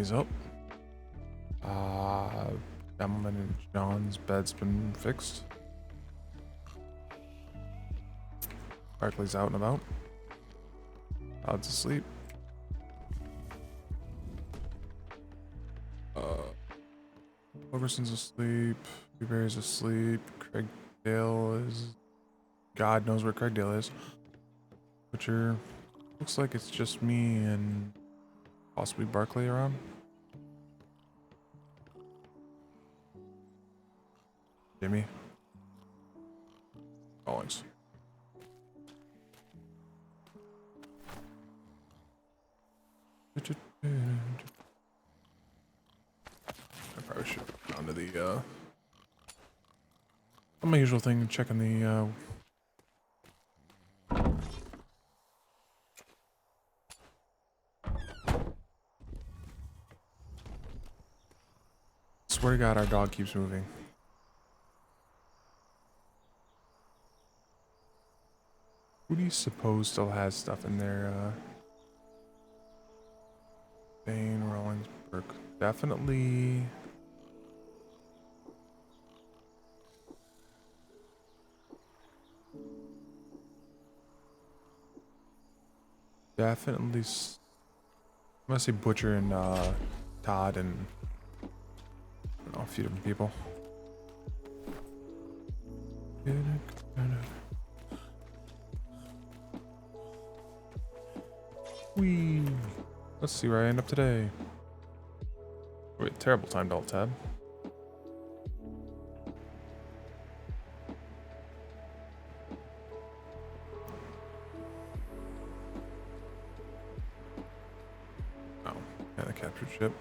Jimmy's up. Gentleman and John's bed's been fixed. Barkley's out and about. Todd's asleep. Overson's asleep. Blueberry's asleep. Craig Dale is... God knows where Craig Dale is. Butcher... Looks like it's just me and possibly Barkley around. Jimmy. Callings. I probably should go down to the my usual thing, checking the swear to God, our dog keeps moving. Who do you suppose still has stuff in there? Bain, Rollinsburg. Definitely. Definitely. I'm gonna say Butcher and Todd and I don't know, a few different people. Whee! Let's see where I end up today. Wait, terrible timed alt tab. Oh, yeah, the captured ship.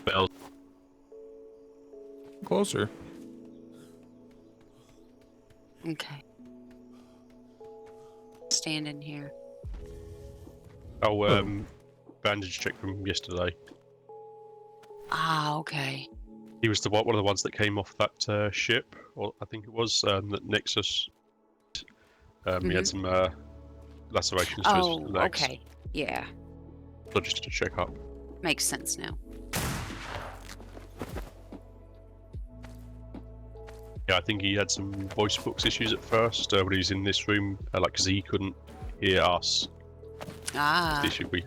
Bell. Closer. Okay. Stand in here. Oh, bandage check from yesterday. Ah, okay. He was one of the ones that came off that ship, or I think it was that Nexus. He had some lacerations to his legs. Okay. Yeah. So just to check up. Makes sense now. Yeah, I think he had some voice box issues at first when he was in this room, like because he couldn't hear us. Ah. The issue we.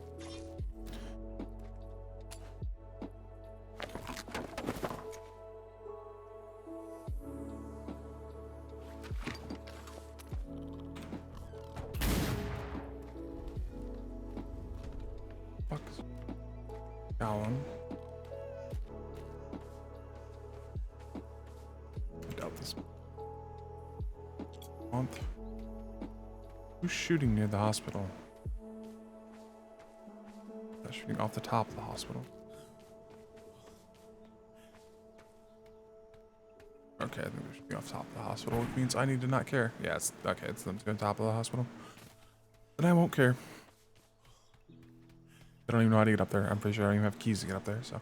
Fuck. Gollum. I doubt this month. Who's shooting near the hospital? They're shooting off the top of the hospital. Okay, I think they're shooting off the top of the hospital, which means I need to not care. Yeah, it's okay, it's them to the top of the hospital. Then I won't care. I don't even know how to get up there. I'm pretty sure I don't even have keys to get up there, so.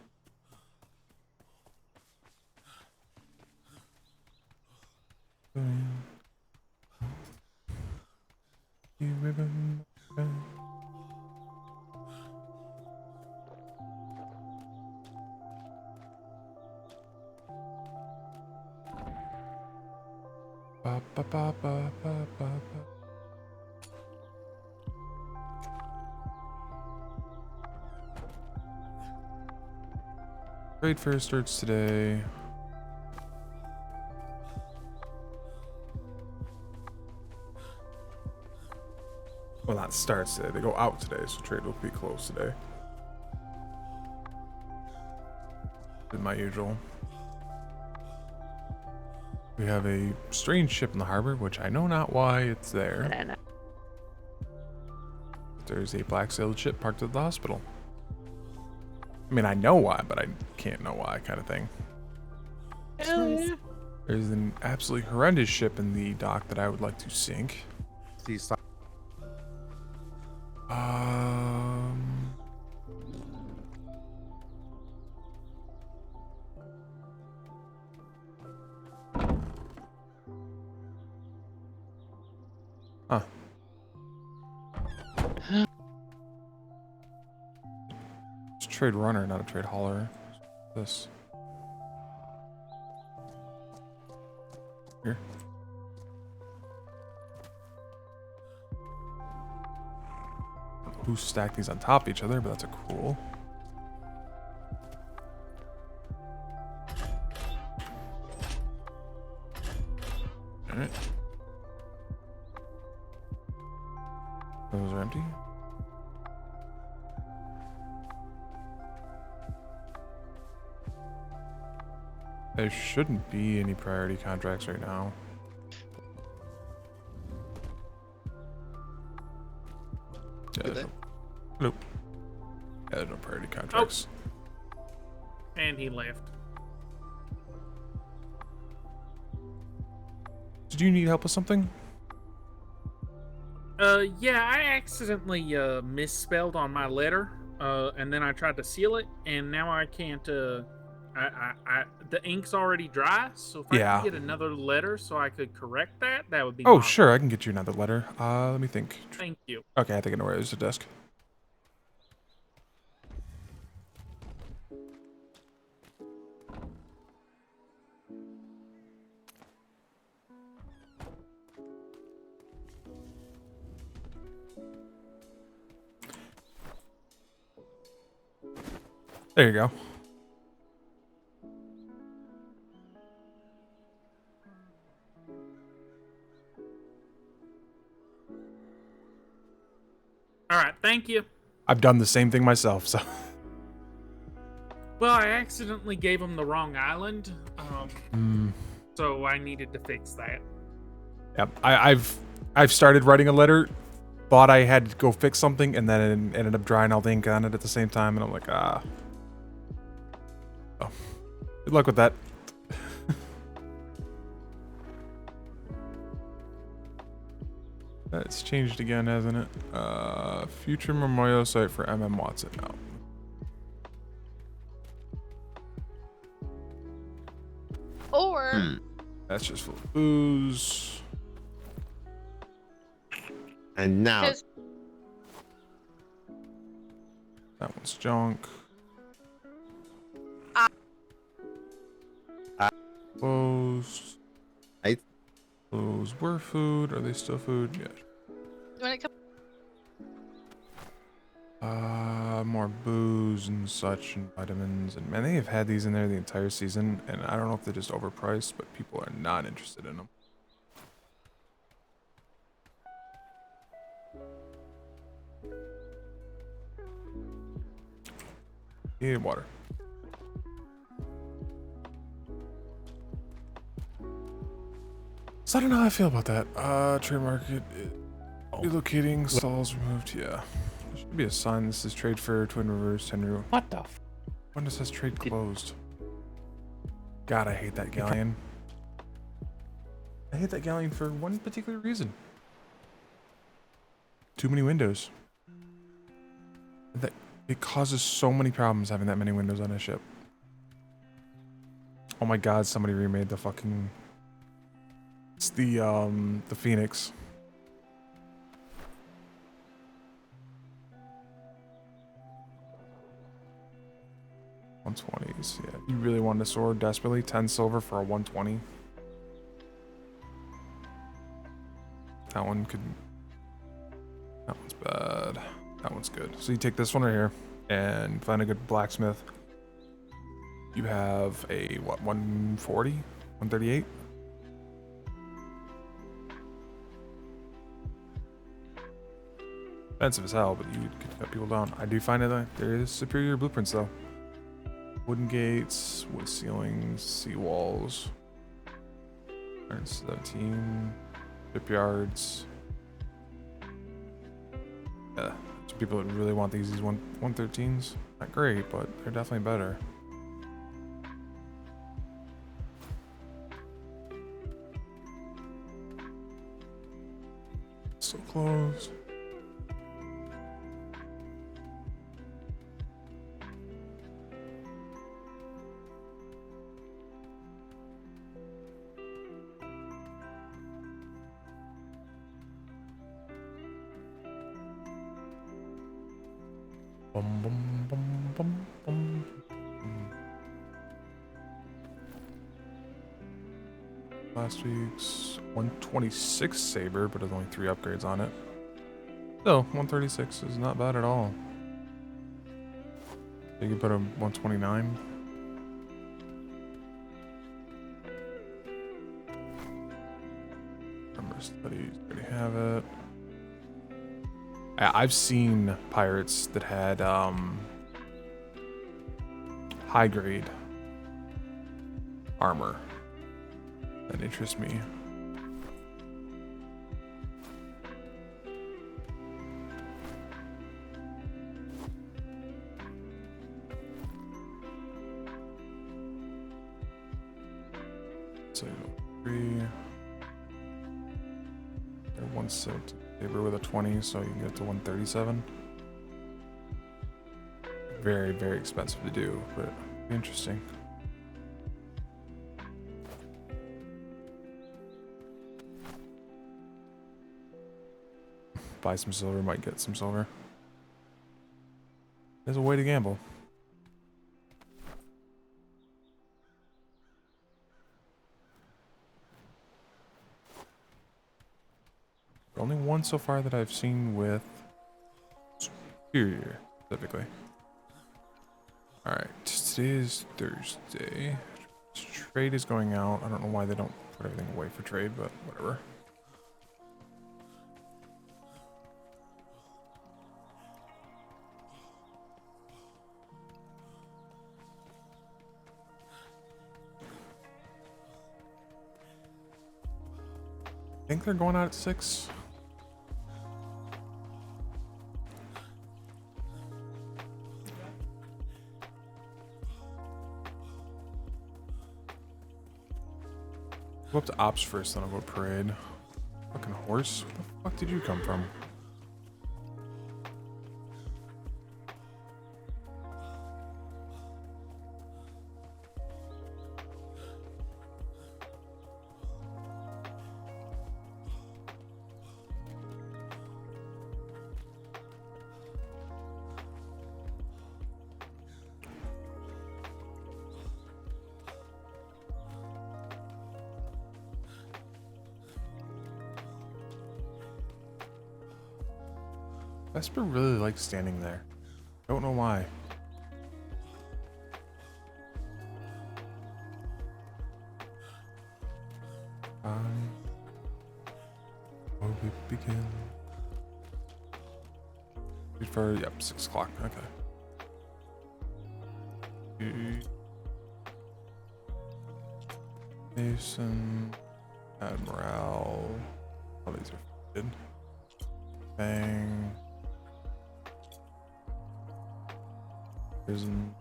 You remember? Ba, ba, ba, ba, ba, ba, ba. Trade fair starts today. Well, not starts today. They go out today, so trade will be closed today. Did my usual. We have a strange ship in the harbor, which I know not why it's there. There's a black sailed ship parked at the hospital. I mean, I know why, but I can't know why, kind of thing. Hell yeah. There's an absolutely horrendous ship in the dock that I would like to sink. Um, huh. It's a trade runner, not a trade hauler. This. Here. Who stacked these on top of each other, but that's a cool. Alright. Those are empty. There shouldn't be any priority contracts right now. Yeah, there's no, nope. Yeah, there's no priority contracts. And he left. Did you need help with something? Yeah, I accidentally misspelled on my letter, and then I tried to seal it, and now I can't. The ink's already dry, so if I could get another letter so I could correct that, that would be. Oh, marvelous. sure, I can get you another letter. Let me think. Thank you. Okay, I think I know where it is. The desk. There you go. All right, thank you. I've done the same thing myself, so. Well, I accidentally gave him the wrong island, so I needed to fix that. Yep, I've started writing a letter, thought I had to go fix something, and then it ended up drying all the ink on it at the same time, and I'm like, ah. Oh, good luck with that. That's changed again, hasn't it? Future memorial site for MM Watson now. Or That's just full of booze. And now, 'cause That one's junk. Closed. Those were food. Are they still food? Yeah. when it comes, More booze and such and vitamins. And man, they have had these in there the entire season. And I don't know if they're just overpriced, but people are not interested in them. Yeah, water. So I don't know how I feel about that. Trade market. Relocating, stalls removed. Yeah. There should be a sign. This is trade for Twin Rivers, Tenru. What the f? When does this trade closed? God, I hate that galleon. I hate that galleon for one particular reason. Too many windows. That it causes so many problems having that many windows on a ship. Oh my god, somebody remade the fucking... It's the Phoenix. $120s, yeah. You really wanted a sword desperately? 10 silver for a 120. That one could... That one's bad. That one's good. So you take this one right here and find a good blacksmith. You have a, what, 140? 138? Expensive as hell, but you could cut people down. I do find that there is superior blueprints though. Wooden gates, wood ceilings, sea walls. 117 shipyards. Yeah, so people that really want these 113s. Not great, but they're definitely better. So close. Bum, bum, bum, bum, bum. Last week's 126 Saber, but there's only 3 upgrades on it. Still, 136 is not bad at all. You can put a 129. Remember studies, already have it. I've seen pirates that had high grade armor. That interests me. So 3. They're 170 saber with a 20, so you can get to 137. Very, very expensive to do, but interesting. Buy some silver, might get some silver. There's a way to gamble. Only one so far that I've seen with Superior, specifically. Alright, today is Thursday. Trade is going out. I don't know why they don't put everything away for trade, but whatever. I think they're going out at 6. Go up to ops first, then I'll go parade. Fucking horse. Where the fuck did you come from? Vesper really likes standing there. Don't know why. Will we begin? For yep, 6 o'clock. Okay. Mason, Admiral. All these are good. Bang. Prison.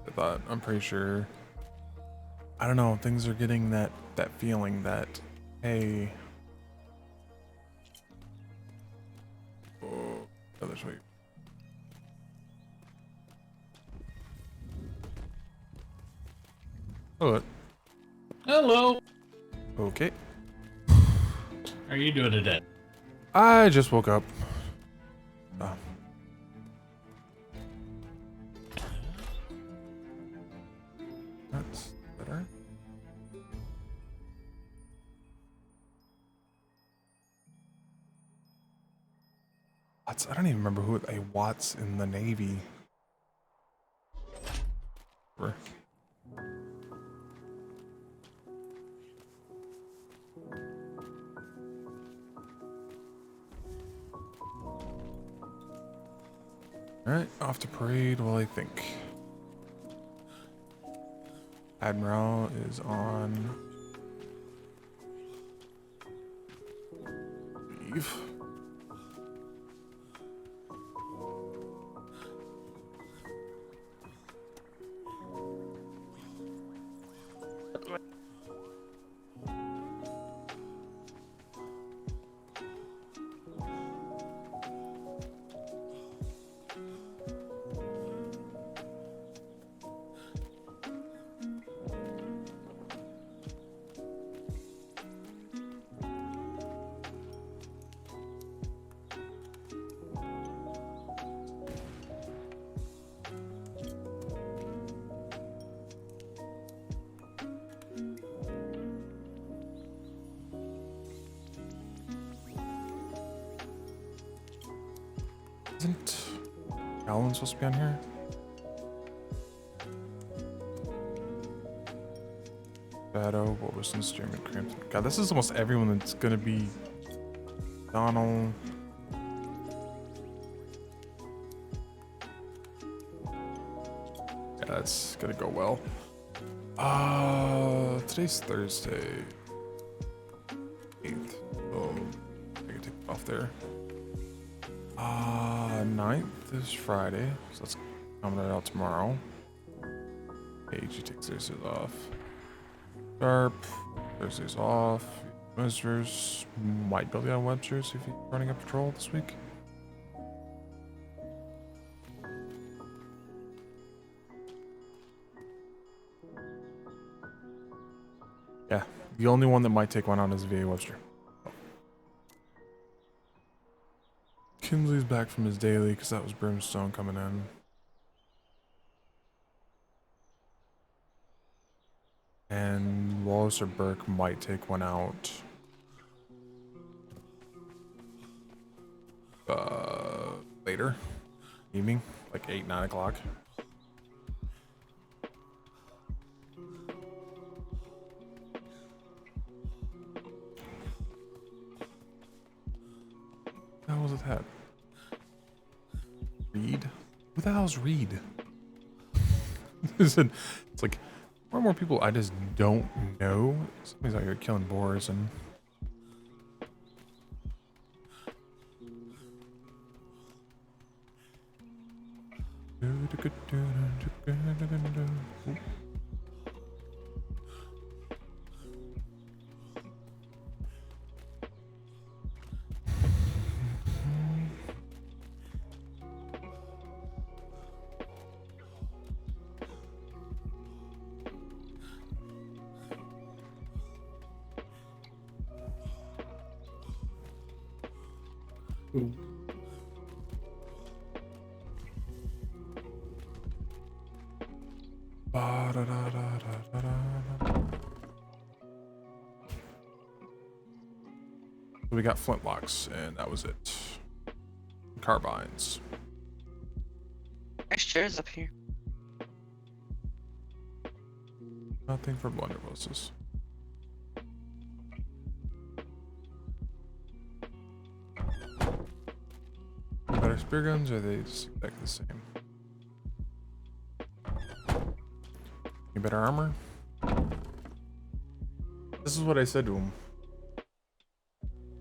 I thought, I'm pretty sure. I don't know, things are getting that feeling that, hey. Oh, other way. Oh, Hello. okay. How are you doing today? I just woke up. Oh. That's better. Watts, I don't even remember who a Watts in the Navy. Alright, off to parade while I think. Admiral is on leave. Isn't Alan supposed to be on here? Shadow, what was this? Jeremy Crampton. God, this is almost everyone that's gonna be Donald. Yeah, that's gonna go well. Today's Thursday. 8th. Oh, I can take it off there. 9th is Friday, so that's coming out tomorrow. He takes Thursdays off. Sharp, Thursdays off. Webster's might be on Webster's if he's running a patrol this week. Yeah, the only one that might take one on is VA Webster. Kinsley's back from his daily because that was Brimstone coming in. And Wallace or Burke might take one out. Later. Evening. Like 8, 9 o'clock. How was it that? Reed? Who the hell's Reed? It's like more and more people I just don't know. Somebody's out here killing boars and we got flintlocks, and that was it. Carbines. There's chairs up here. Nothing for blunderbusses. Better spear guns, or are they just exactly the same? Any better armor? This is what I said to him.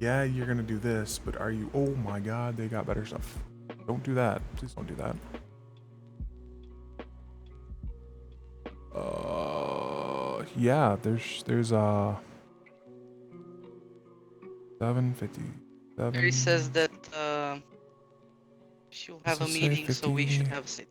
Yeah, you're gonna do this, but are you? Oh my god, they got better stuff. Don't do that. Please don't do that. Yeah, there's 757. Barry says that she'll have a Does it say meeting, so we should 50? have a sit.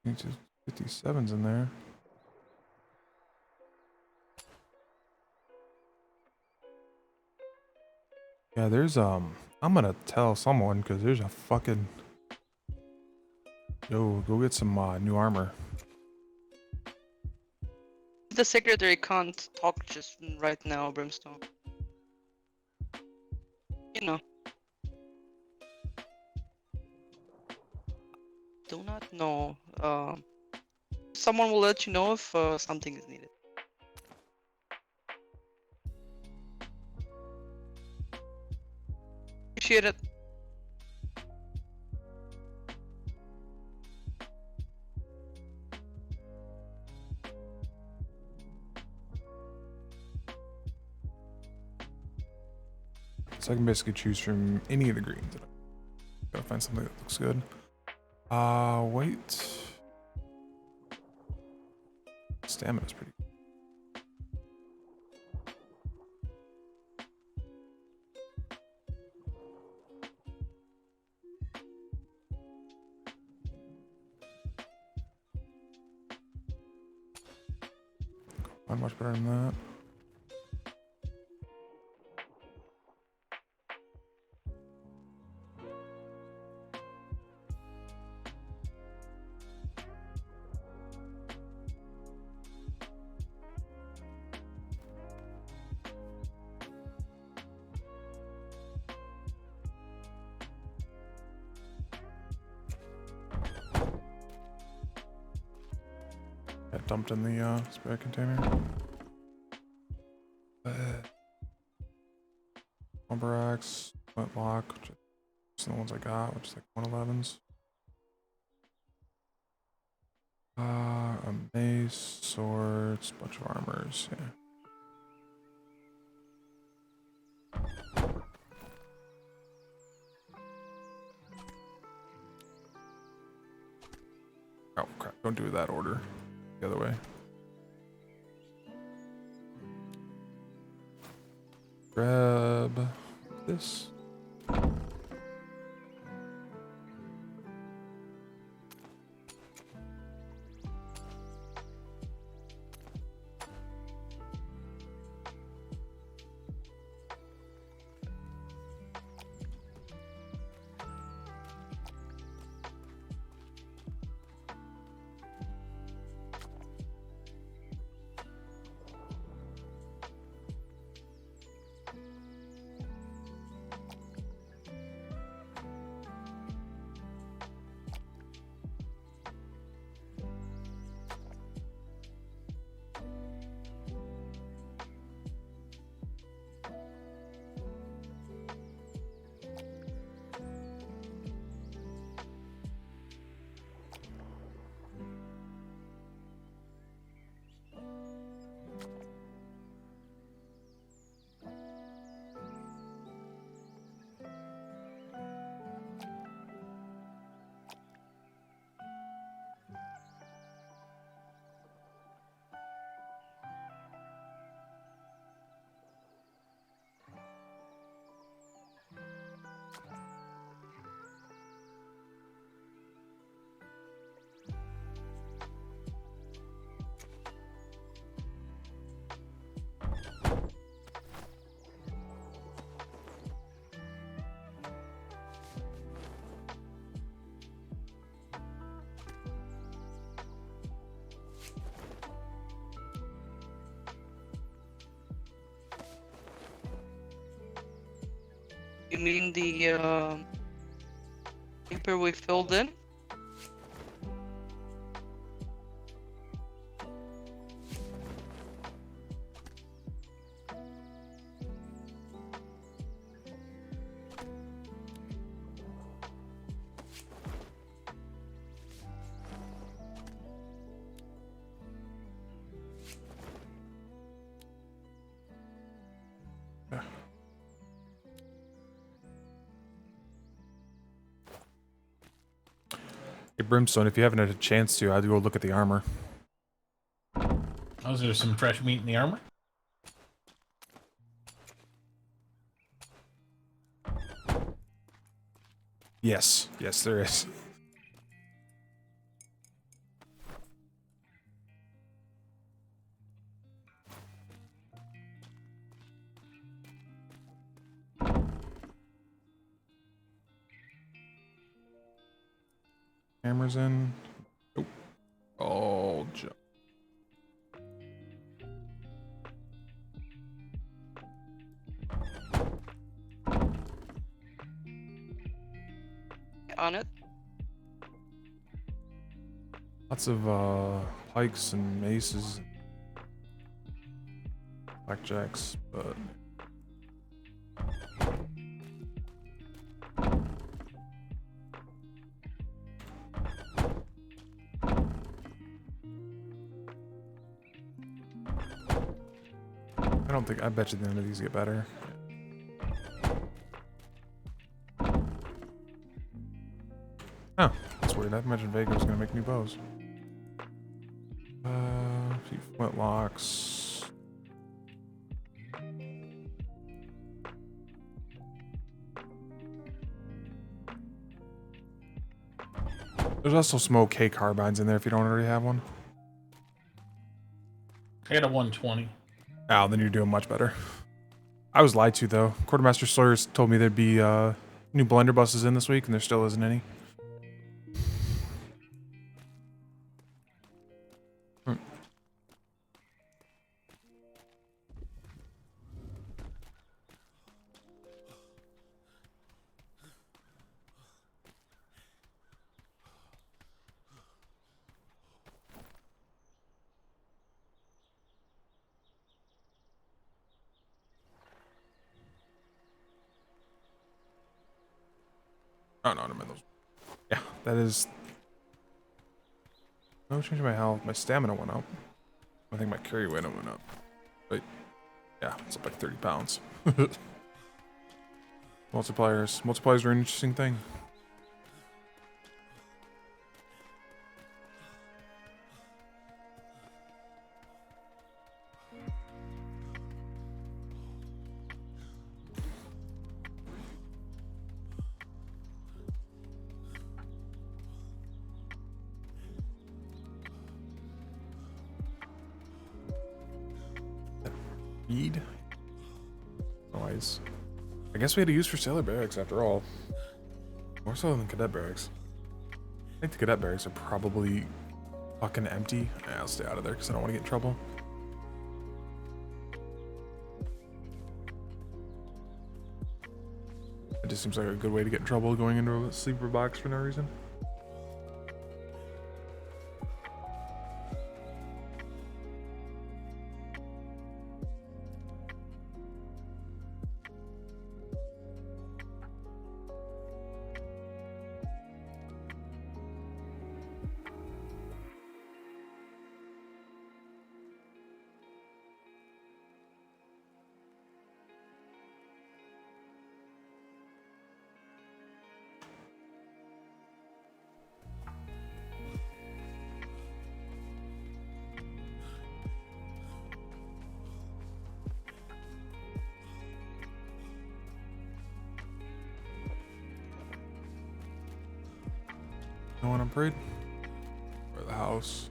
I think just 57's in there. Yeah, there's I'm gonna tell someone because there's a fucking yo, go get some new armor. The secretary can't talk just right now, Brimstone. You know. Do not know. Someone will let you know if something is needed. Appreciate it. So I can basically choose from any of the greens. Gotta find something that looks good. Wait. Stamina's pretty. Not much better than that. dumped in the spare container. Lumber axe, flintlock, which are the ones I got, which is like 111s. A mace, swords, bunch of armors, yeah. Oh crap, don't do that order. The other way. Grab this. You mean the paper we filled in? Hey, Brimstone, if you haven't had a chance to, I'd go look at the armor. Oh, is there some fresh meat in the armor? Yes, yes, there is. Cameras in. Oh, oh, On it? lots of pikes and maces, blackjacks, but I don't think. I bet you the end of these get better. Oh, that's weird. I imagined Vega was gonna make new bows. A few flintlocks. There's also some OK carbines in there if you don't already have one. I got a 120. Oh, then you're doing much better. I was lied to though. Quartermaster Sawyers told me there'd be new blunderbusses in this week, and there still isn't any. Oh no, I'm in those. Yeah, that is. No change in my health. My stamina went up. I think my carry weight went up. But yeah, it's up like 30 pounds. Multipliers. Multipliers are an interesting thing. Reed? Otherwise, I guess we had to use for sailor barracks after all. More so than cadet barracks. I think the cadet barracks are probably fucking empty. Yeah, I'll stay out of there because I don't want to get in trouble. It just seems like a good way to get in trouble going into a sleeper box for no reason. No one on parade? Or the house?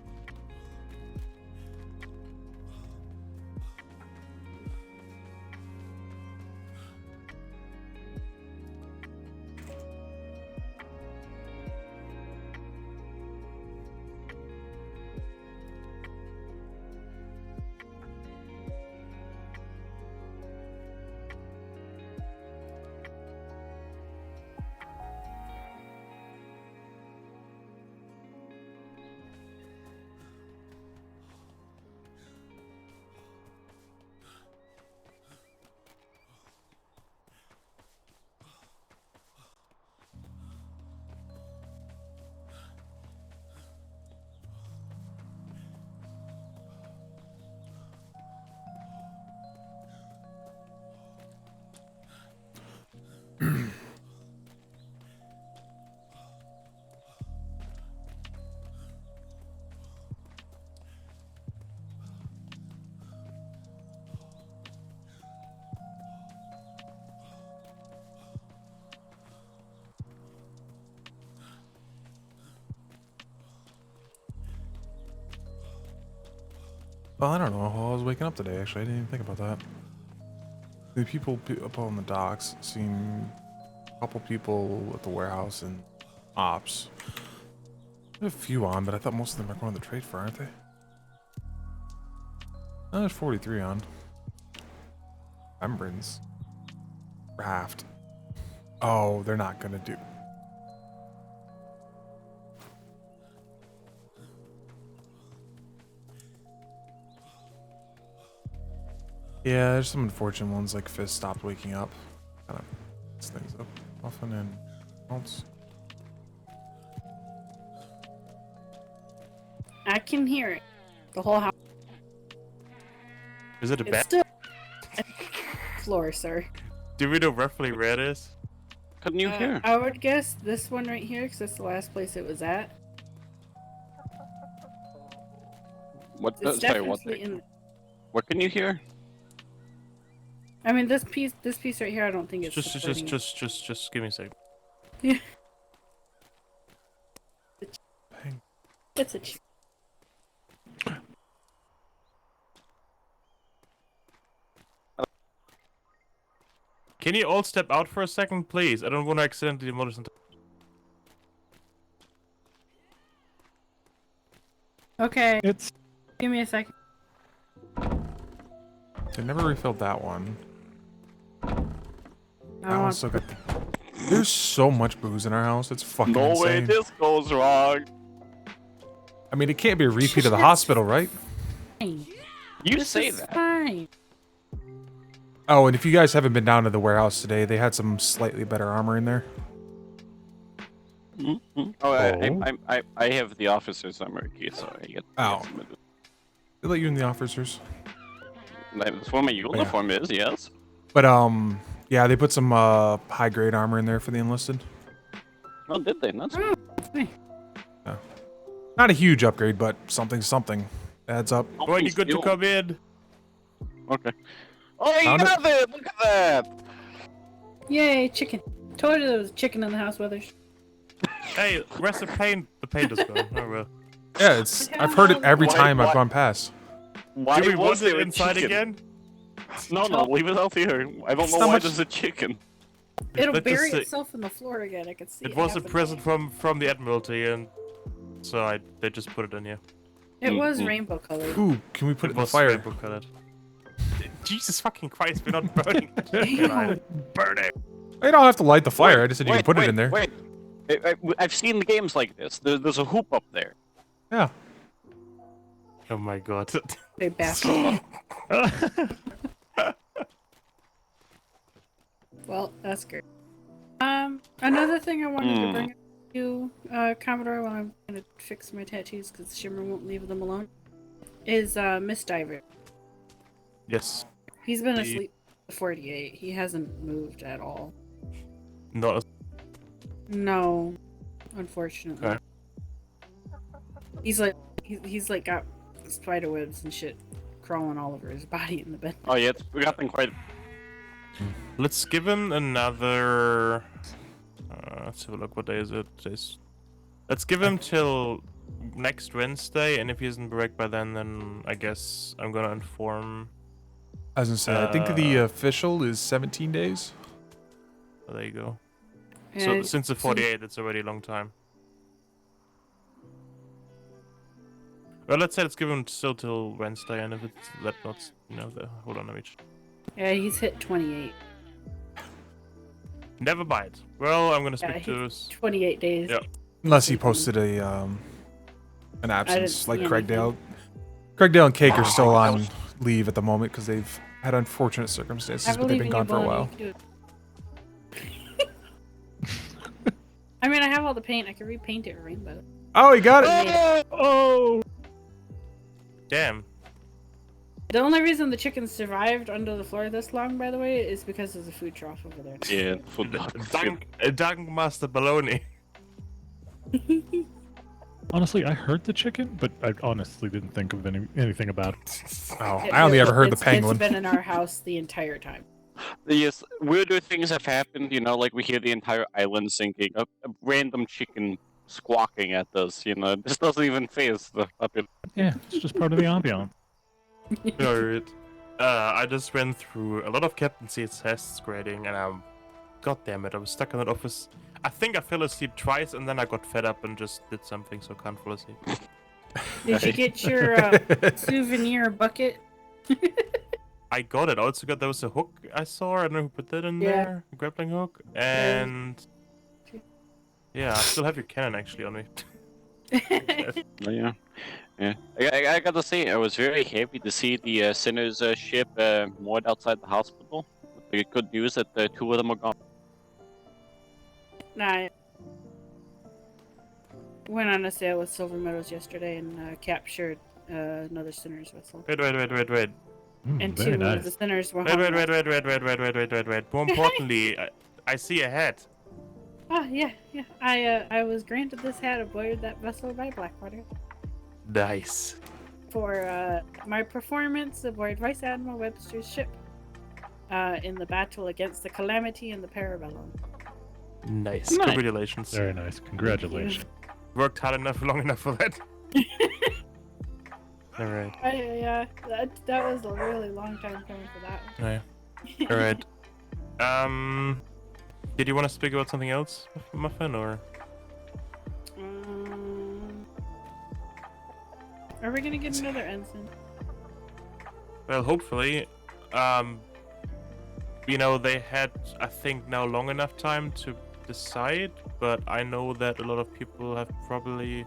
Well, I don't know how I was waking up today, actually. I didn't even think about that. The people up on the docks seem a couple people at the warehouse and ops. There's a few on, but I thought most of them are going to the trade fair, aren't they? No, there's 43 on. Remembrance. Raft. Oh, they're not going to do. Yeah, there's some unfortunate ones like Fizz stopped waking up. Kind of mess things up often and else. I can hear it. The whole house. Is it a It's bad? still floor, sir. Do we know roughly where it is? Couldn't you hear? I would guess this one right here, because that's the last place it was at. What? It's Sorry, what? definitely in. What can you hear? I mean, this piece right here, I don't think it's. Just give me a second. Yeah. Dang. It's a. Ch- Can you all step out for a second, please? I don't want to accidentally demolish something. Okay. It's. Give me a second. They never refilled that one. I That don't one's still got. There's so much booze in our house. It's fucking No way insane. this goes wrong. I mean, it can't be a repeat of the hospital, right? Fine. You This say is that. Fine. Oh, and if you guys haven't been down to the warehouse today, they had some slightly better armor in there. Oh, I have the officer's summary key, so I get. Oh. They let you in the officers. That's what my uniform is, yes. But yeah, they put some high grade armor in there for the enlisted. Oh, did they? That's Yeah. Not a huge upgrade, but something adds up. Boy, you good to come in? Okay. Oh, you Found it? got it! Look at that! Yay, chicken. Told you there was chicken in the house, Weathers. Hey, where's the paint? The paint is gone. Oh well. Yeah, it's. I've heard it every Why- time I've why- gone past. Why Do we was want it there a inside chicken? again? No, leave it out here. I don't It's know not why much- there's a chicken. It'll Let's just bury say- itself in the floor again. I could see It was a happening. present from the Admiralty, and so they just put it in here. It was Mhm. rainbow colored. Ooh, can we put it in the was fire? rainbow colored. Jesus fucking Christ, we're not burning it. Can I burn it? I don't have to light the fire. I just said you can put it in there. Wait, I've seen the games like this. There's a hoop up there. Yeah. Oh my god. Big bastard. Well, that's great. Another thing I wanted to bring up to you, Commodore, when I'm gonna fix my tattoos because Shimmer won't leave them alone, is Miss Diver. Yes. He's been asleep for 48. He hasn't moved at all. Not as No, unfortunately. Okay. He's like he's like got spider webs and shit crawling all over his body in the bed. Oh yeah, it's gotten quite. Let's give him another. Let's have a look. What day is it? Let's give him till next Wednesday, and if he isn't back by then I guess I'm gonna inform. As I said, I think the official is 17 days. Oh, there you go. And So since the 48, it's already a long time. Well, let's say let's give him still till Wednesday, and if it's that not, hold on, let me. yeah, he's hit 28. Never mind. Well, I'm gonna Yeah, speak to. 28 days. Yeah. Unless he posted an absence see like anything. Craigdale. Craigdale and Cake are still on leave at the moment because they've had unfortunate circumstances, I but they've believe been in you, gone for a Bonnie. while. You can do it. I mean, I have all the paint. I can repaint it rainbow. Oh, he got it! Oh. Damn. The only reason the chickens survived under the floor this long, by the way, is because there's a food trough over there. Yeah, food. Dunk Master Baloney. Honestly, I heard the chicken, but I honestly didn't think of anything about it. Oh, I only ever heard the It's penguin. been in our house the entire time. Yes, weirder things have happened. You know, like we hear the entire island sinking. A random chicken squawking at us. You know, this doesn't even phase the population. Yeah, it's just part of the ambiance. Alright. I just went through a lot of Captain Seed's tests grading, and god damn it, I was stuck in that office. I think I fell asleep twice, and then I got fed up and just did something, so I can't fall asleep. Did you get your souvenir bucket? I got it. I also got, there was a hook I saw. I don't know who put that in Yeah. there. A grappling hook. And yeah, I still have your cannon actually on me. Yeah, yeah. I gotta say, I was very happy to see the Sinners ship moored outside the hospital. The good news that two of them are gone. Nah. Went on a sail with Silver Meadows yesterday and captured another Sinner's vessel. Wait. And Very two nice. of the Sinners were Wait. More importantly, I see a hat. Oh, yeah. I was granted this hat aboard that vessel by Blackwater Nice. for my performance aboard Vice Admiral Webster's ship in the battle against the Calamity and the Parabellum. Nice. Nice. Congratulations. Very nice. Congratulations. Worked hard enough, long enough for that. Alright. That was a really long time coming for that one. Yeah. Alright. Did you want to speak about something else, Muffin, or? Are we gonna get another ensign? Well, hopefully. You know, they had, I think, now long enough time to decide, but I know that a lot of people have probably...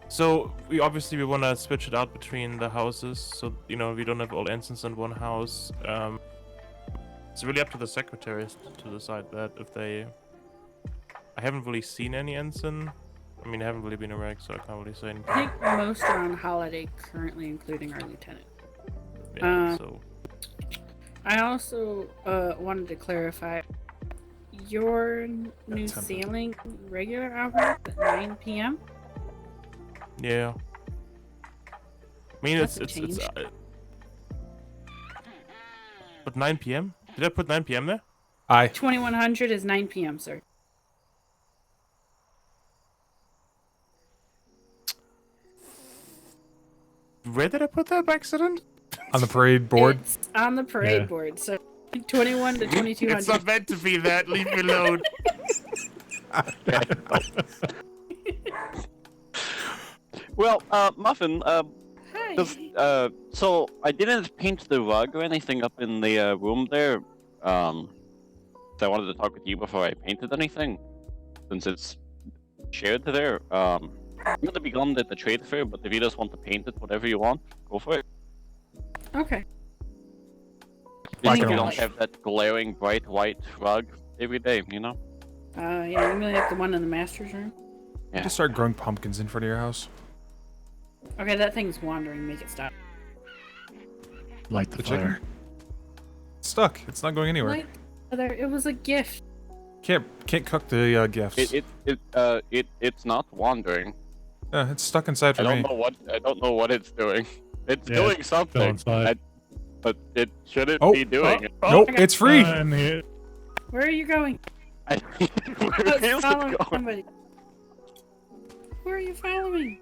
So, we want to switch it out between the houses, so, you know, we don't have all ensigns in one house. It's really up to the secretaries to decide that, if they I haven't really seen any ensign. I mean, I haven't really been a reg, so I can't really say anything. I think most are on holiday currently, including our lieutenant. Yeah, so I also wanted to clarify your new tempo. sailing regular hours at 9 p.m. yeah. I mean, That's it's a change. but 9 p.m. Did I put 9 p.m. there? Aye. 2100 is 9 p.m., sir. Where did I put that by accident? On the parade board. It's on the parade Yeah. board, so 21 to 2200. It's not meant to be that. Leave me alone. Well, Muffin, Hi. so I didn't paint the rug or anything up in the room there. So I wanted to talk with you before I painted anything, since it's shared there. I'm gonna be gone at the trade fair, but if you just want to paint it, whatever you want, go for it. Okay. Black Just so and you don't orange. have that glaring bright white rug every day, you know? Yeah, I'm gonna have the one in the master's room. Yeah. Just start growing pumpkins in front of your house. Okay, that thing's wandering. Make it stop. Light the The fire. chicken? It's stuck. It's not going anywhere. Like, it was a gift. Can't cook the gifts. It's not wandering. Yeah, it's stuck inside for I me. don't know what it's doing. It's Yeah, doing it's still something. inside. But it shouldn't Oh, be doing it. Nope, it's free. Where are you going? Where Oh, is follow it going? somebody. Where are you following?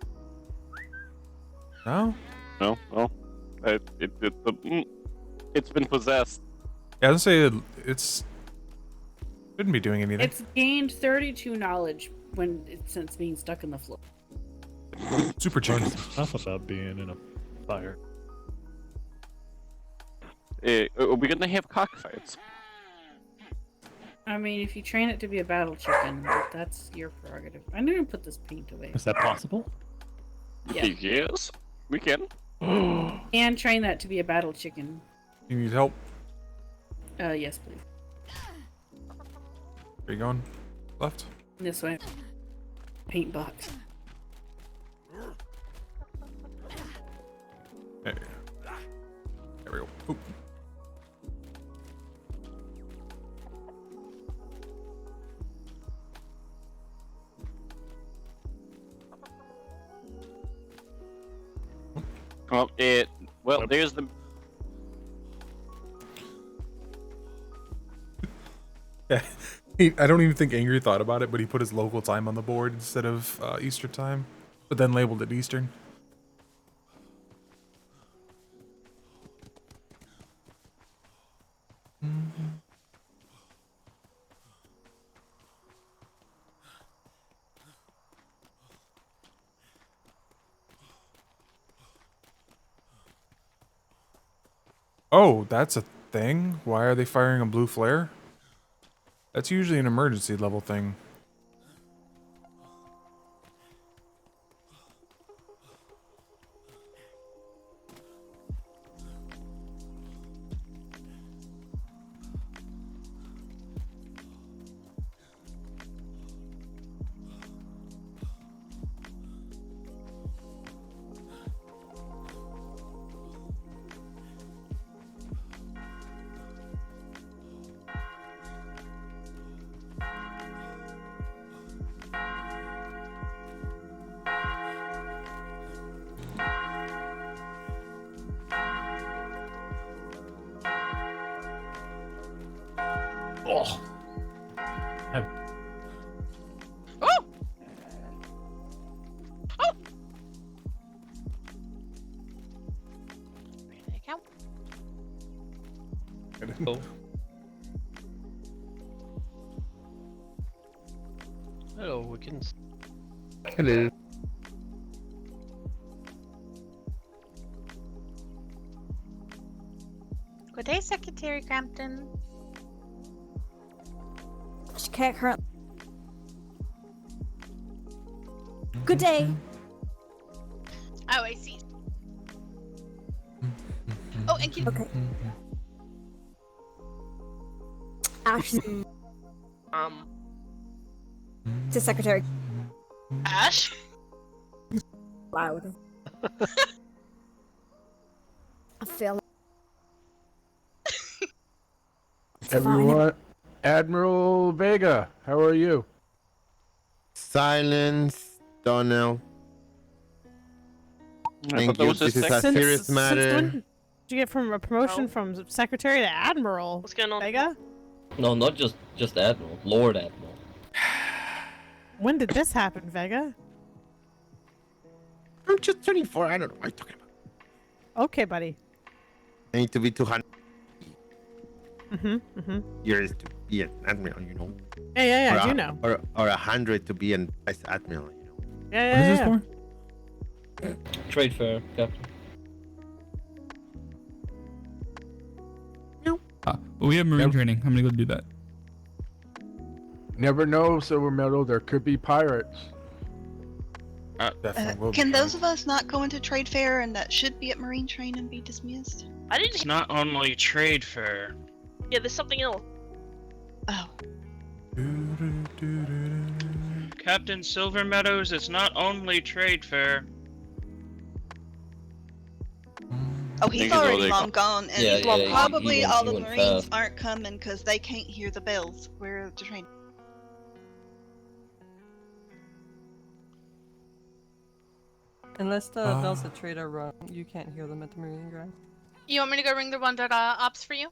No? No. It's been possessed. Yeah, I was gonna say it's shouldn't be doing anything. It's gained 32 knowledge since being stuck in the floor. Super chicken. Stuff about being in a fire. Are we gonna have cockfights? I mean, if you train it to be a battle chicken, that's your prerogative. I'm gonna put this paint away. Is that possible? Yeah. Yes, we can. And train that to be a battle chicken. You need help? Yes, please. Where you going? Left? This way. Paint box. There we go. Oop. Well, there's the. Yeah, I don't even think Angry thought about it, but he put his local time on the board instead of Eastern time, but then labeled it Eastern. Oh, that's a thing? Why are they firing a blue flare? That's usually an emergency level thing. Oh. Oh! Oh! Where did they go? Oh. Hello, we can. Hello. Good day, Secretary Crampton. She can't currently. Good day. Oh, I see. Oh, and can Okay. Ashley. To Secretary. Ash? Loud. I feel Everyone, Admiral Vega, how are you? Silence, Donnell. Thank that you. was This his is a second- serious matter. Since when did you get from a promotion from secretary to admiral? What's going on? Vega? No, not just Admiral, Lord Admiral. When did this happen, Vega? I'm just 24. I don't know what you're talking about. Okay, buddy. I need to be 200 Mm-hmm. years to be an admiral, you know. Yeah, Or I do a- know. Or 100 to be an vice admiral, you know. Yeah, What is this for? Trade fair, Captain. Well, we have marine training. I'm gonna go do that. Never know, Silver Medal. There could be pirates. Definitely will be Can fun. those of us not go into trade fair and that should be at Marine Train and be dismissed? I didn't. It's not only trade fair. Yeah, there's something else. Oh. Captain Silver Meadows, it's not only trade fair. Oh, he's already long gone, and Yeah, yeah, probably he all the went Marines fast. aren't coming because they can't hear the bells where the train. Unless the bells at trade are rung, you can't hear them at the Marine ground. You want me to go ring the one that ops for you?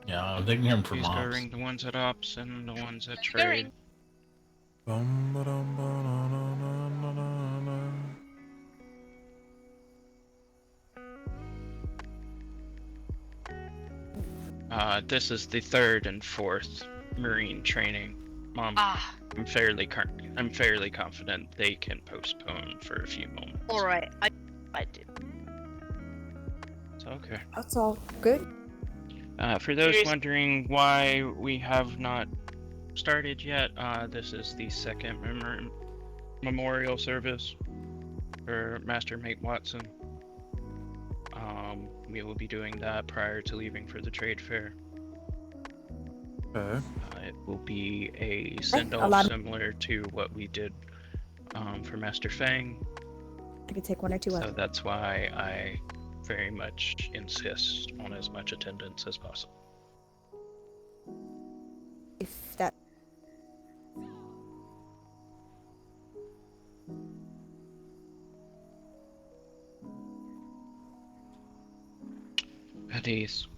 Yeah, they can hear him from Please go ops. ring the ones at ops and the ones at Go ring. trade. This is the third and fourth Marine training. I'm fairly confident they can postpone for a few moments. All right, I did. It's okay. That's all good. For those wondering why we have not started yet, this is the second memorial service for Master Mate Watson. We will be doing that prior to leaving for the trade fair. Okay. It will be a send-off similar to what we did for Master Fang. I could take one or two So out. that's why I very much insist on as much attendance as possible. If that. At ease.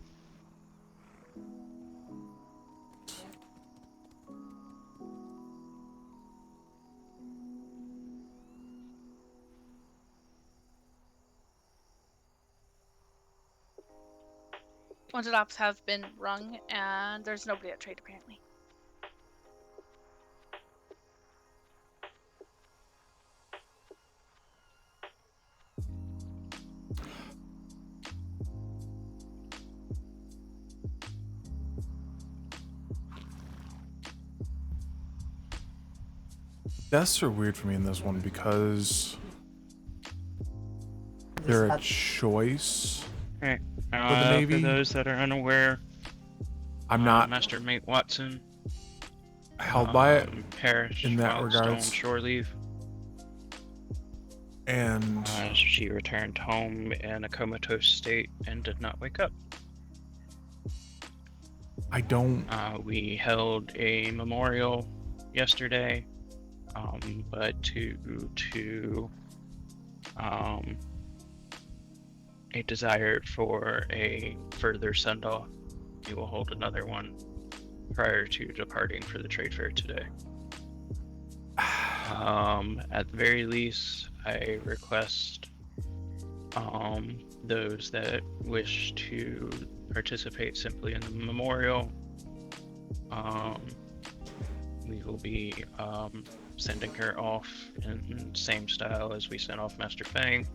Ones at ops have been rung, and there's nobody at trade apparently. Deaths are weird for me in this one because they're a choice Okay. for the Navy. For those that are unaware, I'm not Master Mate Watson held by it perished in that whilst on regards. shore leave. And She returned home in a comatose state and did not wake up. I don't. We held a memorial yesterday, but to a desire for a further send-off, we will hold another one prior to departing for the trade fair today. At the very least, I request those that wish to participate simply in the memorial. We will be sending her off in the same style as we sent off Master Fang,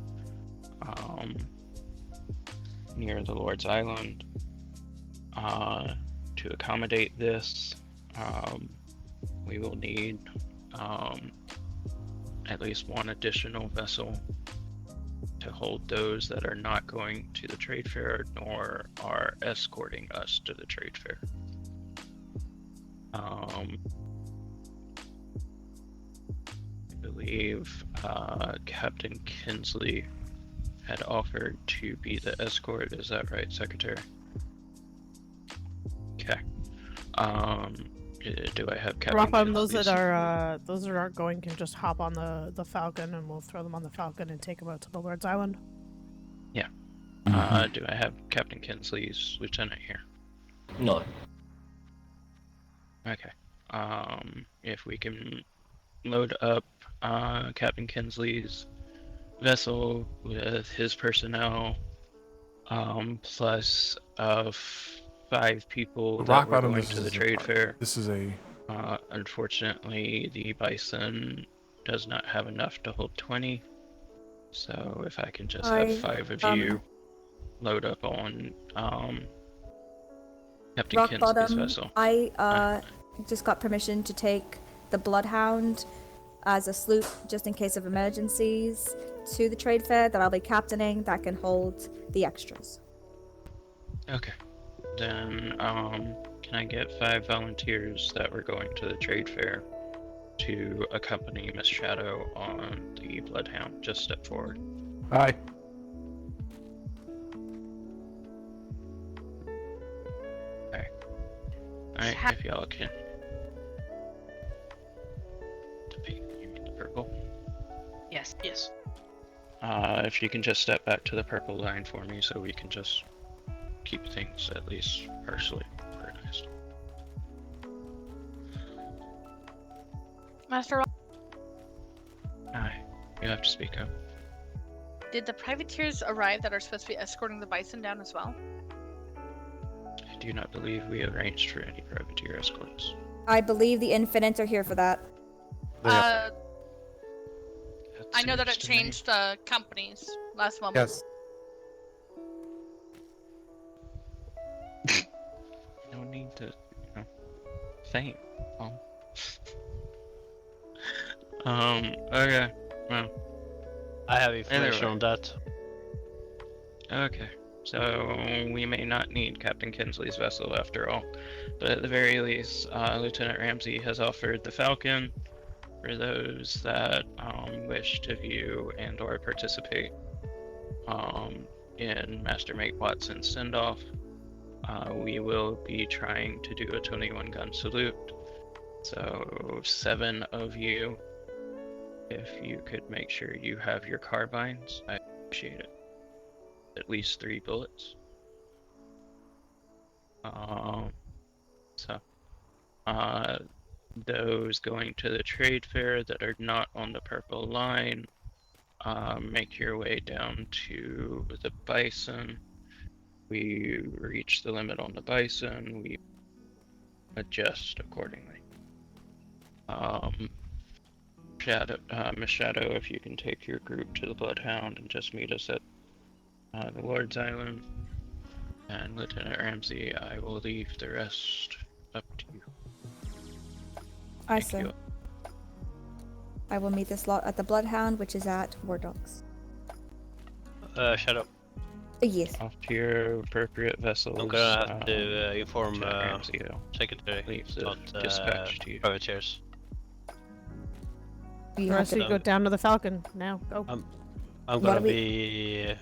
near the Lord's Island. To accommodate this, we will need at least one additional vessel to hold those that are not going to the trade fair nor are escorting us to the trade fair. believe Captain Kinsley had offered to be the escort. Is that right, Secretary? Okay. Do I have Captain Rapam, those Kinsley's? that aren't going can just hop on the Falcon, and we'll throw them on the Falcon and take them out to the Lord's Island. Yeah. Do I have Captain Kinsley's lieutenant here? No. Okay. If we can load up Captain Kinsley's vessel with his personnel, plus 5 people that were going to the trade fair. This is a. Unfortunately, the Bison does not have enough to hold 20. So if I can just have 5 of you load up on Captain Rock Kinsley's Bottom, vessel. I just got permission to take the Bloodhound as a sloop just in case of emergencies to the trade fair that I'll be captaining that can hold the extras. Okay. Then, can I get 5 volunteers that were going to the trade fair to accompany Miss Shadow on the Bloodhound? Just step forward. Hi. Alright, if y'all can. The pink, you mean the purple? Yes. Yes. If you can just step back to the purple line for me so we can just keep things at least partially organized. Master, Aye, you have to speak up. did the privateers arrive that are supposed to be escorting the Bison down as well? I do not believe we arranged for any privateer escorts. I believe the Infinites are here for that. I know that seems it to me- changed companies last moment. Yes. No need to, faint. Okay, well. I have information on that. Okay, so we may not need Captain Kinsley's vessel after all, but at the very least, Lieutenant Ramsey has offered the Falcon for those that wish to view and or participate in Master Mate Watson's send-off. We will be trying to do a 21 gun salute, so 7 of you, if you could make sure you have your carbines, I appreciate it. At least 3 bullets. Those going to the trade fair that are not on the purple line, make your way down to the Bison. We reach the limit on the Bison, we adjust accordingly. Miss Shadow, if you can take your group to the Bloodhound and just meet us at the Lord's Island. And Lieutenant Ramsey, I will leave the rest up to you. Aye, sir. I will meet this lot at the Bloodhound, which is at War Dogs. Shut up. Yes. Off to your appropriate vessels. I'm gonna have to inform Lieutenant Ramsey, Secretary leave the about dispatch to you. privateers. The rest of you go down to the Falcon now. Go. I'm gonna be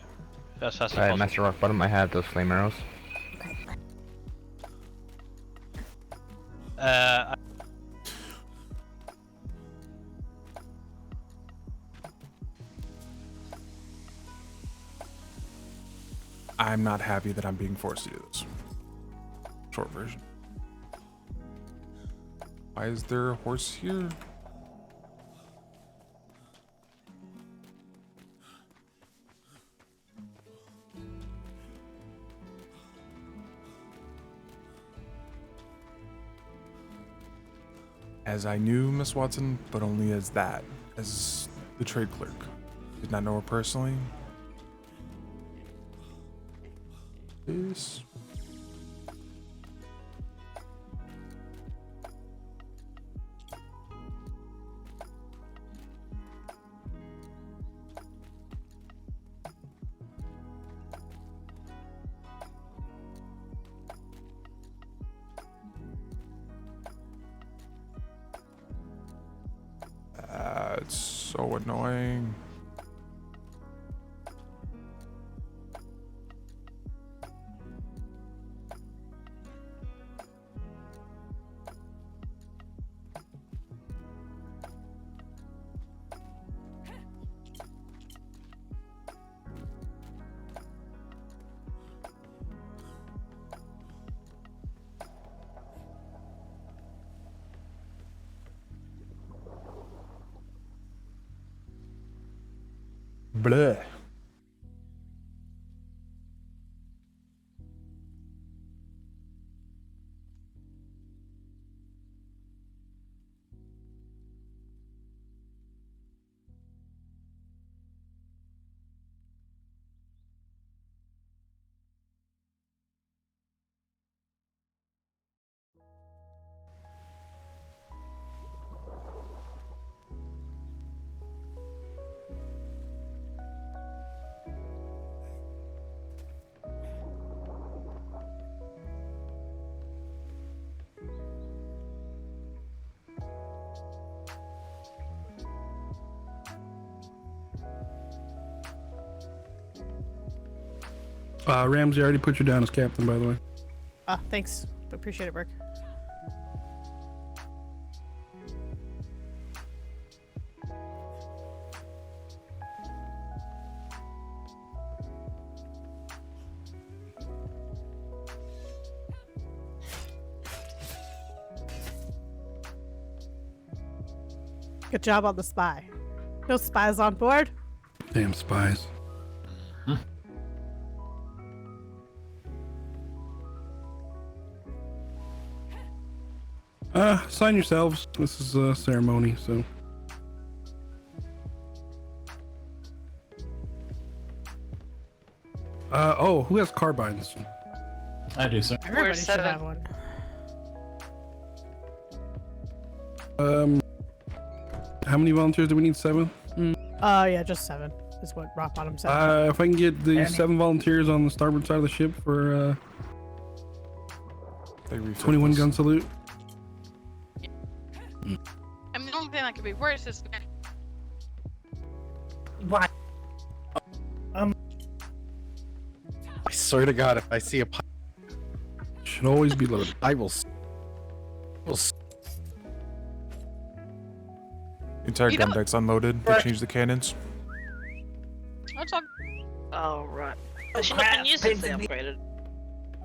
as fast as Alright, possible. Master Rock Bottom, I have those flame arrows. I'm not happy that I'm being forced to do this. Short version. Why is there a horse here? As I knew Miss Watson, but only as that, as the trade clerk. Did not know her personally. This. So annoying. Bleh. Ramsey, I already put you down as captain, by the way. Ah, thanks. Appreciate it, Burke. Good job on the spy. No spies on board? Damn spies. Sign yourselves. This is a ceremony, so. Oh, who has carbines? I do, sir. Everybody should have one. How many volunteers do we need? 7? Yeah, just 7 is what Rock Bottom said. If I can get the 7 volunteers on the starboard side of the ship for 21 gun salute. I mean, the only thing that could be worse is What? I swear to God, if I see a should always be loaded. I will. Entire You gun know- deck's unloaded. They changed the cannons. What's up? Oh, right. But she not been used since they upgraded.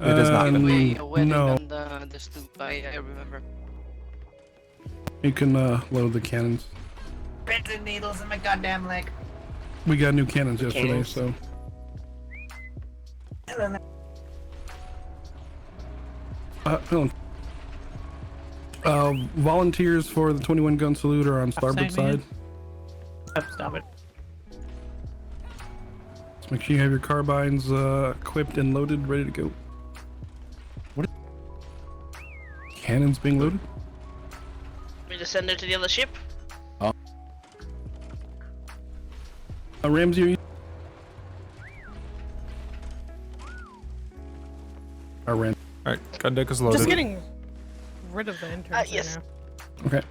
It is not. Way no. than the stoop, I remember. You can load the cannons. Pins and needles in my goddamn leg. We got new cannons yesterday, Cannons. so. Hold on. Volunteers for the 21 gun salute are on starboard side. Stop it. Let's make sure you have your carbines equipped and loaded, ready to go. What? Cannons being loaded? We just send her to the other ship? Ramsey, are you? Ram. Alright, gun deck is loaded. Just getting rid of the interns yes. right Okay.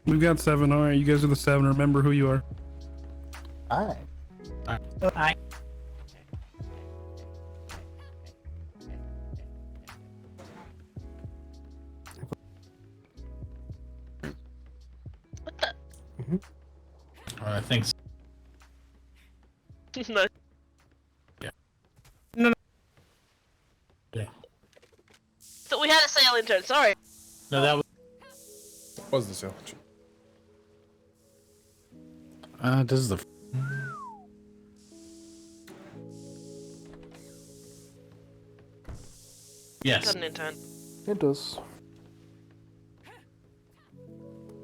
We've got 7. Alright, you guys are the 7. Remember who you are. Hi. Hi. Thanks. No. Yeah. No. Yeah. So we had a sail intern, sorry. No, that was the sale. This is the. Yes. Got an intern. It does.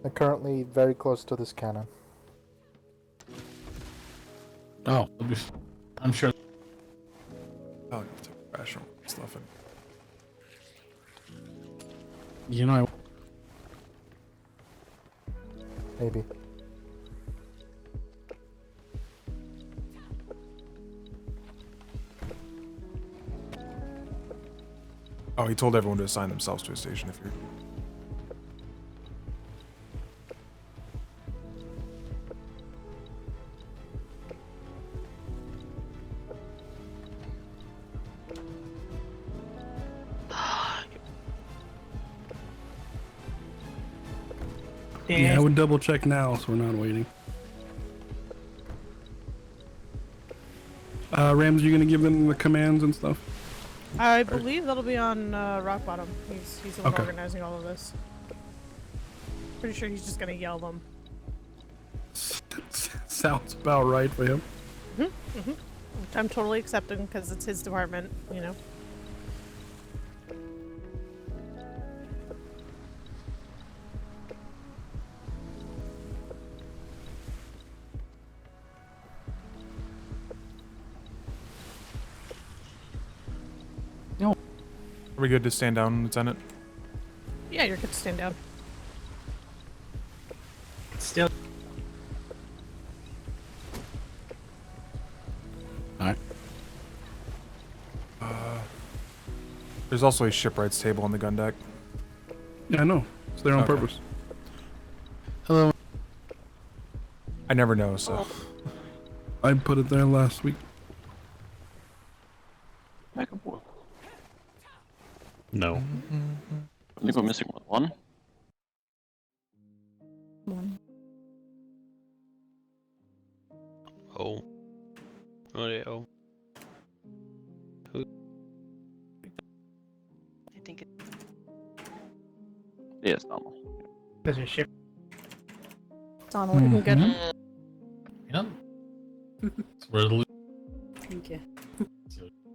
I'm currently very close to this cannon. Oh, I'm sure. Oh, you have to crash stuff in. You know, Maybe. Oh, he told everyone to assign themselves to a station if you're. Yeah, I would double check now so we're not waiting. Rams, you gonna give them the commands and stuff? I believe that'll be on Rock Bottom. He's the one Okay. organizing all of this. Pretty sure he's just gonna yell them. Sounds about right for him. Which I'm totally accepting because it's his department, you know. Are we good to stand down, Lieutenant? Yeah, you're good to stand down. Still. Alright. There's also a shipwright's table on the gun deck. Yeah, I know. It's there on Okay. purpose. Hello. I never know, so. I put it there last week. No. I think we're missing one. Oh. Oh, yeah. Oh. Who? I think it. Yeah, it's normal. There's a ship. Donald, Mhm. good. Yep. It's resolution. Thank you.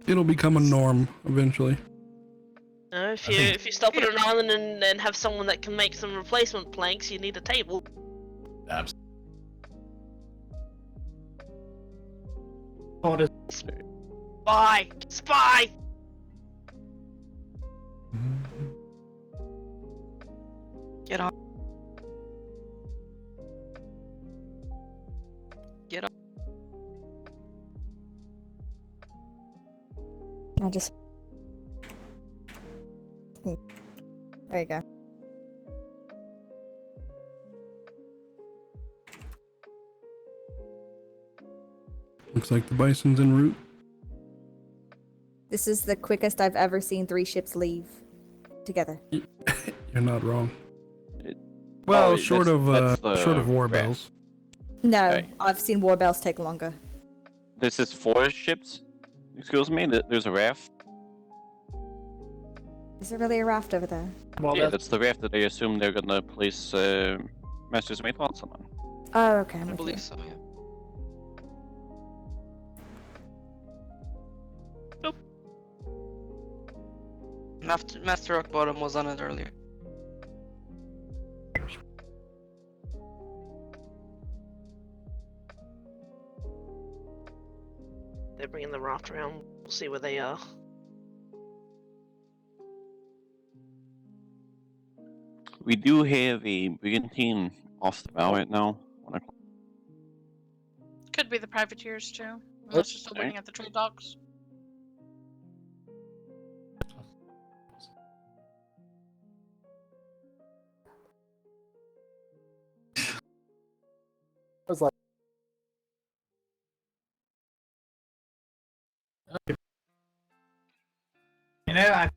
It'll become a norm eventually. If you stop at an island and have someone that can make some replacement planks, you need a table. Absolutely. Spy! Spy! Get on. Get on. I just. There you go. Looks like the bison's en route. This is the quickest I've ever seen 3 ships leave together. You're not wrong. Well, short of war raft. bells. No, Okay. I've seen war bells take longer. This is 4 ships. Excuse me. There's a raft. Is there really a raft over there? Yeah, that's the raft that I assume they're gonna place Master's Mate on someone. Oh, okay. I'm I with believe you. so, yeah. Master Rock Bottom was on it earlier. They're bringing the raft around. We'll see where they are. We do have a brigantine off the bow right now. Could be the privateers too. Unless you're still waiting at the trade docks. I was like, You know, I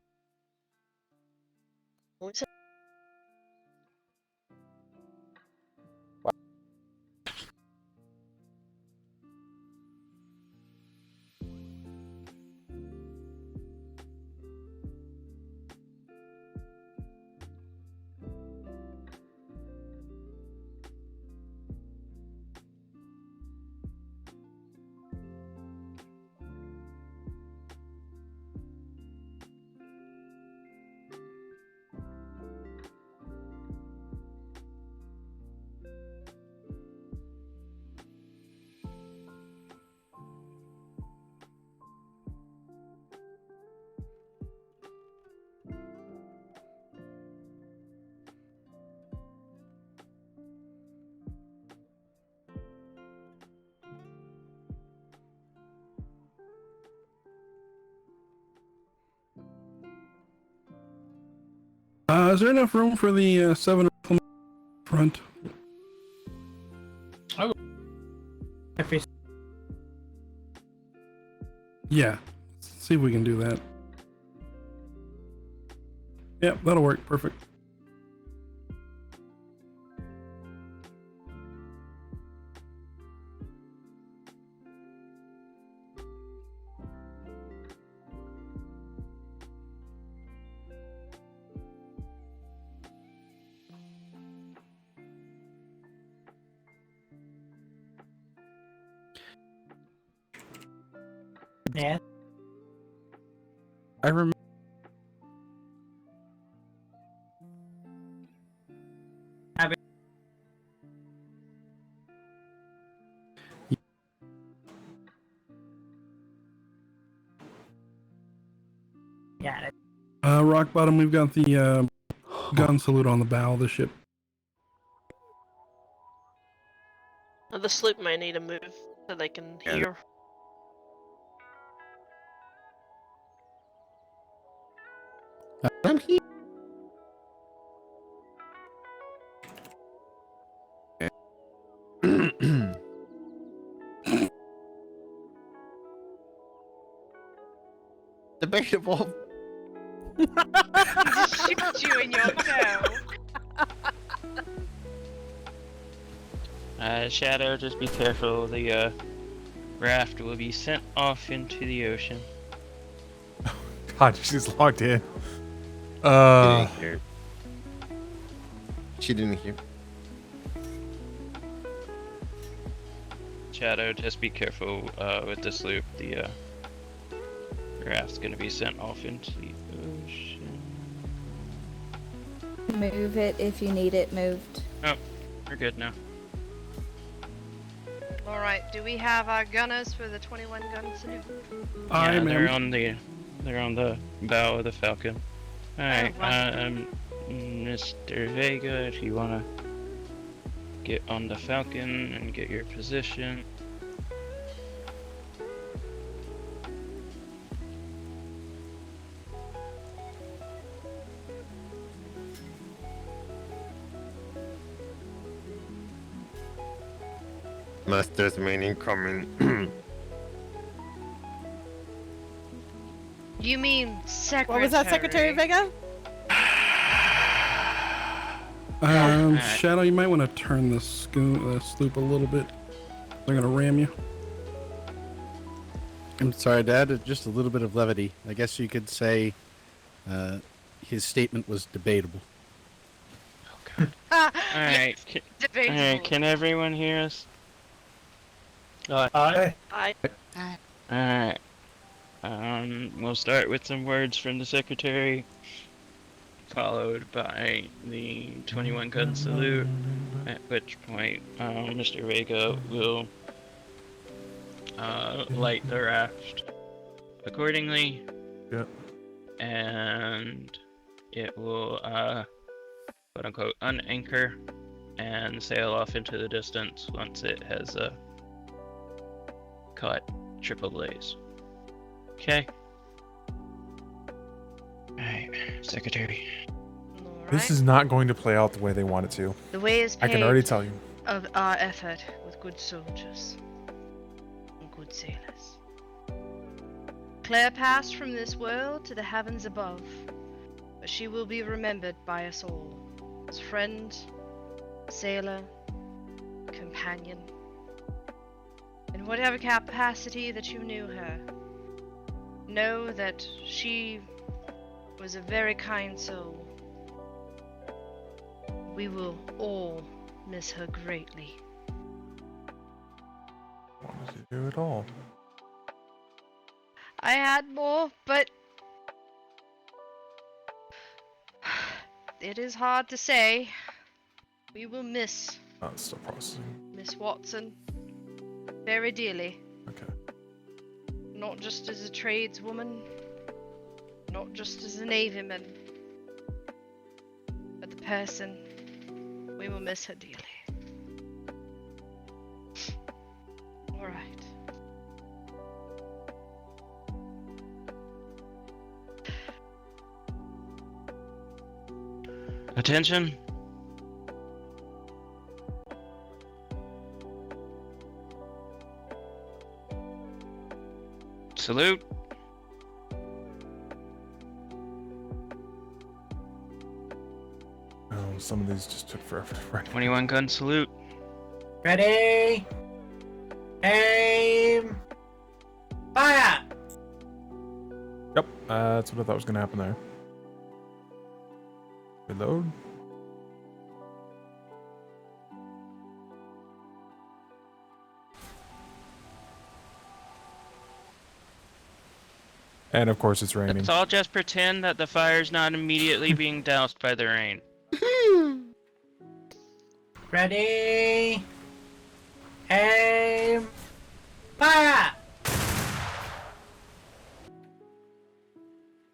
Is there enough room for the 7 front? Yeah. Let's see if we can do that. Yep, that'll work. Perfect. Yeah. I remember. Yeah. Rock bottom, we've got the gun salute on the bow of the ship. The sloop may need a move so they can hear. I'm here. Debatable. He just shoots you in your toe. Shadow, just be careful. The raft will be sent off into the ocean. God, she's logged in. She didn't hear. Shadow, just be careful with the sloop. The raft's gonna be sent off into the ocean. Move it if you need it moved. Oh, we're good now. Alright, do we have our gunners for the 21 gun salute? Yeah, they're on the bow of the Falcon. Alright, Mr. Vega, if you wanna get on the Falcon and get your position. Master's main incoming. You mean secretary? What was that, Secretary Vega? Shadow, you might want to turn the sloop a little bit. They're gonna ram you. I'm sorry, Dad. Just a little bit of levity. I guess you could say his statement was debatable. Alright, can everyone hear us? Aye. Alright. We'll start with some words from the Secretary, followed by the 21 gun salute, at which point Mr. Vega will light the raft accordingly. Yep. And it will quote unquote unanchor and sail off into the distance once it has caught triple blaze. Okay. Alright, Secretary. This is not going to play out the way they want it to. The way is I can already tell you. of our effort with good soldiers and good sailors. Claire passed from this world to the heavens above, but she will be remembered by us all as friend, sailor, companion. In whatever capacity that you knew her, know that she was a very kind soul. We will all miss her greatly. Wanted to do it all. I had more, but it is hard to say. We will miss Oh, it's still processing. Miss Watson very dearly. Okay. Not just as a tradeswoman, not just as a navyman, but the person. We will miss her dearly. All right. Attention. Salute. Oh, some of these just took forever to write. 21 gun salute. Ready. Aim. Fire. Yep, that's what I thought was going to happen there. Reload. And of course it's raining. Let's all just pretend that the fire's not immediately being doused by the rain. Ready? Aim! Fire!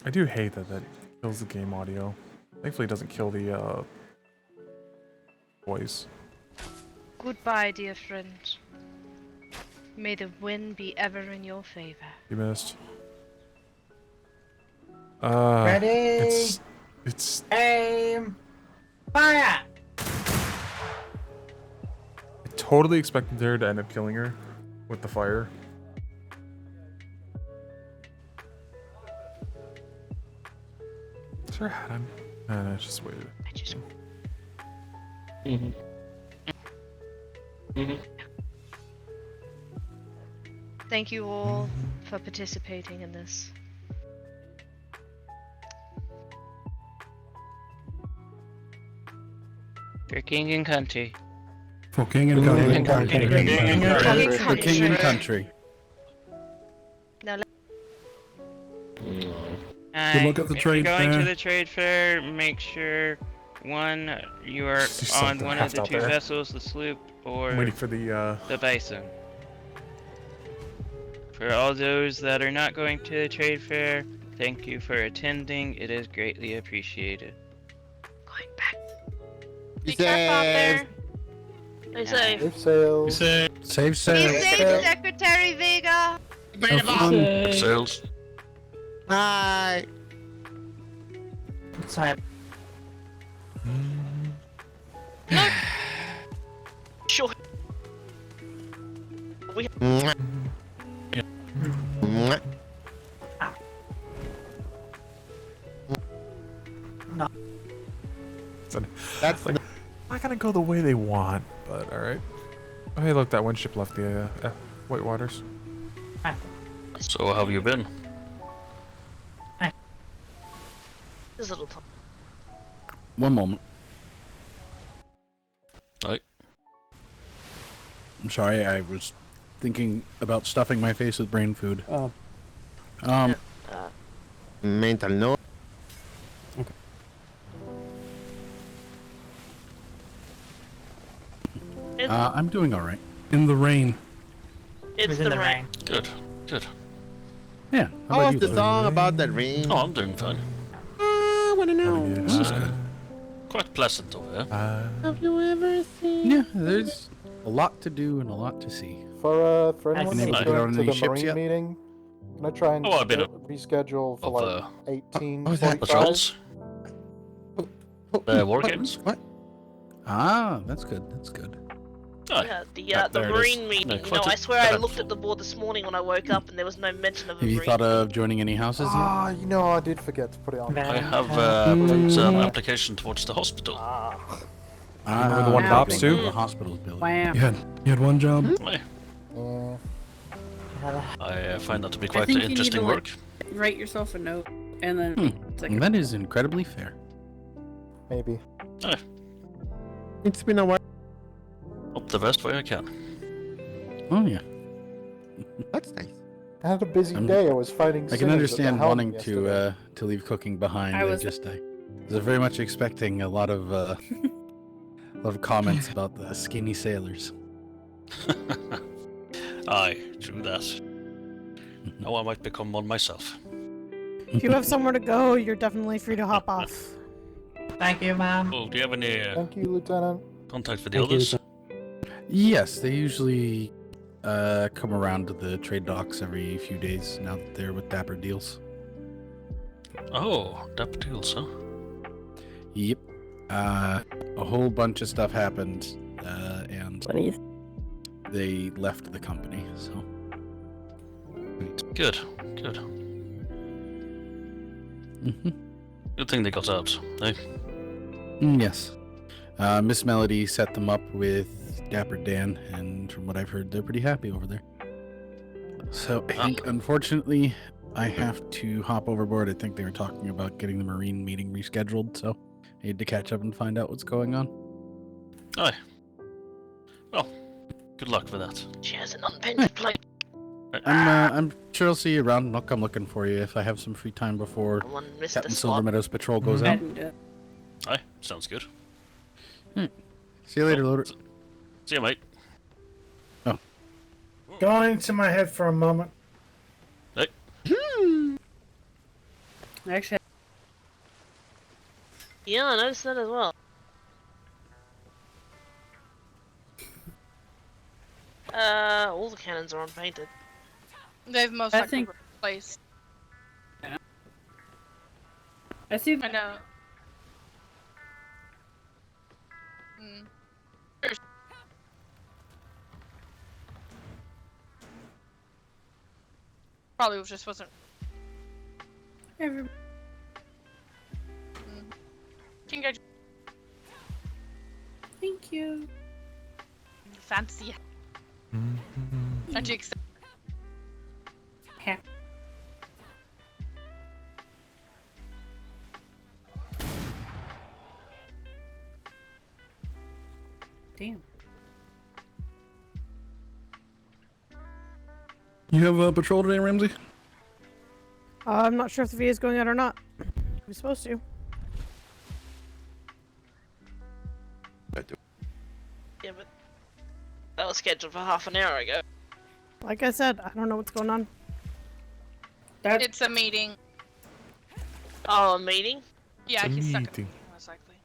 I do hate that kills the game audio. Thankfully it doesn't kill the voice. Goodbye, dear friend. May the wind be ever in your favor. You missed. Ready? It's Aim! Fire! I totally expected there to end up killing her with the fire. Is there a hat on? No, just wait. Thank you all for participating in this. For king and country. For king and country. For king and country. Now Good luck at the trade going fair. to the trade fair, make sure one, you are See on something one of left the out two there. vessels, the sloop or I'm waiting for the bison. For all those that are not going to the trade fair, thank you for attending. It is greatly appreciated. Be careful out there. Stay safe. Safe sails. Save be sails. safe, Secretary Vega. Have fun. Sails. Bye! What's up? Sure. We That's like, not gonna go the way they want, but all right. Oh, hey, look, that one ship left the White Waters. So how have you been? this little time. One moment. Right. I'm sorry, I was thinking about stuffing my face with brain food. Oh. Mental note. I'm doing all right. In the rain. It's the rain. Good. Good. Yeah. How was the song about that rain? Oh, I'm doing fine. I wanna know. This is good. Quite pleasant over here. Have you ever seen? Yeah, there's a lot to do and a lot to see. For anyone Have that's you been going on to any the ships marine yet? meeting, can I try and Oh, I've been reschedule for like 18:45? Patrols? War games? What? Ah, that's good. That's good. Oh, Yeah, the there it is. marine meeting. No, You know, quite I swear I eventful. looked at the board this morning when I woke up and there was no mention of a Have you marine thought of joining any houses yet? Ah, you know, I did forget to put it on. I have put an application towards the hospital. Remember the one at Ops too? The hospital's building. Wow. You had one job. I find that to be I quite think you need interesting to, work. Write yourself a note, and then That is incredibly fair. Maybe. It's been a while. Up the best way I can. Oh yeah. That's nice. I had a busy day. I was fighting. I can sinners at the understand helm wanting yesterday. to leave cooking behind. I was very much expecting a lot of comments about the skinny sailors. Aye, true that. Now I might become one myself. If you have somewhere to go, you're definitely free to hop off. Thank you, ma'am. Oh, do you have any Thank you, Lieutenant. contact for the others? Yes, they usually come around to the trade docks every few days now that they're with Dapper Deals. Oh, Dapper Deals, huh? Yep. A whole bunch of stuff happened, and they left the company, so. Good, good. Good thing they got out, eh? Yes. Miss Melody set them up with Dapper Dan, and from what I've heard, they're pretty happy over there. So I think, unfortunately, I have to hop overboard. I think they were talking about getting the Marine meeting rescheduled, so I need to catch up and find out what's going on. Aye. Well, good luck with that. She has an unpainted plate. I'm sure I'll see you around, and I'll come looking for you if I have some free time before Someone missed Captain a spot. Silver Meadows patrol goes out. Aye, sounds good. See you later, Loader. See you, mate. Oh. Going into my head for a moment. Hey. Actually, Yeah, I noticed that as well. All the cannons are unpainted. They've most I likely think- replaced. I see. I know. Probably just wasn't. Everybody. Congratulations. Thank you. Fancy. Aren't you excited? Damn. You have a patrol today, Ramsey? I'm not sure if the VA is going out or not. We're supposed to. Yeah, but that was scheduled for half an hour ago. Like I said, I don't know what's going on. It's a meeting. Oh, a meeting? Yeah, It's a he's stuck. meeting. Most likely.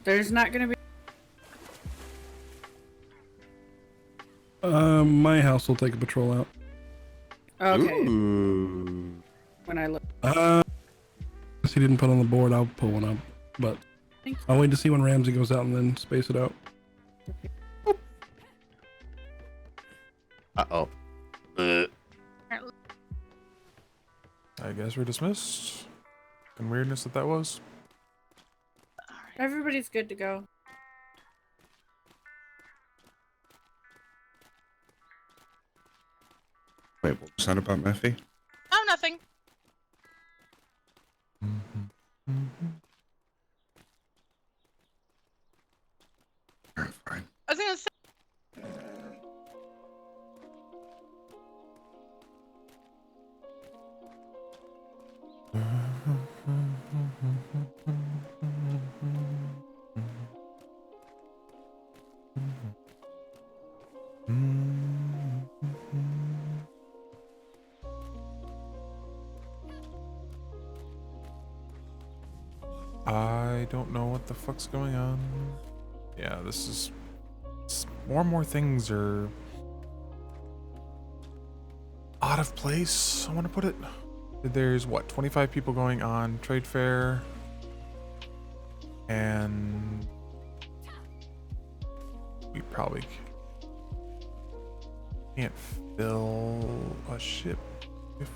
There's not gonna be. My house will take a patrol out. Okay. When I look. If he didn't put on the board, I'll pull one up. But Thank you. I'll wait to see when Ramsey goes out and then space it out. Uh-oh. I guess we're dismissed. And weirdness that was. Everybody's good to go. Wait, what was that about Murphy? Oh, nothing. Alright, fine. I was gonna say. I don't know what the fuck's going on. Yeah, this is... more and more things are... out of place, I want to put it. There's, what, 25 people going on trade fair. And... we probably can't fill a ship if...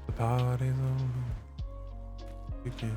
The party's over. Begin.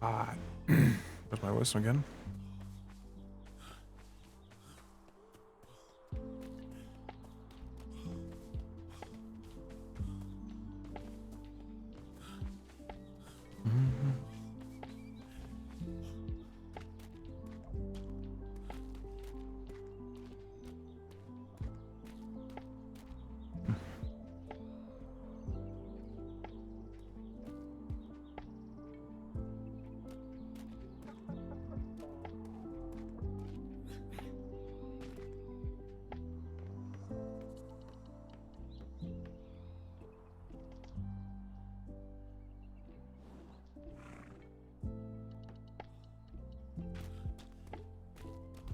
Ah, there's my wisdom again.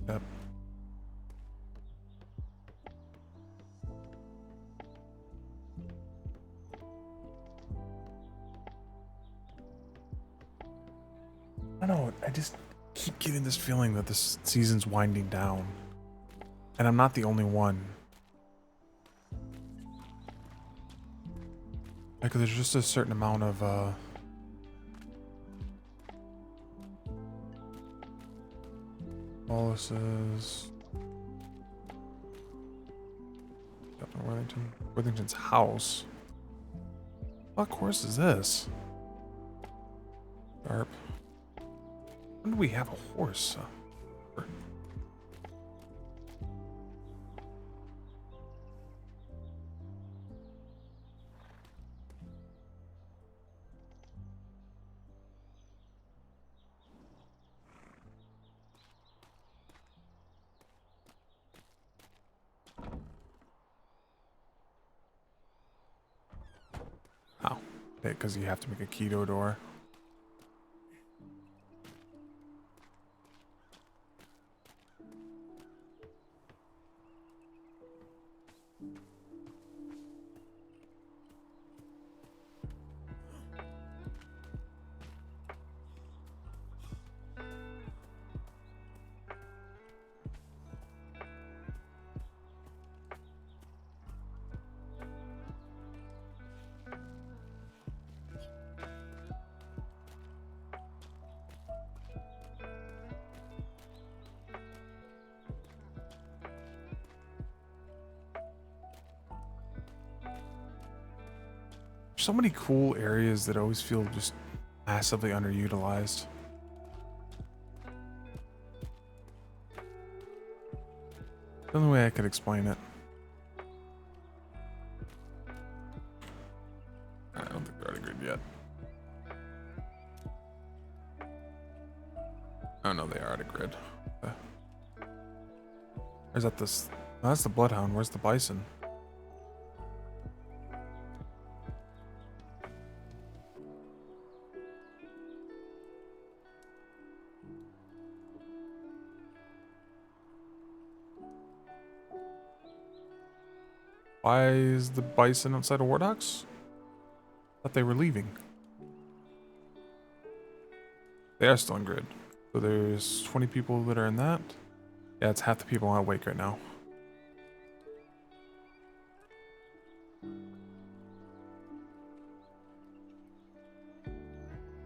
Yep. I don't know. I just keep getting this feeling that this season's winding down, and I'm not the only one. Like, there's just a certain amount of policies. Captain Worthington's house. What course is this? Sharp. When do we have a horse? Oh, because you have to make a keto door. So many cool areas that always feel just massively underutilized. The only way I could explain it. I don't think they're already grid yet. Oh no, they are at a grid. Or is that this? No, that's the Bloodhound. Where's the Bison? Why is the Bison outside of Wardox? Thought they were leaving. They are still in grid. So there's 20 people that are in that. Yeah, it's half the people on Wake right now.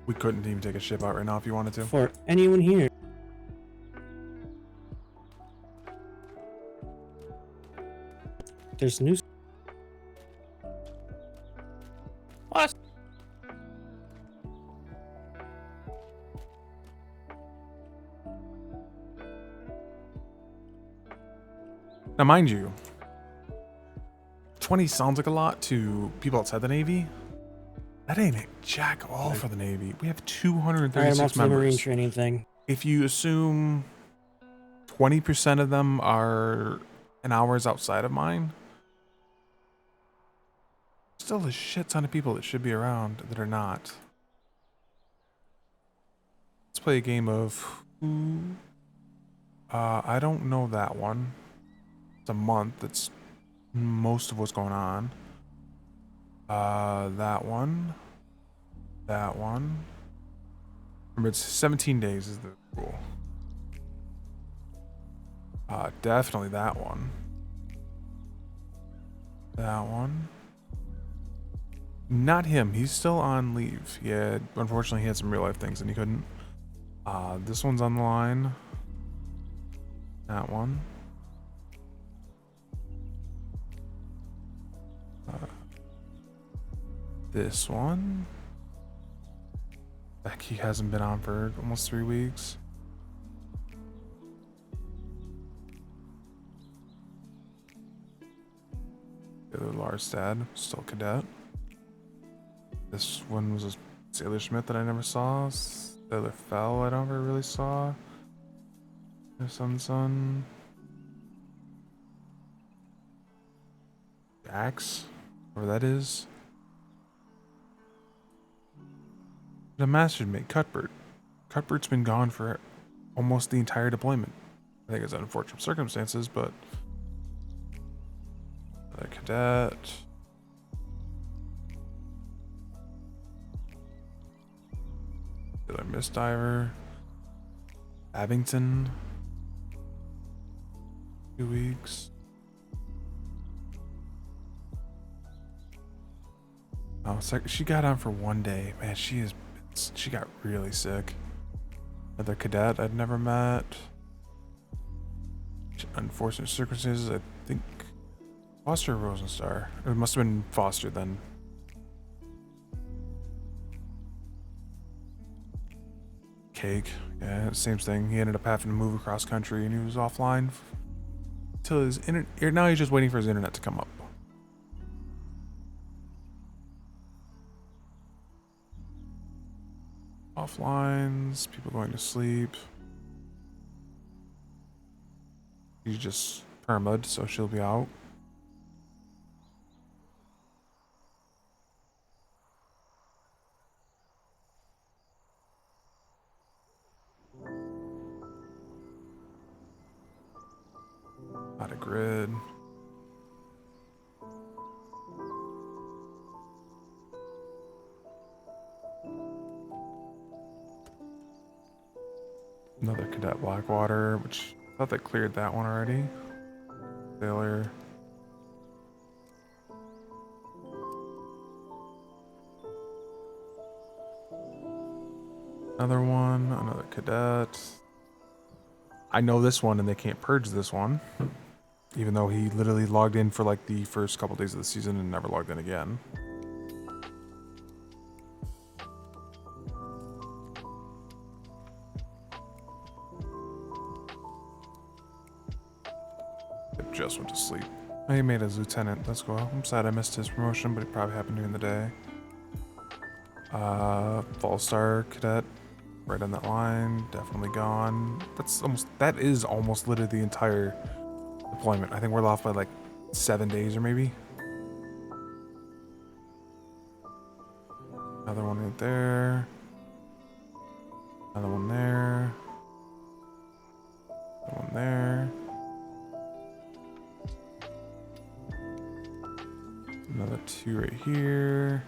We couldn't even take a ship out right now if you wanted to. For anyone here. There's news. What? Now, mind you, 20 sounds like a lot to people outside the Navy. That ain't a jack all for the Navy. We have 236 I'm off to the Marine members. training thing. If you assume 20% of them are an hours outside of mine, still a shit ton of people that should be around that are not. Let's play a game of who? I don't know that one. It's a month. That's most of what's going on. That one. That one. Remember, it's 17 days is the rule. Definitely that one. That one. Not him. He's still on leave. Unfortunately, he had some real life things and he couldn't. This one's on the line. That one. This one. Becky hasn't been on for almost 3 weeks. The other Larstad, still cadet. This one was a Sailor Schmidt that I never saw. Sailor Fell I never really saw. Their son. Jax, whatever that is. The Master's Mate, Cuthbert. Cuthbert's been gone for almost the entire deployment. I think it's unfortunate circumstances, but another cadet. Another Miss Diver. Abington. 2 weeks. Oh, it's like she got on for 1 day. Man, she got really sick. Another cadet I'd never met. Unfortunate circumstances, I think Foster or Rosenstar. It must have been Foster then. Cake. Yeah, same thing. He ended up having to move across country and he was offline till his internet. Now he's just waiting for his internet to come up. Offlines, people going to sleep. She's just perma'd, so she'll be out. Out of grid. Another cadet Blackwater, which I thought they cleared that one already. Sailor. Another one, another cadet. I know this one and they can't purge this one. Even though he literally logged in for like the first couple days of the season and never logged in again. It just went to sleep. Oh, he made as lieutenant. Let's go. I'm sad I missed his promotion, but it probably happened during the day. Fall Star Cadet. Right on that line. Definitely gone. That is almost literally the entire deployment. I think we're off by like 7 days or maybe. Another one right there. Another one there. Another one there. Another 2 right here.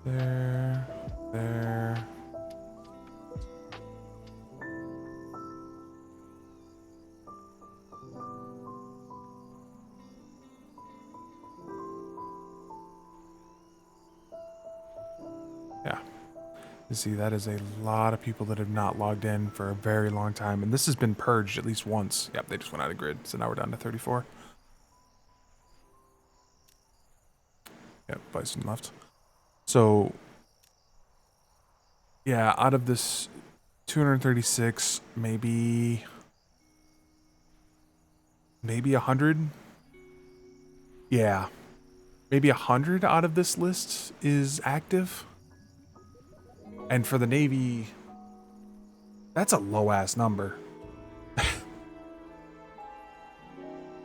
There. There. Yeah. You see, that is a lot of people that have not logged in for a very long time. And this has been purged at least once. Yep, they just went out of grid. So now we're down to 34. Yep, Bison left. So, yeah, out of this 236, maybe 100. Yeah, maybe 100 out of this list is active. And for the Navy, that's a low ass number.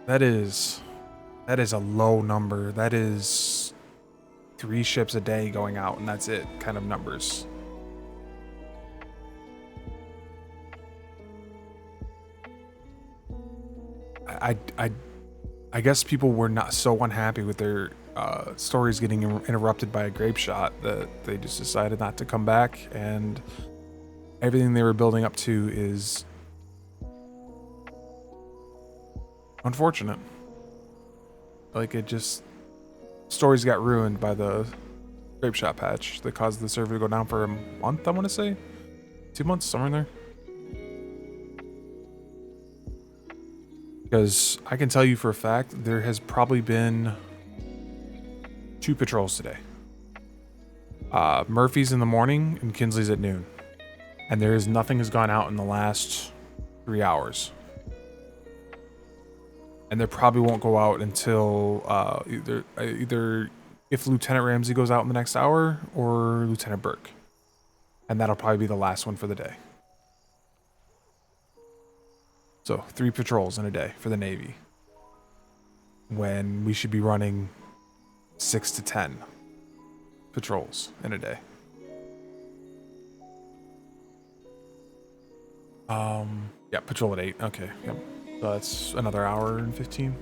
That is a low number. That is 3 ships a day going out, and that's it kind of numbers. I guess people were not so unhappy with their stories getting interrupted by a grape shot that they just decided not to come back, and everything they were building up to is unfortunate. Like, it just, stories got ruined by the grape shot patch that caused the server to go down for a month, I want to say 2 months, somewhere in there. Because I can tell you for a fact, there has probably been 2 patrols today. Murphy's in the morning and Kinsley's at noon. And nothing has gone out in the last 3 hours. And there probably won't go out until either if Lieutenant Ramsey goes out in the next hour or Lieutenant Burke. And that'll probably be the last one for the day. So 3 patrols in a day for the Navy, when we should be running 6 to 10 patrols in a day. Yeah, patrol at 8. Okay, yep. So that's another hour and 15.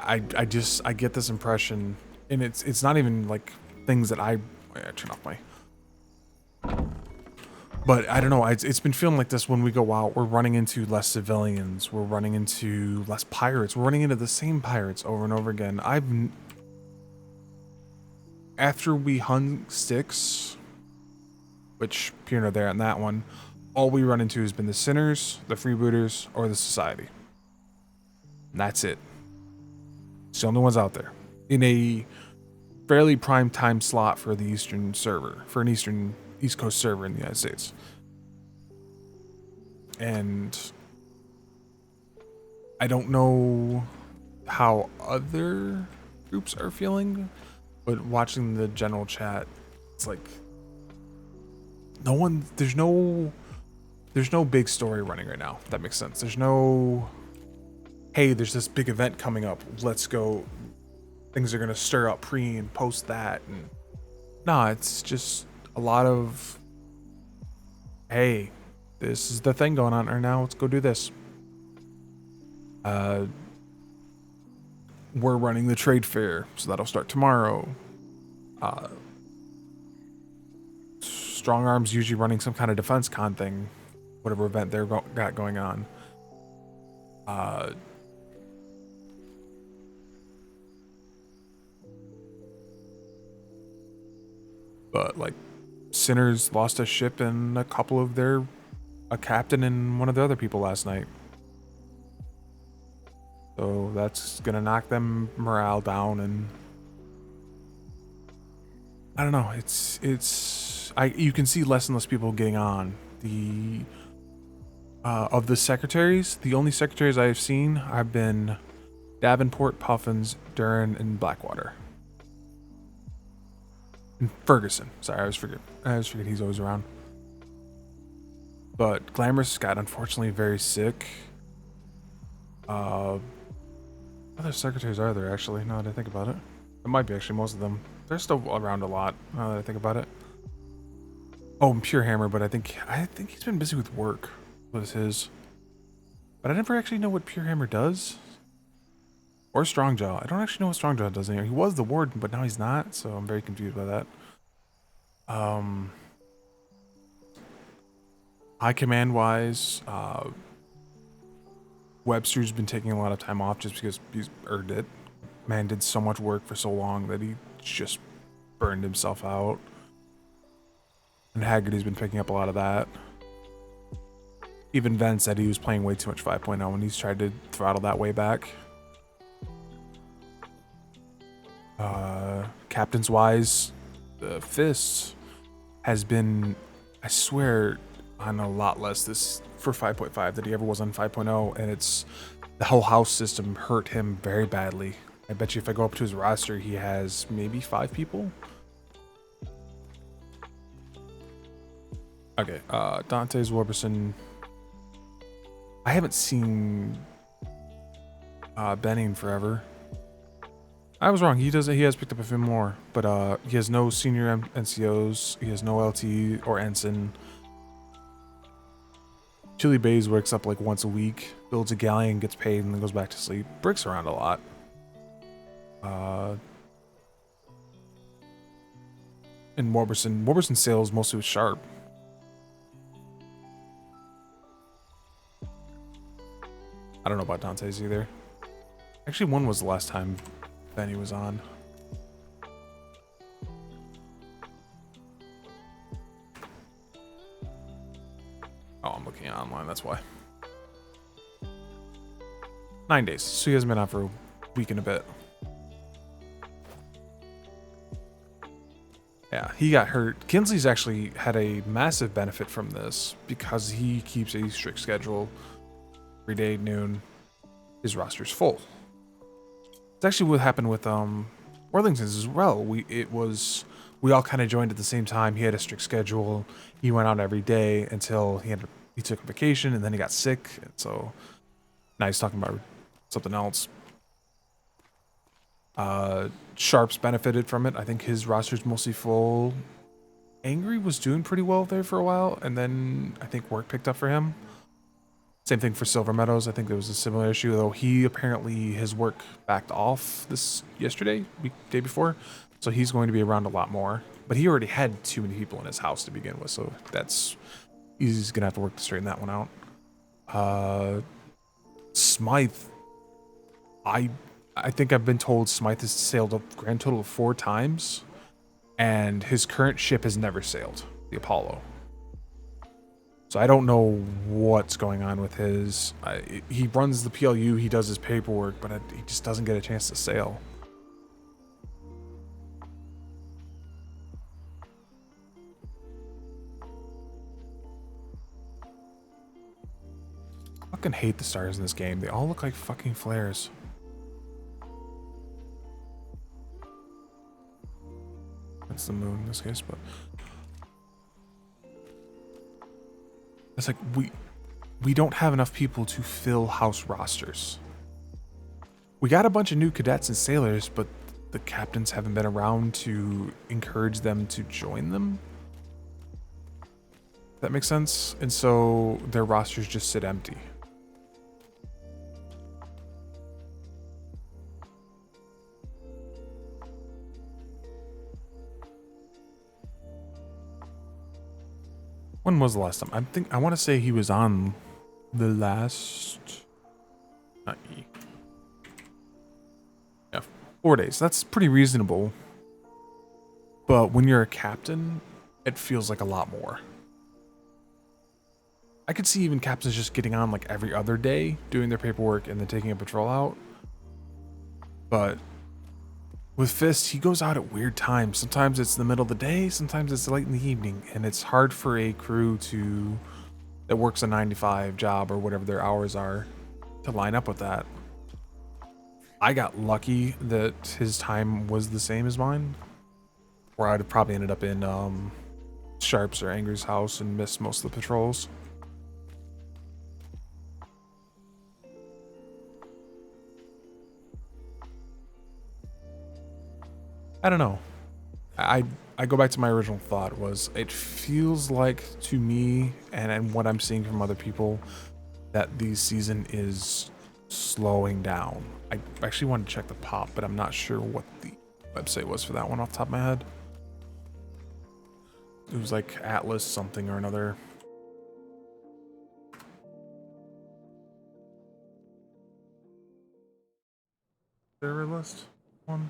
I get this impression, and it's not even like things that I turn off my. But I don't know. It's been feeling like this when we go out. We're running into less civilians. We're running into less pirates. We're running into the same pirates over and over again. After we hung Styx, which here nor there on that one, all we run into has been the sinners, the freebooters, or the society. And that's it. It's the only ones out there in a fairly prime time slot for the Eastern server, for an East Coast server in the United States. And I don't know how other groups are feeling, but watching the general chat, it's like there's no big story running right now, if that makes sense. There's no, hey, there's this big event coming up, let's go, things are gonna stir up pre and post that. And nah, it's just a lot of, hey, this is the thing going on right now, let's go do this. We're running the trade fair, so that'll start tomorrow. Strong Arm's usually running some kind of defense con thing, whatever event they're got going on. But like, Sinners lost a ship and a captain and one of the other people last night. So that's gonna knock them morale down, and I don't know. You can see less and less people getting on. Of the secretaries, the only secretaries I have seen have been Davenport, Puffins, Duran, and Blackwater. And Ferguson. Sorry, I always forget he's always around. But Glamorous got unfortunately very sick. Other secretaries are there actually, now that I think about it? It might be actually most of them. They're still around a lot, now that I think about it. Oh, and Pure Hammer, but I think he's been busy with work. What is his? But I never actually know what Pure Hammer does. Or Strongjaw. I don't actually know what Strongjaw does anymore. He was the warden, but now he's not, so I'm very confused by that. High command wise, Webster's been taking a lot of time off just because he's earned it. Man did so much work for so long that he just burned himself out. And Haggerty's been picking up a lot of that. Even Ven said he was playing way too much 5.0 and he's tried to throttle that way back. Captains wise, the Fist has been, I swear, on a lot less this for 5.5 than he ever was on 5.0, and it's the whole house system hurt him very badly. I bet you if I go up to his roster, he has maybe 5 people. Okay, Dante's Warburson. I haven't seen Benny in forever. I was wrong. He has picked up a few more, but he has no senior NCOs. He has no LT or ensign. Chili Bays wakes up like once a week, builds a galleon, gets paid, and then goes back to sleep. Bricks around a lot. And Warburson sails mostly with Sharp. I don't know about Dante's either. Actually, one was the last time Benny was on. Oh, I'm looking online, that's why. 9 days, so he hasn't been on for a week and a bit. Yeah, he got hurt. Kinsley's actually had a massive benefit from this because he keeps a strict schedule. Every day at noon, his roster's full. It's actually what happened with Worthington's as well. We all kind of joined at the same time. He had a strict schedule. He went out every day until he took a vacation, and then he got sick, and so now he's talking about something else. Sharps benefited from it. I think his roster's mostly full. Angry was doing pretty well there for a while, and then I think work picked up for him. Same thing for Silver Meadows. I think there was a similar issue, though he apparently his work backed off day before, so he's going to be around a lot more. But he already had too many people in his house to begin with, so he's gonna have to work to straighten that one out. Smythe, I think I've been told Smythe has sailed a grand total of 4 times, and his current ship has never sailed, the Apollo. So I don't know what's going on with his. He runs the PLU, he does his paperwork, but he just doesn't get a chance to sail. I fucking hate the stars in this game. They all look like fucking flares. That's the moon in this case, but it's like we don't have enough people to fill house rosters. We got a bunch of new cadets and sailors, but the captains haven't been around to encourage them to join them. That makes sense? And so their rosters just sit empty. When was the last time? I want to say he was on the last. Yeah, 4 days. That's pretty reasonable. But when you're a captain, it feels like a lot more. I could see even captains just getting on like every other day, doing their paperwork and then taking a patrol out. But with Fist, he goes out at weird times. Sometimes it's the middle of the day, sometimes it's late in the evening, and it's hard for a crew that works a 9-to-5 job or whatever their hours are to line up with that. I got lucky that his time was the same as mine, where I'd have probably ended up in Sharp's or Angry's house and missed most of the patrols. I don't know. I go back to my original thought was it feels like to me and what I'm seeing from other people that the season is slowing down. I actually wanted to check the pop, but I'm not sure what the website was for that one off the top of my head. It was like Atlas something or another. Server list one.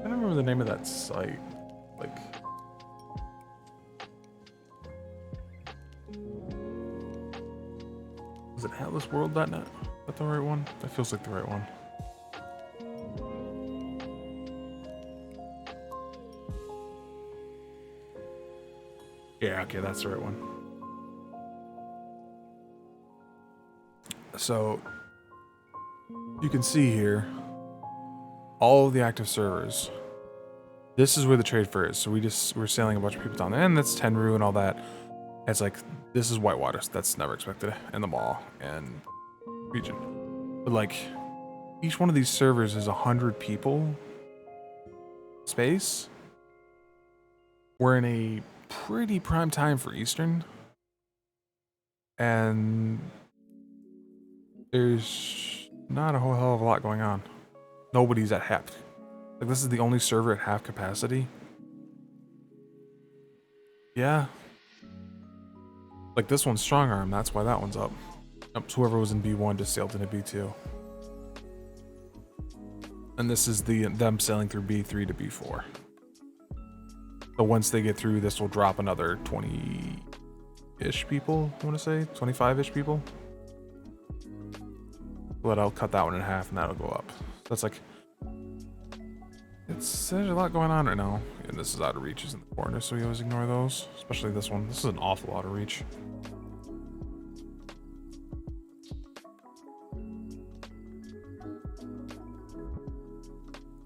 I don't remember the name of that site. Like, was it atlasworld.net? Is that the right one? That feels like the right one. Yeah, okay, that's the right one. So, you can see here all of the active servers. This is where the trade fair is. So we're sailing a bunch of people down there, and that's Tenru and all that. It's like, this is Whitewater, so that's never expected, and the mall and region. But like, each one of these servers is 100 people space. We're in a pretty prime time for Eastern. And there's not a whole hell of a lot going on. Nobody's at half. Like, this is the only server at half capacity. Yeah. Like, this one's strong arm, that's why that one's up. Whoever was in B1 just sailed into B2. And this is them sailing through B3 to B4. So once they get through, this will drop another 20-ish people, I want to say. 25-ish people. But I'll cut that one in half and that'll go up. That's like... there's a lot going on right now. And this is out of reach, is in the corner, so we always ignore those. Especially this one. This is an awful out of reach.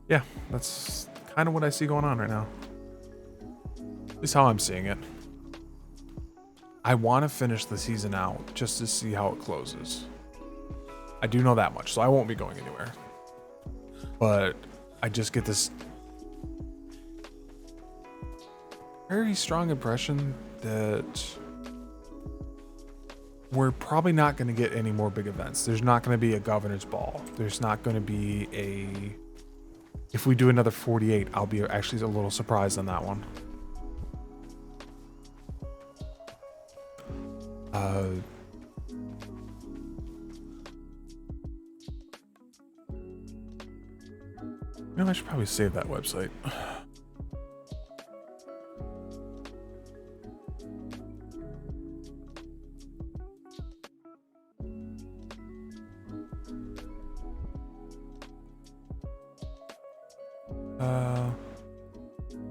Yeah, that's kind of what I see going on right now. At least how I'm seeing it. I want to finish the season out just to see how it closes. I do know that much, so I won't be going anywhere. But I just get this very strong impression that we're probably not going to get any more big events. There's not going to be a governor's ball. There's not going to be a... If we do another 48, I'll be actually a little surprised on that one. You know, I should probably save that website.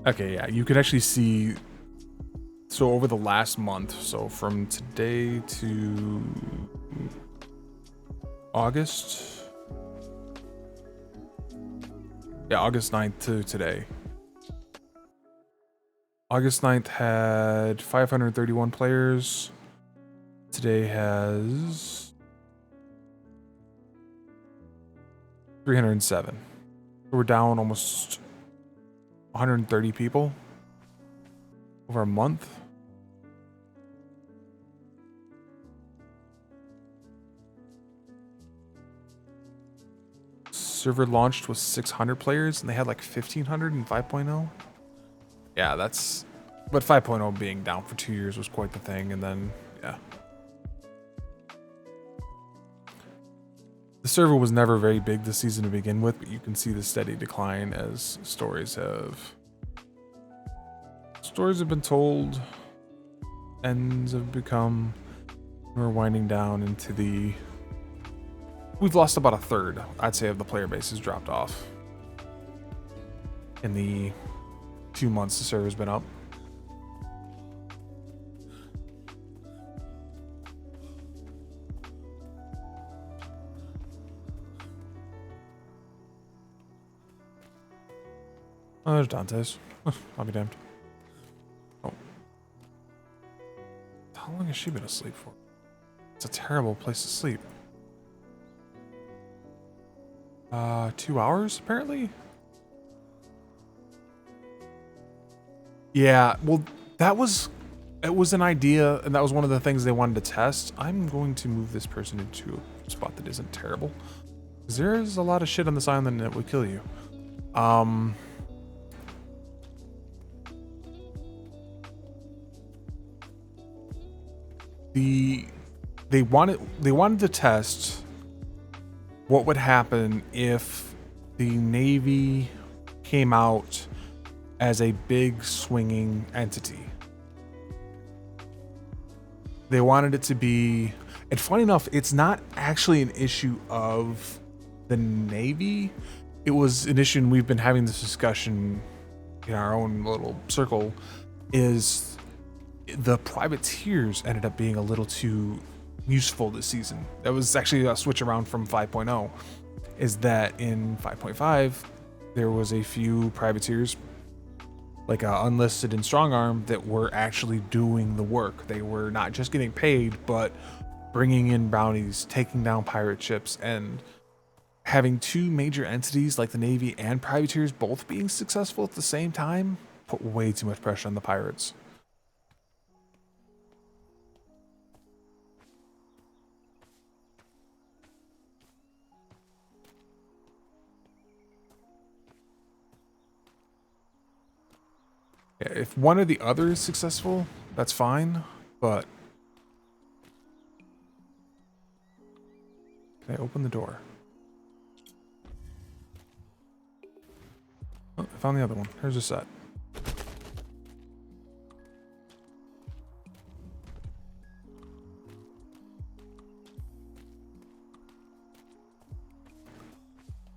Okay, yeah, you could actually see, so over the last month, so from today to August, yeah, August 9th to today. August 9th had 531 players. Today has 307. We're down almost 130 people over a month. Server launched with 600 players and they had like 1500 in 5.0. Yeah, that's... But 5.0 being down for 2 years was quite the thing, and then, yeah. The server was never very big this season to begin with, but you can see the steady decline as stories have been told, ends have become, we're winding down into the... We've lost about a third, I'd say, of the player base has dropped off in the 2 months the server's been up. Oh, there's Dante's. I'll be damned. Oh. How long has she been asleep for? It's a terrible place to sleep. 2 hours, apparently? Yeah, well, it was an idea, and that was one of the things they wanted to test. I'm going to move this person into a spot that isn't terrible. Because there is a lot of shit on this island that would kill you. They wanted to test what would happen if the Navy came out as a big swinging entity. They wanted it to be, and funny enough, it's not actually an issue of the Navy. It was an issue, and we've been having this discussion in our own little circle, is the privateers ended up being a little too useful this season. That was actually a switch around from 5.0, is that in 5.5 there was a few privateers, like unlisted and strong arm, that were actually doing the work. They were not just getting paid, but bringing in bounties, taking down pirate ships, and having two major entities like the Navy and privateers both being successful at the same time put way too much pressure on the pirates. Yeah, if one or the other is successful, that's fine, but... Can I open the door? Oh, I found the other one. Here's a set.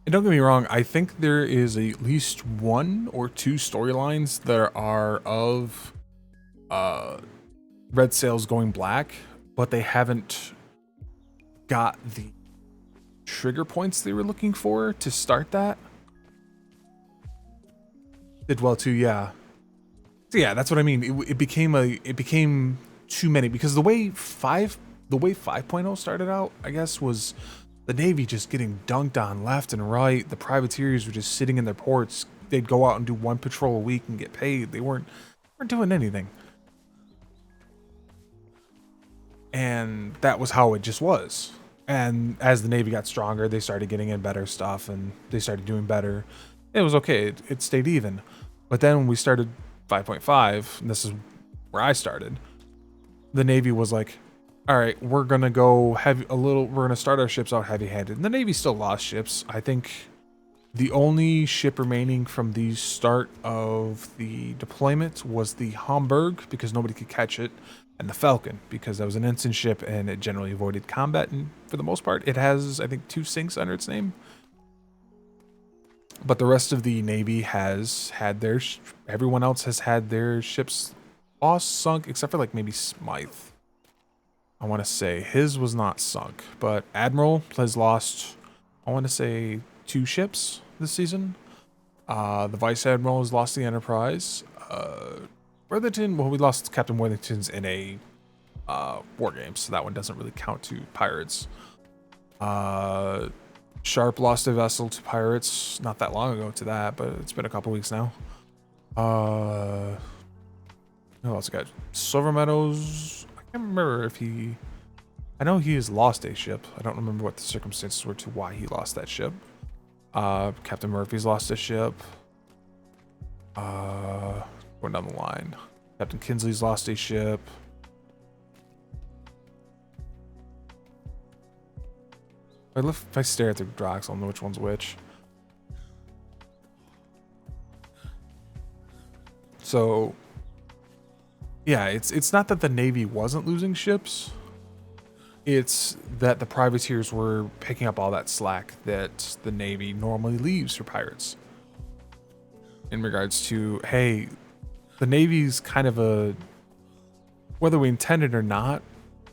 And don't get me wrong, I think there is at least one or two storylines that are of red sails going black, but they haven't got the trigger points they were looking for to start that. Did well too, yeah. So yeah, that's what I mean. It became too many because the way 5.0 started out, I guess, was the Navy just getting dunked on left and right. The privateers were just sitting in their ports. They'd go out and do one patrol a week and get paid. They weren't doing anything. And that was how it just was. And as the Navy got stronger, they started getting in better stuff and they started doing better. It was okay. It stayed even. But then when we started 5.5, and this is where I started, the Navy was like, all right, we're going to go heavy we're going to start our ships out heavy-handed. And the Navy still lost ships. I think the only ship remaining from the start of the deployment was the Hamburg, because nobody could catch it, and the Falcon, because that was an ensign ship and it generally avoided combat. And for the most part, it has, I think, 2 sinks under its name. But the rest of the Navy has had their... everyone else has had their ships lost, sunk, except for like maybe Smythe. I want to say his was not sunk, but Admiral has lost, I want to say, 2 ships this season. The Vice Admiral has lost the Enterprise. Worthington, well, we lost Captain Worthington's in a war game, so that one doesn't really count to pirates. Sharp lost a vessel to pirates not that long ago to that, but it's been a couple weeks now. Who else got? Silver Meadows. I can't remember if he... I know he has lost a ship. I don't remember what the circumstances were to why he lost that ship. Captain Murphy's lost a ship. Going down the line. Captain Kinsley's lost a ship. If I stare at the Drox, I'll know which one's which. So, yeah, it's not that the Navy wasn't losing ships. It's that the privateers were picking up all that slack that the Navy normally leaves for pirates. In regards to, hey, the Navy's kind of a... whether we intend it or not,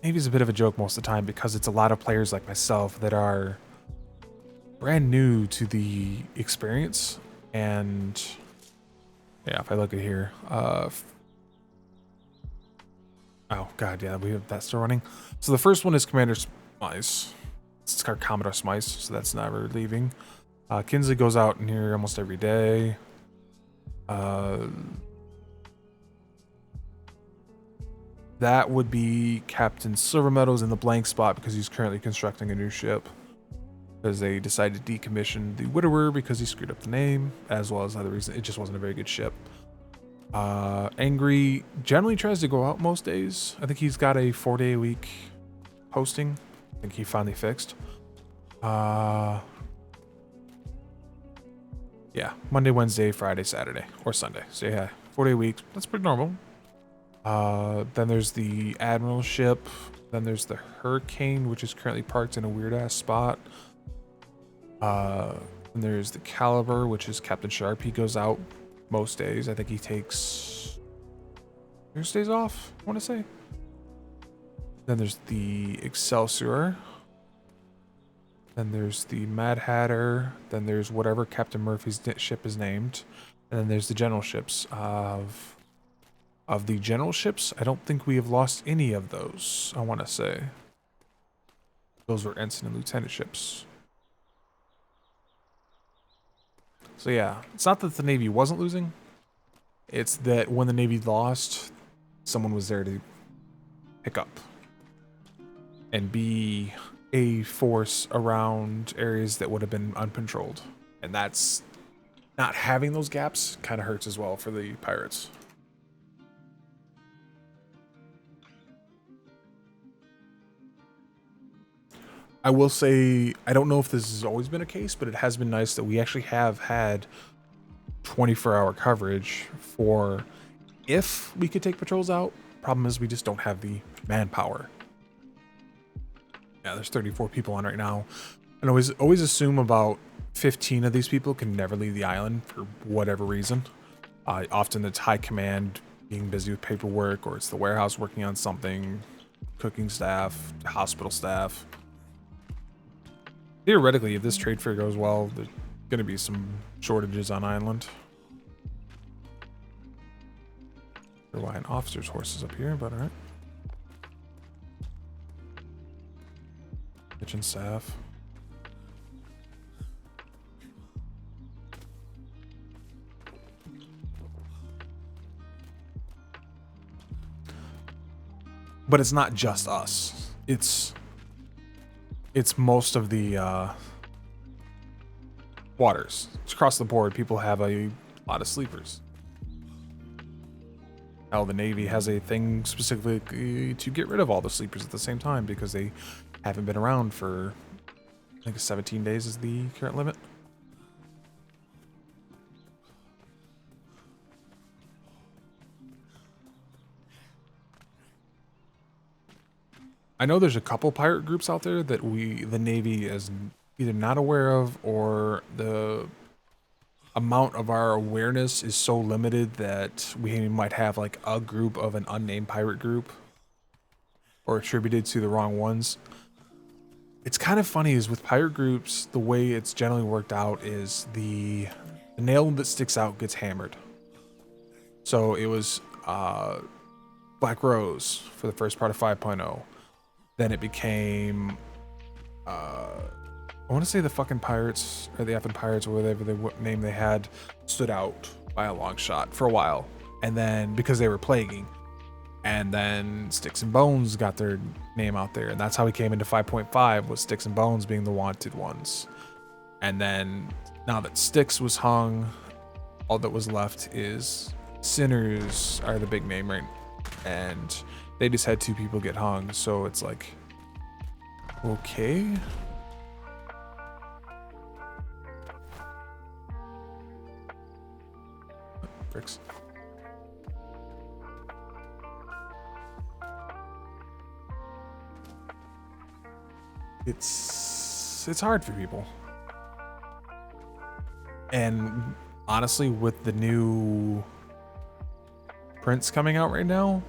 Navy's a bit of a joke most of the time because it's a lot of players like myself that are brand new to the experience. And yeah, if I look at here, oh god, yeah, we have that still running. So the first one is Commander Smice. It's called Commodore Smice, so that's never leaving. Kinsley goes out in here almost every day. That would be Captain Silvermeadows in the blank spot because he's currently constructing a new ship. Because they decided to decommission the Widower because he screwed up the name, as well as other reasons. It just wasn't a very good ship. Angry generally tries to go out most days. I think he's got a 4-day-a-week posting. I think he finally fixed. Yeah, Monday, Wednesday, Friday, Saturday, or Sunday. So yeah, 4-day week. That's pretty normal. Then there's the Admiral ship. Then there's the Hurricane, which is currently parked in a weird-ass spot. And there's the Caliber, which is Captain Sharp. He goes out most days. I think he takes Thursdays off, I want to say. Then there's the Excelsior. Then there's the Mad Hatter. Then there's whatever Captain Murphy's ship is named. And then there's the general ships. Of the general ships, I don't think we have lost any of those, I want to say. Those were ensign and lieutenant ships. So yeah, it's not that the Navy wasn't losing. It's that when the Navy lost, someone was there to pick up and be a force around areas that would have been uncontrolled. And that's not having those gaps kind of hurts as well for the pirates. I will say, I don't know if this has always been a case, but it has been nice that we actually have had 24-hour coverage for if we could take patrols out. Problem is we just don't have the manpower. Yeah, there's 34 people on right now. And always assume about 15 of these people can never leave the island for whatever reason. Often it's high command being busy with paperwork, or it's the warehouse working on something, cooking staff, hospital staff. Theoretically, if this trade fair goes well, there's going to be some shortages on island. There why an officer's horse is up here, but alright. Kitchen staff. But it's not just us. It's most of the waters. It's across the board. People have a lot of sleepers. Hell, the Navy has a thing specifically to get rid of all the sleepers at the same time because they haven't been around for, I think 17 days is the current limit. I know there's a couple pirate groups out there that the Navy is either not aware of, or the amount of our awareness is so limited that we might have like a group of an unnamed pirate group or attributed to the wrong ones. It's kind of funny is with pirate groups, the way it's generally worked out is the nail that sticks out gets hammered. So it was Black Rose for the first part of 5.0. Then it became, I want to say the fucking Pirates, or the effing Pirates, or whatever the name they had, stood out by a long shot for a while. And then, because they were plaguing. And then Sticks and Bones got their name out there. And that's how we came into 5.5, with Sticks and Bones being the wanted ones. And then, now that Sticks was hung, all that was left is Sinners are the big name, right? And they just had 2 people get hung, so it's like, okay. Bricks. It's hard for people. And honestly, with the new prints coming out right now,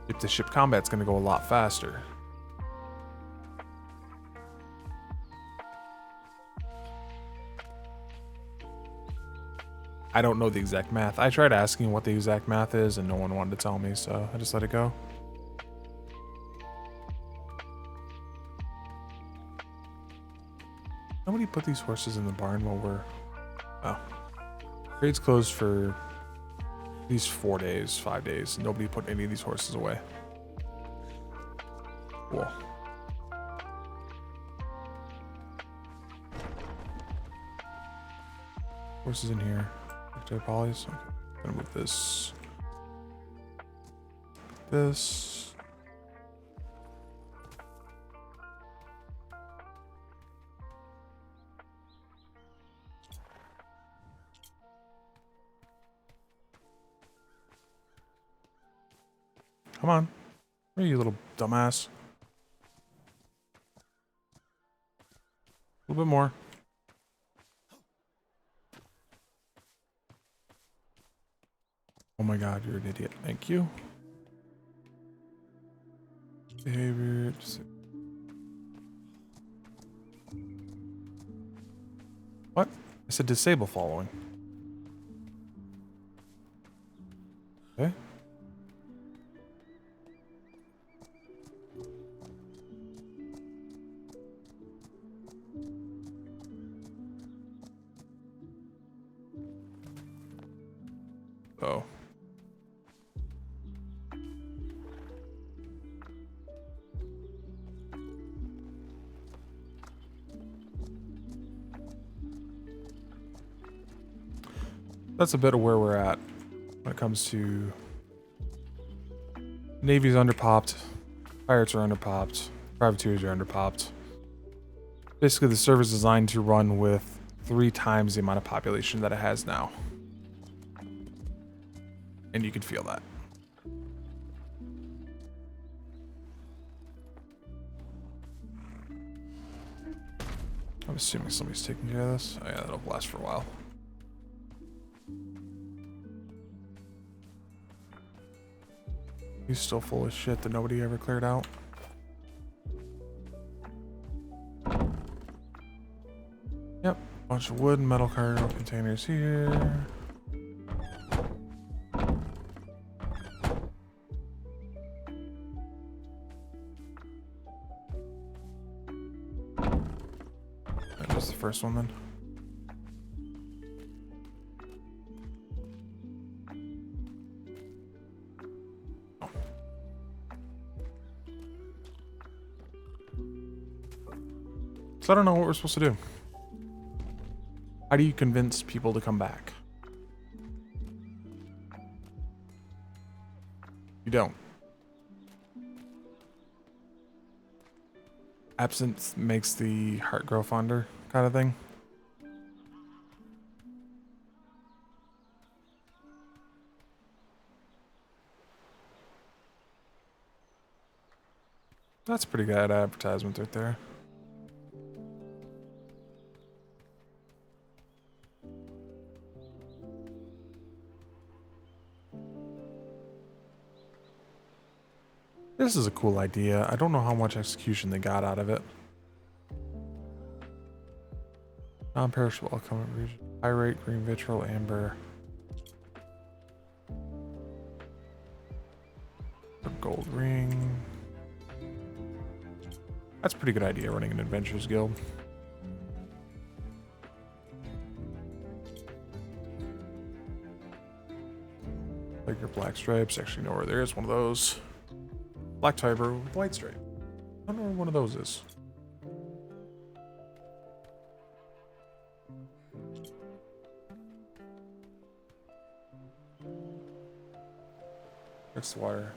if the ship combat's going to go a lot faster. I don't know the exact math. I tried asking what the exact math is and no one wanted to tell me, so I just let it go. Nobody put these horses in the barn while we're... Oh. Trade's closed for these 4 days, 5 days. Nobody put any of these horses away. Cool. Horses in here. Victor Polys. Okay. Gonna move this. This. Come on. Where are you, little dumbass? A little bit more. Oh my god, you're an idiot. Thank you. Behavior. What? I said disable following. Okay. That's a bit of where we're at when it comes to Navy's underpopped, Pirates are underpopped, Privateers are underpopped. Basically, the server is designed to run with 3 times the amount of population that it has now. And you can feel that. I'm assuming somebody's taking care of this. Oh yeah, that'll last for a while. He's still full of shit that nobody ever cleared out. Yep, bunch of wood and metal cargo containers here. That was the first one then. So I don't know what we're supposed to do. How do you convince people to come back? You don't. Absence makes the heart grow fonder kind of thing. That's pretty good advertisement right there. This is a cool idea. I don't know how much execution they got out of it. Non-perishable alchemy region. Pyrite, green vitriol, amber. A gold ring. That's a pretty good idea, running an adventurers guild. Like your black stripes. Actually, nowhere there is one of those. Black tiber with white stripe. I don't know where one of those is. Next to water.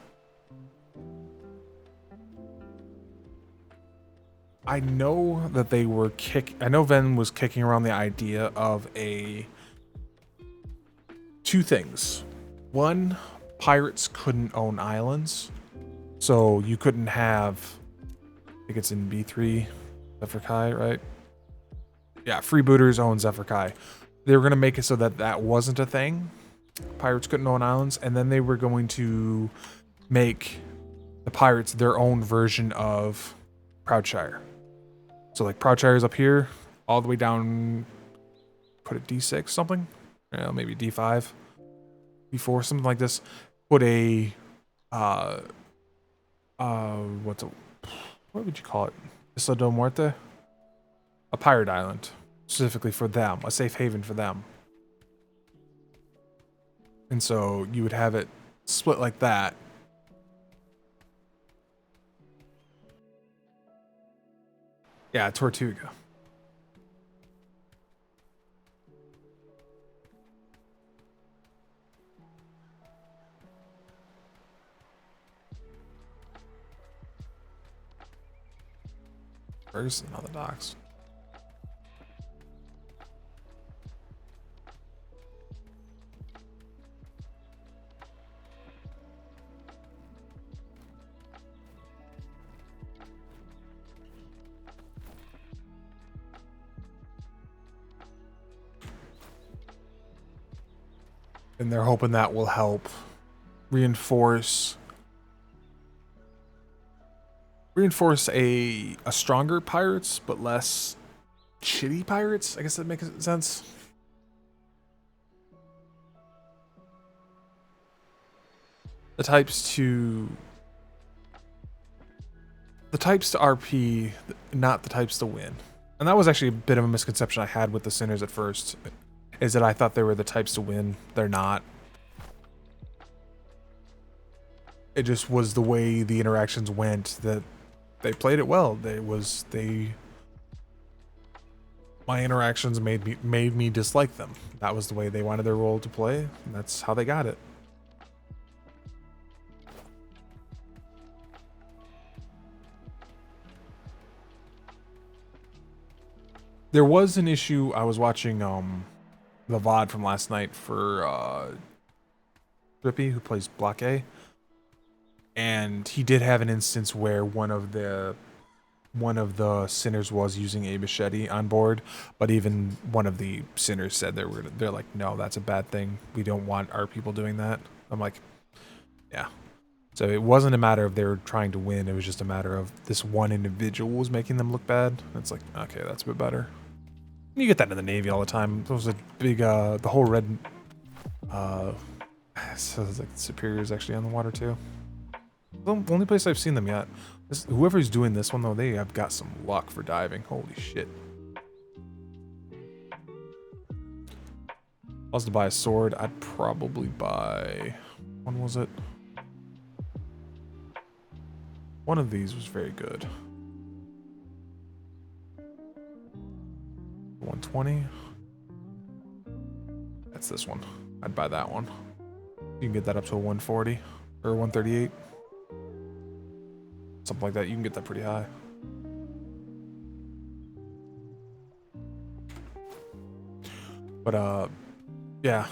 I know that they were I know Ven was kicking around the idea of two things. One, pirates couldn't own islands. So you couldn't have, I think it's in B3, Zephyr Kai, right? Yeah, freebooters own Zephyr Kai. They were going to make it so that that wasn't a thing. Pirates couldn't own islands. And then they were going to make the pirates their own version of Proudshire. So like Proudshire is up here, all the way down, put it D6 something? Maybe D5, D4, something like this. Put a, what would you call it? Isla del Muerte? A pirate island, specifically for them, a safe haven for them. And so you would have it split like that. Yeah, Tortuga. Ferguson on the docks. And they're hoping that will help reinforce a stronger pirates, but less shitty pirates. I guess that makes sense. The types to RP, not the types to win. And that was actually a bit of a misconception I had with the Sinners at first, is that I thought they were the types to win. They're not. It just was the way the interactions went that they played it well. my interactions made me dislike them. That was the way they wanted their role to play, and that's how they got it. There was an issue. I was watching the VOD from last night for Rippy, who plays Block A, and he did have an instance where one of the sinners was using a machete on board, but even one of the sinners said they're like, no, that's a bad thing. We don't want our people doing that. I'm like, yeah. So it wasn't a matter of they were trying to win. It was just a matter of this one individual was making them look bad. It's like, okay, that's a bit better. You get that in the Navy all the time. There was a big, the whole red, so it's like Superior is actually on the water too. The only place I've seen them yet. Whoever's doing this one though, they have got some luck for diving. Holy shit. If I was to buy a sword, I'd probably buy, when was it? One of these was very good. 120. That's this one. I'd buy that one. You can get that up to a 140 or 138. Something like that. You can get that pretty high. But yeah.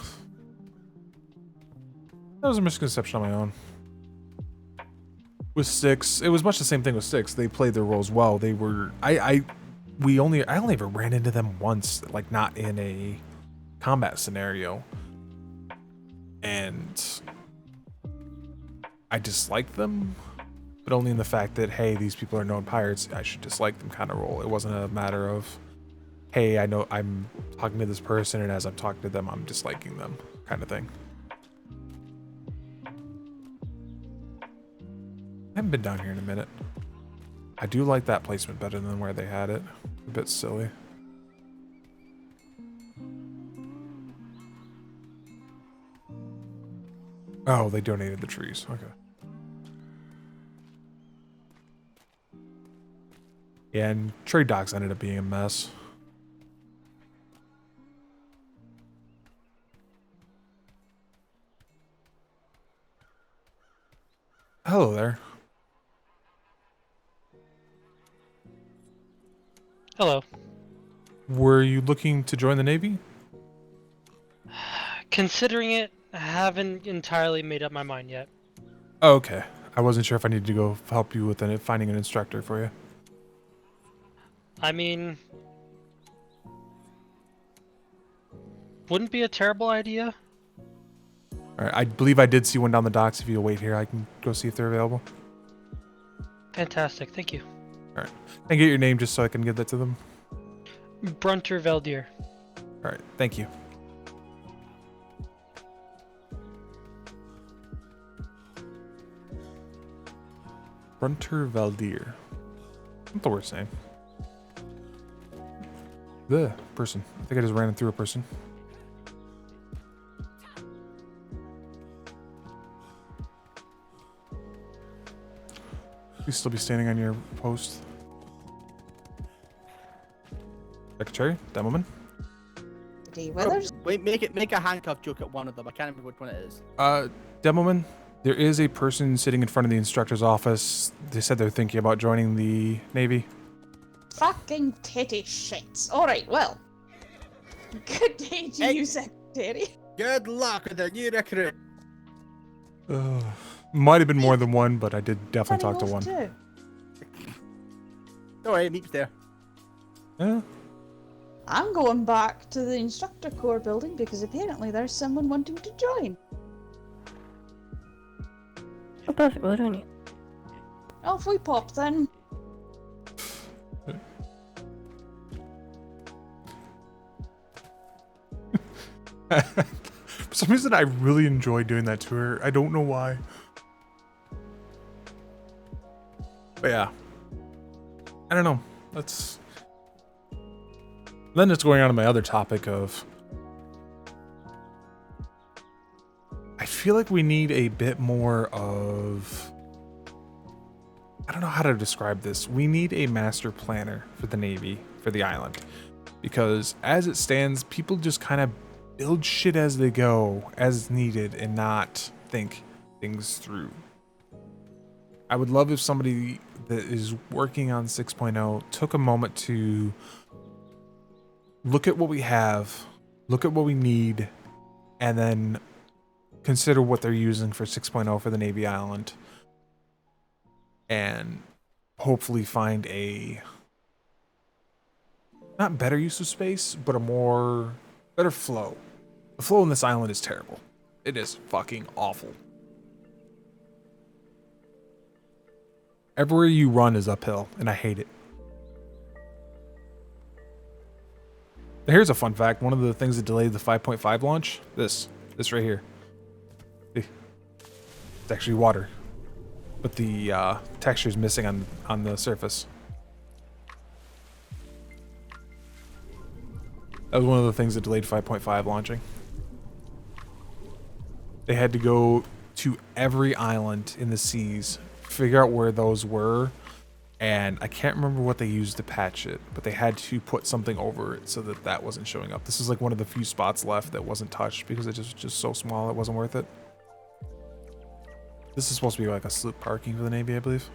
That was a misconception on my own. With Six, it was much the same thing with Six. They played their roles well. They were I only ever ran into them once, like not in a combat scenario. And I disliked them, but only in the fact that, hey, these people are known pirates, I should dislike them kind of role. It wasn't a matter of, hey, I know I'm talking to this person, and as I'm talking to them, I'm disliking them kind of thing. I haven't been down here in a minute. I do like that placement better than where they had it. A bit silly. Oh, they donated the trees. Okay. Yeah, and trade docks ended up being a mess. Hello there. Hello. Were you looking to join the Navy? Considering it, I haven't entirely made up my mind yet. Oh, okay. I wasn't sure if I needed to go help you with finding an instructor for you. I mean, wouldn't be a terrible idea. All right, I believe I did see one down the docks. If you'll wait here, I can go see if they're available. Fantastic, thank you. All right. And get your name just so I can give that to them. Brunter Veldir. All right, thank you. Brunter Veldir. Not the worst name. The person. I think I just ran through a person. Please still be standing on your post. Secretary, Demoman. Wait, make a handcuff joke at one of them. I can't remember which one it is. Demoman, there is a person sitting in front of the instructor's office. They said they're thinking about joining the Navy. Fucking titty shits. Alright, well. Good day to you, Secretary. Good luck with the new recruit. Might have been more than one, but I did definitely talk to one. Don't worry, Meep's there. Yeah. I'm going back to the instructor corps building because apparently there's someone wanting to join. Oh, perfect. Well done, you. Off we pop then. For some reason, I really enjoy doing that to her. I don't know why. But yeah. I don't know. That's... Then it's going on to my other topic of... I feel like we need a bit more of... I don't know how to describe this. We need a master planner for the Navy, for the island. Because as it stands, people just kind of build shit as they go, as needed, and not think things through. I would love if somebody that is working on 6.0 took a moment to look at what we have, look at what we need, and then consider what they're using for 6.0 for the Navy Island. And hopefully find a not better use of space, but a better flow. The flow in this island is terrible. It is fucking awful. Everywhere you run is uphill, and I hate it. Now here's a fun fact. One of the things that delayed the 5.5 launch, this right here. See? It's actually water, but the texture is missing on the surface. That was one of the things that delayed 5.5 launching. They had to go to every island in the seas, figure out where those were, and I can't remember what they used to patch it, but they had to put something over it so that that wasn't showing up. This is like one of the few spots left that wasn't touched because it was just so small it wasn't worth it. This is supposed to be like a sloop parking for the Navy, I believe.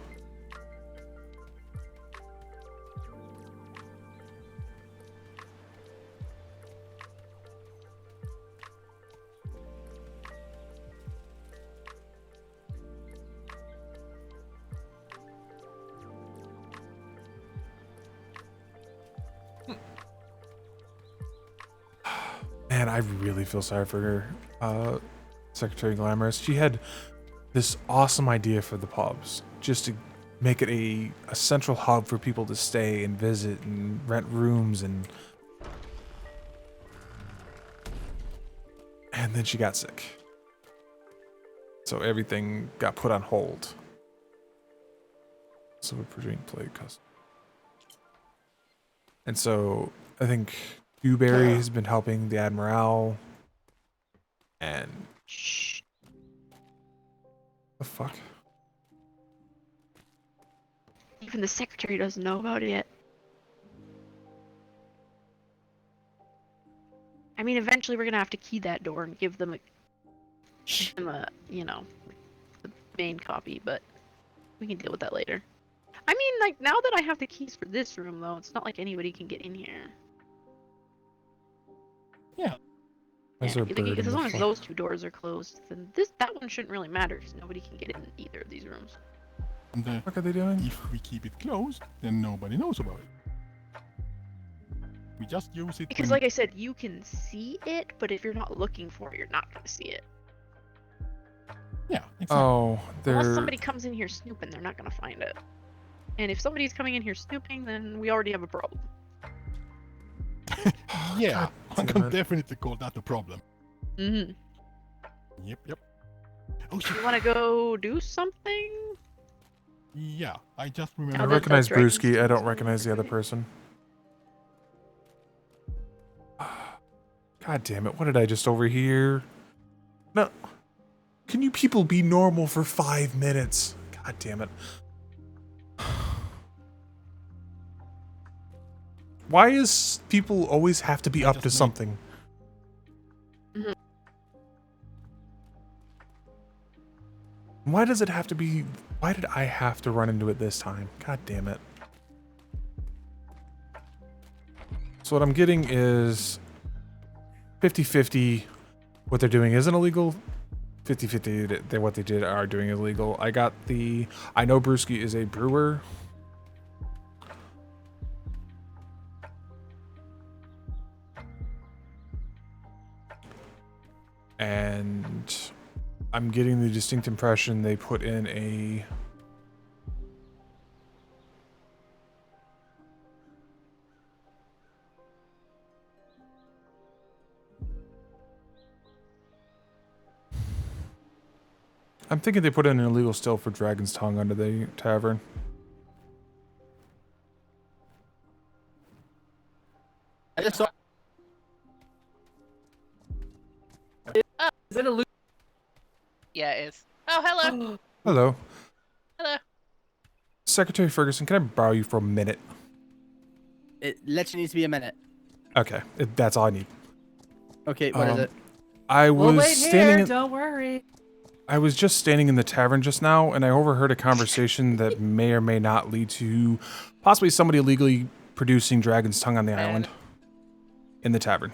Man, I really feel sorry for her, Secretary Glamorous. She had this awesome idea for the pubs, just to make it a central hub for people to stay and visit and rent rooms, and then she got sick. So everything got put on hold. So we're pursuing plague custom. And so I think Dewberry has been helping the Admiral, and the fuck? Even the secretary doesn't know about it yet. I mean, eventually we're gonna have to key that door and give them a, you know, the main copy, but we can deal with that later. I mean, like, now that I have the keys for this room, though, it's not like anybody can get in here. Yeah. Yeah, like, as long as those two doors are closed, then that one shouldn't really matter, because nobody can get in either of these rooms. What are they doing? If we keep it closed, then nobody knows about it. We just use it Because, like I said, you can see it, but if you're not looking for it, you're not going to see it. Yeah, exactly. Oh, Unless somebody comes in here snooping, they're not going to find it. And if somebody's coming in here snooping, then we already have a problem. Yeah, I can definitely call that a problem. Mm-hmm. Yep. Oh, shit. You want to go do something? Yeah, I just remember. I recognize Brewski. I don't recognize the other person. God damn it! What did I just overhear? No. Can you people be normal for 5 minutes? God damn it. Why is people always have to be up to something? Mm-hmm. Why does it have to be... Why did I have to run into it this time? God damn it. So what I'm getting is 50-50. What they're doing isn't illegal. 50-50, what they did are doing illegal. I got the... I know Brewski is a brewer. And I'm getting the distinct impression they put in a... I'm thinking they put in an illegal still for Dragon's Tongue under the tavern. I just saw. Is it a loot? Yeah, it is. Oh, hello. Hello. Hello. Secretary Ferguson, can I borrow you for a minute? It literally needs to be a minute. Okay, that's all I need. Okay, what is it? I was We'll wait standing. here. Don't worry. I was just standing in the tavern just now, and I overheard a conversation that may or may not lead to possibly somebody illegally producing dragon's tongue on the island in the tavern.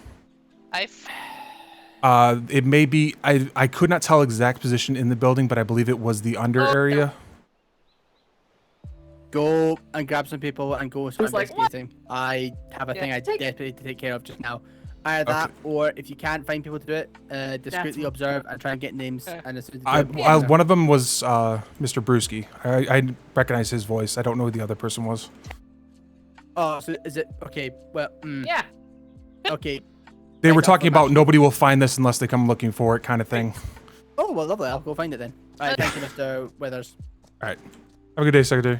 It may be. I could not tell exact position in the building, but I believe it was the under area. Go and grab some people and go start like, investigating. I have a thing I desperately need to take care of just now. Either that, or if you can't find people to do it, discreetly observe and try and get names. And as soon as One of them was Mr. Brewski. I recognize his voice. I don't know who the other person was. Oh, so is it okay? Well, yeah. Okay. They were talking about nobody will find this unless they come looking for it, kind of thing. Oh well, lovely. I'll go find it then. All right, thank you, Mr. Withers. All right. Have a good day, Secretary.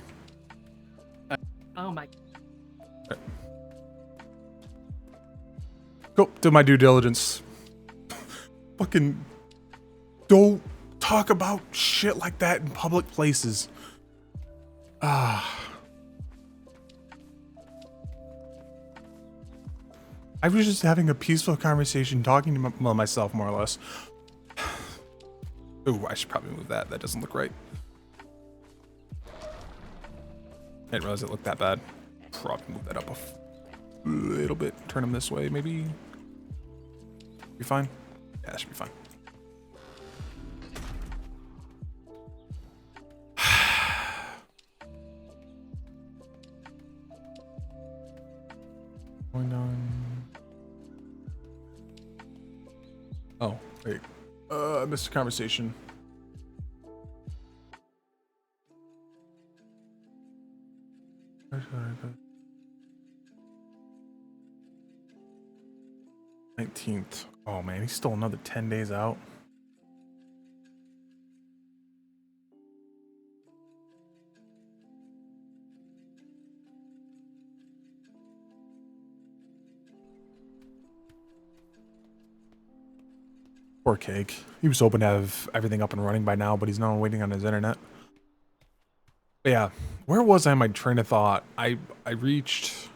Oh my. Go do my due diligence. Fucking don't talk about shit like that in public places. I was just having a peaceful conversation, talking to myself, more or less. Ooh, I should probably move that. That doesn't look right. I didn't realize it looked that bad. Probably move that up a little bit. Turn them this way, maybe. Be fine? Yeah, that should be fine. Going on. Oh, wait. I missed a conversation. Where should I go? 19th. Oh man, he's still another 10 days out. Poor Cake. He was hoping to have everything up and running by now, but he's now waiting on his internet. But yeah, where was I in my train of thought? I reached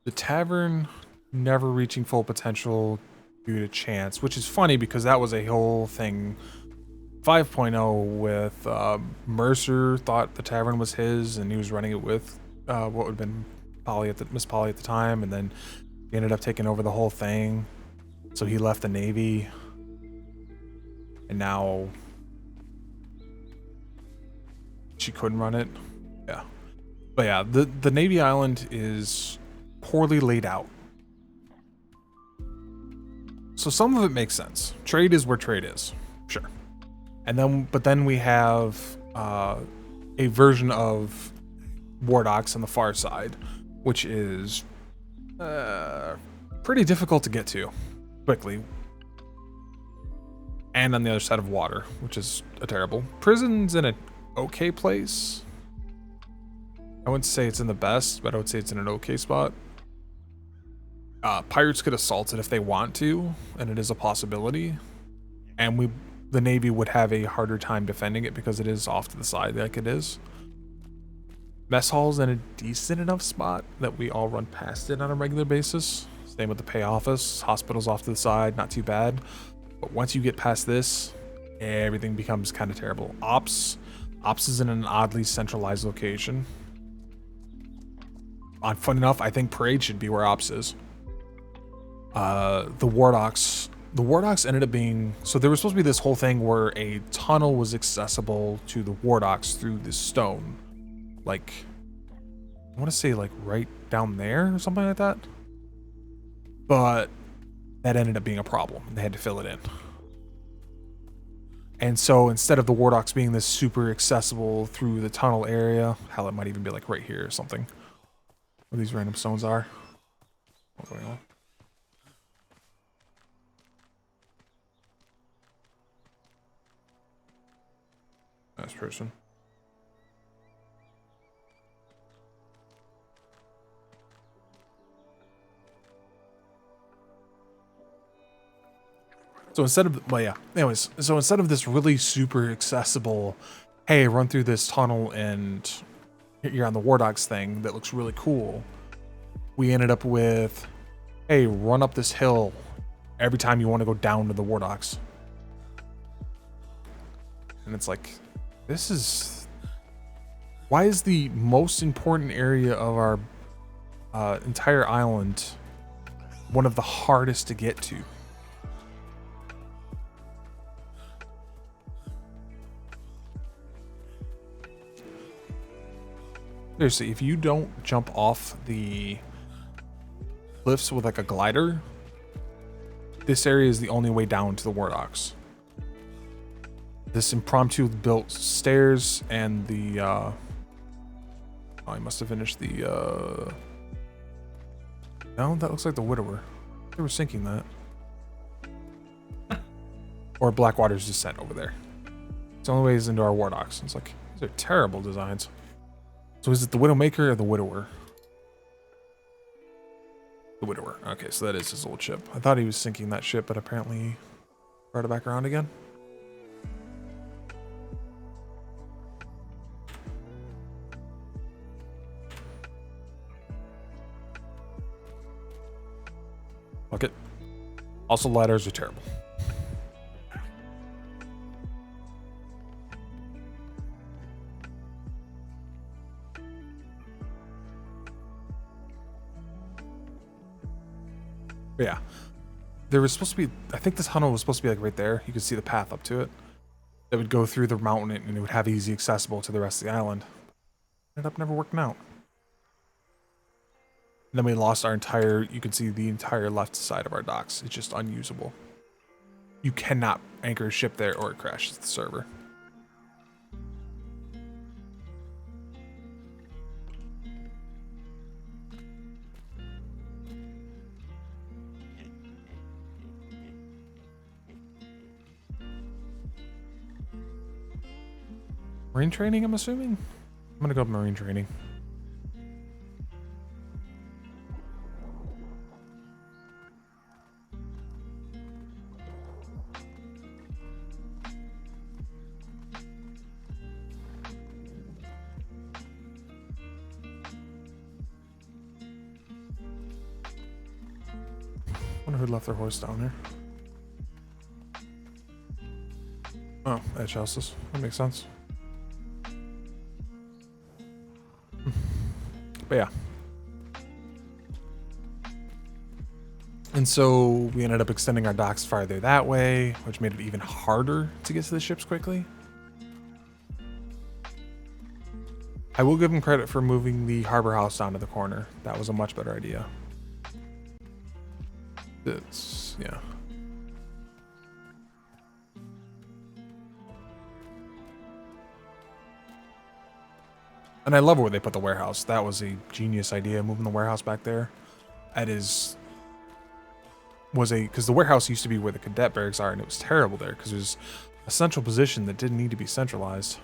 the tavern, never reaching full potential due to chance, which is funny because that was a whole thing. 5.0 with Mercer thought the tavern was his, and he was running it with what would have been Miss Polly at the time, and then he ended up taking over the whole thing. So he left the Navy, and now she couldn't run it. Yeah, but yeah, the Navy Island is poorly laid out. So some of it makes sense. Trade is where trade is, sure. But then we have a version of Wardox on the far side, which is pretty difficult to get to quickly. And on the other side of water, which is terrible. Prison's in an okay place. I wouldn't say it's in the best, but I would say it's in an okay spot. Pirates could assault it if they want to, and it is a possibility. And the Navy would have a harder time defending it because it is off to the side like it is. Mess hall's in a decent enough spot that we all run past it on a regular basis. Same with the pay office. Hospital's off to the side, not too bad. But once you get past this, everything becomes kind of terrible. Ops is in an oddly centralized location. Fun enough, I think Parade should be where Ops is. The Wardox ended up being, so there was supposed to be this whole thing where a tunnel was accessible to the Wardox through this stone. Like, I want to say like right down there or something like that. But that ended up being a problem. They had to fill it in. And so instead of the Wardox being this super accessible through the tunnel area, hell, it might even be like right here or something. Where these random stones are. What's going on? Nice person. So instead of, well, yeah, anyways, so instead of this really super accessible, hey, run through this tunnel and you're on the Wardox thing that looks really cool, we ended up with hey, run up this hill every time you want to go down to the war docks. And it's like, this is... Why is the most important area of our entire island one of the hardest to get to? Seriously, if you don't jump off the cliffs with like a glider, this area is the only way down to the war docks. This impromptu built stairs and the oh, I must have finished the no, that looks like the Widower. They were sinking that. Or Blackwater's Descent over there. It's the only ways into our war docks. It's like, these are terrible designs. So is it the Widowmaker or the Widower? The Widower. Okay, so that is his old ship. I thought he was sinking that ship, but apparently brought it back around again. Fuck it. Also, ladders are terrible. But yeah, there was supposed to be, I think this tunnel was supposed to be like right there. You could see the path up to it. That would go through the mountain and it would have easy accessible to the rest of the island. Ended up never working out. And then we lost our entire, you can see the entire left side of our docks. It's just unusable. You cannot anchor a ship there or it crashes the server. Marine training, I'm assuming? I'm gonna go with marine training. Wonder who left their horse down here. Oh, edge houses. That makes sense. But yeah. And so we ended up extending our docks farther that way, which made it even harder to get to the ships quickly. I will give him credit for moving the harbor house down to the corner. That was a much better idea. It's, yeah. And I love where they put the warehouse. That was a genius idea, moving the warehouse back there. That is... because the warehouse used to be where the cadet barracks are, and it was terrible there, because it was a central position that didn't need to be centralized.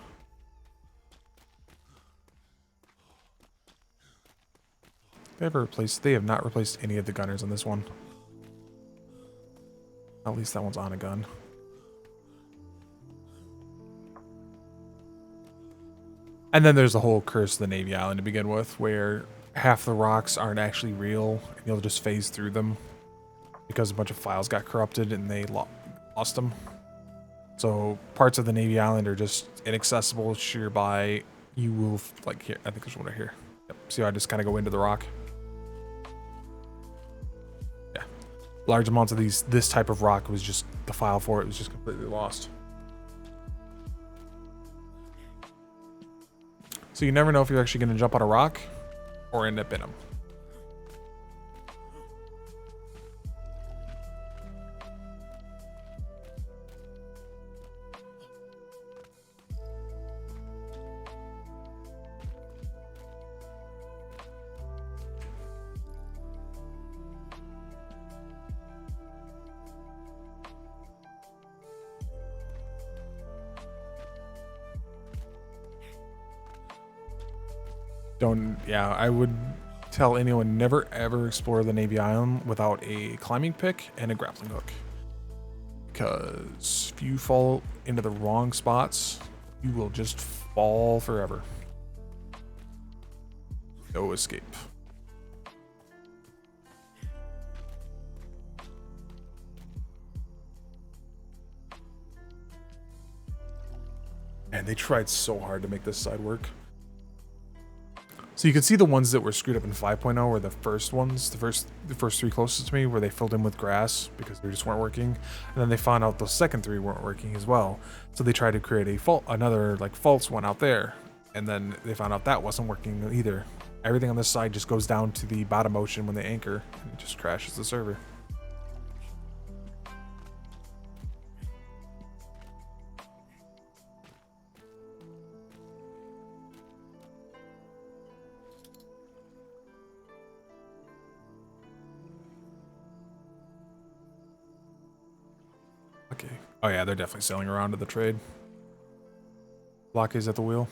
They have not replaced any of the gunners on this one. At least that one's on a gun. And then there's the whole curse of the Navy Island to begin with, where half the rocks aren't actually real, and you'll just phase through them because a bunch of files got corrupted and they lost them. So parts of the Navy Island are just inaccessible. Sheer by, you will, like here, I think there's one right here. Yep. See how I just kind of go into the rock? Yeah. Large amounts of this type of rock was just, the file for it was just completely lost. So you never know if you're actually going to jump on a rock or end up in them. Yeah, I would tell anyone never ever explore the Navy Island without a climbing pick and a grappling hook. Because if you fall into the wrong spots, you will just fall forever. No escape. they tried so hard to make this side work. So you can see the ones that were screwed up in 5.0 were the first ones, the first three closest to me, where they filled in with grass because they just weren't working, and then they found out those second three weren't working as well. So they tried to create another like false one out there, and then they found out that wasn't working either. Everything on this side just goes down to the bottom ocean when they anchor, and it just crashes the server. Okay. Oh yeah, they're definitely sailing around to the trade. Blockades at the wheel.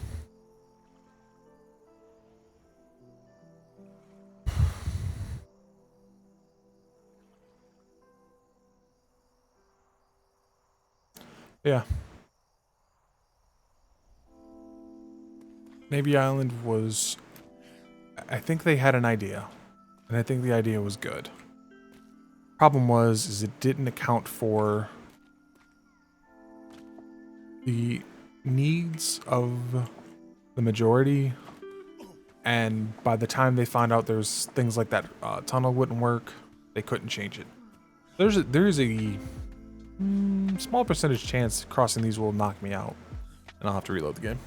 Yeah. Navy Island was... I think they had an idea. And I think the idea was good. Problem was, it didn't account for the needs of the majority, and by the time they found out there's things like that tunnel wouldn't work, they couldn't change it. There is a small percentage chance crossing these will knock me out, and I'll have to reload the game.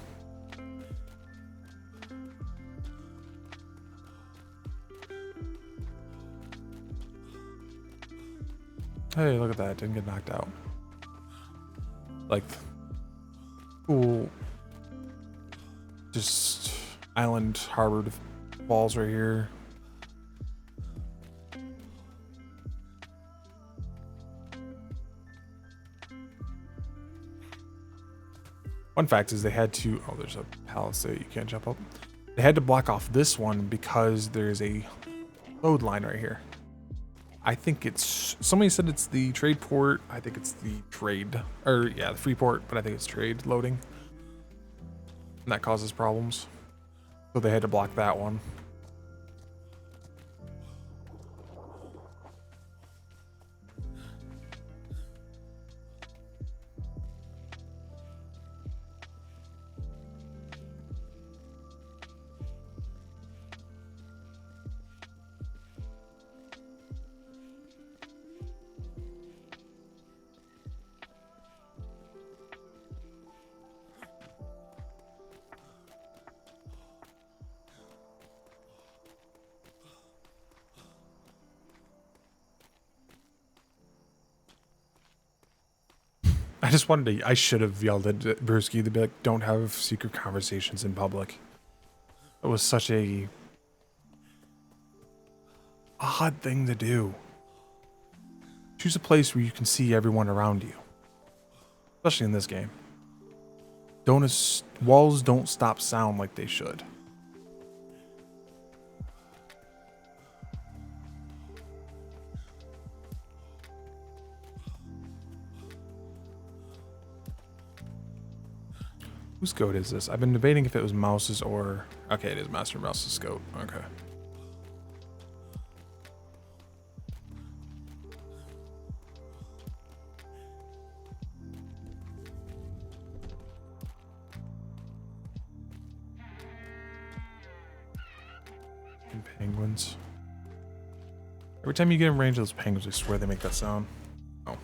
Hey, look at that, didn't get knocked out. Like, cool, just island harbored balls right here. Fun fact is they had to, oh, there's a palisade, you can't jump up. They had to block off this one because there's a load line right here. I think it's, somebody said it's the trade port. I think it's the trade, or yeah, the free port, but I think it's trade loading. And that causes problems. So they had to block that one. I just wanted to, I should have yelled at Brewski to be like, don't have secret conversations in public. It was such a odd thing to do. Choose a place where you can see everyone around you. Especially in this game. Walls don't stop sound like they should. Whose goat is this? I've been debating if it was Mouse's or... Okay, it is Master Mouse's goat. Okay. And penguins. Every time you get in range of those penguins, I swear they make that sound. Oh. I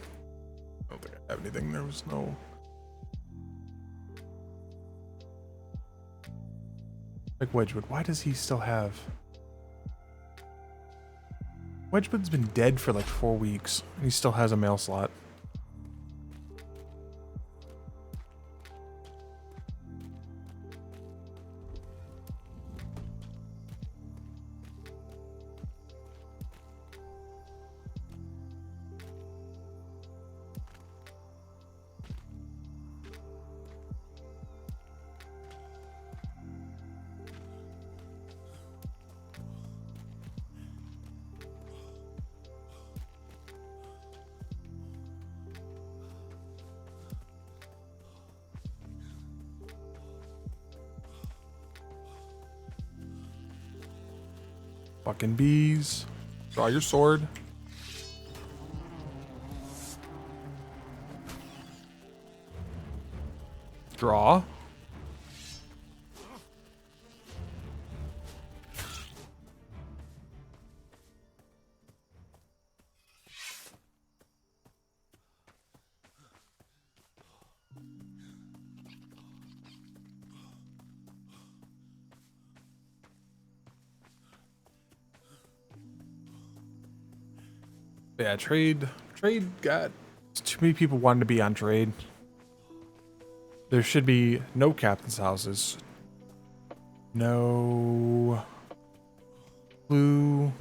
don't think I have anything. There was no... Like Wedgwood, why does he still have... Wedgwood's been dead for like 4 weeks, and he still has a mail slot. Fucking bees. Draw your sword. Draw. Yeah, trade got too many people wanting to be on trade. There should be no captain's houses. No clue.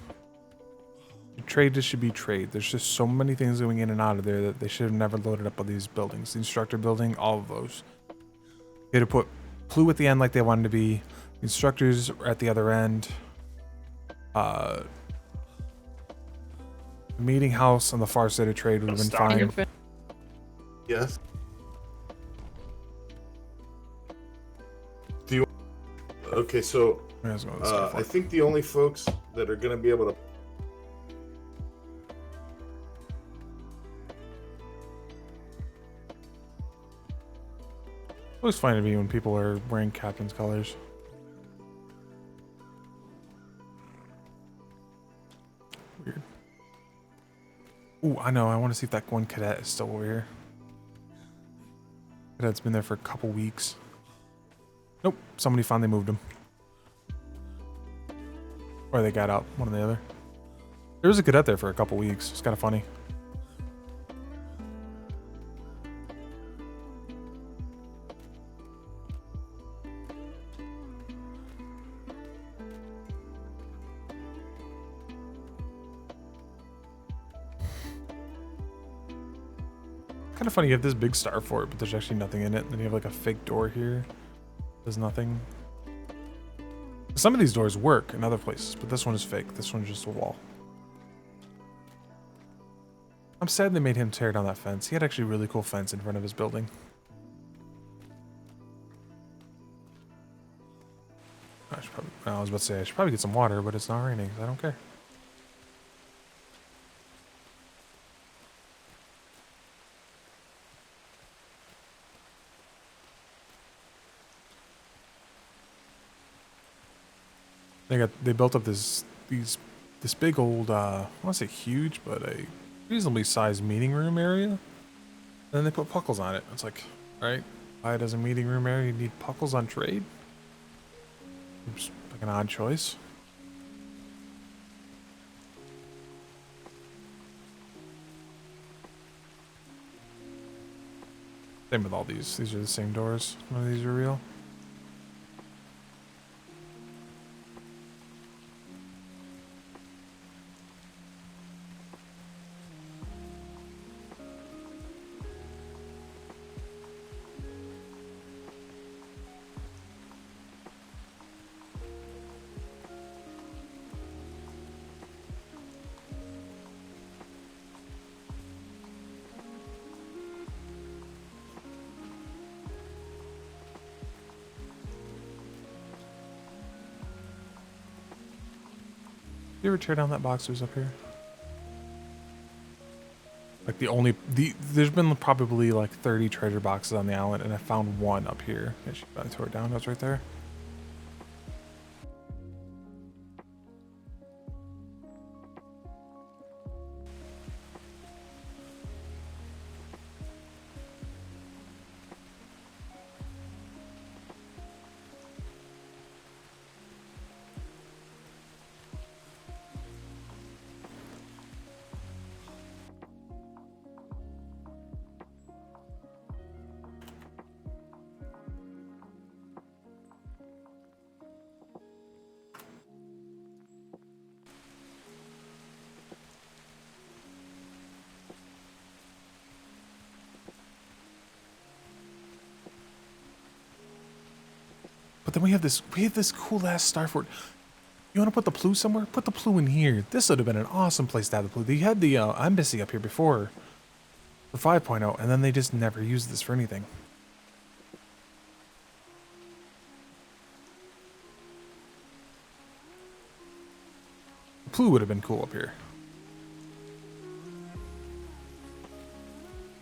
Trade just should be trade. There's just so many things going in and out of there that they should have never loaded up on these buildings. The instructor building, all of those. They had to put clue at the end like they wanted to be. The instructors are at the other end. The meeting house on the far side of trade would have been fine. Yes. Do you? Okay, so I think the only folks that are going to be able to. It was fine to me when people are wearing captain's colors. Weird. Ooh, I know. I want to see if that one cadet is still over here. Cadet's been there for a couple weeks. Nope. Somebody finally moved him. Or they got out. One or the other. There was a cadet there for a couple weeks. It's kind of funny. Kind of funny, you have this big star fort, but there's actually nothing in it. Then you have like a fake door here. There's nothing. Some of these doors work in other places, but this one is fake. This one's just a wall. I'm sad they made him tear down that fence. He had actually a really cool fence in front of his building. I was about to say I should probably get some water, but it's not raining, so I don't care. They built up this big old I want to say huge, but a reasonably sized meeting room area. And then they put puckles on it. It's like, right? Why does a meeting room area need puckles on trade? Oops, like an odd choice. Same with all these. These are the same doors. None of these are real. You ever tear down that box that was up here? Like there's been probably like 30 treasure boxes on the island, and I found one up here. Yeah, she probably tore it down. That's right there. But then we have this cool ass star fort. You want to put the Plu somewhere? Put the Plu in here. This would have been an awesome place to have the Plu. They had the embassy up here before for 5.0, and then they just never used this for anything. The Plu would have been cool up here.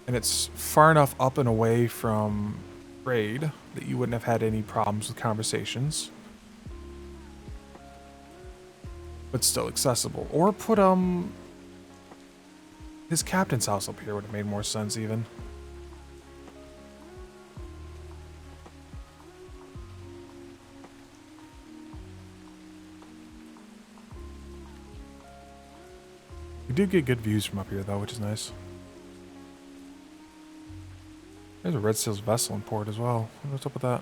And it's far enough up and away from trade that you wouldn't have had any problems with conversations. But still accessible. Or put his captain's house up here would have made more sense even. We did get good views from up here, though, which is nice. There's a Red Sails vessel in port as well. What's up with that?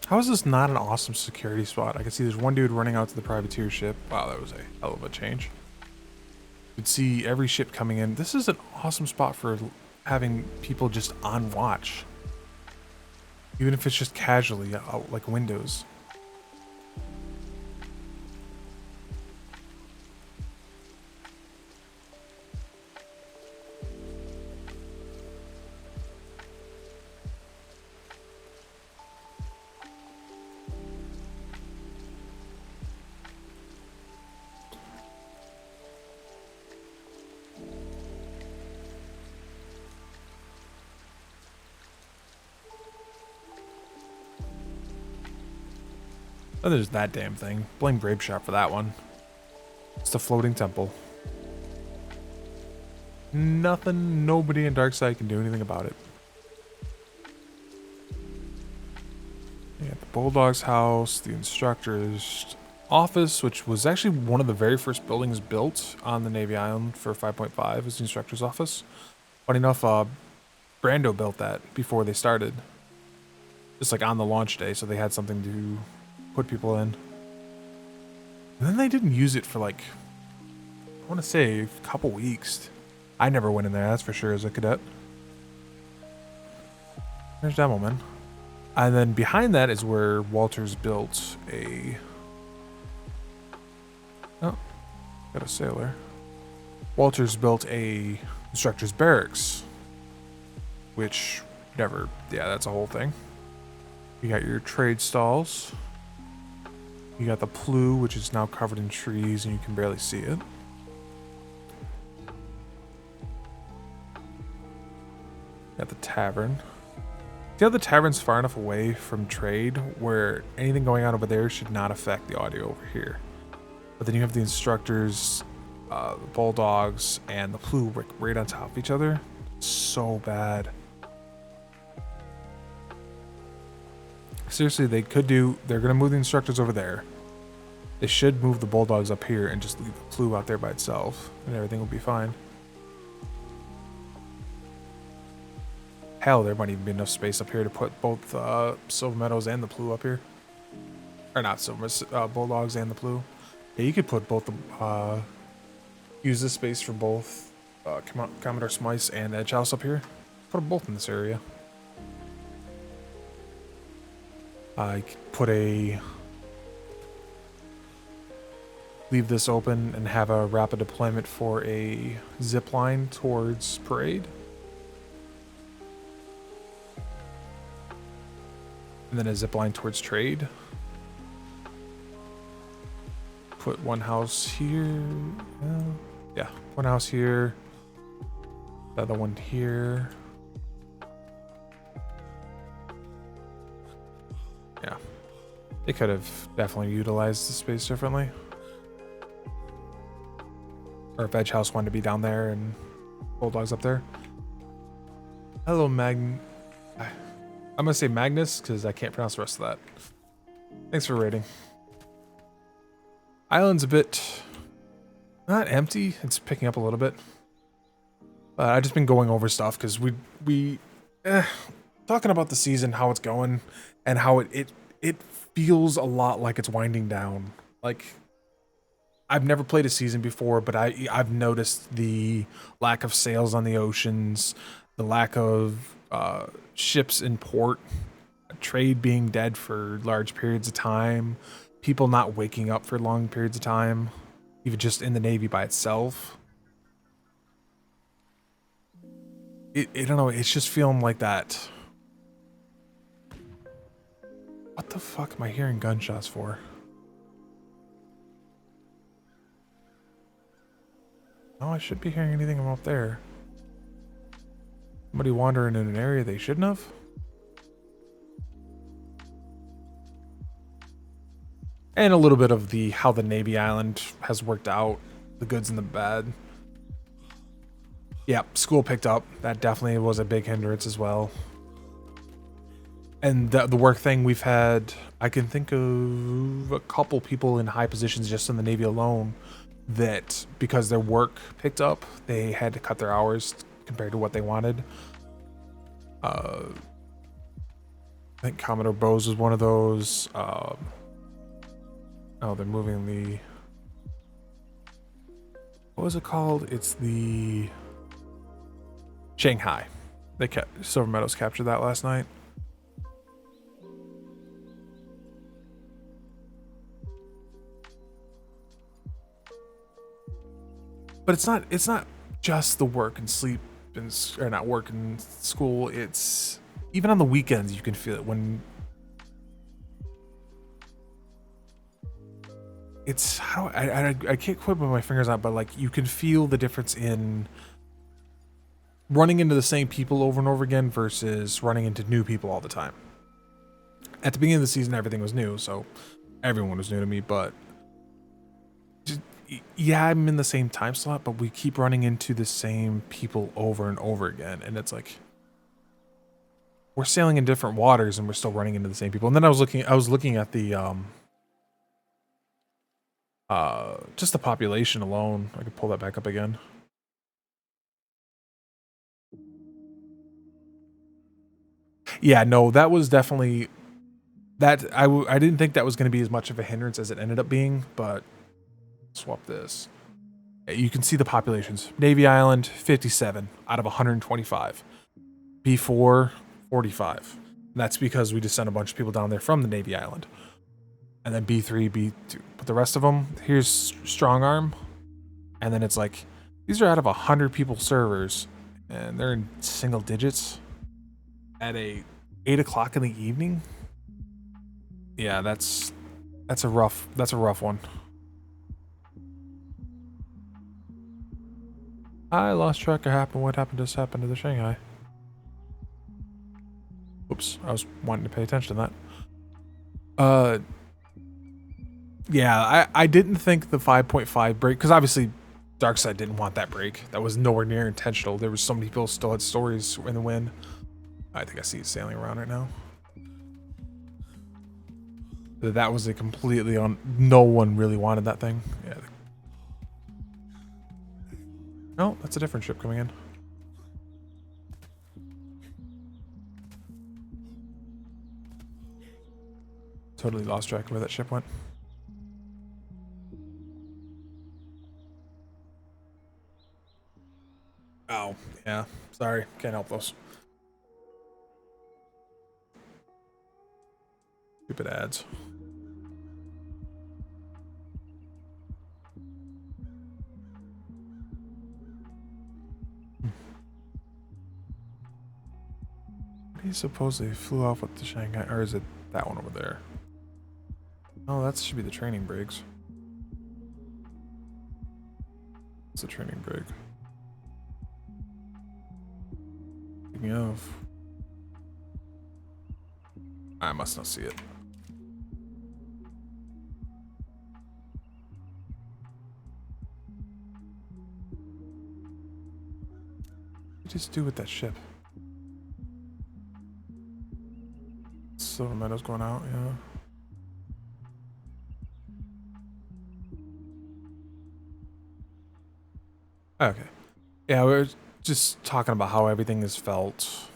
How is this not an awesome security spot? I can see there's one dude running out to the privateer ship. Wow, that was a hell of a change. You could see every ship coming in. This is an awesome spot for having people just on watch. Even if it's just casually out like windows. Oh, there's that damn thing. Blame Grape Shop for that one. It's the floating temple. Nothing, nobody in Darkside can do anything about it. Yeah, the Bulldog's house, the instructor's office, which was actually one of the very first buildings built on the Navy Island for 5.5, is the instructor's office. Funny enough, Brando built that before they started. Just like on the launch day, so they had something to put people in. And then they didn't use it for like, I want to say a couple weeks. I never went in there, that's for sure, as a cadet. There's Demoman. And then behind that is where Walters built a... Oh, got a sailor. Walters built a instructor's barracks, which never, yeah, that's a whole thing. You got your trade stalls. You got the Plu, which is now covered in trees and you can barely see it. Got the tavern. See how the tavern's far enough away from trade where anything going on over there should not affect the audio over here. But then you have the instructors, the Bulldogs, and the Plu right on top of each other. So bad. Seriously, they're gonna move the instructors over there. They should move the Bulldogs up here and just leave the Plu out there by itself, and everything will be fine. Hell, there might even be enough space up here to put both Silver Meadows and the Plu up here. Or not Silver, Bulldogs and the Plu. Yeah, you could put both the, use this space for both Commodore Smice and Edge House up here. Put them both in this area. I could put leave this open and have a rapid deployment for a zip line towards Parade. And then a zip line towards Trade. Put one house here. Yeah, one house here. The other one here. Yeah. They could have definitely utilized the space differently. Or if Edge House wanted to be down there and Bulldogs up there. Hello, I'm gonna say Magnus because I can't pronounce the rest of that. Thanks for raiding. Island's a bit not empty. It's picking up a little bit. I've just been going over stuff because we talking about the season, how it's going, and how it feels a lot like it's winding down. Like, I've never played a season before, but I've noticed the lack of sails on the oceans, the lack of ships in port, trade being dead for large periods of time, people not waking up for long periods of time. even just in the Navy by itself. I don't know, it's just feeling like that. What the fuck am I hearing gunshots for? No, I shouldn't be hearing anything from up there. Somebody wandering in an area they shouldn't have? And a little bit of how the Navy Island has worked out, the goods and the bad. Yep, school picked up. That definitely was a big hindrance as well. And the work thing we've had, I can think of a couple people in high positions just in the Navy alone that because their work picked up, they had to cut their hours compared to what they wanted. I think Commodore Bose was one of those. Oh, they're moving the... What was it called? It's the... Shanghai. Silver Meadows captured that last night. But it's not just the work and sleep or not work and school. It's even on the weekends you can feel it when it's I can't quite put my fingers on it, but like you can feel the difference in running into the same people over and over again versus running into new people all the time. At the beginning of the season, everything was new, so everyone was new to me, but yeah, I'm in the same time slot, but we keep running into the same people over and over again, and it's like we're sailing in different waters and we're still running into the same people. And then I was looking at the just the population alone. I could pull that back up again. Yeah, no, that was definitely that I didn't think that was going to be as much of a hindrance as it ended up being, but swap this. You can see the populations. Navy Island, 57 out of 125. B4, 45. And that's because we just sent a bunch of people down there from the Navy Island. And then B3, B2. But the rest of them, here's Strong Arm. And then it's like, these are out of 100 people servers. And they're in single digits at 8 o'clock in the evening. Yeah, that's a rough one. I lost track of what happened to the Shanghai. Oops, I was wanting to pay attention to that. Yeah, I didn't think the 5.5 break, because obviously Darkside didn't want that break. That was nowhere near intentional. There was so many people still had stories in the wind. I think I see it sailing around right now. That was a completely on. No one really wanted that thing. Yeah. No, that's a different ship coming in. Totally lost track of where that ship went. Oh, yeah. Sorry. Can't help those. Stupid ads. What do you suppose they flew off with the Shanghai? Or is it that one over there? Oh, that should be the training brigs. It's a training brig. Speaking of, I must not see it. What did you just do with that ship? Silver Meadows going out, yeah. Okay. Yeah, we were just talking about how everything has felt.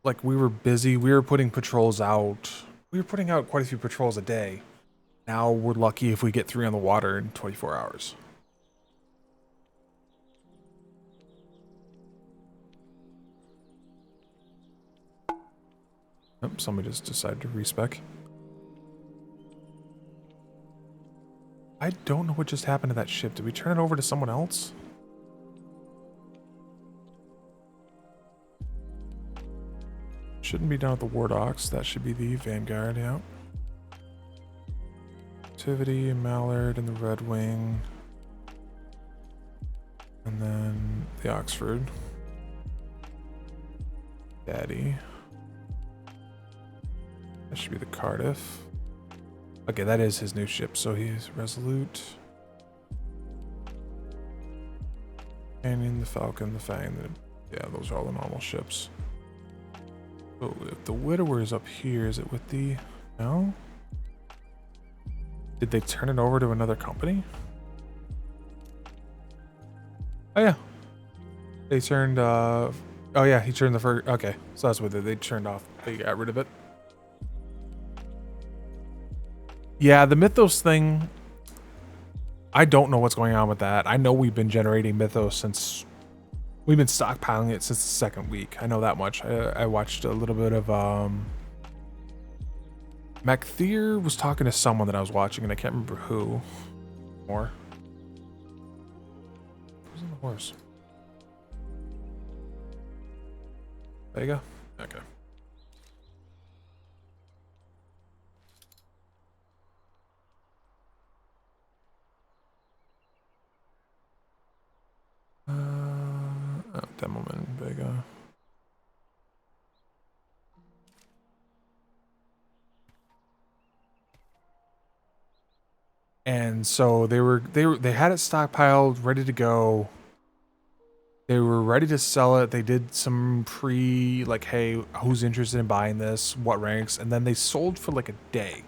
Like we were busy, we were putting patrols out. We were putting out quite a few patrols a day. Now we're lucky if we get 3 on the water in 24 hours. Oh, somebody just decided to respec. I don't know what just happened to that ship. Did we turn it over to someone else? Shouldn't be down at the War Docks. That should be the Vanguard, yeah. Activity, Mallard, and the Red Wing. And then the Oxford. Daddy. That should be the Cardiff. Okay, that is his new ship, so he's Resolute. Canyon, the Falcon, the Fang. Yeah, those are all the normal ships. So if the Widower is up here, is it with the... No? Did they turn it over to another company? Oh yeah. They turned, oh yeah, he turned the first... Okay, so that's what they turned off. They got rid of it. Yeah, the Mythos thing, I don't know what's going on with that. I know we've been generating Mythos since... We've been stockpiling it since the second week. I know that much. I watched a little bit of... MacTheer was talking to someone that I was watching, and I can't remember who. More. Who's on the horse? Vega? Okay. Oh, Demoman, Vega. And so they had it stockpiled, ready to go. They were ready to sell it. They did some pre, like, hey, who's interested in buying this? What ranks? And then they sold for like a day.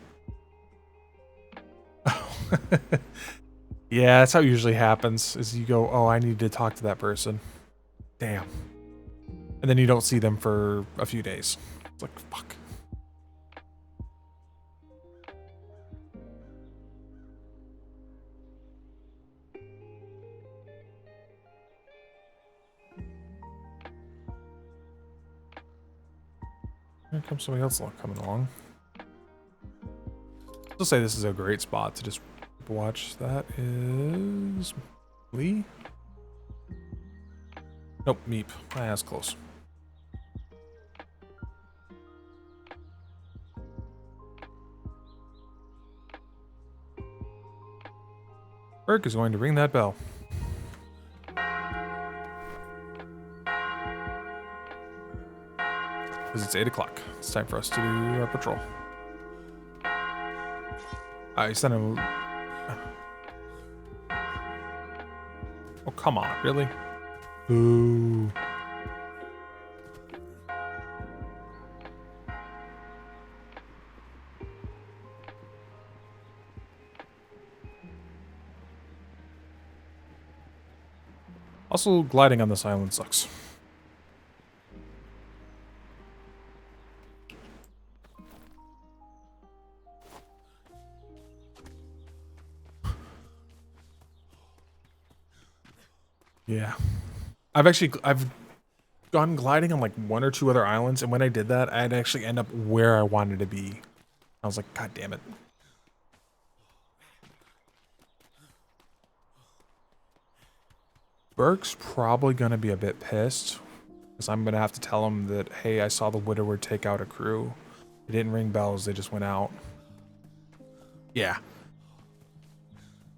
Yeah, that's how it usually happens, is you go, oh, I need to talk to that person. Damn. And then you don't see them for a few days. It's like, fuck. Here comes somebody else coming along. I'll say this is a great spot to just watch. That is Lee? Nope, Meep. My ass close. Burke is going to ring that bell. Because it's 8 o'clock. It's time for us to do our patrol. I sent him. Oh, come on, really? Ooh. Also, gliding on this island sucks. Yeah. I've gone gliding on like 1 or 2 other islands, and when I did that, I'd actually end up where I wanted to be. I was like, God damn it. Burke's probably gonna be a bit pissed, because I'm gonna have to tell him that, hey, I saw the Widower take out a crew. They didn't ring bells, they just went out. Yeah.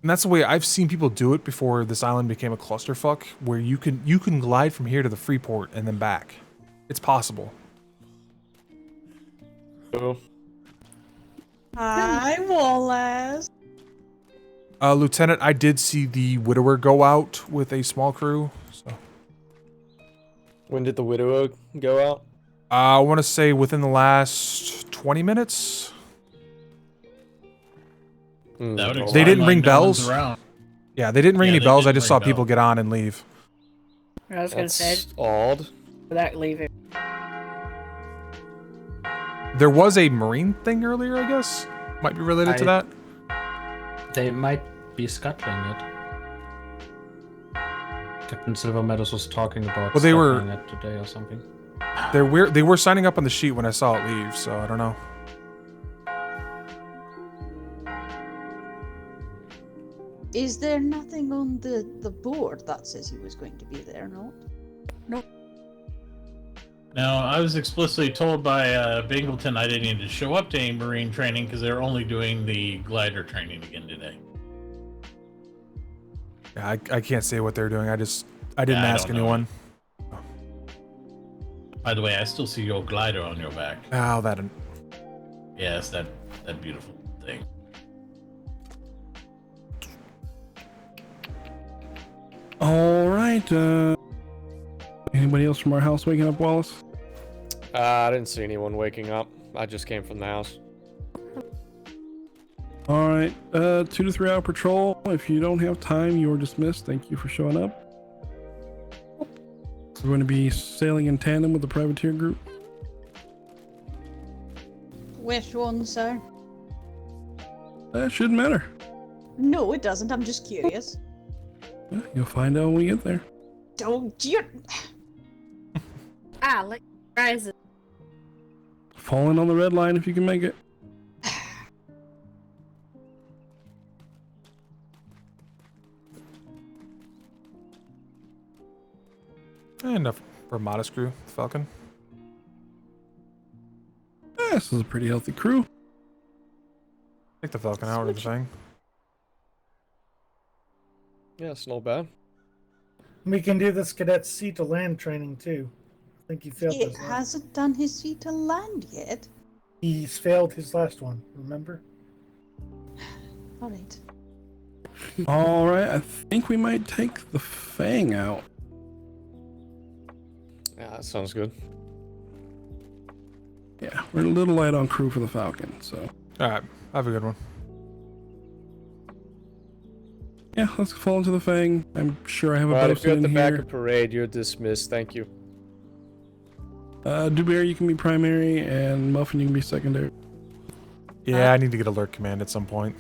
And that's the way I've seen people do it before this island became a clusterfuck, where you can glide from here to the Freeport and then back. It's possible. Oh. Hi, Wallace. Lieutenant, I did see the Widower go out with a small crew. So. When did the Widower go out? I want to say within the last 20 minutes. They didn't ring bells. Yeah, they didn't ring any bells. I just saw people get on and leave. I was gonna say odd. That leaving. There was a marine thing earlier, I guess. Might be related to that. They might be scuttling it. Captain Silver Meadows was talking about well, they were it today or something. They were signing up on the sheet when I saw it leave, so I don't know. Is there nothing on the board that says he was going to be there? No. No. Now, I was explicitly told by Bingleton I didn't need to show up to any marine training because they're only doing the glider training again today. Yeah, I can't say what they're doing. I didn't Yeah, ask anyone. By the way, I still see your glider on your back. Oh, that. Yes, that beautiful thing. All right. Anybody else from our house waking up, Wallace? I didn't see anyone waking up. I just came from the house. All right. 2 to 3 hour patrol. If you don't have time, you're dismissed. Thank you for showing up. We're going to be sailing in tandem with the privateer group. Which one, sir? That shouldn't matter. No, it doesn't. I'm just curious. Yeah, you'll find out when we get there. Don't you? Like rises. Fall in on the red line if you can make it. Enough for a modest crew, Falcon. This is a pretty healthy crew. Take the Falcon out or the thing. Yeah, it's not bad. We can do this cadet's sea to land training too. I think he failed It his last. hasn't done his sea to land yet. He's failed his last one, remember? All right. All right. I think we might take the Fang out. Yeah, that sounds good. Yeah, we're a little light on crew for the Falcon, so. All right. Have a good one. Yeah, let's fall into the Fang. I'm sure I have a Alright, if you're bosun at in the back here. of parade, you're dismissed. Thank you. Dewberry, you can be primary, and Muffin, you can be secondary. Yeah, I need to get alert command at some point.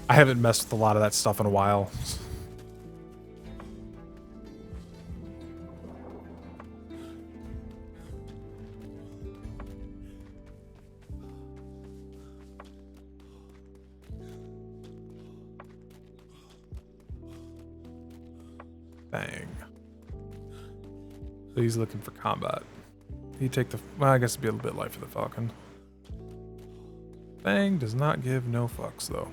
I haven't messed with a lot of that stuff in a while. Bang. So he's looking for combat. He take the. Well, I guess it'd be a little bit light for the Falcon. Bang does not give no fucks though.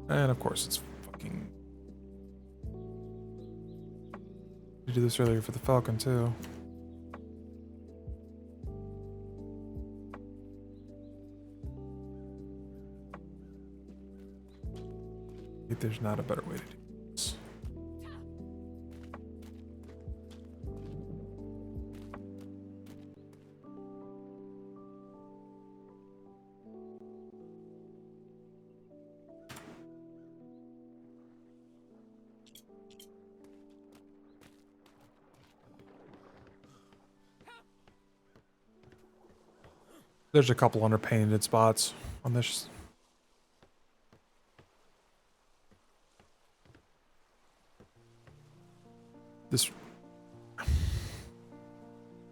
And of course it's fucking. We did this earlier for the Falcon too. If there's not a better way to do this. There's a couple underpainted spots on this.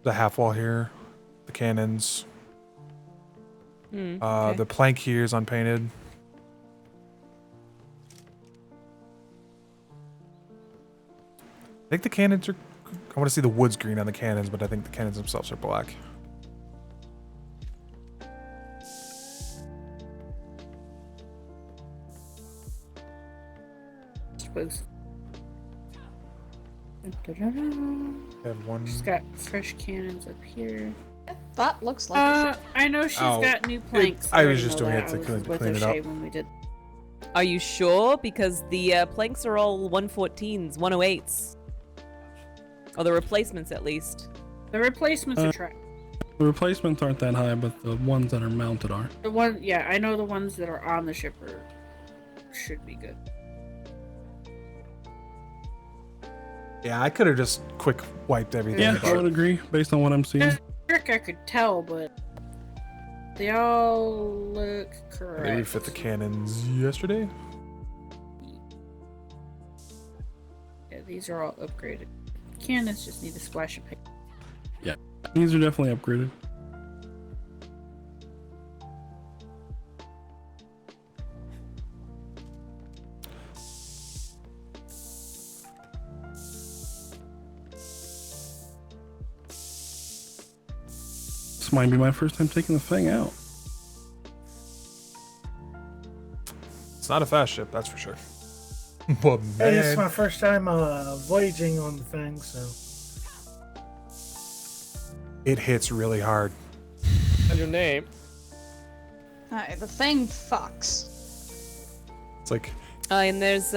The half wall here, the cannons, okay. the plank here is unpainted. I think the cannons are. I want to see the woods green on the cannons, but I think the cannons themselves are black. Suppose. Have one. She's got fresh cannons up here. That looks like. I know she's got new planks. I was already just know doing that. it to I was clean with it O'Shea up. when we did. Are you sure? Because the planks are all 114s, 108s. Or the replacements, at least. The replacements are tracked. The replacements aren't that high, but the ones that are mounted are. The one, yeah, I know the ones that are on the ship should be good. Yeah, I could have just quick wiped everything. Yeah, I out. would agree, based on what I'm seeing. Trick I could tell, but they all look correct. They refit the cannons yesterday. Yeah, these are all upgraded. Cannons just need a splash of paint. Yeah, these are definitely upgraded. This might be my first time taking the thing out. It's not a fast ship, that's for sure. But man, Hey, it's my first time voyaging on the thing, so it hits really hard. And your name? The thing fucks. It's like And there's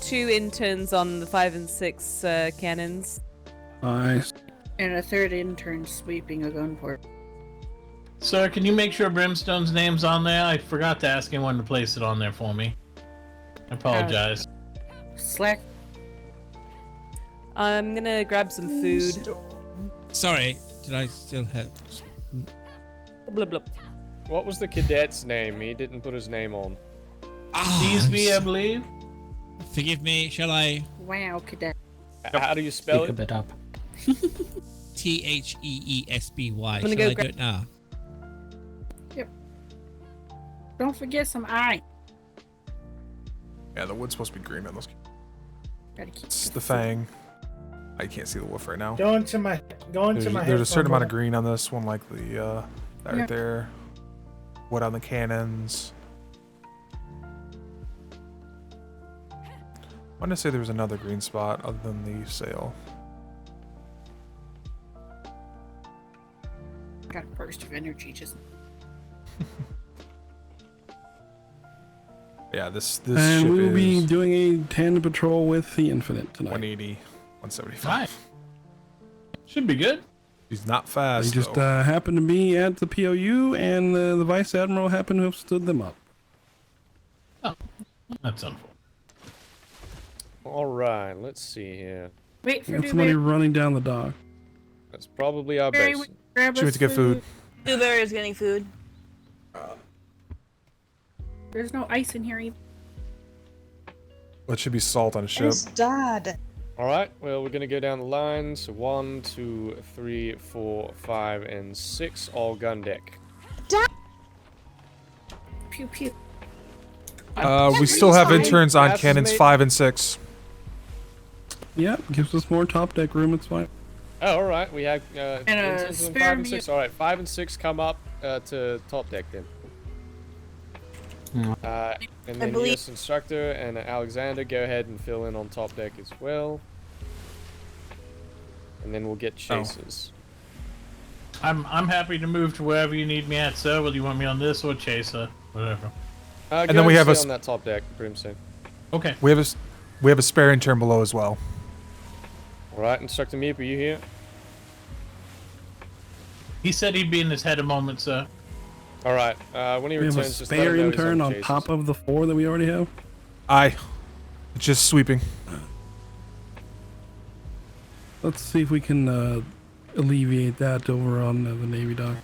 2 interns on the 5 and 6 cannons. Nice. And a third intern sweeping a gun port. Sir, can you make sure Brimstone's name's on there? I forgot to ask anyone to place it on there for me. I apologize. Slack. I'm gonna grab some food. Sorry, did I still have... Blub, blub. What was the cadet's name? He didn't put his name on. Teasby, I believe. Forgive me, shall I? Wow, cadet. How do you spell Speak a it? bit up. Theesby. gonna Shall go I do it now? Yep. Don't forget some eye. Yeah, the wood's supposed to be green on those. Gotta keep It's the fang. I can't see the wolf right now. go into my There's a certain amount of headphone green on this one, like the that Yeah. right there. Wood on the cannons. I want to say there was another green spot other than the sail. Got a burst of energy just. Yeah, this And ship we'll be is doing a tandem patrol with the Infinite tonight. 180, 175. Nice. Should be good. He's not They fast. just though. happened to be at the POU, and the Vice Admiral happened to have stood them up. That's unfortunate. All right, let's see here. Wait for Got somebody Dewberry. running down the dock. That's probably our Dewberry, best. grab She us went to get food. Dewberry is getting food. There's no ice in here either. What should be salt on a ship? It's Dad. All right, well, we're gonna go down the line. So 1, 2, 3, 4, 5, and 6, all gun deck. Dad. Pew pew. We still have Fine. interns on Passes cannons me. 5 and 6. Yep, gives us more top deck room. It's fine. Oh, all right, we have And interns on spare 5 and me- 6. All right, 5 and 6 come up to top deck then. And then believe- US instructor and Alexander, go ahead and fill in on top deck as well. And then we'll get chasers. I'm happy to move to wherever you need me at, sir. Whether you want me on this or chaser, whatever. Go then we and have stay a on that top deck, Brimstone. Okay. We have a spare intern below as well. All right, Instructor Meep, are you here? He said he'd be in his head a moment, sir. All right. When he We have returns, a just let spare him know he's intern on chasers. top of the 4 that we already have. Aye. Just sweeping. Let's see if we can alleviate that over on the Navy dock.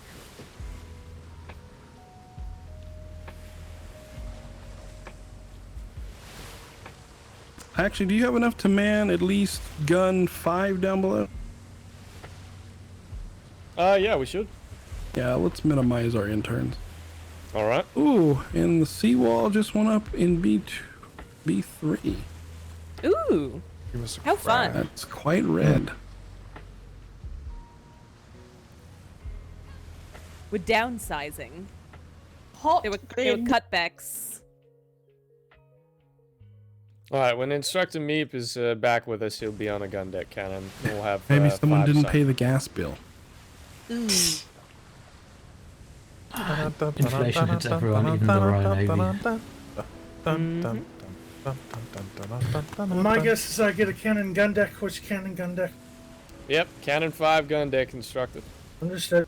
Actually, do you have enough to man at least gun 5 down below? Yeah, we should. Yeah, let's minimize our interns. All right. Ooh, and the seawall just went up in B2, B3. Ooh, how fun! That's quite red. We're downsizing. Hot They were green. cutbacks. All right. When Instructor Meep is back with us, he'll be on a gun deck cannon. We'll have Maybe someone 5 didn't sides. pay the gas bill. Inflation hits everyone, even the Royal Navy. My guess is I get a cannon gun deck. Which cannon gun deck? Yep, cannon 5 gun deck instructor. Understood.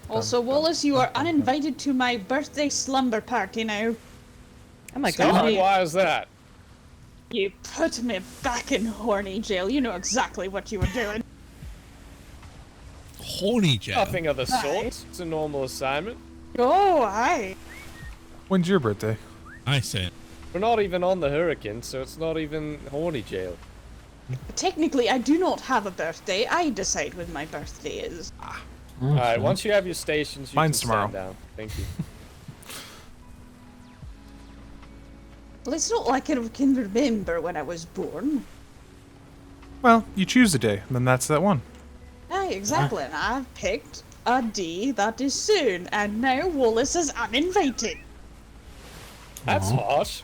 Also, Wallace, you are uninvited to my birthday slumber party now. Oh my Oh, god! why is that? You put me back in horny jail. You know exactly what you were doing. Horny jail. Nothing of the Aye. sort. It's a normal assignment. Oh, aye. When's your birthday? I said. We're not even on the hurricane, so it's not even horny jail. Technically, I do not have a birthday. I decide when my birthday is. Alright, once you have your stations, you Mine's can tomorrow. stand down. Thank you. Well, it's not like I can remember when I was born. Well, you choose a day, and then that's that one. Aye, exactly. And I've picked a day that is soon, and now Wallace is uninvited. That's harsh.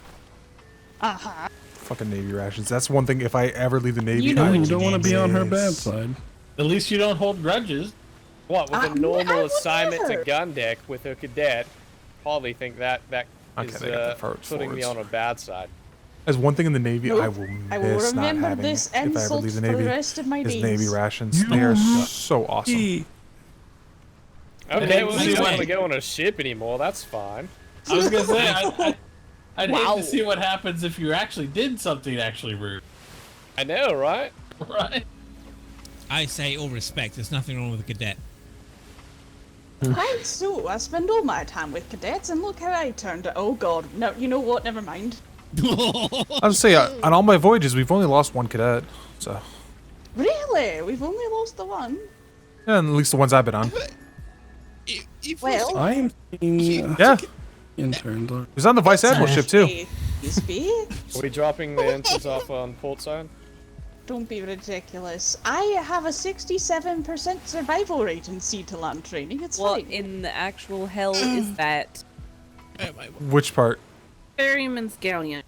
Uh-huh. Fucking Navy rations. That's one thing. If I ever leave the Navy, You know I you will don't want to be on her bad miss. side. At least you don't hold grudges. What, with a I normal would assignment never. to gun deck with a cadet, probably think that Okay, is they got the forwards. putting me on a bad side. As one thing in the Navy, Nope. I will I will miss not remember having this if I ever insult leave the for Navy. the rest of my is days. Navy rations. They are so awesome. Okay, well, see you don't what- want to go on a ship anymore, that's fine. I was gonna say, I'd hate Wow. to see what happens if you actually did something actually rude. I know, right? Right? I say all respect. There's nothing wrong with a cadet. Quite so. I spend all my time with cadets, and look how I turned out. Oh god. No, you know what? Never mind. I was say on all my voyages, we've only lost one cadet. So Really? We've only lost the one? yeah, at least the ones I've been on. Well, I am seeing Yeah, interns. he was on the Vice Admiral ship too. Are we dropping the ensigns off on port side? Don't be ridiculous. I have a 67% survival rate in sea to land training. It's What fine. in the actual hell is that? Which part? Ferryman's galleon.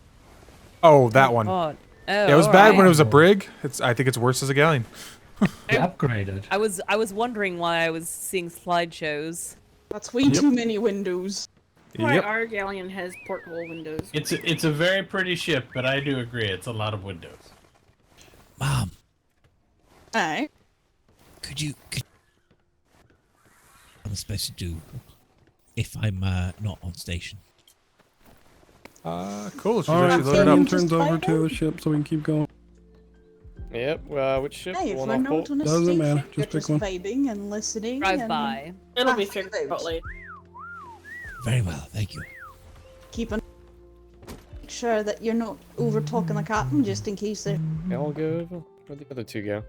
Oh, that one. God. Oh, Yeah, it was bad when it was a brig. I think it's worse as a galleon. They upgraded. I was wondering why I was seeing slideshows. That's way too many windows. Why Yep. our galleon has porthole windows. It's a very pretty ship, but I do agree it's a lot of windows. Mom, Aye. could I'm supposed to do if I'm not on station? Cool. She's All right, actually send loaded up. interns over to the ship so we can keep going. Yep, which ship? Hey, The if one we're off not port? on a Doesn't station, matter, you're just pick just one. vibing and listening. Drive and by. It'll be laugh figured about. out later. Very well, thank you. Keep on. Make sure that you're not over talking the captain, just in case they're. Yeah, I'll go over. Where'd the other two go?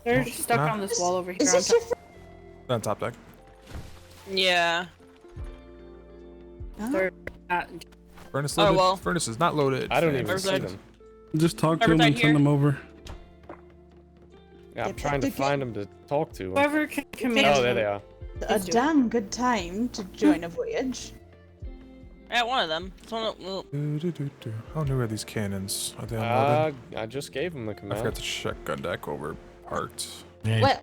They're stuck nah. on this wall over here. Is on this your? On top deck. Yeah. They're at Furnace Oh, loaded. well. Furnace is not loaded. I don't even Where's see that? them. Just talk to Whoever's them and out send here. them over. Yeah, I'm trying to find them to talk to. whoever can command. Oh, there they are. A Let's do it. damn good time to join a voyage. Yeah, one of them. It's one of, well, How new are these cannons? Are they unloaded? I just gave them the I command. forgot to check gun deck over parts. Yeah. Well,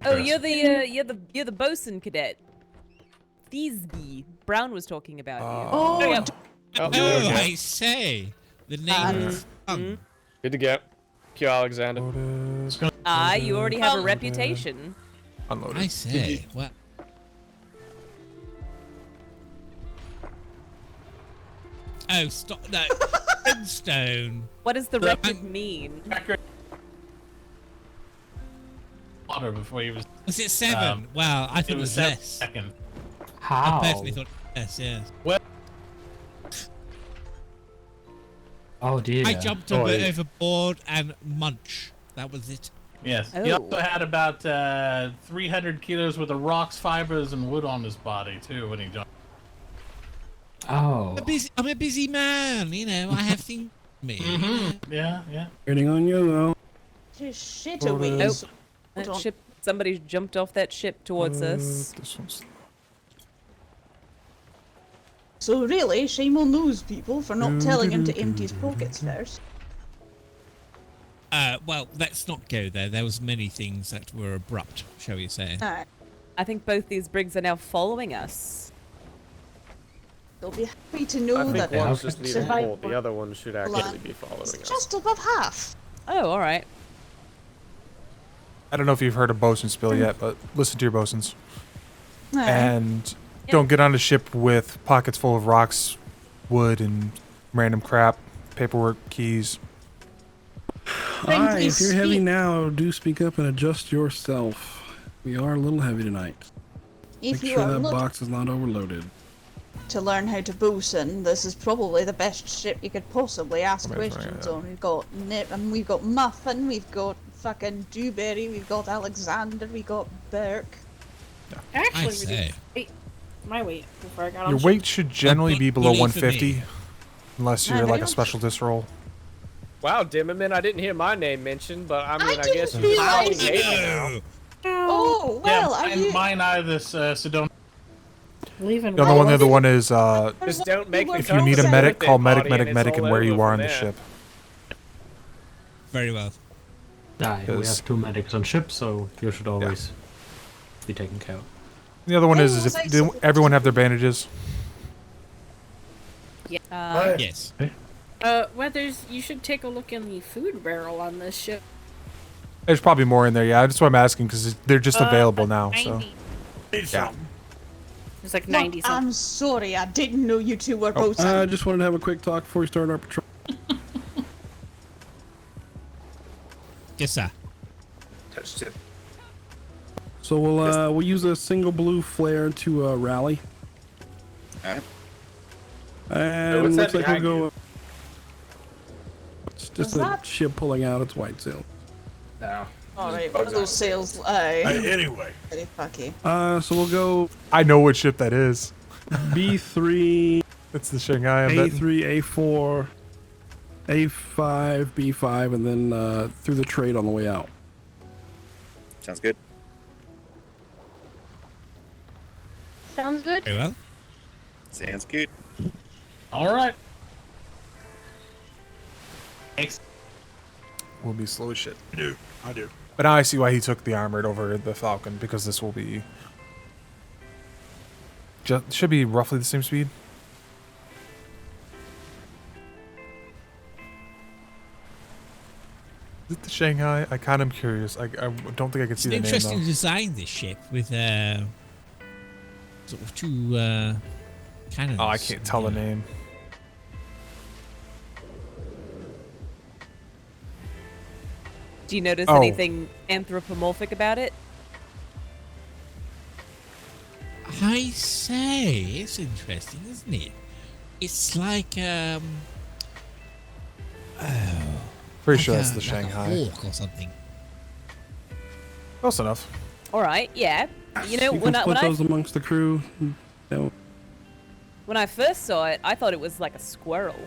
Oh, you're the bosun cadet. Thisby. Brown was talking about you. oh, yeah. Oh, there we go. I say the name is Fung. Good to go. Q Alexander. Loaded. You already have a Um, reputation. Unloaded. I say, well, oh, stop that. Brimstone. What does the record mean? Water before he was. Was it 7? Wow, I thought it was less. Second. I How? personally thought it was less, yes. Oh dear. I jumped a bit overboard and munch. That was it. Yes. He Oh. also had about 300 kilos worth of rocks, fibers, and wood on his body too when he jumped. Oh. I'm a busy man, you know. I have things to me. Yeah, yeah. Waiting on you though. just shit away. Oh, So- that hold on. ship. Somebody jumped off that ship towards us. This one's So really, shame on those people for not telling him to empty his pockets first. Well, let's not go there. There was many things that were abrupt, shall we say. Alright, I think both these brigs are now following us. they'll be happy to I know think that one's just leaving survival port. The other one should actually be following is us. just above half. Oh, all right. I don't know if you've heard of bosun spill yet, but listen to your bosuns. Alright. And don't get on a ship with pockets full of rocks, wood, and random crap, paperwork, keys. Alright, if you're heavy now, do speak up and adjust yourself. We are a little heavy tonight. If Make you sure are that not, box is not overloaded. to learn how to bosun, this is probably the best ship you could possibly ask Somebody's questions running on. We've got Nip, and we've got Muffin, we've got fucking Dewberry, we've got Alexander, we got Burke. Actually, I we say. did wait, my weight before I got on Your ship. weight should generally be below Believe for me. 150, unless you're like a special disc roll. Wow, Dimmerman, I didn't hear my name mentioned, but I mean, I guess didn't you realize probably hate me now. Oh, well, yeah, are you... mine either, so don't. Leaving. The other one is Just don't make me if you need a medic, call medic, buddy, medic, and medic, it's and all where you over are from on the there. ship. Very well. Yeah, we Because- have 2 medics on ship, so you should always be taken care of. The other one is if everyone have their bandages. Yeah. Yes. Weathers, you should take a look in the food barrel on this ship. There's probably more in there. Yeah, that's what I'm asking because they're just available now. So 90. yeah. It's like Look, 90 something. I'm sorry, I didn't know you two were both... I just wanted to have a quick talk before we start our patrol. Yes, sir. Touched it. So we'll use a single blue flare to rally. Alright. And what's looks that like we'll behind go. It's just Is a that- ship pulling out its white sail. No. Alright, one of those sails, Anyway. Very fucky. So we'll go I know what ship that is. B3, It's the Shanghai. I'm betting. A3, A4, A5, B5, and then through the trade on the way out. Sounds good. Sounds good. Very well. Sounds good. All right. Will be slow as shit. I do. But now I see why he took the armored over the Falcon because this will be should be roughly the same speed. Is it the Shanghai? I kind of am curious. I don't think I can It's see an the name interesting though. design, this ship, with sort of 2 cannons. Oh, I can't tell the name. Do you notice Oh. anything anthropomorphic about it? I say, it's interesting, isn't it? It's like Pretty sure like that's a- the like a Shanghai. hawk or something. Close enough. All right, yeah. You know, You when can I split those amongst the crew. No. when I first saw it, I thought it was like a squirrel.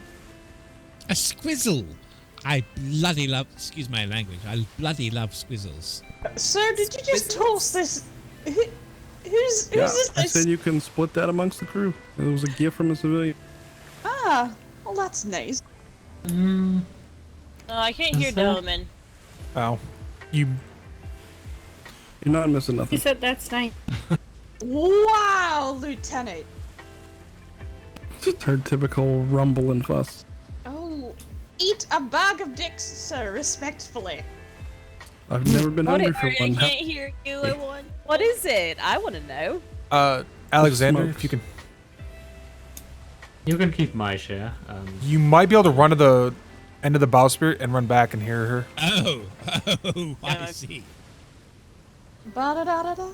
A squizzle. I bloody love. Excuse my language. I bloody love squizzles. Sir, did you just toss this? Who's Yeah, is I this? said you can split that amongst the crew. It was a gift from a civilian. Ah, well that's nice. I can't hear Delman. Oh, you. You're not missing He nothing. said that's nice. Wow, Lieutenant. Just her typical rumble and fuss. Oh, eat a bag of dicks, sir, respectfully. I've never been What hungry is- for one. hear you. I want. What is it? I want to know. Alexander, Smokes. if you can, You can keep my share. you might be able to run to the end of the bowsprit and run back and hear her. Oh, I see. Ba da da da da.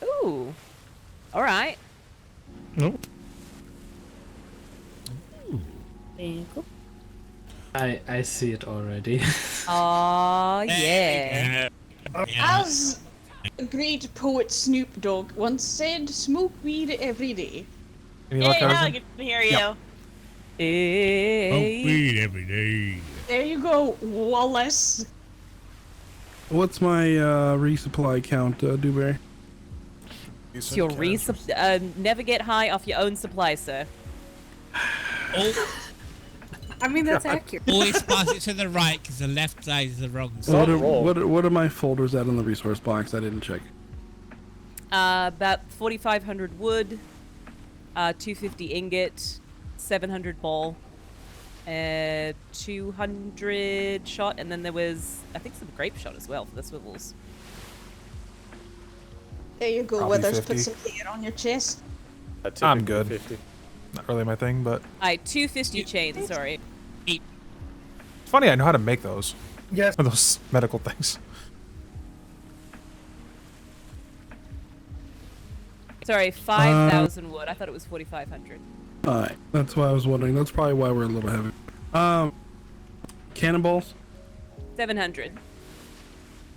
Ooh. All right. Nope. I see it already. Aw, yeah. As the great poet Snoop Dogg once said, "Smoke weed every day." Any luck, Hey, now I Alexander? can hear you. Yep. Hey. Weed every day. There you go, Wallace. What's my resupply count, Dewberry? It's your never get high off your own supply, sir. I mean, that's accurate. Always pass it to the right because the left side is the wrong side. What are my folders at in the resource box? I didn't check. About 4,500 wood, 250 ingot, 700 ball, 200 shot, and then there was, I think, some grape shot as well for the swivels. There you go, Probably Withers. 50. Put some hair on your chest. I'm good. Not really my thing, but Alright, 250 chains, sorry. it's funny. I know how to make those. Yes. Those medical things. Sorry, 5,000 wood. I thought it was 4,500. Alright, that's why I was wondering. That's probably why we're a little heavy. Cannonballs? 700.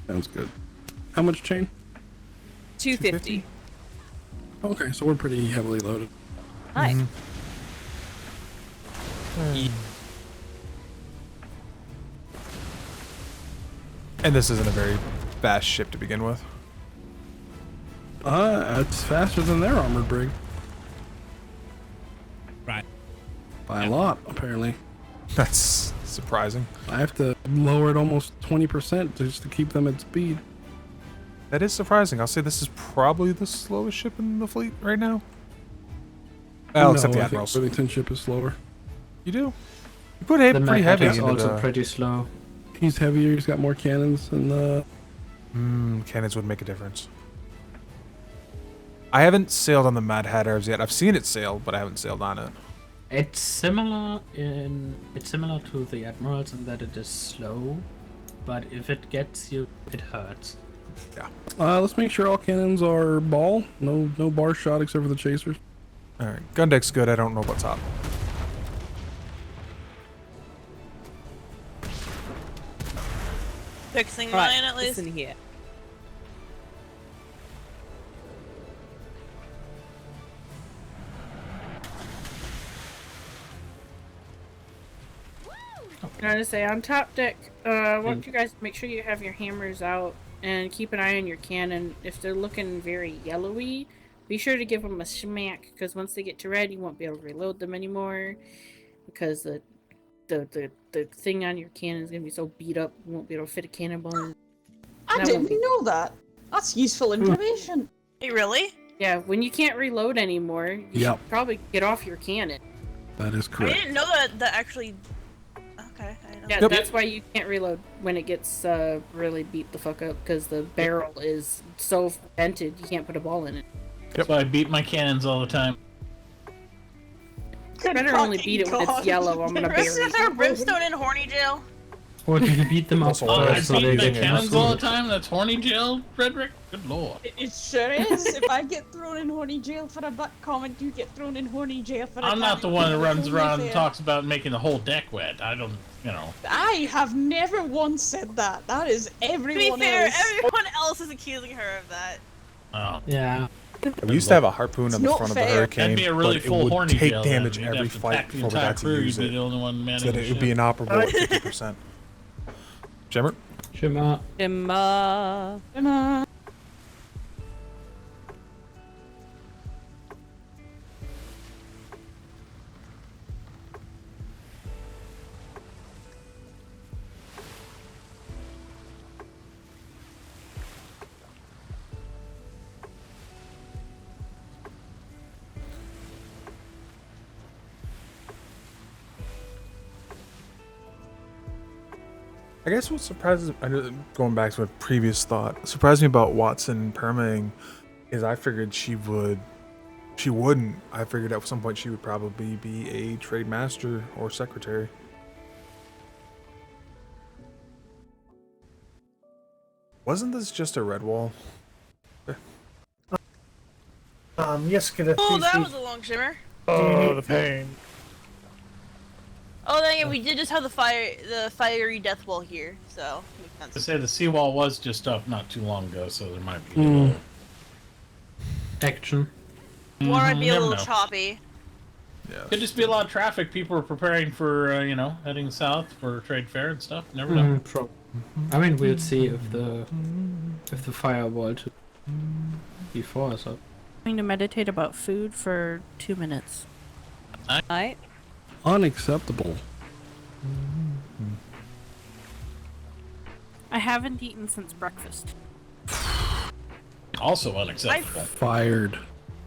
Sounds good. How much chain? 250. Okay, so we're pretty heavily loaded. Hi. And this isn't a very fast ship to begin with. It's faster than their armored brig. Right. By a lot, apparently. That's surprising. I have to lower it almost 20% just to keep them at speed. That is surprising. I'll say this is probably the slowest ship in the fleet right now. Well, except the I Admirals. think Worthington ship is slower. You do? You put pretty heavy is into also the... pretty slow. He's heavier, he's got more cannons, and cannons would make a difference. I haven't sailed on the Mad Hatters yet. I've seen it sail, but I haven't sailed on it. It's similar to the Admirals in that it is slow, but if it gets you, it hurts. Yeah. let's make sure all cannons are ball. No bar shot except for the chasers. Alright, gun deck's good. I don't know what's up. Fixing mine at least. Listen here. I'm trying to say on top deck, I want you guys to make sure you have your hammers out and keep an eye on your cannon. If they're looking very yellowy, be sure to give them a smack, because once they get to red, you won't be able to reload them anymore, because the thing on your cannon is gonna be so beat up you won't be able to fit a cannonball in. I didn't know that. That's useful information. Hey, really? Yeah, when you can't reload anymore, you should probably get off your cannon. That is I correct. didn't know that actually. Okay, I know. Yeah, that's why you can't reload when it gets really beat the fuck up, because the barrel is so vented you can't put a ball in it. So I beat my cannons all the time. You better only beat it when it's yellow. I'm gonna bury Is it. there Brimstone in Horny Jail? Or do you beat them up Oh, I first so beat they my get cannons all the consumed? time? That's horny jail, Frederick? Good lord. It sure is. If I get thrown in horny jail for a butt comment, you get thrown in horny jail for a I'm not the one that runs around and fair. talks about making the whole deck wet. I don't, you know. I have never once said that. That is To be everyone fair, else. everyone else is accusing her of that. Oh. Yeah. We used to have a harpoon on the not front of fair. the Hurricane, That'd be a really but it full would horny take jail damage then. You'd every have to fight pack the before we entire got to crew, use you'd be it. the only one So managing that it the would be ship. inoperable at 50%. Jimmer? Shimmer. Emma. I guess what surprises, going back to a previous thought, surprised me about Watson permaing is I figured she wouldn't. I figured at some point she would probably be a trade master or secretary. Wasn't this just a red wall? Yes, Cadet. Oh, that was a long shimmer. Oh, the pain. Oh, then yeah, we did just have the fiery death wall here, so makes sense. To say the seawall was just up not too long ago, so there might be a Mm. little Action. Water might be a never little know. choppy. Yeah. Could just be a lot of traffic. People are preparing for, heading south for trade fair and stuff. Never know. I mean, we'll see if the firewall to before us up. I'm going to meditate about food for 2 minutes. Alright. Unacceptable. I haven't eaten since breakfast. Also unacceptable. Fired.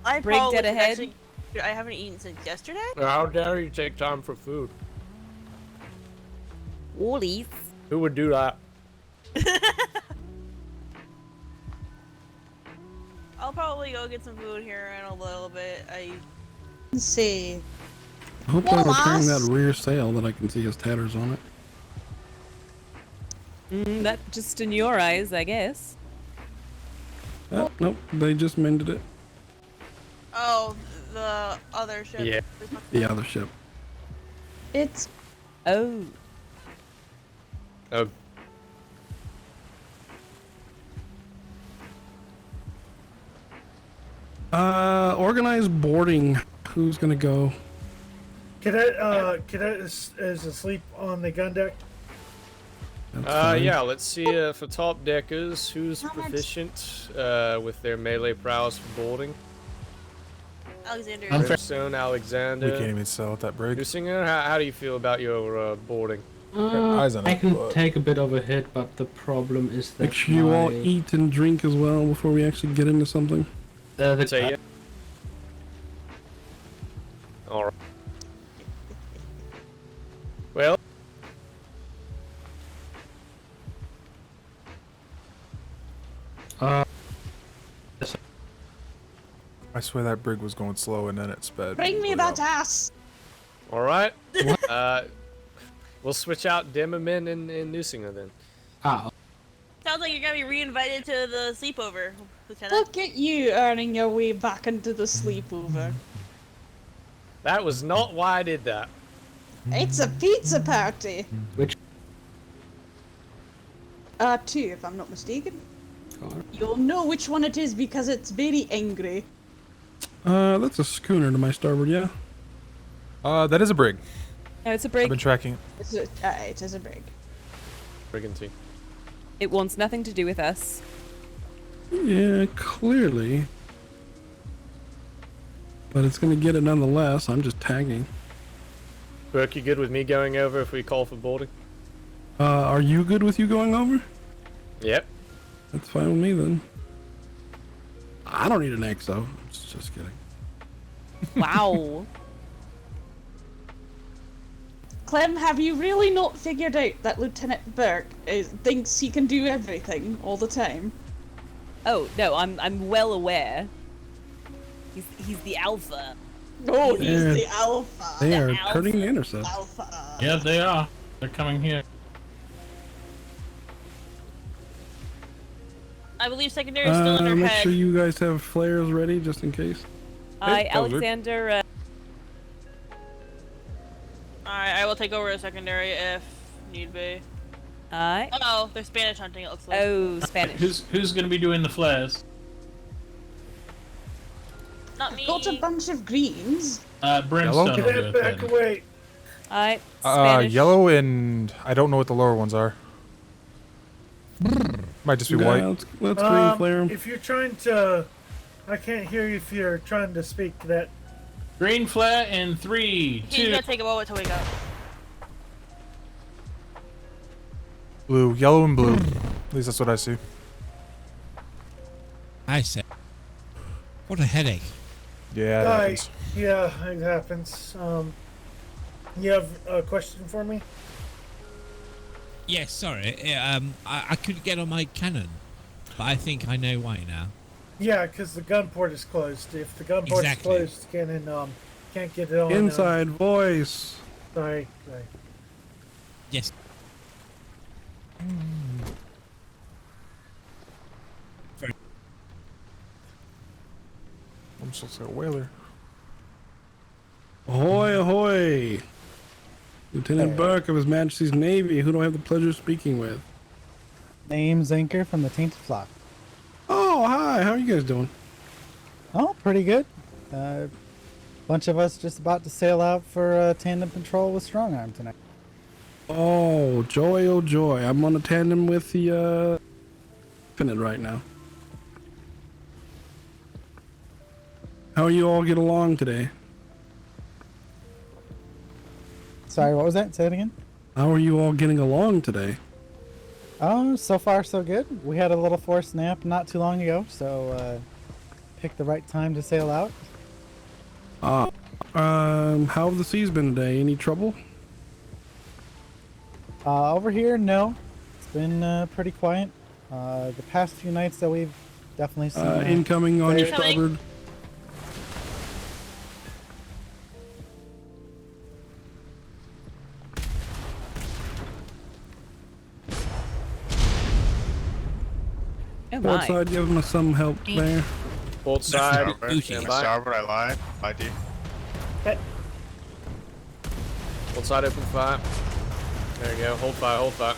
I Brig probably dead ahead. actually, I haven't eaten since yesterday. How dare you take time for food? Woolies. Who would do that? I'll probably go get some food here in a little bit. Let's see. I hope they're repairing that rear sail that I can see his tatters on it. That just in your eyes, I guess. Nope, they just mended it. Oh, the other ship. Yeah, the other ship. It's. Oh. Oh. Organized boarding. Who's gonna go? Cadet is asleep on the gun deck. Yeah, let's see for top deckers who's proficient with their melee prowess for boarding. Alexander. Brimstone, Alexander. We can't even sell at that brig. Nusinger, how do you feel about your boarding? Eyes on I it, can but- take a bit of a hit, but the problem is that Make sure you all my- eat and drink as well before we actually get into something. Say yeah. Alright. Well. I swear that brig was going slow and then it sped. Bring me that ass! Alright. We'll switch out Demerman and Nusinger then. Ah. Sounds like you're gonna be re-invited to the sleepover, Lieutenant. Look at you earning your way back into the sleepover. That was not why I did that. It's a pizza party! Which? 2, if I'm not mistaken. You'll know which one it is because it's very angry. That's a schooner to my starboard, yeah? That is a brig. No, it's a brig. I've been tracking it. It is a brig. Brigantine. It wants nothing to do with us. Yeah, clearly. But it's gonna get it nonetheless. I'm just tagging. Burke, you good with me going over if we call for boarding? Are you good with you going over? Yep. That's fine with me then. I don't need an XO. Just kidding. Wow. Clem, have you really not figured out that Lieutenant Burke thinks he can do everything all the time? Oh no, I'm well aware. He's the alpha. Oh, he's Yeah. the alpha. They The are alpha. turning the intercept. Alpha. Yeah, they are. They're coming here. I believe secondary is still in her Make head. sure you guys have flares ready just in case. Alexander. Alright, I will take over as secondary if need be. Aye. Oh, they're Spanish hunting, it looks like. Oh, Spanish. Who's gonna be doing the flares? Not me. Got a bunch of greens. Brimstone. will Cadet, go back ahead. away. Aye. Spanish. Yellow and I don't know what the lower ones are. Might just be Yeah, white. let's green flare 'em. If you're trying to, I can't hear you if you're trying to speak to that. Green flare in 3, He's 2. gonna take a moment to wake up. Blue, yellow and blue. At least that's what I see. I said, what a headache. Yeah, that happens. Yeah, it happens. You have a question for me? Yes, sorry. I couldn't get on my cannon, but I think I know why now. Yeah, because the gun port is closed. If the gun port Exactly. is closed, cannon can't get it on. Inside voice. Sorry. Yes. I'm supposed to say a whaler. Ahoy, ahoy! Lieutenant Burke of His Majesty's Navy, who do I have the pleasure of speaking with? Name's Anchor from the Tainted Flock. Oh, hi, how are you guys doing? Oh, pretty good. Bunch of us just about to sail out for tandem patrol with Strong Arm tonight. Oh, joy, oh joy. I'm on a tandem with the, Infinite right now. How are you all get along today? Sorry, what was that? Say it again. How are you all getting along today? Oh, so far so good. We had a little forced nap not too long ago, so picked the right time to sail out. How have the seas been today? Any trouble? Over here, no. It's been pretty quiet. The past few nights that we've definitely seen Incoming on your very- starboard. Oh Port my. side, give them some help there. Both side. Stand by. Starboard, I lied. ID. Okay. Both side open fire. There you go. Hold fire, hold fire.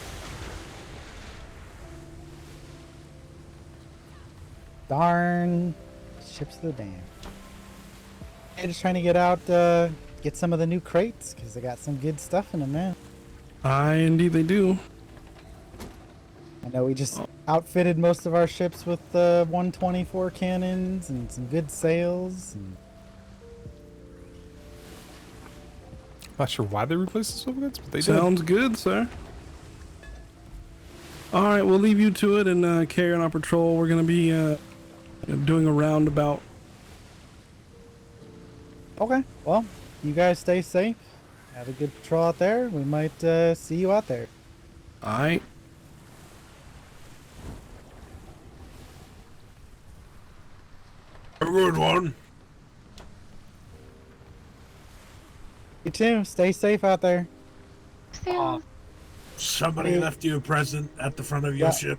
Darn. Ships to the dam. I'm just trying to get out, get some of the new crates, because they got some good stuff in them, man. Aye, indeed they do. I know we just outfitted most of our ships with 124 cannons and some good sails. And... Not sure why they replaced the swivel guns, but they Sounds good, sir. All right, we'll leave you to it and carry on our patrol. We're going to be doing a roundabout. Okay, well, you guys stay safe. Have a good patrol out there. We might see you out there. All right. A good one. You too. Stay safe out there. Somebody left you a present at the front of your ship.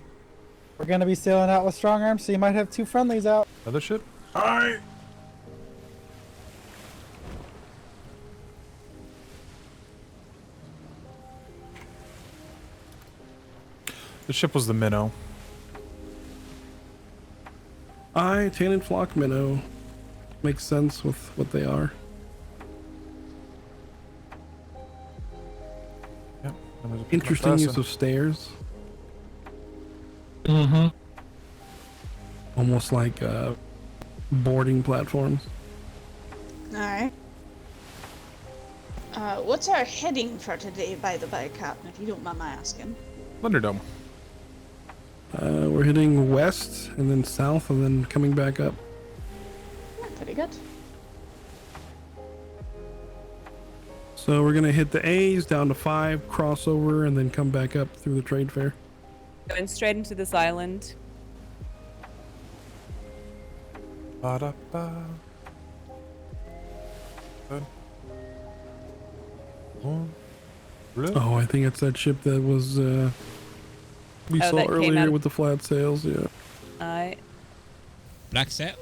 We're gonna be sailing out with strong arms, so you might have 2 friendlies out. Another ship? Alright. The ship was the Minnow. Aye, Tan and Flock Minnow. Makes sense with what they are. Yep. Interesting use of stairs. Mm-hmm. Almost like boarding platforms. Alright. What's our heading for today, by the by, Captain, if you don't mind my asking? Thunderdome. We're heading west and then south and then coming back up. Pretty good. So we're gonna hit the A's down to 5, crossover, and then come back up through the trade fair. Going straight into this island. Ba-da-ba. Good. Oh, I think it's that ship that was we saw that came earlier out of- with the flat sails. Yeah. Black sail?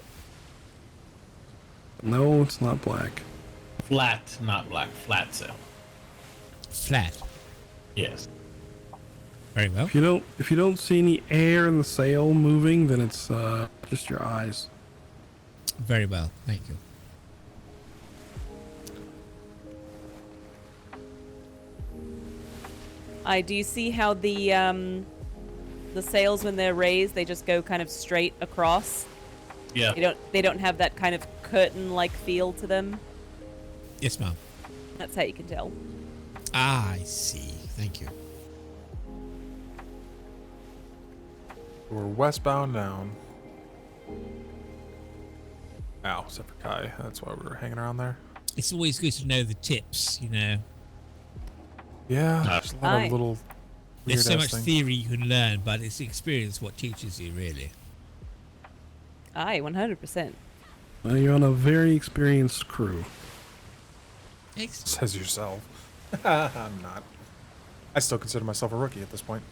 No, it's not black. Flat, not black. Flat sail. Flat. Yes. Very well. If you don't see any air in the sail moving, then it's just your eyes. Very well. Thank you. Do you see how the sails, when they're raised, they just go kind of straight across? Yeah. They don't have that kind of curtain-like feel to them. Yes, ma'am. That's how you can tell. Ah, I see. Thank you. We're westbound down. Ow, except for Kai. That's why we were hanging around there. It's always good to know the tips, you know. Yeah, there's a lot of little There's so weird-ass much things. theory you can learn, but it's experience what teaches you, really. Aye, 100%. Well, you're on a very experienced crew. Says yourself. I'm not. I still consider myself a rookie at this point.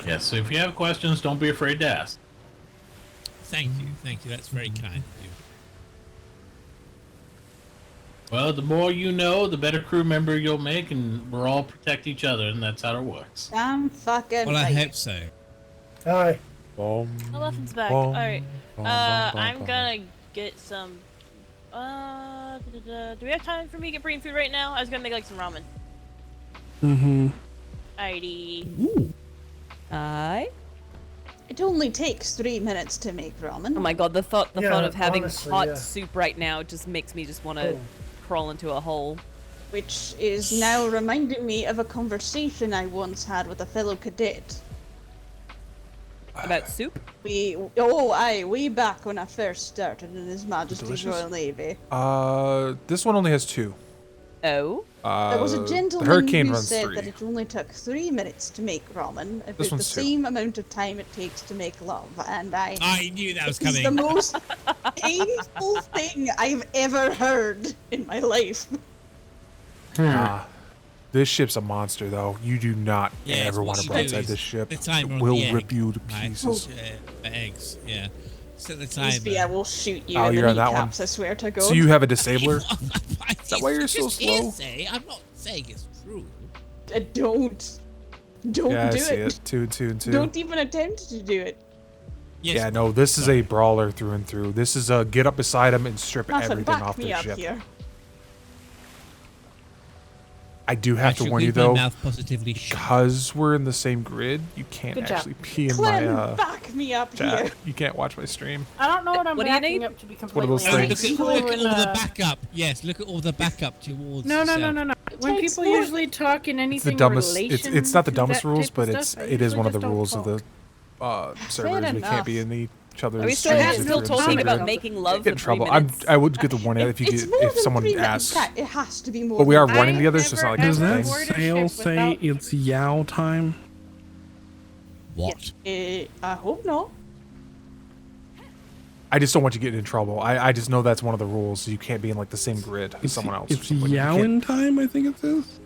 Yes, so if you have questions, don't be afraid to ask. Thank you. Thank you. That's very kind of you. Well, the more you know, the better crew member you'll make, and we'll all protect each other, and that's how it works. I'm fucking Well, I right. hope so. Hi. Elephant's back. Bum, Alright. bum, I'm bum. gonna get some. Do we have time for me to get brain food right now? I was gonna make like some ramen. Mm-hmm. Alrighty. Aye. It only takes 3 minutes to make ramen. Oh my god, the thought Yeah, of having honestly, hot yeah. soup right now just makes me just want to crawl into a hole. Which is now reminding me of a conversation I once had with a fellow cadet. About soup? Way back when I first started in His Majesty's Delicious? Royal Navy. This one only has 2. Oh? There was a The gentleman Hurricane who runs said 3. that it only took 3 minutes to make ramen, about the one's 2. same amount of time it takes to make love, and I knew that was It's coming. the most painful thing I've ever heard in my life. This ship's a monster, though. You do not Yeah, ever what want to you go do inside is this ship. the timer It on will the egg, rip you to right? pieces. The eggs, yeah. Set the Usby, I will shoot you Oh, in you're the on that one. kneecaps, I swear to God. So you have a disabler? Is that why you're so just slow? hearsay. I'm not saying it's true. Don't Yeah, I do see it. it. Two. Don't even attempt to do it. Yes, yeah, no, this is a brawler through and through. This is a get up beside him and strip Nothing, everything back off me their up ship. here. I do have to should warn you leave my though, mouth positively shut. because we're in the same grid, you can't Good job. actually pee in Clem, my back me up chat. here. You can't watch my stream. I don't know what I'm What do you backing need? up to be one of those completely things. Look at all the honest. backup. Yes, look at all the backup towards. No. yourself. When takes people more- usually talk in anything It's the dumbest. relation It's not the to dumbest that rules, type of but stuff, I it is usually one of just the don't rules of talk. the servers. We can't be in each other's Are we still, streams if still you're in the talking same about grid. making love Get in for 3 trouble. minutes? I would get the warning if It's more if than someone 3 minutes. asks. Cat, it has to be more. But we than are that. running together, so it's not like Does it's a that thing. sail say it's Yao time? What? I hope not. I just don't want you getting in trouble. I just know that's one of the rules. You can't be in like the same grid as someone else. or It's something. You can't- Yaoin time, I think it says.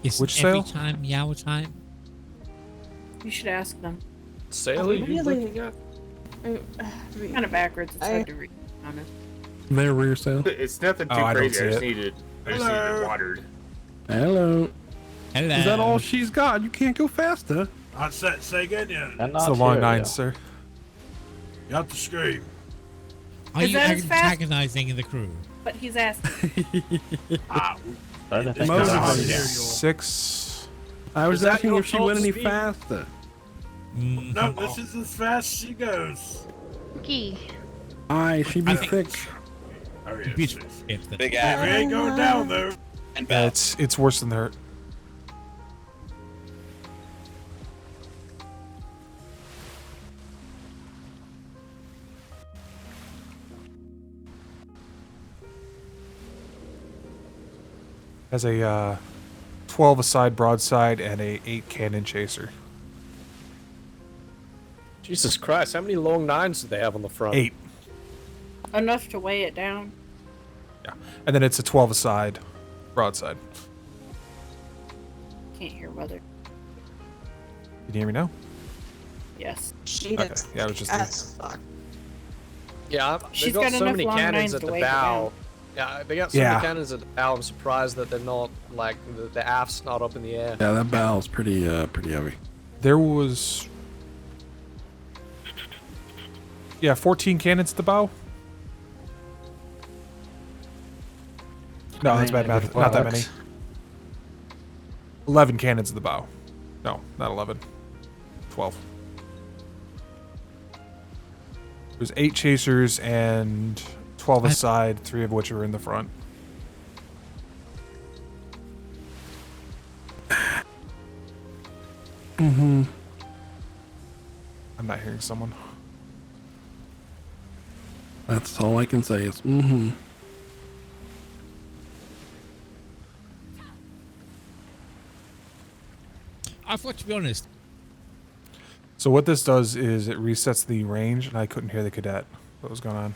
It's Which every sail? time, Yao time. You should ask them. Sail are you looking at? Kind of backwards. It's hard to read. Honest. Their rear sail. It's nothing too Oh, I don't crazy. see I just it. need it watered. Hello. Hello. Is that all she's got? You can't go faster. I say again, yeah. It's the long nine, sir. You have to scream. Are Is you that as fast? antagonizing in the crew? But he's asking. Moses, 6. I was Is that asking your if she went any speed? faster. no, this is as fast as she goes. Okay. Aye, she be thick. Beautiful. Big We ass. ain't going down there. And Yeah, bounce. it's worse than the hurt. Has a 12 aside broadside and a 8 cannon chaser. Jesus Christ, how many long nines do they have on the front? 8. Enough to weigh it down. Yeah. And then it's a 12 aside broadside. Can't hear weather. Can you hear me now? Yes. She Okay. is Yeah, it was just as fuck. Yeah, She's they've got got so enough many long cannons nines at to the weigh it bow. down. Yeah, they got so Yeah. many cannons at the bow. I'm surprised that they're not like the aft's not up in the air. Yeah, that bow's pretty heavy. There was 14 cannons at the bow. No, that's bad math. Not that many. 11 cannons at the bow. No, not 11. 12. It was 8 chasers and 12 aside, 3 of which were in the front. Mm-hmm. I'm not hearing someone. That's all I can say is mm-hmm. I've got to be honest. So what this does is it resets the range, and I couldn't hear the cadet. What was going on?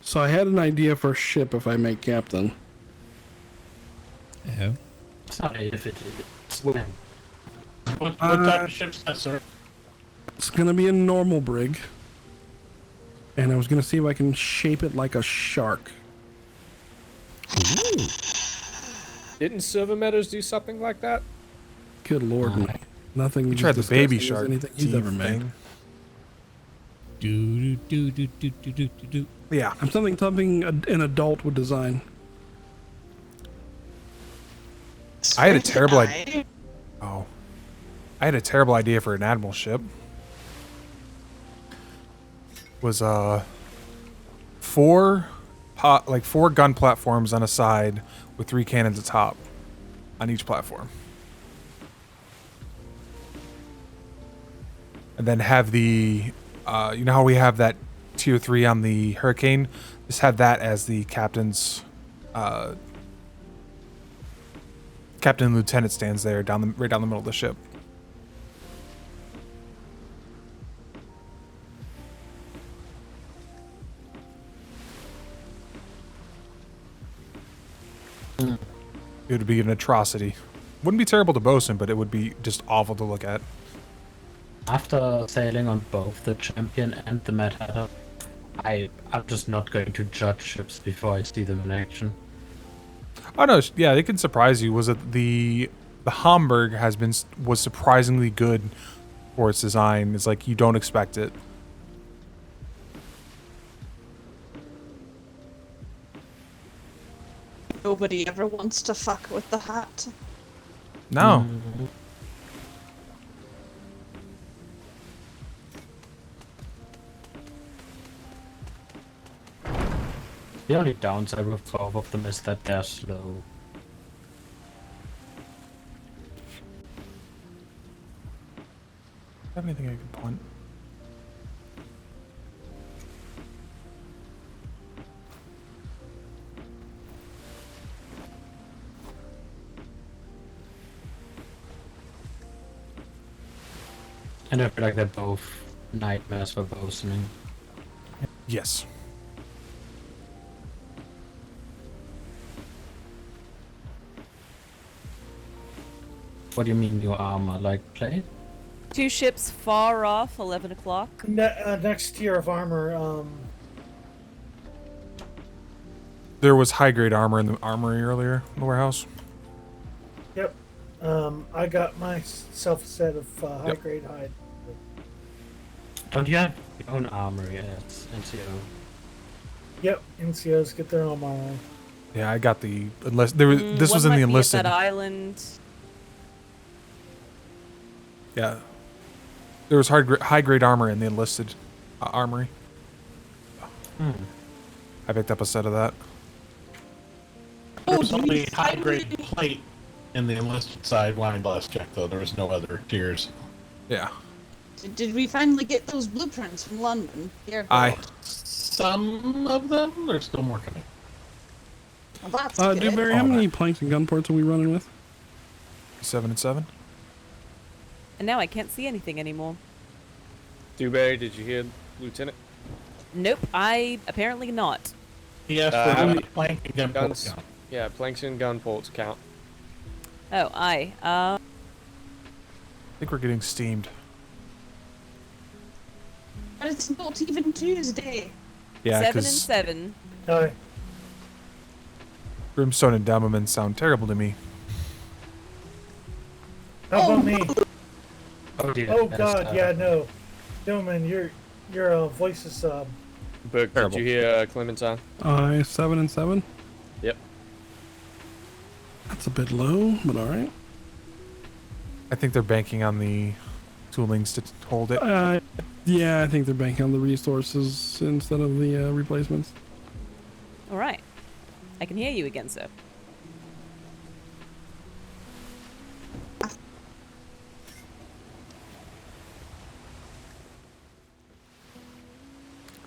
So I had an idea for a ship if I make captain. Oh. It's not if it's when. What type of ship's that, sir? It's gonna be a normal brig. And I was gonna see if I can shape it like a shark. Ooh. Didn't Silver Meadows do something like that? Good lord, Mike. Nothing. You tried the baby disgusting as shark anything he's teeth ever made. thing. Do. Yeah. I'm something an adult would design. I had a terrible idea. Oh. I had a terrible idea for an admiral ship. Was 4 gun platforms on a side with 3 cannons atop on each platform. And then have the you know how we have that tier 3 on the Hurricane? Just have that as the captain's captain and lieutenant stands there right down the middle of the ship. It would be an atrocity. Wouldn't be terrible to bosun, but it would be just awful to look at. After sailing on both the Champion and the Mad Hatter, I'm just not going to judge ships before I see them in action. Oh no, yeah, it can surprise you. Was it the Hamburg was surprisingly good for its design. It's like you don't expect it. Nobody ever wants to fuck with the hat. No. The only downside with both of them is that they're slow. Have anything I can punt? And I feel like they're both nightmares for bosuning. Yes. What do you mean your armor? Like plate? 2 ships far off, 11 o'clock. Next tier of armor, There was high-grade armor in the armory earlier in the warehouse. Yep. I got myself a set of high-grade hide. Don't you have your own armory at NCO? Yep, NCOs get their own armor. Yeah, I got the enlist. There was this was in the enlisted. That island. Yeah, there was high-grade armor in the enlisted armory. I picked up a set of that. There was only high-grade plate in the enlisted side wine blast check, though. There was no other tiers. Yeah. Did we finally get those blueprints from London? Here. Some of them, there's still more coming. Well, that's good. Dewberry, how many planks and gun ports are we running with? 7 and 7. And now I can't see anything anymore. Dewberry, did you hear Lieutenant? Nope, I apparently not. He asked for how many plank and gun guns. ports count. Yeah, planks and gun ports count. Oh, I think we're getting steamed. But it's not even Tuesday. Yeah, 7 and 'cause 7. Hi. Brimstone and Damamen sound terrible to me. How about me? Oh, dear, Oh that's, God, yeah, no. Gentlemen, your voice is Book, did you hear Clementine? 7 and 7. Yep. That's a bit low, but all right. I think they're banking on the toolings to hold it. Yeah, I think they're banking on the resources instead of the replacements. All right. I can hear you again, sir.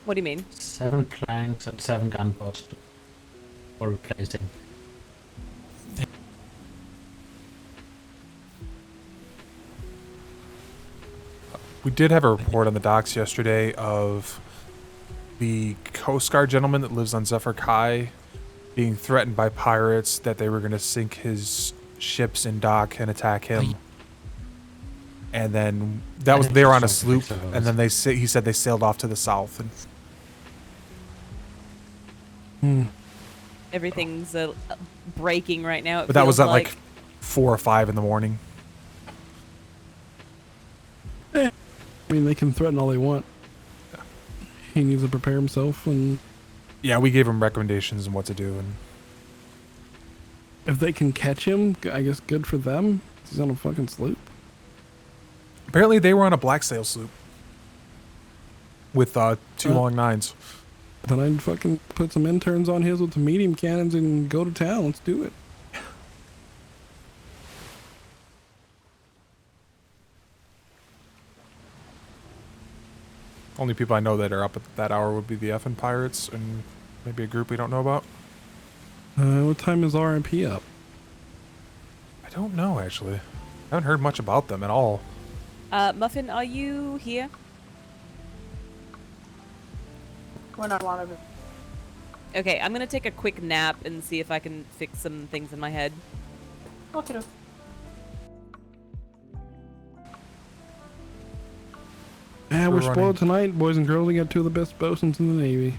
What do you mean? 7 planks and 7 gun ports for replacing. We did have a report on the docks yesterday of the Coast Guard gentleman that lives on Zephyr Kai being threatened by pirates that they were going to sink his ships in dock and attack him. And then they were on a sloop, and then he said they sailed off to the south. And Everything's breaking right now. but that was at like 4 or 5 in the morning. I mean, they can threaten all they want. He needs to prepare himself, and Yeah, we gave him recommendations on what to do, and if they can catch him, I guess good for them. He's on a fucking sloop. apparently they were on a black sail sloop with 2 long 9s. Then I'd fucking put some interns on his with the medium cannons and go to town. Let's do it. Only people I know that are up at that hour would be the effing pirates and maybe a group we don't know about. What time is RMP up? I don't know, actually. I haven't heard much about them at all. Muffin, are you here? When I want to. Okay, I'm gonna take a quick nap and see if I can fix some things in my head. Okay. we're running. spoiled tonight, boys and girls. We got two of the best bosuns in the Navy.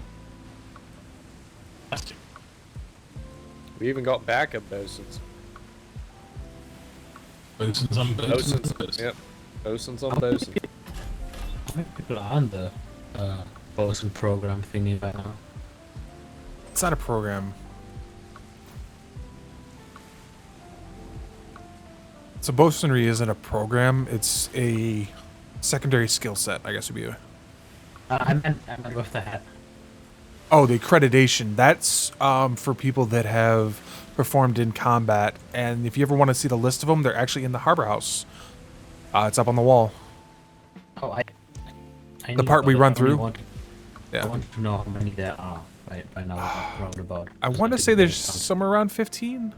We even got backup bosuns. Bosuns on bosuns. Yep. Bosuns on bosuns. How many people are on the bosun program thingy right now? It's not a program. So bosunry isn't a program. It's a secondary skill set, I guess would be a... I meant with the hat. Oh, the accreditation. That's for people that have performed in combat. And if you ever want to see the list of them, they're actually in the Harbor House. It's up on the wall. Oh, I The part we run through? I want to know how many there are by now, roundabout. I want to say there's somewhere around 15.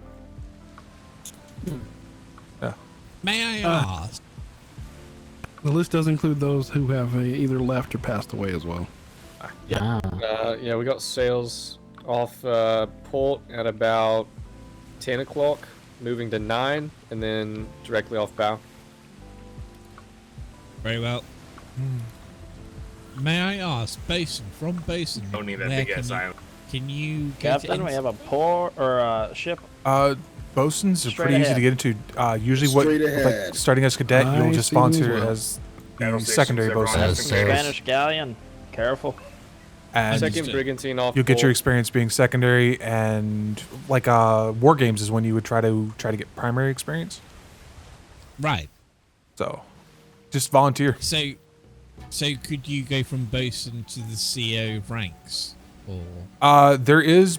Yeah. May I ask? The list does include those who have either left or passed away as well. Yeah. Yeah, we got sails off port at about 10 o'clock, moving to 9, and then directly off bow. Very well. May I ask, Basin, from Basin, Don't need that where big ass island. can you get Captain, we have a port or a ship. Bosuns are Straight pretty easy to ahead. get into. Usually, Straight like ahead. starting as cadet, you'll I just see them as volunteer well. as the Battle secondary stations, bosun. everyone. Spanish galleon. Careful. And Second brigantine off you'll get your port. experience being secondary, and like war games is when you would try to get primary experience. Right. So, just volunteer. So could you go from Bosun to the CO of ranks? Or There is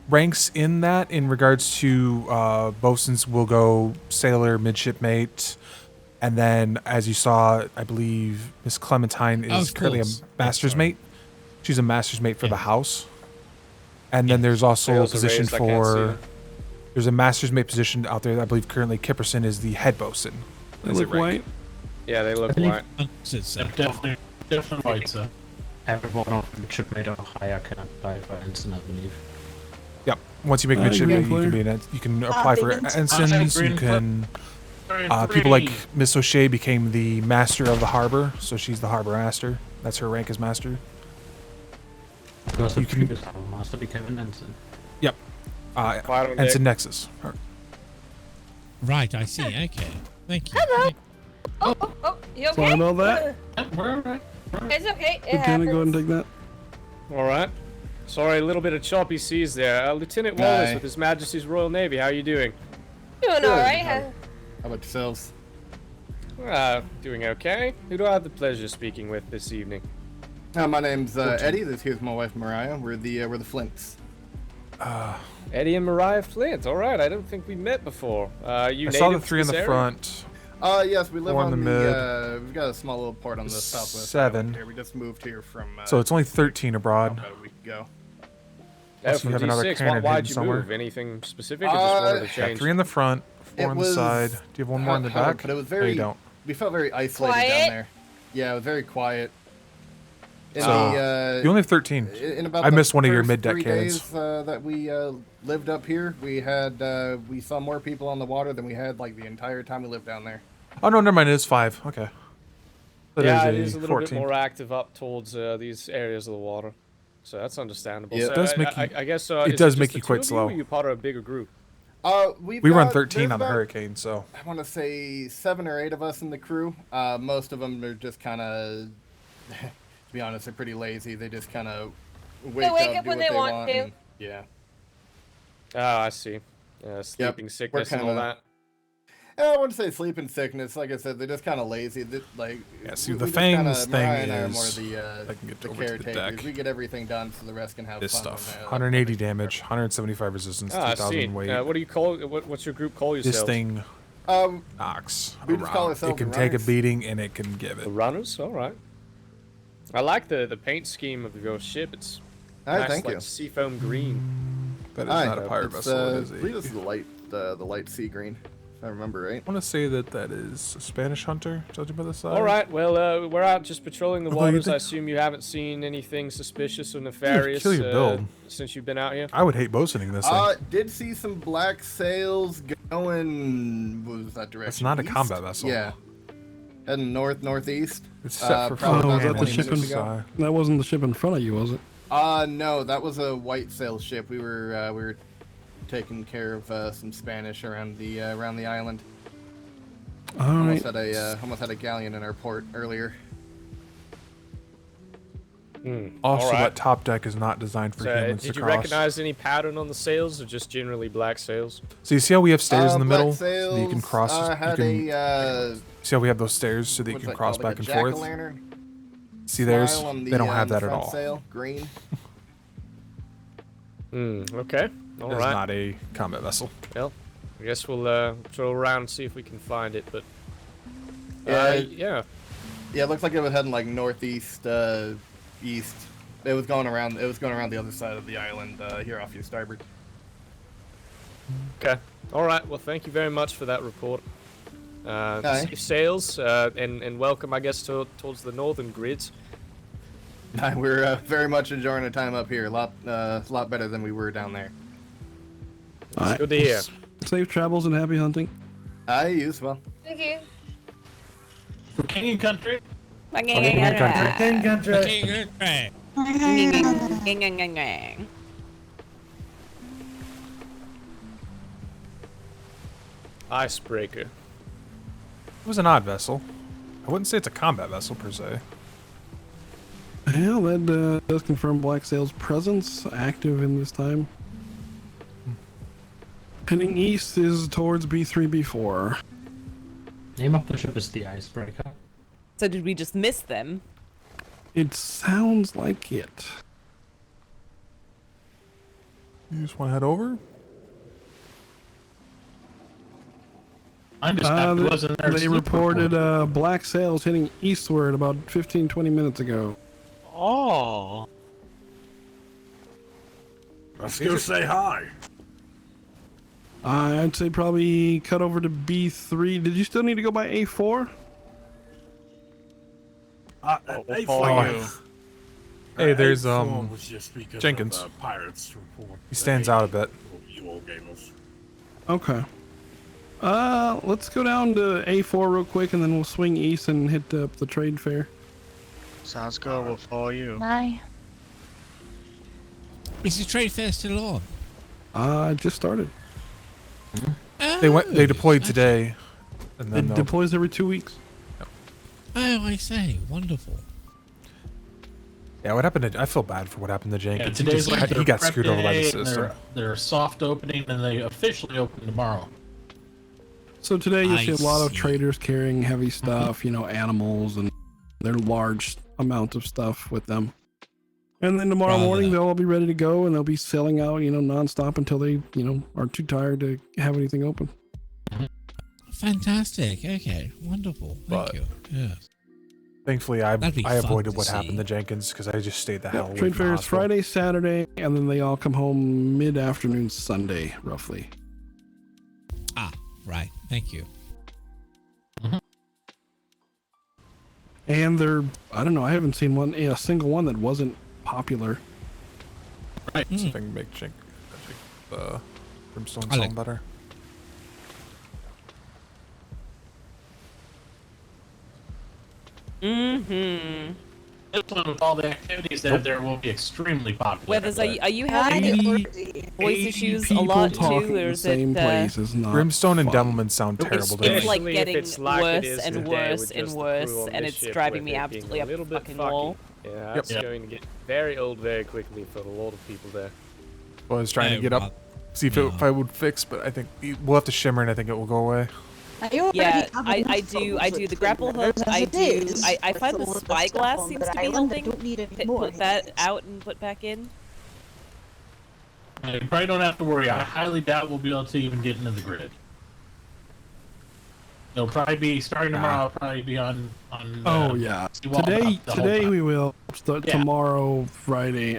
ranks in that in regards to bosuns will go sailor, midshipmate, and then as you saw, I believe Miss Clementine is Of currently a course. master's mate. She's a master's mate for the house. And then there's also a Sails are position raised, I can't see for them. there's a master's mate position out there. I believe currently Kipperson is the head bosun. They Is it look right? white. Yeah, they look I believe- white. Definitely white, sir. Everyone on Mid-Shipmate or higher can apply for ensign, I believe. Yep. Once you make Green midshipmate, you flare. can be you can apply for Green ensigns. You green can flare. people like Miss O'Shea became the master of the harbor, so she's the harbor master. That's her rank as master. Because the You can- previous Harbor Master became an ensign. Yep. Final Ensign day. Nexus. right, I see. Okay, thank you. Hello. Oh, you okay? Sorry about that. We're alright. It's okay. It Lieutenant, go ahead and happens. take that. All right. Sorry, a little bit of choppy seas there. Lieutenant Wallace Aye. with His Majesty's Royal Navy. How are you doing? Doing all right. How about yourselves? Doing okay. Who do I have the pleasure of speaking with this evening? My name's Eddie. This here's my wife Mariah. We're the Flints. Eddie and Mariah Flint. All right. I don't think we met before. You I saw the native to 3 in this the area? front. Yes, we live 4 in on the mid. we've got a small little port on the southwest 7. island here. We just moved here from. So it's only 13 abroad. about a week ago. Unless from you have another D6. cannon Why'd hidden you somewhere. move? Anything specific? Or just wanted to Got change? 3 in the front, 4 It on the was- side. Do you have one more in the Howard, back? But it was No, you very. don't. We felt very isolated Quiet? down there. Yeah, it was very quiet. In So, the, you only have 13. In about I the missed one of your first mid-deck 3 cannons. days that we lived up here, we saw more people on the water than we had like the entire time we lived down there. Oh, no, never mind. It is 5. Okay. That Yeah, it a is a little 14. bit more active up towards these areas of the water, so that's understandable. Yeah. So It does make you- I guess it is does just make the you two quite of slow. Or are you part of a bigger group? We run got- 13 there's on the about, Hurricane, so. I want to say 7 or 8 of us in the crew. Most of them are just kind of, to be honest, they're pretty lazy. They just kind of wake up, do when what they they want to. and- yeah. Ah, I see. Sleeping sickness and all kinda- that. I wouldn't say sleeping sickness. Like I said, they're just kind of lazy. Yeah, see, we the just kinda- fangs thing Mariah and I are more is- the I can get the over to the caretakers. deck. We get everything done so the rest can have This fun. stuff. when they- 180 damage, 175 resistance, Ah, I see. 2,000 weight. What do you call? What's your group call yourselves? This thing Um, knocks we just call around. ourselves It can the take a runners. beating and it can give it. The runners. All right. I like the paint scheme of your ship. It's Alright, nice, thank like you. seafoam green. That is not a pirate it's, vessel. It is I a. believe this is the light sea green, if I remember right. I want to say that is a Spanish hunter, judging by the size. All right. Well, we're out just patrolling the Although you waters. I think- assume you haven't seen anything suspicious or nefarious kill your build. since you've been out here. I would hate bosuning this thing. Did see some black sails going. What was that direction? It's not a East? combat vessel. Yeah. heading northeast. It's set for probably Oh, about was that the 20 ship in? minutes ago. That wasn't the ship in front of you, was it? No, that was a white sail ship. We were taking care of some Spanish around the island. Almost had a galleon in our port earlier. Also, that top deck is not designed for humans to did you cross. recognize any pattern on the sails, or just generally black sails? So you see how we have stairs in the black middle so that you can sails, cross? had see how we have those stairs so that you what's can that cross called, like back a and forth? jack-o'-lantern See, there's smile on they don't have the that at front all. Sail, green. Okay. All It's right. not a combat vessel. Well, I guess we'll throw around and see if we can find it. But Yeah, it looks like it was heading like northeast, east. It was going around the other side of the island, here off your starboard. Okay. All right. Well, thank you very much for that report. Aye. Safe sails, and welcome, I guess, towards the northern grids. We're very much enjoying our time up here. A lot better than we were down there. Alright. Good to hear. Safe travels and happy hunting. You as well. Thank you. For King and Country. King country. Icebreaker. It was an odd vessel. I wouldn't say it's a combat vessel per se. Yeah, that does confirm Black Sail's presence, active in this time. Heading east is towards B3, B4. Name of the ship is the Icebreaker. So did we just miss them? It sounds like it. You just want to head over? I'm just happy it wasn't there. They reported black sails heading eastward about 15-20 minutes ago. Oh. Let's go say hi. I'd say probably cut over to B3. Did you still need to go by A4? Hey, there's A4 was just because Jenkins. of the pirates report. He stands out a bit. You all gave us. Okay. Let's go down to A4 real quick, and then we'll swing east and hit up the trade fair. Sounds good. We'll follow you. Bye. Is the trade fair still on? Just started. They deployed today, and then It deploys every 2 weeks. Oh, I say, wonderful. Yeah, what happened to? I feel bad for what happened to Jenkins. Yeah, today's like He got prep screwed over by the day, and system. They're soft opening, and they officially open tomorrow. So today you'll I see a lot of see. traders carrying heavy stuff, animals, and their large amount of stuff with them. And then tomorrow morning they'll all be ready to go, and they'll be selling out, nonstop until they, are too tired to have anything open. Fantastic. Okay, wonderful. Thank you. Yeah. Thankfully, I That'd be avoided fun to what see. happened to Jenkins because I just stayed the hell away Trade from the fair is hospital. Friday, Saturday, and then they all come home mid-afternoon Sunday, roughly. Ah, right. Thank you. And they're, I don't know, I haven't seen a single one that wasn't popular. Right. See if I can make Brimstone I like- sound better. Mm-hmm. This one, with all the activities that there, will be extremely popular. Weathers, are you having 80 voice issues a people lot talking too, or in the is same it? place is not Brimstone and fun. Devilman sound terrible to It's me. like Especially if getting it's like it worse is and today worse with and just the worse, crew on and this it's ship driving with me it being absolutely a up little the bit fucking fucky. wall. Yeah, it's going to get very old very quickly for a lot of people there. I was trying to get up, see if I would fix, but I think we'll have to shimmer, and I think it will go away. Yeah, I do the grapple hook. I find the spyglass seems to be helping. Put that out and put back in. You probably don't have to worry. I highly doubt we'll be able to even get into the grid. It'll probably be starting tomorrow. It'll probably be on. Oh yeah. Today we will. Tomorrow, Friday,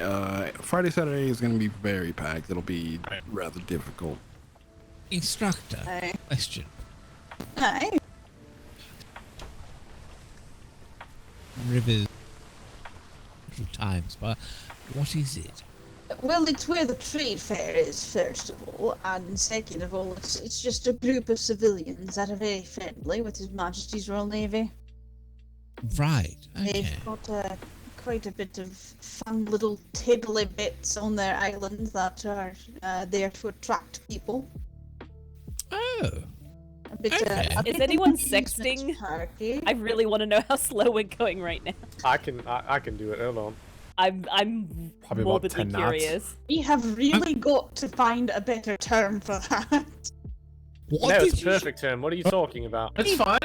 Saturday is going to be very packed. It'll be rather difficult. Instructor, Hi. question. Hi. Rivers times, but what is it? Well, it's where the trade fair is, first of all, and second of all, it's just a group of civilians that are very friendly with His Majesty's Royal Navy. Right. Okay. They've got quite a bit of fun little tiddly bits on their island that are there to attract people. Oh. Is anyone sexting? I really want to know how slow we're going right now. I can do it. Hold on. I'm Probably about morbidly 10 knots. curious. We have really got to find a better term for that. No, it's perfect term. What are you talking about? It's fine.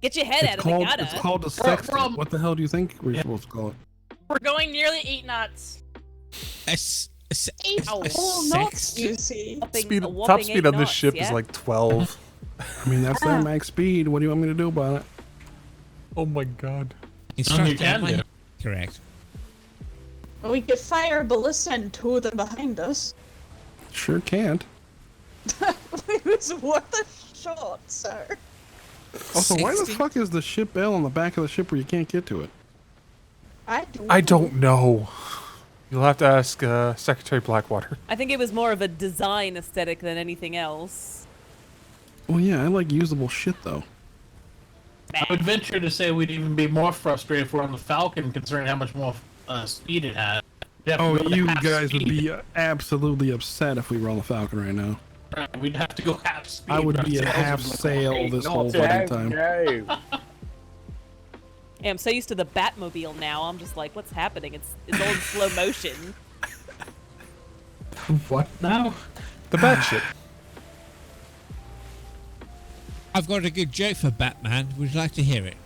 Get your head out of the gutter. It's called a sextant. What the hell do you think we're supposed to call it? We're going nearly 8 knots. Eight whole knots, you see. Top speed on this ship is like 12. I mean, that's their max speed. What do you want me to do about it? Oh my god. Correct. We could fire a ballista and tow them behind us. Sure can't. It was worth a shot, sir. Also, why the fuck is the ship bell on the back of the ship where you can't get to it? I don't know. You'll have to ask Secretary Blackwater. I think it was more of a design aesthetic than anything else. Well, yeah, I like usable shit though. I would venture to say we'd even be more frustrated if we're on the Falcon, considering how much more speed it has. Oh, you guys would be absolutely upset if we were on the Falcon right now. Right, we'd have to go half speed. I would be at half sail this whole fucking time. Yeah, I'm so used to the Batmobile now. I'm just like, what's happening? It's all in slow motion. What now? The Batship. I've got a good joke for Batman. Would you like to hear it?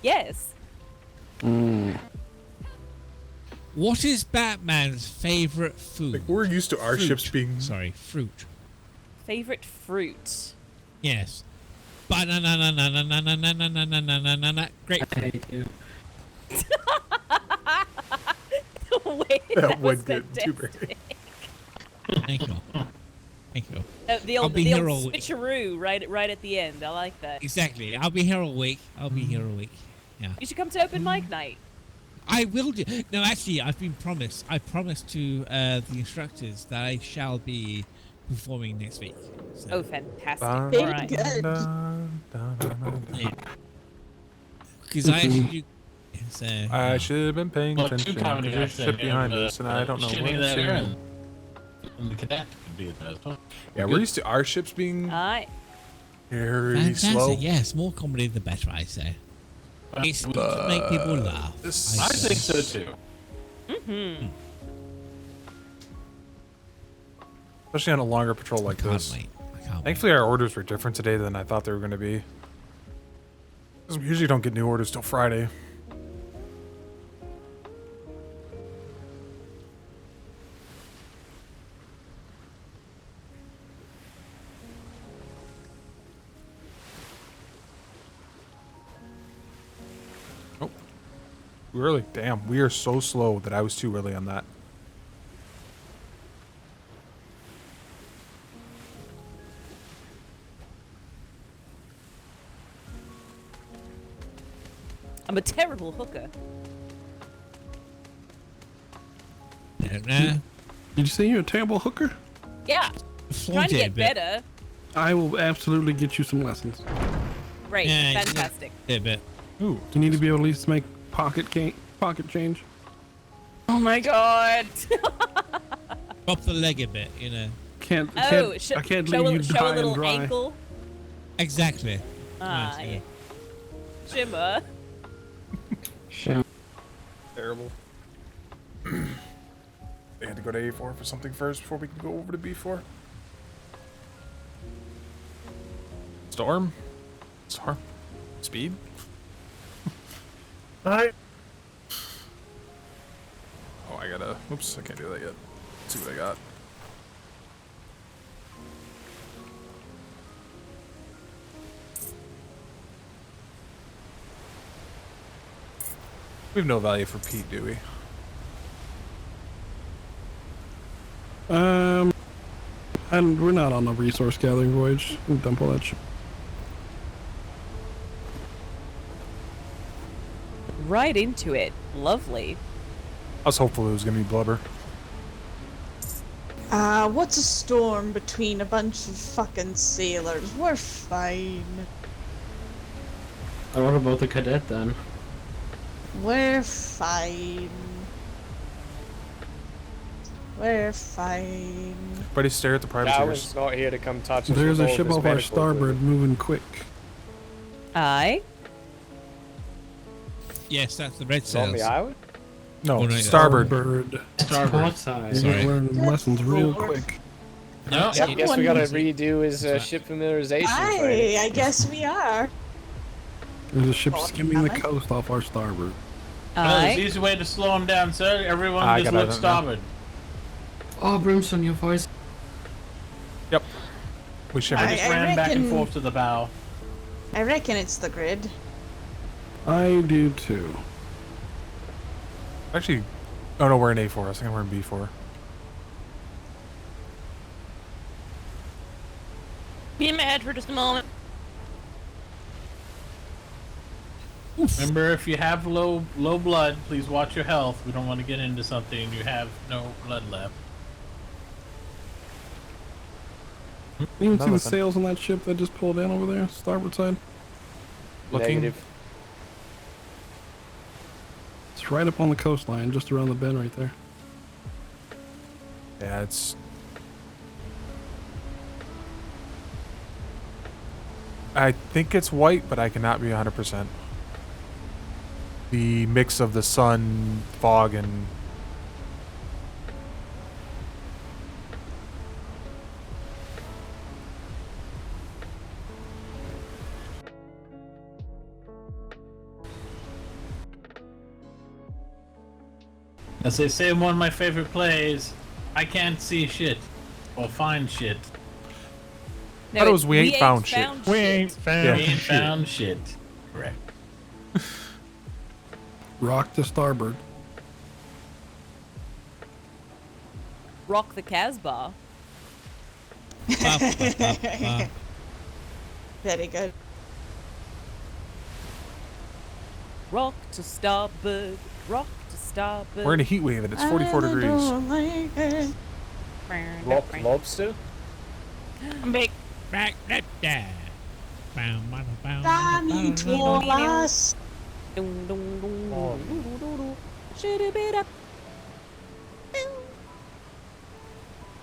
Yes. What is Batman's favorite food? Like, we're used to our ships being... Sorry, fruit. Favorite fruit? Yes. Banana. Great. I hate you. Wait, that was would get too big. Thank you. Thank you. The I'll old, be the here old all week. switcheroo right at the end. I like that. Exactly. I'll be here all week. Yeah. You should come to open mic night. I will do. No, actually, I've been promised. I promised to the instructors that I shall be performing next week. So. Oh, fantastic! Very Alright. good. Because I actually. So, I should have been paying attention. There's a ship behind us, and I don't know what it's doing. And the cadet could be as well. Yeah, we're used to our ships being Alright. very fantastic. slow. Yes, more comedy the better, I say. It's good to make people laugh. I think so too. Mm-hmm. Especially on a longer patrol like this. Wait. I can't Thankfully, our orders were different today than I thought they were going to be. 'Cause we usually don't get new orders till Friday. Oh, too early. Damn, we are so slow that I was too early on that. I'm a terrible hooker. Nah. Did you say you're a terrible hooker? Yeah. Trying to get better. I will absolutely get you some lessons. Great. Fantastic. Yeah, but Ooh, you need to be able to at least make pocket change. Oh my god. Drop the leg a bit, you know. I can't show leave you show high a little and dry. ankle. Exactly. Ah, Right, yeah. Shimmer. Terrible. They had to go to A4 for something first before we could go over to B4. Storm? Speed? Hi. Oh, I gotta... Oops, I can't do that yet. Let's see what I got. We have no value for Pete, do we? And we're not on a resource gathering voyage. We'll dump all that shit. Right into it. Lovely. I was hopeful it was gonna be blubber. What's a storm between a bunch of fucking sailors? We're fine. What about the cadet then? We're fine. We're fine. Everybody stare at the privateers. Darwin's not here to come touch us. There's with a all ship this off our medical starboard equipment. moving quick. Aye. Yes, that's the red It's on sails. the island? No, Oh, no, starboard. Starboard. Port side. You're Sorry. learning lessons real quick. No, Yep, I guess we gotta redo his ship familiarization training. I guess we are. There's a ship skimming the coast off our starboard. Well, there's an easy way to slow him down, sir. Everyone I just got look it now. starboard. Oh, Brimstone, your voice. Yep. We should. I just I ran back and reckon- forth to the bow. I reckon it's the grid. I do too. Actually, oh no, we're in A4. I think we're in B4. Be mad for just a moment. Remember, if you have low blood, please watch your health. We don't want to get into something and you have no blood left. You even see the Nothing. sails on that ship that just pulled in over there, starboard side? Looking. Negative. It's right up on the coastline, just around the bend right there. Yeah, it's. I think it's white, but I cannot be 100%. The mix of the sun, fog, and As they say in one of my favorite plays, I can't see shit. Or find shit. I thought it was we ain't found shit. We ain't found, Yeah. we ain't found shit. Correct. Rock to starboard. Rock the Casbah. Very good. Rock to starboard. Rock to starboard. we're in a heat wave and it's 44 degrees. Lobster? Big. Danny Thomas.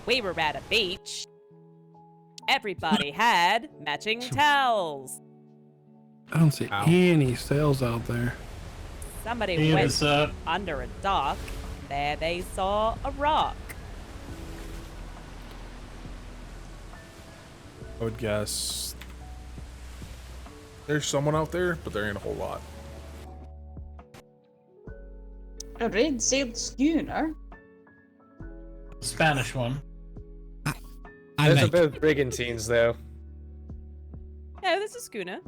We were at a beach. Everybody had matching towels. I don't see any sails out there. Somebody Hey, went what's up? under a dock. There they saw a rock. I would guess there's someone out there, but there ain't a whole lot. A red-sailed schooner. Spanish one. Those are both brigantines, though. No, there's a schooner.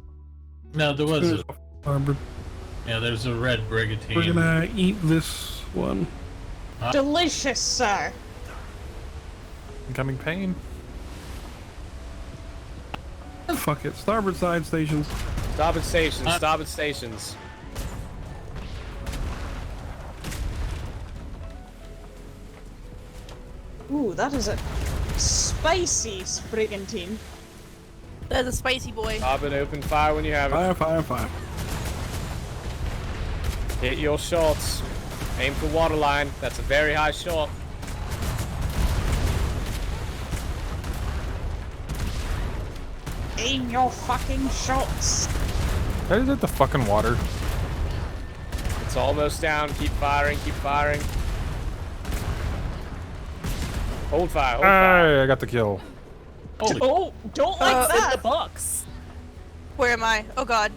No, there was a... Starboard. Yeah, there's a red brigantine. We're gonna eat this one. Delicious, sir. Incoming pain. Fuck it. Starboard side stations. Starboard stations, starboard stations. Ooh, that is a spicy brigantine. That's a spicy boy. Starboard, open fire when you have it. Fire. Hit your shots. Aim for waterline. That's a very high shot. Aim your fucking shots. That is at the fucking water. It's almost down. Keep firing, keep firing. Hold fire, hold fire. Hey, I got the kill. Oh, don't like In that. the box. Where am I? Oh god.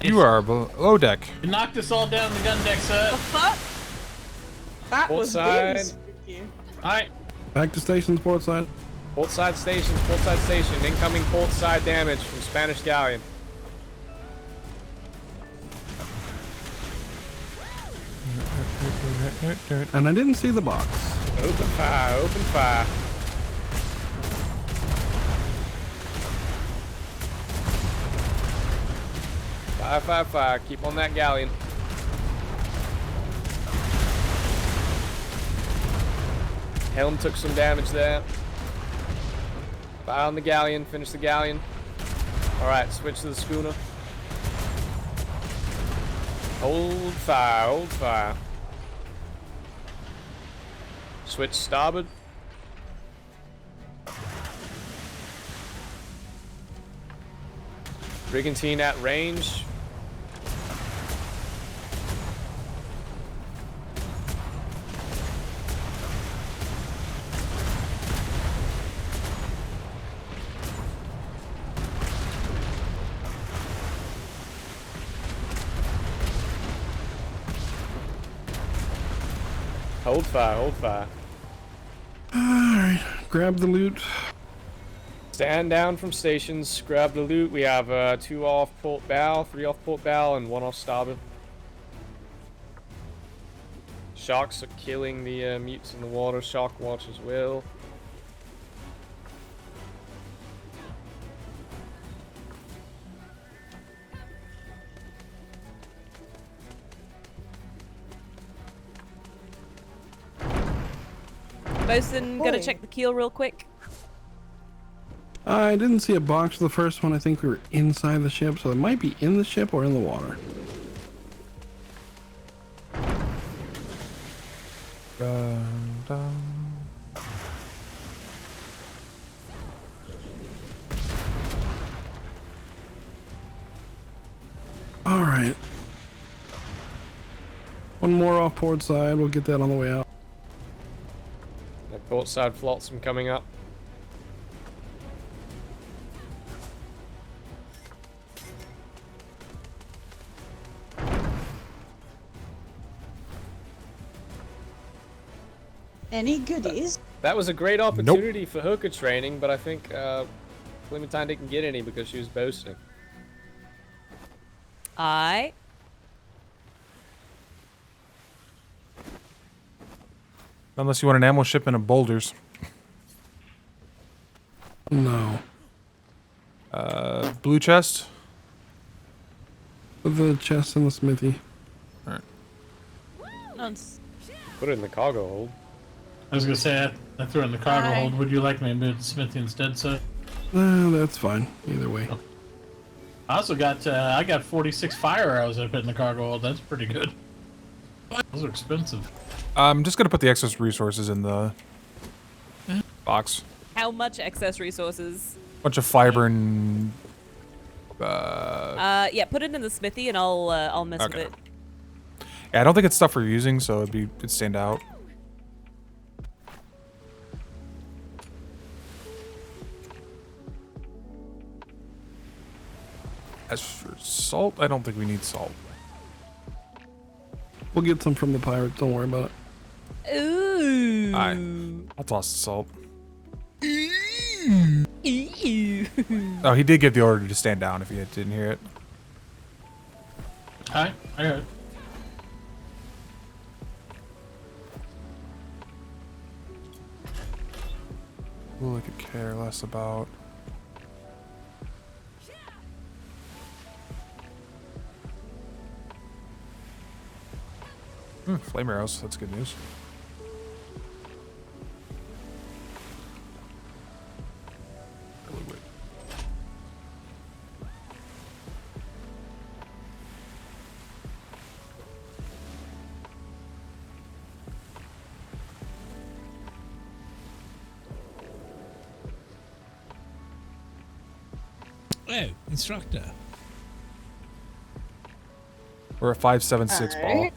You are below deck. You knocked us all down the gun deck, sir. The fuck? That Port was side. very spooky. Alright. Back to stations, port side. Port side stations, port side station. Incoming port side damage from Spanish galleon. And I didn't see the box. Open fire, open fire. Fire, fire, fire. Keep on that galleon. Helm took some damage there. Fire on the galleon, finish the galleon. Alright, switch to the schooner. Hold fire, hold fire. Switch starboard. Brigantine at range. Hold fire, hold fire. Alright, grab the loot. Stand down from stations, grab the loot. We have 2 off port bow, 3 off port bow, and 1 off starboard. Sharks are killing the mutes in the water. Shark watch as well. Bosun, gonna check the keel real quick. I didn't see a box for the first one. I think we were inside the ship, so it might be in the ship or in the water. Dun, dun. All right. One more off port side. We'll get that on the way out. The port side flotsam coming up. Any goodies? That was a great opportunity for hooker training, but I think Clementine didn't get any because she was boasting. Unless you want an ammo shipment of boulders. No. Blue chest? The chest and the smithy. Alright. Put it in the cargo hold. I was gonna say I threw it in the cargo hold. Would you like me to move to Smithy instead, sir? That's fine. Either way. I also got I got 46 fire arrows I put in the cargo hold. That's pretty good. Those are expensive. I'm just gonna put the excess resources in the box. How much excess resources? Bunch of fiber and Yeah, put it in the smithy and I'll mess with it. Yeah, I don't think it's stuff we're using, so it'd stand out. As for salt, I don't think we need salt. We'll get some from the pirates. Don't worry about it. Ooh. Alright. I'll toss the salt. Oh, he did give the order to stand down if you didn't hear it. Hi, I heard. Who I could care less about. Flame arrows, that's good news. Oh, instructor. We're at 576 ball.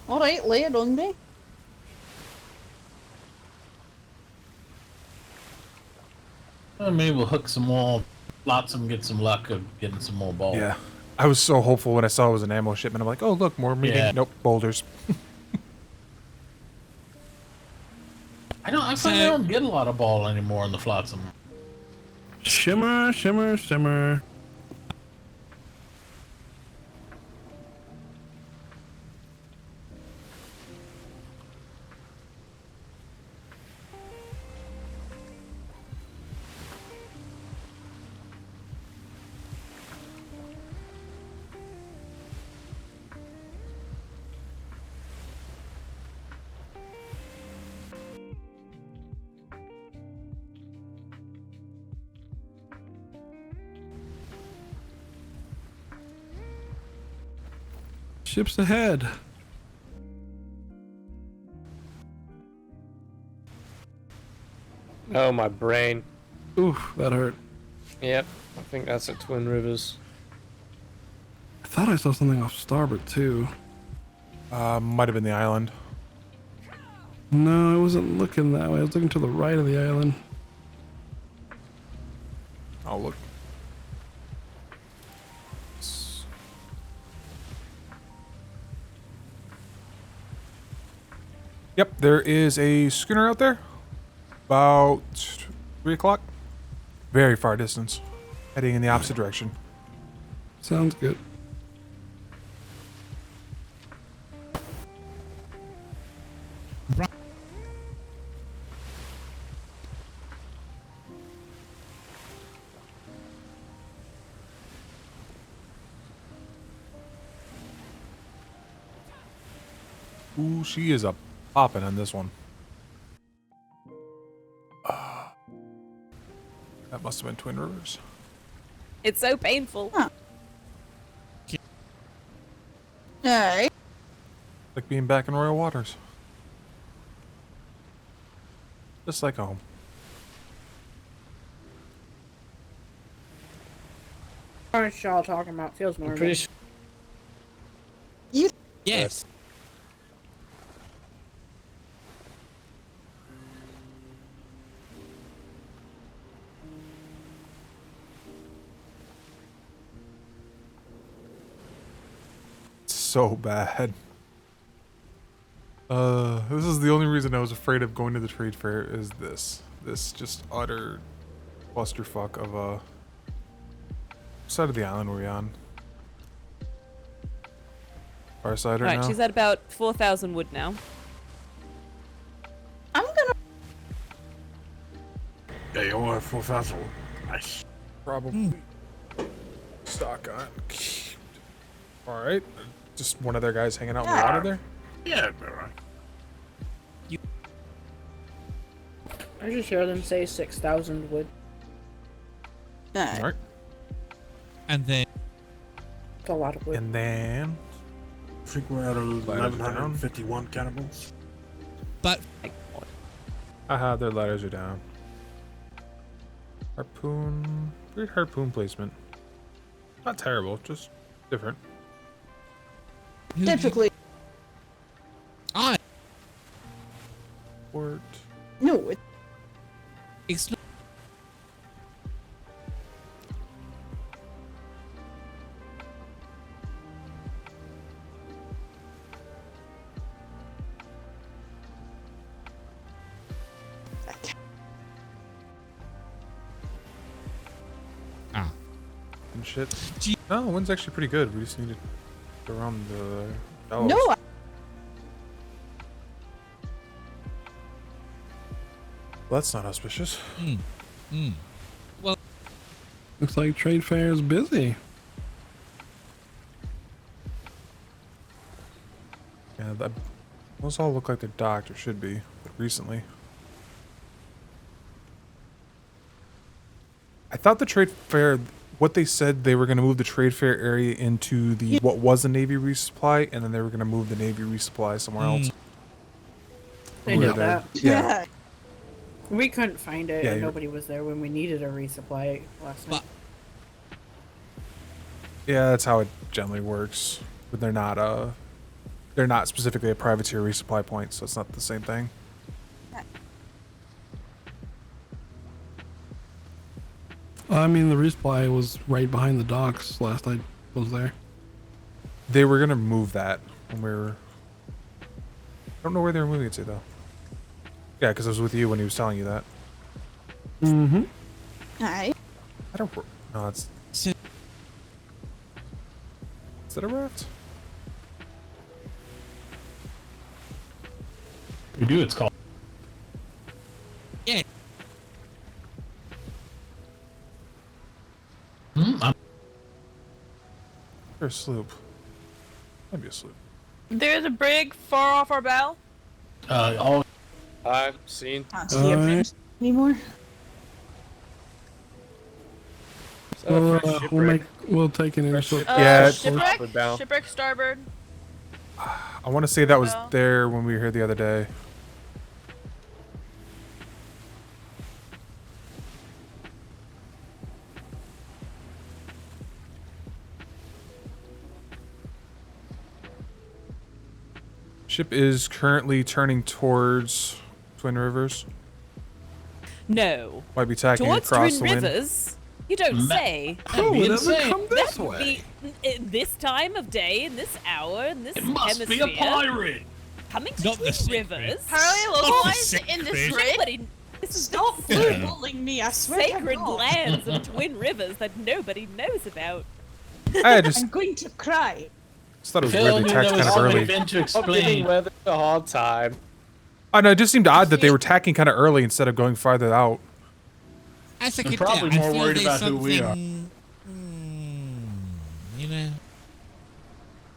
Alright, lay it on me. Well, maybe we'll hook some more, flotsam, get some luck of getting some more balls. Yeah. I was so hopeful when I saw it was an ammo shipment. I'm like, oh, look, more medium. Yeah. Nope, boulders. I find I don't get a lot of ball anymore in the flotsam. Shimmer, shimmer, shimmer. Ships ahead. Oh, my brain. Oof, that hurt. Yep, I think that's at Twin Rivers. I thought I saw something off starboard too. Might have been the island. No, I wasn't looking that way. I was looking to the right of the island. I'll look. Yep, there is a schooner out there. About 3 o'clock. Very far distance. Heading in the opposite direction. Sounds good. Ooh, she is a popping on this one. That must have been Twin Rivers. It's so painful. Alright. Like being back in Royal Waters. Just like home. What y'all talking about? Feels normal. Pretty sure. Yes. So bad. This is the only reason I was afraid of going to the trade fair is this. This just utter clusterfuck of a side of the island we're on. Far side right now. She's at about 4,000 wood now. I'm gonna. Yeah, you only have 4,000. Nice. Probably. Stock on. Alright. Just one of their guys hanging out in the water there? Yeah, alright. I just hear them say 6,000 wood. Alright. And then. It's a lot of wood. And then. I think we're at 1,151 cannibals. But. Aha, their ladders are down. Harpoon. Weird harpoon placement. Not terrible, just different. Typically. Port. No, It's not. And shit. No, the wind's actually pretty good. We just need to go around the bellows. No. Well, that's not auspicious. Well, looks like trade fair is busy. Yeah, those all look like they're docked, or should be, but recently. I thought the trade fair, what they said, they were going to move the trade fair area into the what was the Navy resupply, and then they were going to move the Navy resupply somewhere else. They did that. Yeah. We couldn't find it, Yeah, and you're- nobody was there when we needed a resupply last night. Yeah, that's how it generally works. But they're not specifically a privateer resupply point, so it's not the same thing. I mean, the resupply was right behind the docks last I was there. They were gonna move that when we were. I don't know where they were moving it to though. Yeah, because I was with you when he was telling you that. Mm-hmm. Alright. I don't. No, it's. Is that a raft? We do. It's called. Yeah. Or a sloop. Might be a sloop. There's a brig far off our bow. All. I've seen. Can't see everything anymore. We'll take an initial. Yeah. Shipwreck. Shipwreck starboard. I want to say that was there when we were here the other day. Ship is currently turning towards Twin Rivers. No. Might be tacking Towards across Twin the wind. Rivers? You don't say. Oh, it doesn't come this That would way. be in this time of day, in this hour, in this It must be hemisphere. a pirate. Coming to Not the Twin secret. Rivers. Apparently localized in this secret. rig. Nobody. This is Stop the footballing me, I swear to sacred God. lands of Twin Rivers that nobody knows about. I just I'm going to cry. thought it was weird they tacked kind of early. I'm giving weather a hard time. I know, it just seemed odd that they were tacking kind of early instead of going farther out. As I I'm could probably tell, I more feel worried there's about who we are. something, you know,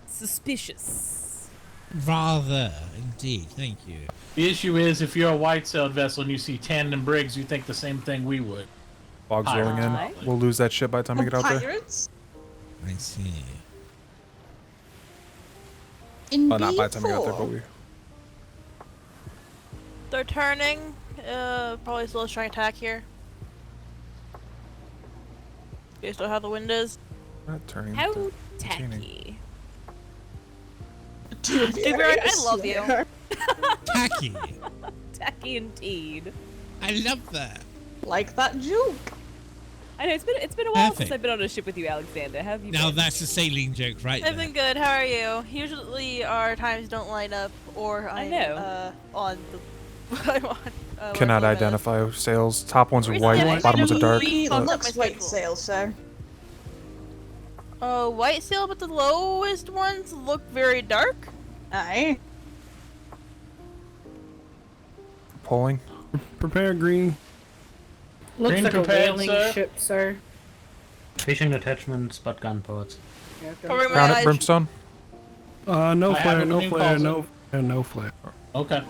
Suspicious. rather indeed. Thank you. The issue is, if you're a white-sailed vessel and you see tandem brigs, you think the same thing we would. Fog's rolling Pirates. in. We'll lose that ship by the time we get out there. Pirates? I see. In Well, not by the time we get out there, B4. but we. They're turning. Probably still trying to attack here. Based on how the wind is. Not turning. How they're tacky. retaining. Dude, I love you. Tacky. Tacky indeed. I love that. Like that joke. I know it's been a while Perfect. since I've been on a ship with you, Alexander. How have you Now been? that's a sailing joke, right? I've there. been good. How are you? Usually our times don't line up, or I'm know. on the. I'm on. Cannot West identify sails. Top ones are Recently, white, I bottom ones are dark. actually but- Looks white sail, sir. White sail, but the lowest ones look very dark. Aye. Pulling. Prepare green. Looks Green like a prepared, whaling sir. ship, sir. Fishing attachments, but gun ports. Covering my Crown it, eyes. brimstone. No I flare, have no green flare, calls no flare. Okay.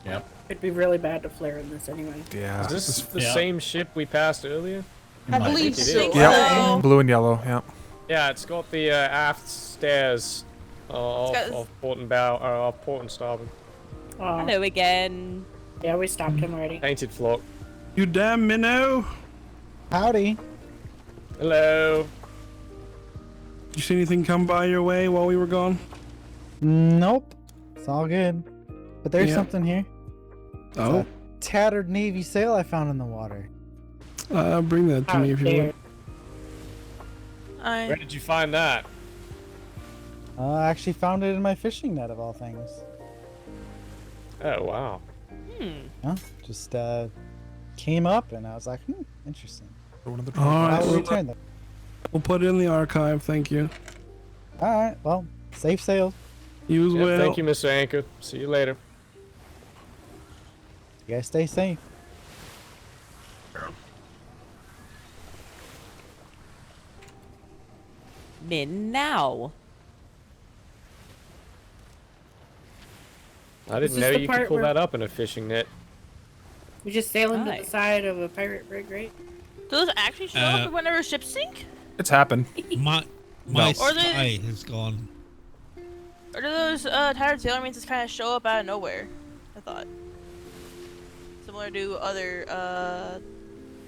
Yep. It'd be really bad to flare in this anyway. Yeah. Is this the Yeah. same ship we passed earlier? I believe think it so. is. Yep. Blue and yellow. Yep. Yeah, it's got the aft stairs off got- port and bow, off port and starboard. Oh, Hello again. yeah, we stopped him already. Painted flock. You damn minnow. Howdy. Hello. You see anything come by your way while we were gone? Nope. It's all good. But there's Yeah. something here. It's Oh. a tattered Navy sail I found in the water. Bring that to How me if you dare. would. Where did you find that? I actually found it in my fishing net of all things. Oh wow. Huh? Just came up and I was like, interesting. One of the All right, I'll we'll, return them. we'll put it in the archive. Thank you. All right. Well, safe sail. You as Yep, well. thank you, Mr. Anchor. See you later. You guys stay safe. Min now. I This didn't is know the you could part pull where- that up in a fishing net. We just sailing to Hi. the side of a pirate rig, right? Do those actually show up whenever ships sink? It's happened. My No. Or they- sky has gone. Or do those tired sailor marines just kind of show up out of nowhere? I thought. Similar to other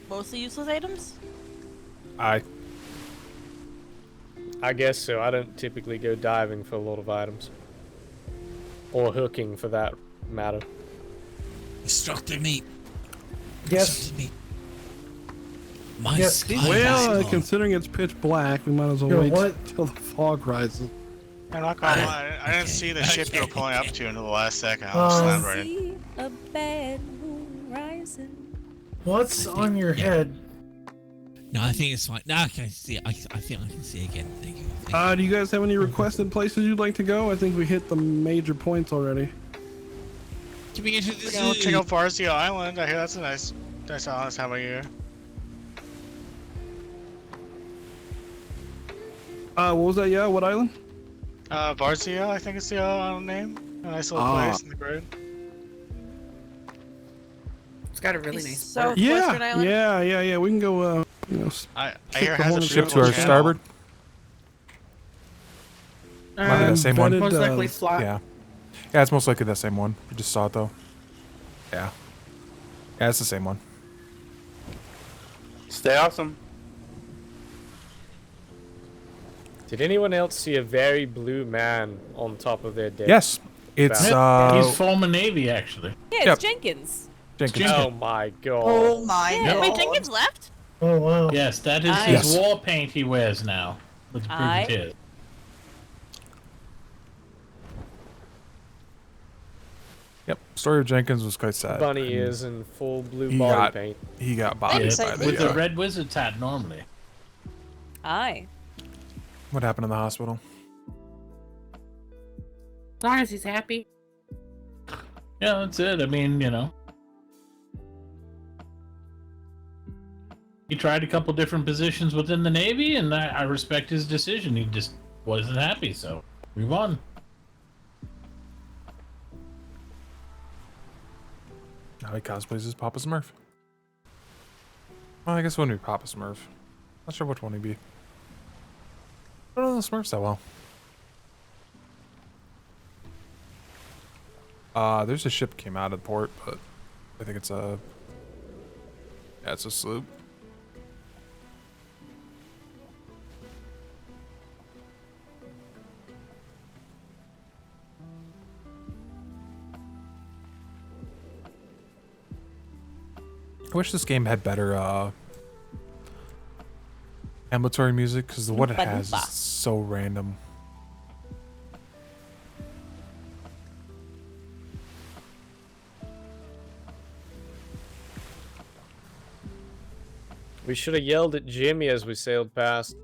mostly useless items? I. I guess so. I don't typically go diving for a lot of items. Or hooking for that matter. Instructor me. Yes. My Yes, sky these- Well, has gone. considering it's pitch black, we might as well Yo, wait what? till the fog rises. I'm not gonna lie, I didn't see the ship you were pulling up to until the last second. I was slammed right in. See a bad moon rising. What's on your head? No, I think it's fine. No, I can see. I think I can see again. Thank you. Thank Do you guys have any requested places you'd like to go? I think we hit the major points already. you. Can we get to We're this? gonna check out Varzia Island. I hear that's a nice island this time of year. What was that? Yeah, what island? Varzia, I think it's the island name. A nice little Ah. place in the grid. It's got a really nice So port. Western Island? Yeah. We can go. I kick hear the it has a horn. Ship to beautiful our channel. starboard. Might be that same one. Most likely flat. Yeah. Yeah, it's most likely that same one. You just saw it though. Yeah. Yeah, it's the same one. Stay awesome. Did anyone else see a very blue man on top of their deck? Yes. It's he's former Navy actually. Yeah, it's Jenkins. Jenkins. Oh my god. Oh my god. Wait, Jenkins left? Oh wow. Yes, that is his war paint he wears now. With the brigadier. Yep. Story of Jenkins was quite sad. Bunny is in full blue He body got- paint. He got bodied by With the the red wizard's hat normally. Aye. What happened in the hospital? As long as he's happy. Yeah, that's it. I mean, you know. He tried a couple different positions within the Navy, and I respect his decision. He just wasn't happy, so move on. Now he cosplays as Papa Smurf. Well, I guess it wouldn't be Papa Smurf. Not sure which one he'd be. I don't know the Smurfs that well. There's a ship came out of the port, but I think it's a... Yeah, it's a sloop. I wish this game had better ambulatory music, because what it has is so random. We should have yelled at Jimmy as we sailed past.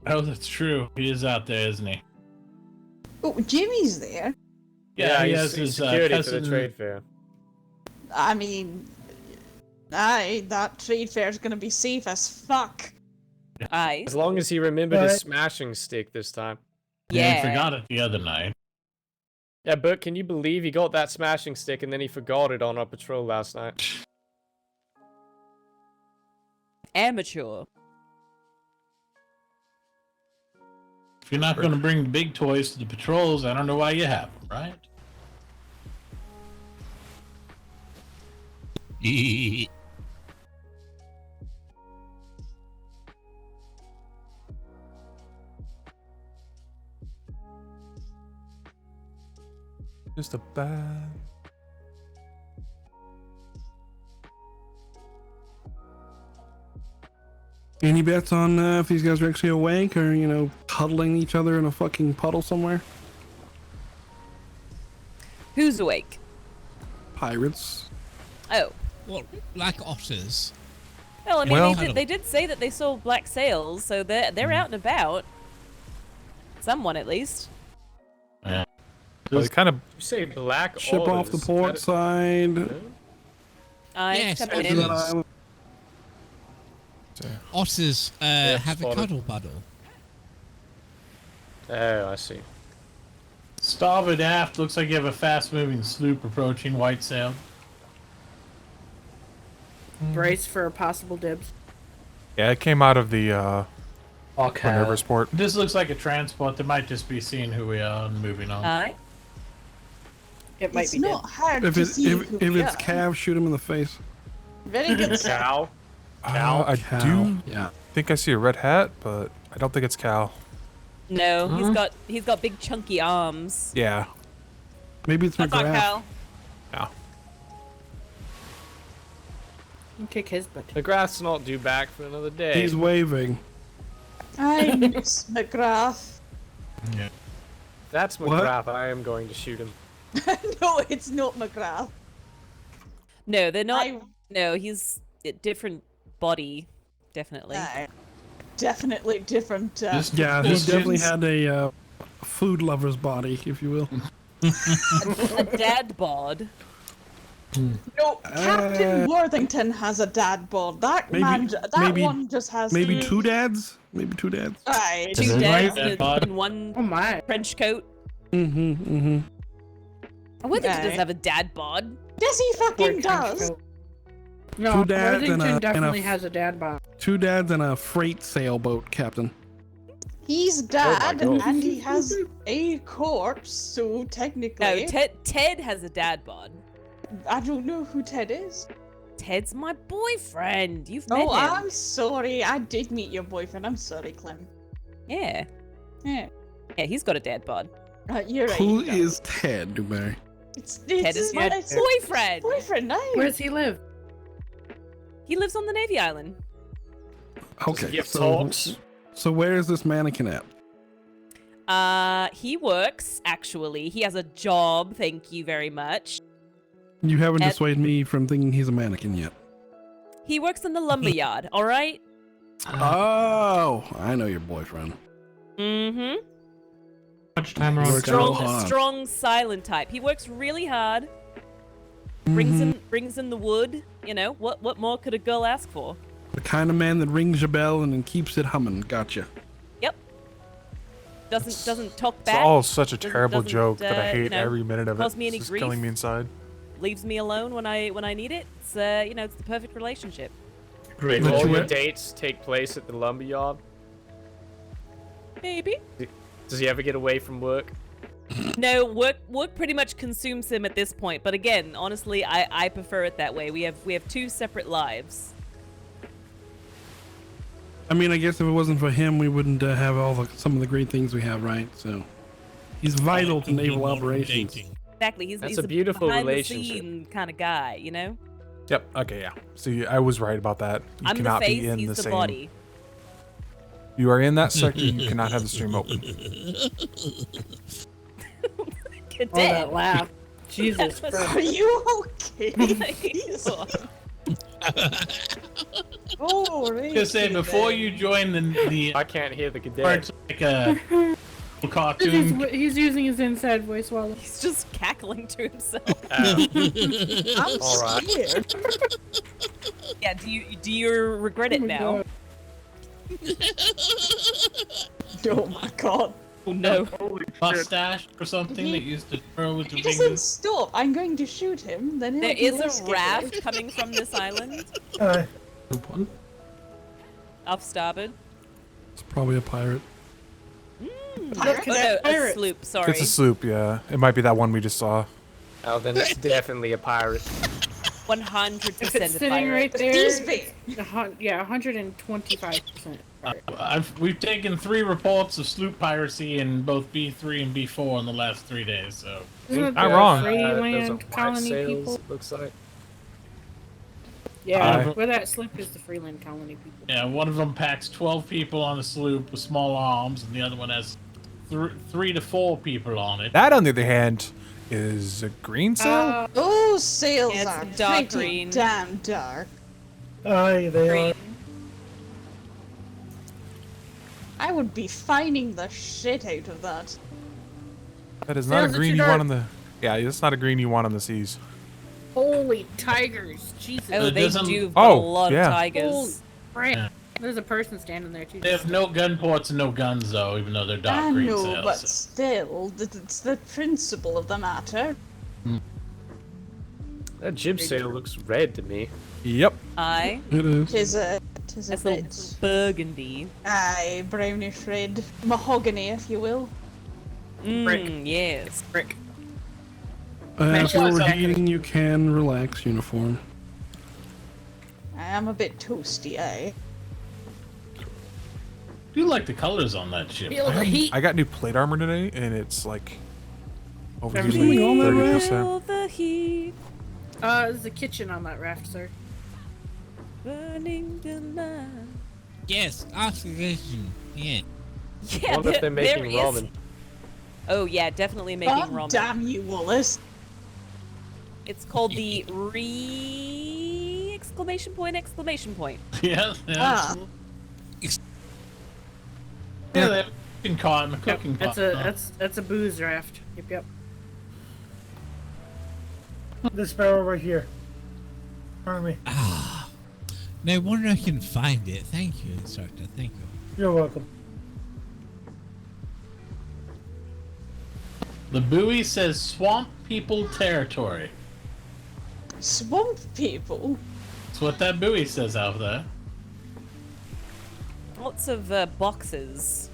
Oh, that's true. He is out there, isn't he? Oh, Jimmy's there. Yeah, he he's has his security cousin. for the trade fair. I mean, aye, that trade fair's gonna be safe as fuck. Aye. As long as he remembered his Right. smashing stick this time. Yeah, he forgot it the other night. Yeah, but can you believe he got that smashing stick and then he forgot it on our patrol last night? Amateur. If you're not going to bring big toys to the patrols, I don't know why you have them, right? Just a bad... Any bets on if these guys are actually awake or, you know, cuddling each other in a fucking puddle somewhere? Who's awake? Pirates. Oh. What, like otters? Well, I mean, Well- they did say that they saw black sails, so they're out and about. Someone, at least. Yeah. Well, kind of... You say black Ship off the otters. port side. Yes, coming in. Island. Otters have a spotted. cuddle buddle. Oh, I see. Starboard aft, looks like you have a fast-moving sloop approaching white sail. Brace for possible dibs. Yeah, it came out of the Minerva's port. This looks like a transport. They might just be seeing who we are and moving on. Aye. It might It's be not dibs. hard If to it's see if who if we it's are. Cav, shoot him in the face. Very good. sir. Cow. I Cow. do Yeah. think I see a red hat, but I don't think it's Cal. No, Huh? he's got big chunky arms. Yeah. Maybe it's That's not McGrath. Cal. Yeah. You kick his butt. McGrath's not due back for another day. He's waving. I miss McGrath. Yeah. That's What? McGrath. I am going to shoot him. No, it's not McGrath. No, they're not. No, he's a different body, definitely. Definitely different. Yeah, he definitely had a food lover's body, if you will. A dad bod. No, Captain Worthington has a dad bod. That Maybe- man, that maybe- one just has. Maybe two dads? Maybe two dads? Aye. Two Is it dads right, that bod? in one Oh my. trench coat. Mm-hmm, mm-hmm. Worthington Aye. doesn't have a dad bod. Yes, he fucking does. No, Two dads and Worthington a- definitely and a- has a dad bod. Two dads and a freight sailboat, Captain. He's dead, God. and he has a corpse, so technically... No, Ted has a dad bod. I don't know who Ted is. Ted's my boyfriend. You've met him. Oh, I'm sorry. I did meet your boyfriend. I'm sorry, Clem. Yeah. Yeah. Yeah, he's got a dad bod. You're right. Who is Ted, Dubai? Ted is my boyfriend. Boyfriend, nice. Where does he live? He lives on the Navy Island. Okay, so where is this mannequin at? He works, actually. He has a job, thank you very much. You haven't dissuaded me from thinking he's a mannequin yet. He works in the lumberyard, alright? Oh, I know your boyfriend. Mm-hmm. Much time on Strong, silent type. He works really hard. Brings in the wood. You know, what more could a girl ask for? The kind of man that rings your bell and then keeps it humming. Gotcha. Yep. Doesn't talk It's back. all such a doesn't- terrible doesn't, joke that I hate you know, every minute of it. cause me any It's just grief. killing me inside. Leaves me alone when I need it. It's you know, it's the perfect relationship. Great. All your dates take place at the lumberyard? Maybe. Does he ever get away from work? No, work pretty much consumes him at this point. But again, honestly, I prefer it that way. We have two separate lives. I mean, I guess if it wasn't for him, we wouldn't have some of the great things we have, right? So, he's vital to naval operations. Exactly. He's That's a a beautiful behind relationship. the scene kind of guy, you know. Yep. Okay. Yeah. See, I was right about that. You I'm the cannot face. be in He's the the same. body. You are in that sector. You cannot have the stream open. Cadet. Oh, that laugh. Jesus Christ. Are you okay? Oh, really? Just say before you join the I can't hear the or cadet. it's like a cartoon. He's using his inside voice while He's just cackling to himself. I'm All right. scared. Yeah. Do you regret it now? Oh my god. Oh no. Mustache or something that used to twirl with He your doesn't fingers. stop. I'm going to shoot him. Then he'll There be is less a scared. raft coming from this island. Off starboard. It's probably a pirate. Oh, no, a sloop. Sorry. It's a sloop. Yeah. It might be that one we just saw. Oh, then it's definitely a pirate. 100% If it's a sitting pirate. right there, These big. yeah, 125%. We've taken 3 reports of sloop piracy in both B3 and B4 in the last 3 days. So Isn't it Not the wrong. Those are Freeland white colony sails, people? looks like. Yeah, where that sloop is the Freeland colony people. yeah, one of them packs 12 people on the sloop with small arms, and the other one has 3 to 4 people on it. That, on the other hand, is a green sail. Those sails Yeah, it's are dark pretty green. damn dark. Aye, they are. Green. I would be fining the shit out of that. That is not a Sails are green too you dark. want on the. Yeah, it's not a green you want on the seas. Holy tigers! Jesus. Oh, It they doesn't- do have Oh, a lot yeah. of tigers. Holy crap. Yeah. There's a person standing there too. They have no gun ports and no guns, though, even though they're dark I green know, sails. but so- still, it's the principle of the matter. That jib sail looks red to me. Yep. Aye. It is. Tis a That's a little bit. burgundy. Aye, brownish red. Mahogany, if you will. Yes. Brick. If you're overheating, you can relax uniform. I am a bit toasty, eh? I do like the colors on that ship. Feel the heat. I got new plate armor today, and it's like Everything overheating like going 30%. Feel the heat. There's a kitchen on that raft, sir. Burning the line. Yes, oxidation. Yeah. Yeah, wonder if they're there making is. ramen. Oh yeah, definitely making God ramen. damn you, Wallace. It's called the exclamation point. Yeah, Ah. yeah, they have a cooking pot. That's a booze raft. Yep. This barrel right here. Pardon me. Ah. No wonder I can find it. Thank you, instructor. Thank you. You're welcome. The buoy says swamp people territory. Swamp people? That's what that buoy says out there. Lots of boxes.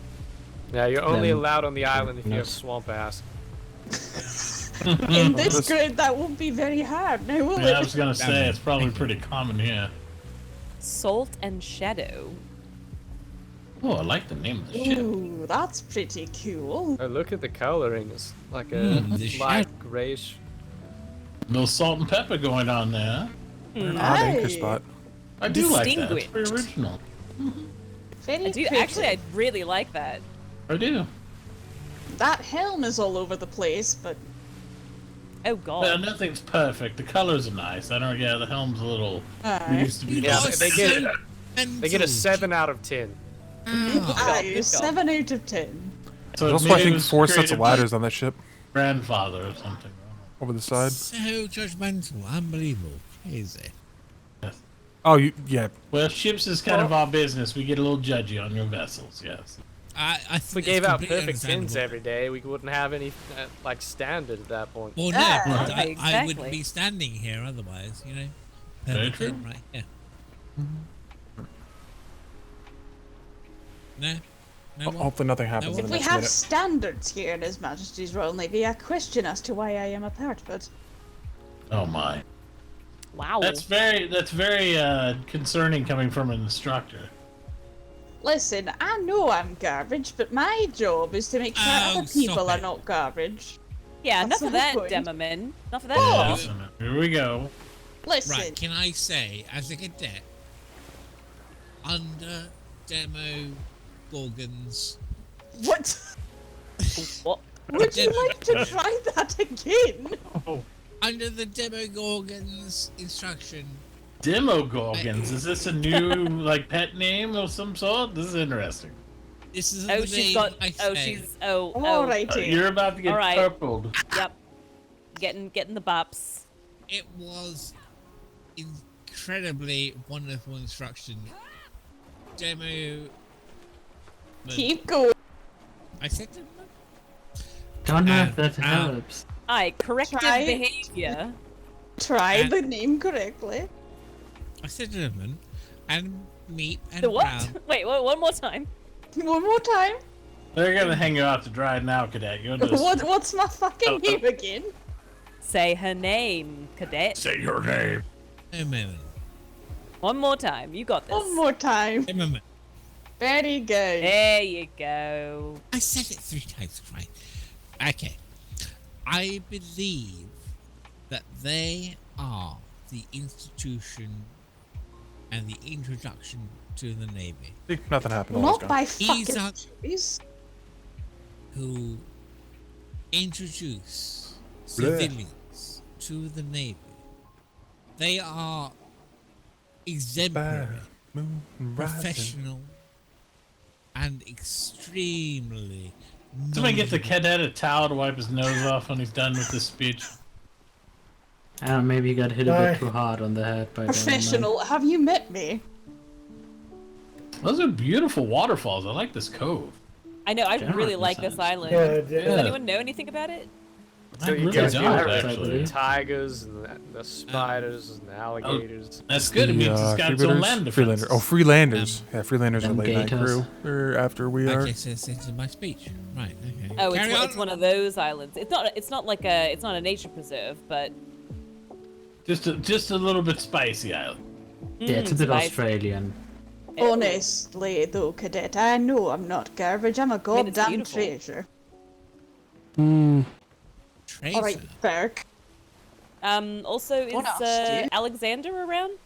Yeah, you're only Then- allowed on the island if you have Yes. swamp ass. In this grid, that won't be very hard, now will Yeah, it? I was gonna say it's probably pretty common here. Salt and Shadow. Oh, I like the name of the ship. Ooh, that's pretty cool. Oh, look at the coloring. It's like a the light grayish. No salt and pepper going on there. An odd anchor Nice. spot. I do like that. It's Distinguished. very original. Very I do pretty. actually. I really like that. I do. That helm is all over the place, but Oh god. Well, nothing's perfect. The colors are nice. I don't. Yeah, the helm's a little. Alright. Used to be. Yeah, they get a Mental. 7 out of 10. aye, 7 out of 10. So There's also, I think, 4 sets of ladders on that ship Grandfather or something. over the side. So judgmental, unbelievable, crazy. Oh, yeah. Well, ships is kind of our business. We get a little judgy on your vessels. Yes. I If we think gave it's out completely perfect tins understandable. every day, we wouldn't have any like standard at that point. Well, no, Yeah, but I exactly. wouldn't be standing here otherwise, you know. Very Perfect true. tin, right? Yeah. No. No more? Hopefully nothing happens No in If the we next have minute. standards here in His Majesty's Royal Navy, I question as to why I am a part of it. Oh my. Wow. That's very concerning coming from an instructor. Listen, I know I'm garbage, but my job is to make sure Oh, other people stop are it. not garbage. Yeah, That's enough of the that, point. Demomin. Enough of that. Oh. Listen, here we go. Listen, Right, can I say, as a cadet, under Demo Gorgon's... what? What? Would you like to try that again? Under the Demo Gorgon's instruction, Demogorgons. Is this a new like pet name of some sort? This is interesting. this is Oh, the she's name got. I Oh, say. she's. Oh, oh. Alrighty. You're about to get All right. purpled. Yep. Getting the bops. It was incredibly wonderful instruction. Demo... Keep going. I said Demo? Don't know And- if that and- helps. Aye, corrective Try- behavior. Try the name correctly. I said gentleman, and meat and The what? brown. Wait, one more time. One more time. They're gonna hang you out to dry now, cadet. You're just. What's my fucking name again? Say her name, cadet. Say your name. Gentleman. One more time. You got this. One more time. Gentleman. Very good. There you go. I said it 3 times right. Okay. I believe that they are the institution and the introduction to the Navy. Nothing happened. All was Not by These fucking are trees. who introduce Blech. civilians to the Navy. They are exemplary, Moon rising. professional, and extremely. Somebody get the knowledgeable. cadet a towel to wipe his nose off when he's done with this speech. I don't know, maybe you got hit a Bye. bit too hard on the head by Professional. Have you met me? Those are beautiful waterfalls. I like this cove. I know. I Generous really like this sense. island. Yeah, Does yeah. anyone know anything about it? I you really get don't, pirates, actually. the tigers and the spiders and the alligators. That's good. It means it's got its own land defense. Freelander. Oh, Freelanders. Yeah, Freelanders are them late night gators. crew. Or after we are. Okay, so it's into my speech. Right, okay. Oh, Carry it's on. one of those islands. It's not like a. It's not a nature preserve, but. Just a little bit spicy island. Yeah, it's a bit spicy. Australian. Honestly, though, cadet, I know I'm not garbage. I'm a mean, it's goddamn beautiful. treasure. Tracer. All right, Berk. Also, is What else, dude? Alexander around?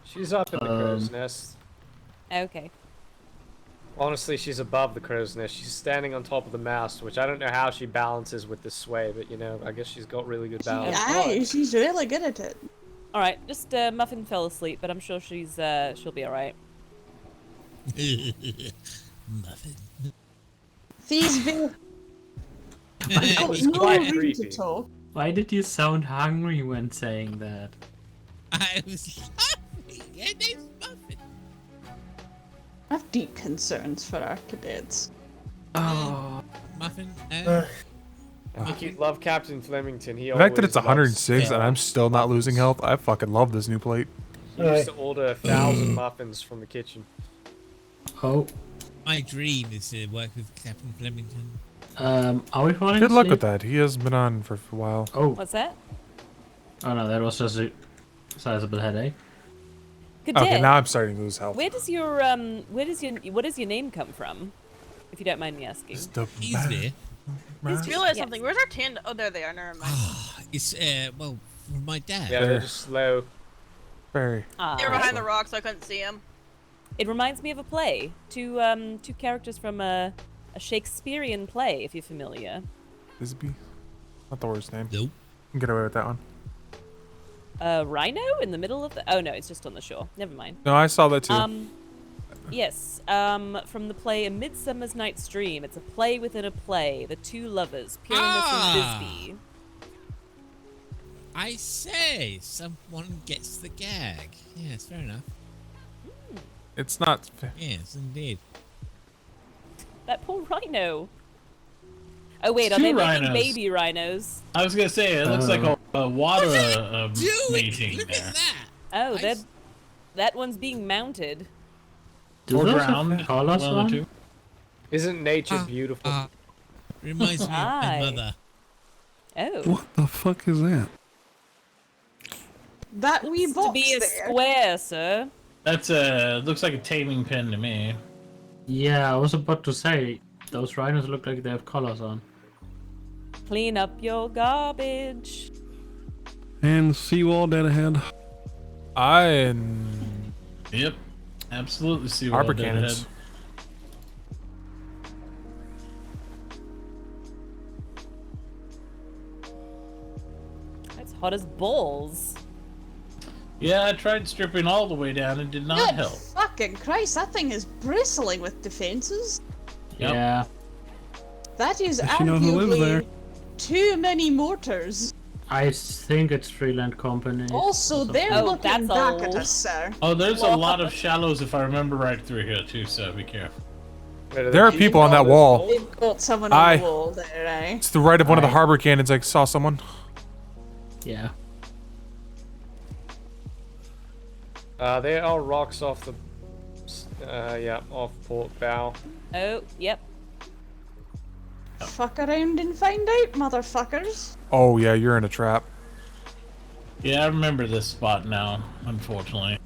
She's up in the crow's nest. Okay. Honestly, she's above the crow's nest. She's standing on top of the mast, which I don't know how she balances with this sway, but you know, I guess she's got really good balance. Aye, she's really good at it. All right. Just Muffin fell asleep, but I'm sure she'll be all right. Muffin. These be. I've got was no quite room to creepy. talk. Why did you sound hungry when saying that? I was laughing. Your name's Muffin. I have deep concerns for our cadets. Oh. Muffin. I think you'd love Captain Flemington. He The fact that always it's loves, 106 and I'm still not losing health, I fucking love this new plate. He used to order 1,000 muffins from the kitchen. Oh. My dream is to work with Captain Flemington. Are we falling Good luck asleep? with that. He has been on for a while. Oh. What's that? Oh no, that was just a sizable headache. Good Okay, day. now I'm starting to lose health. What does your name come from? If you don't mind me asking. He's there. I just realized something. Where's our tin? Oh, there they are. Never mind. It's well, from my dad. Yeah, they're just slow. Very. They were behind the rock, so I couldn't see them. It reminds me of a play. Two characters from a Shakespearean play, if you're familiar. Bisbee? Not the worst name. Nope. Can get away with that one. Rhino in the middle of the. Oh no, it's just on the shore. Never mind. No, I saw that too. Yes. From the play A Midsummer's Night's Dream. It's a play within a play. The two lovers, Pyramus and Bisbee. I say, someone gets the gag. Yes, fair enough. It's not. Yes, indeed. That poor rhino. Oh wait, are Two they rhinos. making baby rhinos? I was gonna say it looks like a water mating Look there. at that. Oh, that one's being mounted. Or those drowned. have colors One of on? the two. Isn't nature beautiful? Reminds me of my Hi. mother. Oh. What the fuck is that? That wee To box be a there. square, sir. That's looks like a taming pen to me. Yeah, I was about to say those rhinos look like they have collars on. Clean up your garbage. And seawall dead ahead. Yep, absolutely. See what Harbor I did cannons. ahead. That's hot as balls. Yeah, I tried stripping all the way down and did not Good help. fucking Christ, that thing is bristling with defenses. Yep. Yeah. That is Does she know who lives there? arguably too many mortars. I think it's Freeland Company. Also, they're Oh, looking that's back at old. us, sir. Oh, there's a lot of shallows if I remember right through here too, so be careful. There are people on that wall. They've got someone on Aye. the wall there, eh? It's the right of one of the harbor cannons. I saw someone. Yeah. There are rocks off the, off port bow. Oh, yep. Fuck around and find out, motherfuckers. Oh yeah, you're in a trap. Yeah, I remember this spot now, unfortunately.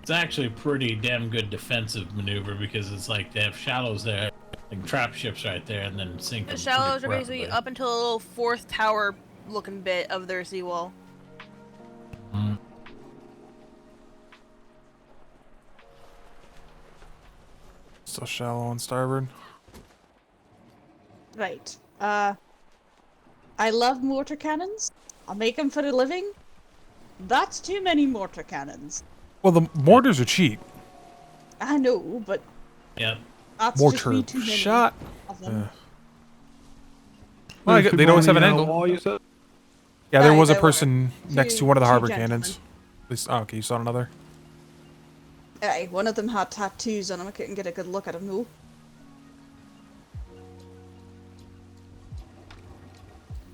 It's actually a pretty damn good defensive maneuver because it's like they have shallows there, like trap ships right there, and then sink The them shallows are pretty basically rapidly. up until a little fourth tower looking bit of their seawall. Mm. Still shallow on starboard. Right. I love mortar cannons. I'll make them for a living. That's too many mortar cannons. Well, the mortars are cheap. I know, but Yeah. that's just Mortar me too many shot. of them. Well, There's they always have an people on the angle. wall, you said? Yeah, there Aye, was a there were. person next to one of the Two harbor gentlemen. cannons. At least, oh, okay, you saw another. Aye, one of them had tattoos on him. I couldn't get a good look at him, though.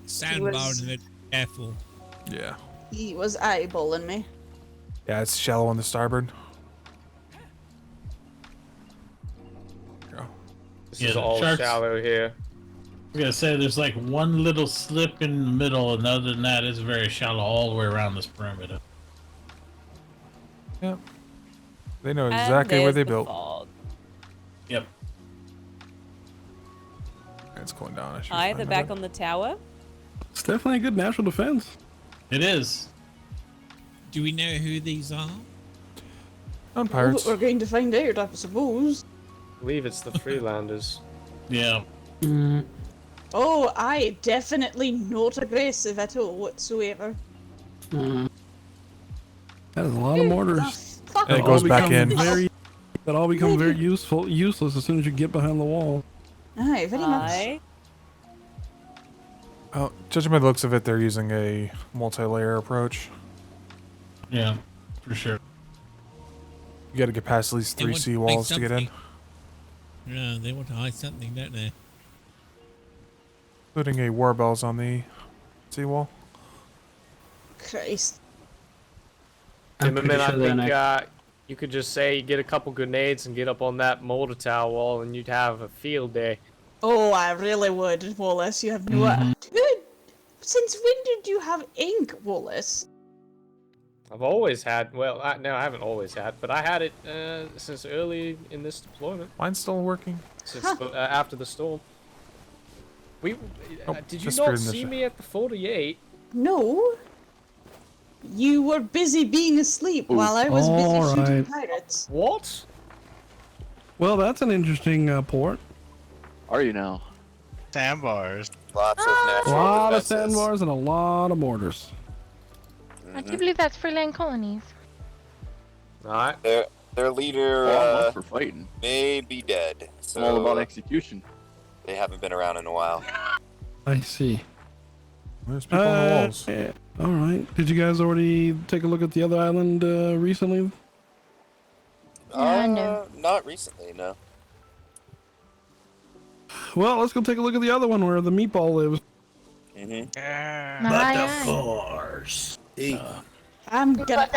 Sandbar was- and it. Careful. Yeah. He was eyeballing me. Yeah, it's shallow on the starboard. This Yeah, is the all sharks- shallow here. I was gonna say there's like one little slip in the middle, and other than that, it's very shallow all the way around this perimeter. Yep. They know And exactly where there's they the built. fog. Yep. It's going down. I should Hi, find they're it. back on the tower. It's definitely a good natural defense. It is. Do we know who these are? On pirates. We're going to find out, I suppose. I believe it's the Freelanders. Yeah. Oh, aye, definitely not aggressive at all whatsoever. That is a lot of mortars. Fuck And it off. goes back in. That all become very useless as soon as you get behind the wall. Aye, very much. Hi. Oh, judging by the looks of it, they're using a multi-layer approach. Yeah, for sure. You got to get past at least They 3 want to seawalls make to get in, No, they want to hide something, don't they? including a war bells on the seawall. Christ. I'm pretty Timmerman, I sure they're think You could just say, get a couple grenades and get up on that mortar tower wall, and you'd have a field day. Oh, I really would, Wallace. You have no. Dude, since when did you have ink, Wallace? I've always had, well, no, I haven't always had, but I had it since early in this deployment. Mine's still working. Since after the storm. Did you just not screwed in the see me at the 48? No. You were busy being asleep while I was busy shooting pirates. What? Well, that's an interesting port. Are you now? Sandbars. Lots of A natural lot of defenses. sandbars and a lot of mortars. I do believe that's for land colonies. Alright. Their leader for fighting. may be dead. It's So all about execution. they haven't been around in a while. I see. There's people on the walls. All right. Did you guys already take a look at the other island recently? No. Not recently, no. Well, let's go take a look at the other one where the meatball lives. Metaphors. I'm not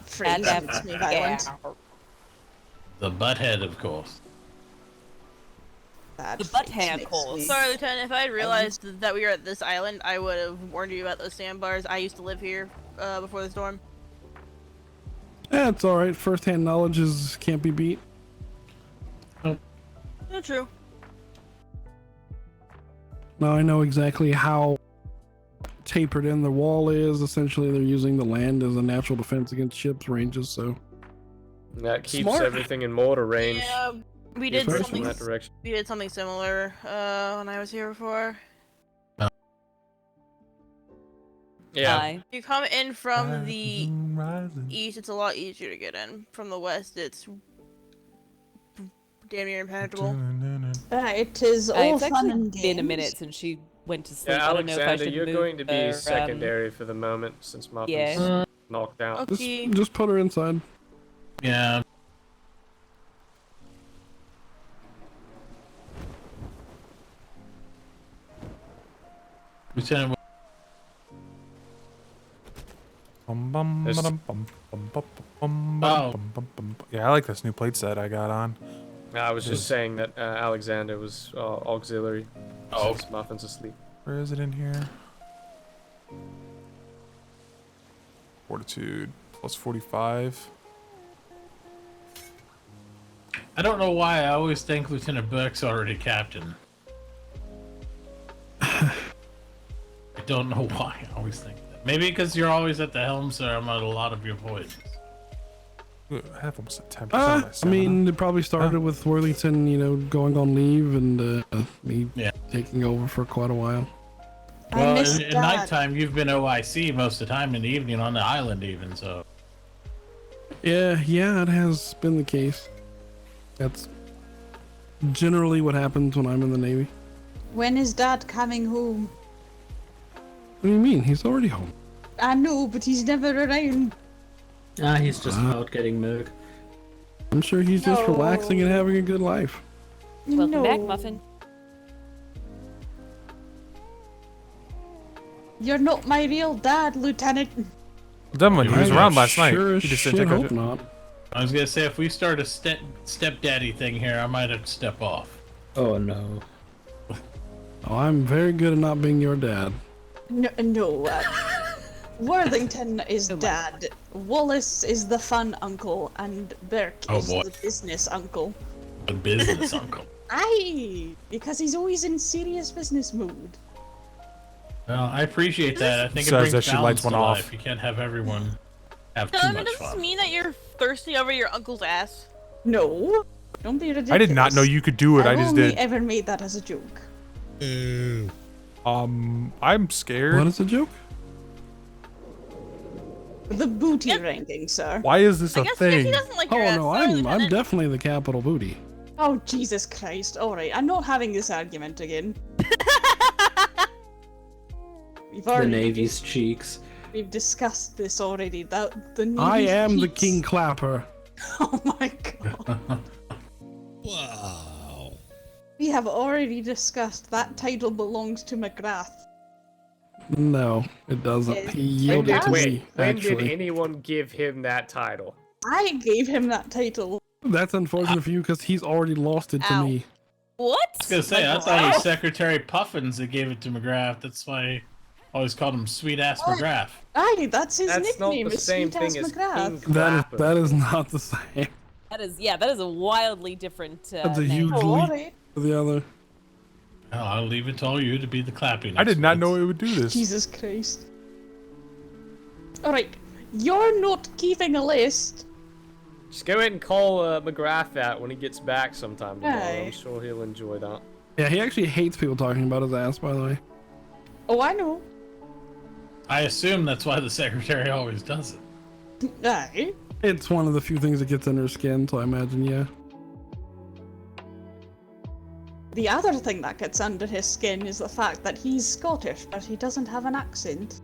phrase makes me violent. The butthead, of course. That The butt phrase hand makes hole. me- Sorry, Lieutenant. If I had realized that we were at this island, I would have warned you about those sandbars. I used to live here before the storm. It's all right. First-hand knowledge can't be beat. Not true. Now I know exactly how tapered in the wall is. Essentially, they're using the land as a natural defense against ships' ranges. So That keeps Smart. everything in mortar range. Yeah, we did First something. in that direction. We did something similar when I was here before. Yeah. If you come in from the east, it's a lot easier to get in. From the west, it's damn near impenetrable. It is all It's fun actually and been a games. minute since she went to sleep. Yeah, I don't know if I Alexander, should you're move going to be her, secondary for the moment since Muffin's yeah. knocked out. Okay. just put her inside. Yeah. Lieutenant, Yeah, I like this new plate set I got on. I was just saying that Alexander was auxiliary since Muffin's asleep. Where is it in here? Fortitude plus 45. I don't know why I always think Lieutenant Burke's already captain. I don't know why I always think that. Maybe because you're always at the helm, sir. I'm at a lot of your voices. I have almost a 10% of I my mean, it probably started with Worthington, going on leave and me taking over for quite a while. Well, at nighttime, you've been OIC most of the time, in the evening on the island even, so... Yeah, it has been the case. That's generally what happens when I'm in the Navy. When is Dad coming home? What do you mean? He's already home. I know, but he's never around. He's just out getting milk. I'm sure he's just No. relaxing and having a good life. Welcome back, Muffin. You're not my real dad, Lieutenant. He was around last night. Sure as He just shit didn't take hope it. not. I was gonna say, if we start a stepdaddy thing here, I might have to step off. Oh no. Oh, I'm very good at not being your dad. No. Worthington is Dad. Wallace is the fun uncle, and Burke is the business uncle. The business uncle. Aye, because he's always in serious business mood. Well, I appreciate that. I think it Says brings that she balance lights one to off. life. You can't have everyone have too Donovan, much does this fun. mean that you're thirsty over your uncle's ass? No, don't be ridiculous. I did not know you could do it. I just only did. ever made that as a joke. I'm scared. What is a joke? The booty ranking, sir. Why is this a I guess thing? he doesn't like your Oh ass. no, Sorry, I'm Lieutenant. definitely the capital booty. Oh, Jesus Christ. Alright, I'm not having this argument again. We've The already Navy's cheeks. We've discussed this already. The Navy's I am the cheeks. king clapper. Oh my god. Wow. We have already discussed that title belongs to McGrath. No, it doesn't. Yes. He yielded to me, When did actually. anyone give him that title? I gave him that title. That's unfortunate for you because he's already lost it to Ow. me. What? I was gonna say, I thought it was Secretary Puffins that gave it to McGrath. That's why I always called him Sweet Ass McGrath. Aye, that's his That's not nickname. the Is same Sweet Ass thing as McGrath. That is not the same. That is a wildly different. That's a name. huge leap to the other. Well, I'll leave it to all you to be the clapping. I did not know it would do this. Jesus Christ. Alright, you're not keeping a list. Just go ahead and call McGrath that when he gets back sometime tomorrow. Aye. I'm sure he'll enjoy that. Yeah, he actually hates people talking about his ass, by the way. Oh, I know. I assume that's why the secretary always does it. Aye. It's one of the few things that gets under his skin, so I imagine, yeah. The other thing that gets under his skin is the fact that he's Scottish, but he doesn't have an accent.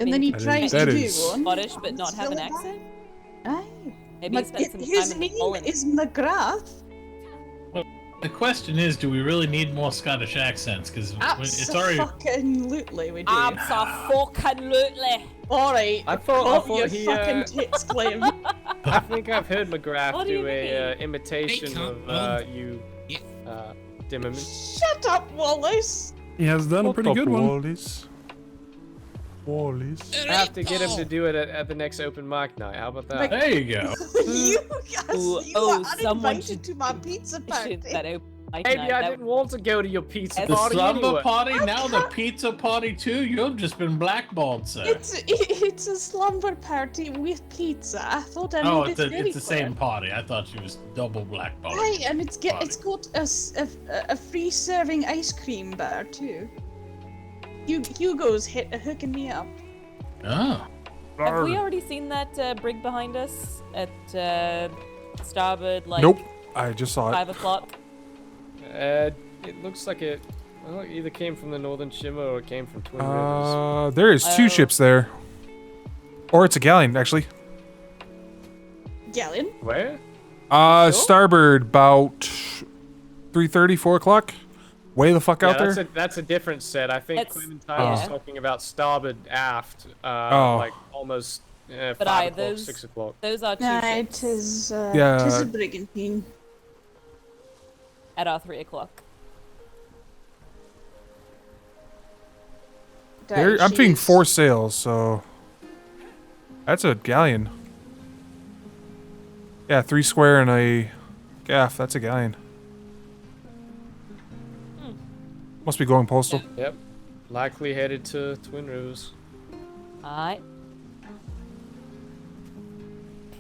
And then he tries to do one. Scottish, but not have an accent. Aye. Maybe he spent some His time in the name colony. is McGrath. The question is, do we really need more Scottish accents? Because it's already. Absolutely, we do. Absolutely. Alright. I thought your he. fucking tits, Clem. I think I've heard McGrath What do you do a mean? imitation of you, Dimmerman. Shut up, Wallace. He has done a pretty good one. Wallace. I have to get him to do it at the next open mic night. How about that? There you go. You guys, Ooh, you oh, are someone uninvited to my pizza party. Maybe I didn't want to go to your pizza The party slumber anyway. party, now the pizza party too. You've just been blackballed, sir. It's a slumber party with pizza. I thought I Oh, made it's it very the clear. same party. I thought she was double blackballed. Aye, and it's got a free serving ice cream bar too. Hugo's hooking me up. Oh. Have we already seen that brig behind us at starboard? Like Nope. I just saw it. 5 o'clock. It looks like it either came from the Northern Shimmer or it came from Twin Rivers. There is 2 ships there. Or it's a galleon, actually. Galleon? Where? Starboard about 3:30, 4 o'clock. Way the fuck out there. That's a different set. I think Clementine was talking about starboard aft, like almost 5 o'clock, those, 6 o'clock. Those are 2 Nah, ships. it is. Yeah. It is a brigantine. At our 3 o'clock. I'm seeing 4 sails, so that's a galleon. Yeah, 3 square and a gaff. That's a galleon. Must be going postal. Yep. Likely headed to Twin Rivers. Alright.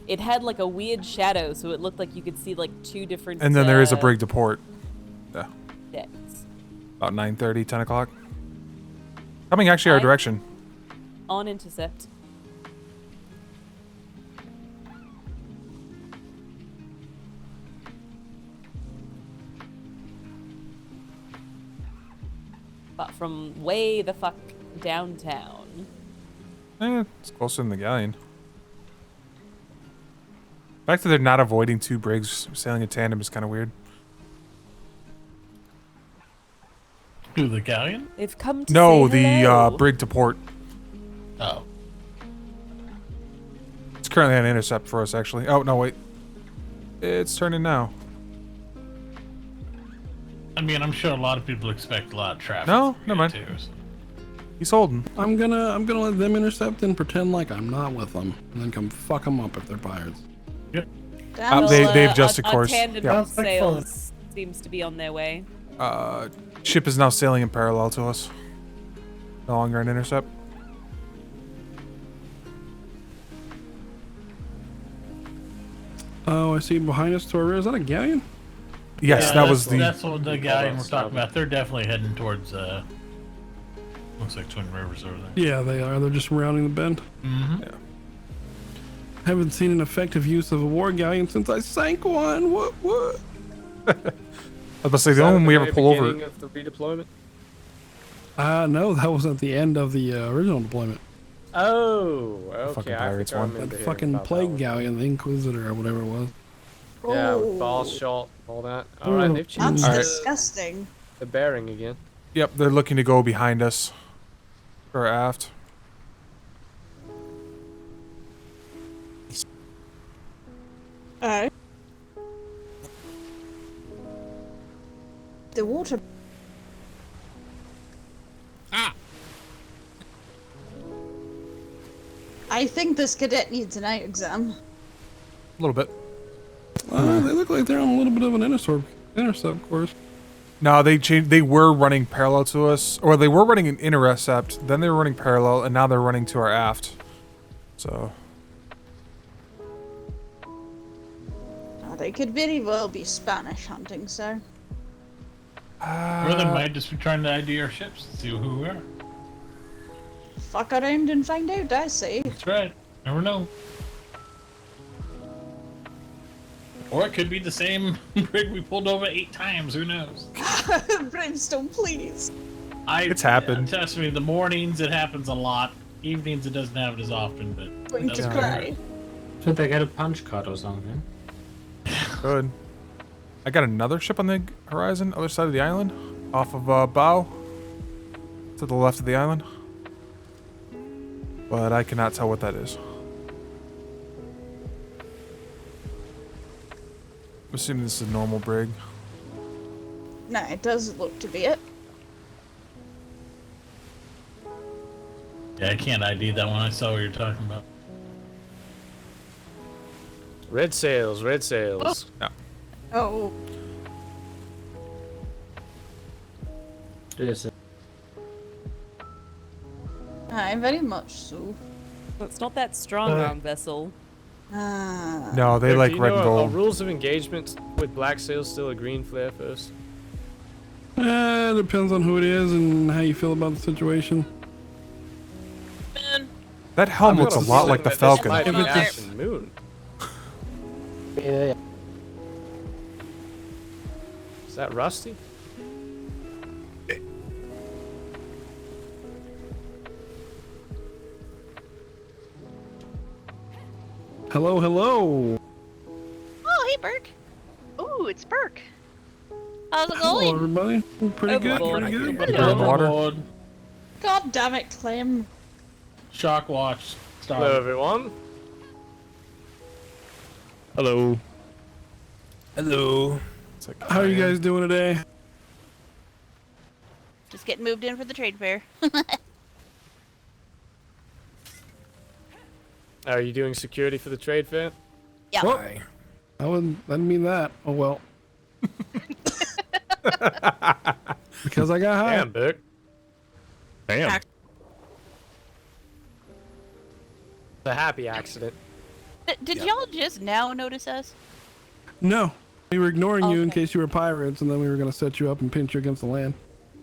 It had like a weird shadow, so it looked like you could see like 2 different. And then there is a brig to port. Yeah. decks. About 9:30, 10 o'clock. Coming actually our direction. On intercept. But from way the fuck downtown. It's closer than the galleon. The fact that they're not avoiding 2 brigs sailing in tandem is kind of weird. To the galleon? They've come to No, say the hello. brig to port. Oh. It's currently an intercept for us, actually. Oh, no, wait. It's turning now. I mean, I'm sure a lot of people expect a lot of traffic. No, from never mind. here, too, so. He's holding. I'm gonna let them intercept and pretend like I'm not with them, and then come fuck them up if they're pirates. Yep. They've adjusted our course. tandem Yeah. sails seems to be on their way. Ship is now sailing in parallel to us. No longer an intercept. Oh, I see behind us to our rear. Is that a galleon? Yes, Yeah, that was That's what the galleon we're talking about. They're definitely heading towards, looks like Twin Rivers over there. Yeah, they are. They're just rounding the bend. Mm-hmm. Yeah. Haven't seen an effective use of a war galleon since I sank one. What? I was about to say, the only one we ever pull over. Beginning of the redeployment? No, that was at the end of the original deployment. Oh, okay. Fucking I pirates think I one. remember That hearing fucking about plague that one. galleon, the Inquisitor or whatever it was. Yeah, Oh. with ball shot, all that. All right, they've changed That's Alright. disgusting. the bearing again. Yep, they're looking to go behind us. Or aft. Aye. The water. I think this cadet needs an eye exam. A little bit. They look like they're on a little bit of an intercept course. No, they changed. They were running parallel to us, or they were running an intercept. Then they were running parallel, and now they're running to our aft. So. They could very well be Spanish hunting, sir. Or they might just be trying to ID our ships to see who we are. Fuck around and find out, I say. That's right. Never know. Or it could be the same rig we pulled over 8 times. Who knows? Brimstone, please. It's happened. Trust me, the mornings it happens a lot. Evenings it doesn't happen as often, but. Going to cry. Should they get a punch card or something? Good. I got another ship on the horizon, other side of the island, off of bow, to the left of the island. But I cannot tell what that is. I'm assuming this is a normal brig. No, it does look to be it. Yeah, I can't ID that one. I saw what you're talking about. Red sails, red sails. No. Oh. Is it? Aye, very much so. It's not that strong arm vessel. Ah. No, they Rick, like do you red know and are gold. rules of engagement with black sails still a green flare first? It depends on who it is and how you feel about the situation. That helm looks a lot like the Falcon. Might be Ashen Moon. Yeah. Is that Rusty? Hello, hello. Oh, hey, Burke. Ooh, it's Burke. How's it Hello, going? everybody. Pretty good, pretty good. Water. God damn it, Clem. Shock watch. Stop. Hello, everyone. Hello. Hello. How are you guys doing today? Just getting moved in for the trade fair. Are you doing security for the trade fair? Yeah. Oh, I didn't mean that. Oh well. Because I got high. Damn, Burke. Damn. It's a happy accident. Did y'all just now notice us? No, we were ignoring you in Okay. case you were pirates, and then we were gonna set you up and pinch you against the land.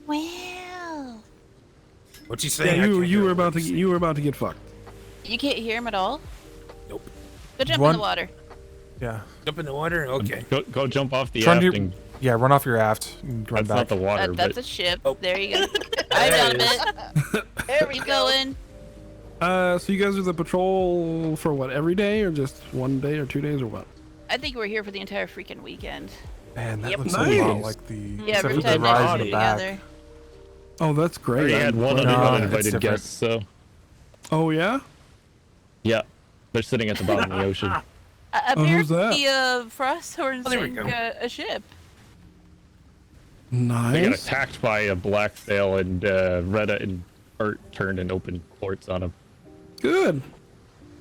Well. What's he saying? Yeah, you were about to get fucked. You can't hear him at all? Nope. Go jump Run. in the water. Yeah. Jump in the water? Okay. Go jump off the Try to aft do- and Yeah, run off your aft and run that's back. not the water, That's but a ship. Oh. There you go. I've done it. There we Keep go. going. So you guys are the patrol for what, every day, or just 1 day or 2 days, or what? I think we're here for the entire freaking weekend. Man, that Yep. looks a lot Nice. like the. Yeah, except for the pretend rise everything in the back. together. Oh, that's I great. already had one No, it's uninvited different. guest, so Oh yeah. yeah, they're sitting at the bottom of the ocean. who's that? Apparently, Frosthorn there we sank go. a ship. Nice. They got attacked by a black sail, and Retta and Bert turned and opened ports on him. Good.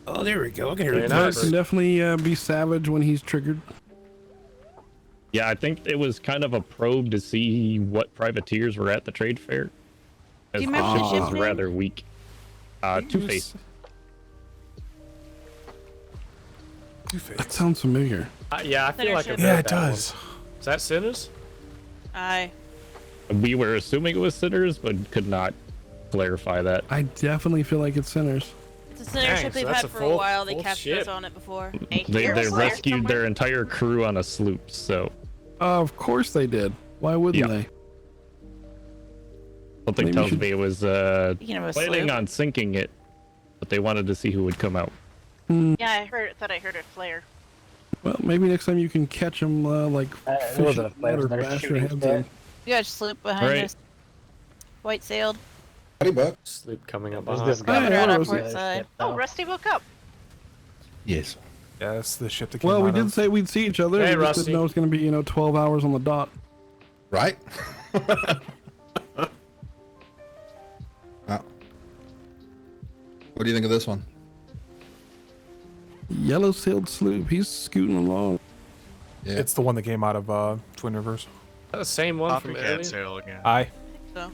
Oh, there we go. I can hear Very the Bert nice. can definitely be savage when he's triggered. Yeah, I think it was kind of a probe to see what privateers were at the trade fair. As you the remember the ship was ship's rather weak. Two-Face. That sounds familiar. Yeah, I feel like I've Yeah, heard it that one. does. Is that Sinners? Aye. We were assuming it was sinners, but could not clarify that. I definitely feel like it's Sinners. It's a center Dang, ship so they've that's had a for full- a while. They full captured us ship. on it before. They rescued their entire crew on a sloop, so Of course they did. Why wouldn't Yeah. they? something Maybe we tells should- me it was Speaking of a planning sloop. on sinking it, but they wanted to see who would come out. Yeah, thought I heard a flare. Well, maybe next time you can catch them like it fish wasn't a in flare, water, they're bash their shooting heads back. in. You got a sloop behind Right. us. White sailed. Sloop coming up Who's behind. this guy? Coming around our what was port it? side. Oh, Rusty woke up. Yes. Yes, the ship that came Well, we out did of. say we'd see each other. Hey, we just Rusty. didn't know it's going to be 12 hours on the dot. Right? What do you think of this one? Yellow-sailed sloop. He's scooting along. Yeah. It's the one that came out of Twin Rivers. Is that the same one from Copycat earlier? sale again. Aye. So.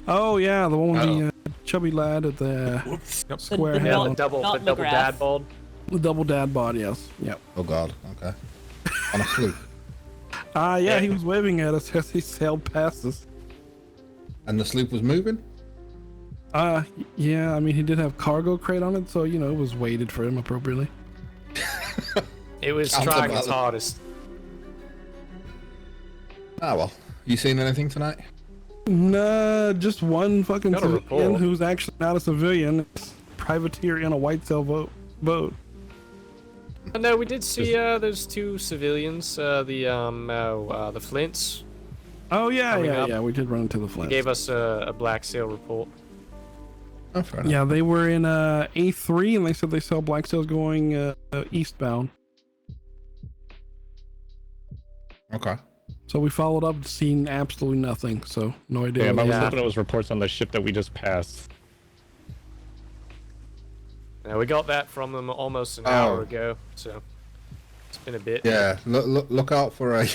Oh yeah, the one with the chubby lad at the square head. Yeah, the double dad bod. The double dad bod, yes. Yep. Oh god. Okay. On a sloop. Yeah, he was waving at us as he sailed past us. And the sloop was moving? Yeah, I mean, he did have cargo crate on it, so, it was weighted for him appropriately. It was Sounds trying about its it. hardest. Ah, well. You seen anything tonight? Nah, just one fucking Got a civilian report. who's actually not a civilian. It's a privateer in a white sail boat. No, we did see those two civilians, the Flints. Oh, yeah, Coming up. yeah, we did run into the They Flint. gave us a black sail report. Oh, fair enough. Yeah, they were in A3, and they said they saw black sails going eastbound. Okay. So we followed up, seen absolutely nothing, so no idea. Yeah, what I they was were. looking at those reports on the ship that we just passed. Now, we got that from them almost an hour ago, so it's been a bit. Yeah, look out for a...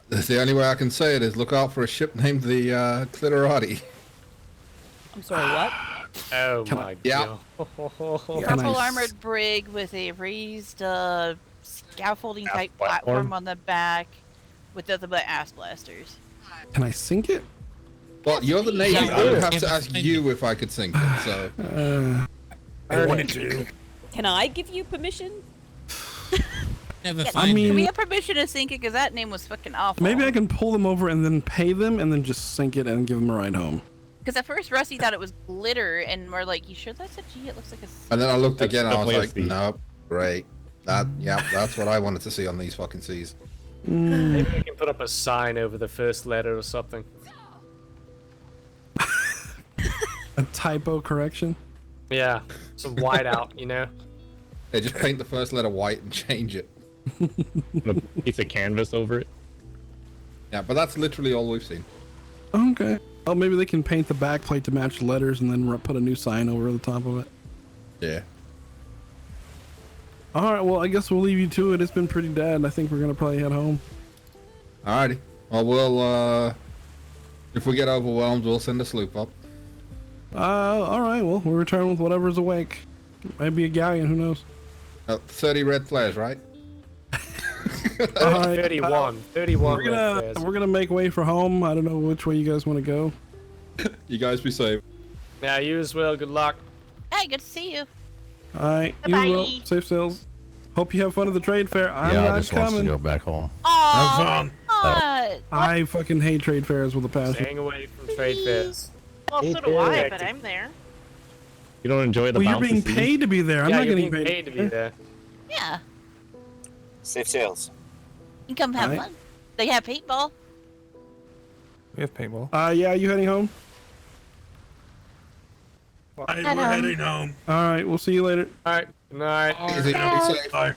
That's the only way I can say it is look out for a ship named the Clitorati. I'm sorry, what? Oh my god. Purple armored brig with a raised scaffolding type platform on the back with nothing but ass blasters. Can I sink it? Well, you're the Navy. Yeah, I would yeah. have to ask you if I could sink it, so... I wanted to. Can I give you permission? Never Yeah, find can we it. have permission to sink it? Because that name was fucking awful. Maybe I can pull them over and then pay them and then just sink it and give them a ride home. Because at first Rusty thought it was glitter, and we're like, "You sure that's a G? It looks like a." C." And then I looked That's again and I was definitely a like, C. nope, great. That's what I wanted to see on these fucking seas. Maybe we can put up a sign over the first letter or something. A typo correction? Yeah, some white out, They just paint the first letter white and change it. Put a piece of canvas over it. Yeah, but that's literally all we've seen. Okay. Oh, maybe they can paint the back plate to match the letters and then put a new sign over the top of it. Yeah. Alright, well, I guess we'll leave you to it. It's been pretty dead. I think we're going to probably head home. Alrighty. Well, we'll, if we get overwhelmed, we'll send a sloop up. Alright, well, we'll return with whatever's awake. Maybe a galleon, who knows? 30 red flares, right? Alright, 31 red flares. we're gonna make way for home. I don't know which way you guys want to go. You guys be safe. Yeah, you as well. Good luck. Hey, good to see you. Alright, you Bye-bye. will. Safe sails. Hope you have fun at the trade fair. I'm yeah, I not just wants to coming. go back home. Oh, I fucking hate trade fairs with a passion. Staying away from trade fairs. Well, so do I, but I'm there. You don't enjoy the Well, you're bounce being to see? paid to be there. I'm yeah, not you're getting being paid. paid to be there. Yeah, Safe sails. you can come have Alright. fun. They have paintball. We have paintball. Yeah, you heading home? We're Hello. heading home. Alright, we'll see you later. Alright, good night. Easy, be safe. Bye.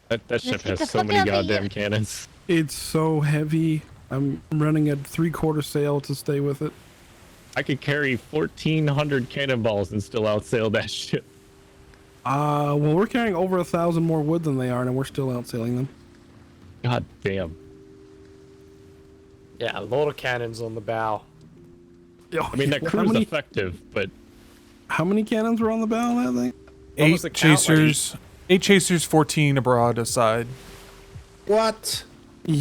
That ship get the has so fuck many outta here. goddamn cannons. It's so heavy. I'm running a 3/4 sail to stay with it. I could carry 1,400 cannonballs and still outsail that ship. Well, we're carrying over 1,000 more wood than they are, and we're still outsailing them. God damn. Yeah, a lot of cannons on the bow. I mean, that How crew's many- effective, but How many cannons were on the bow of that thing? What was Eight the count, like? chasers. 8 chasers, 14 abroad aside. What?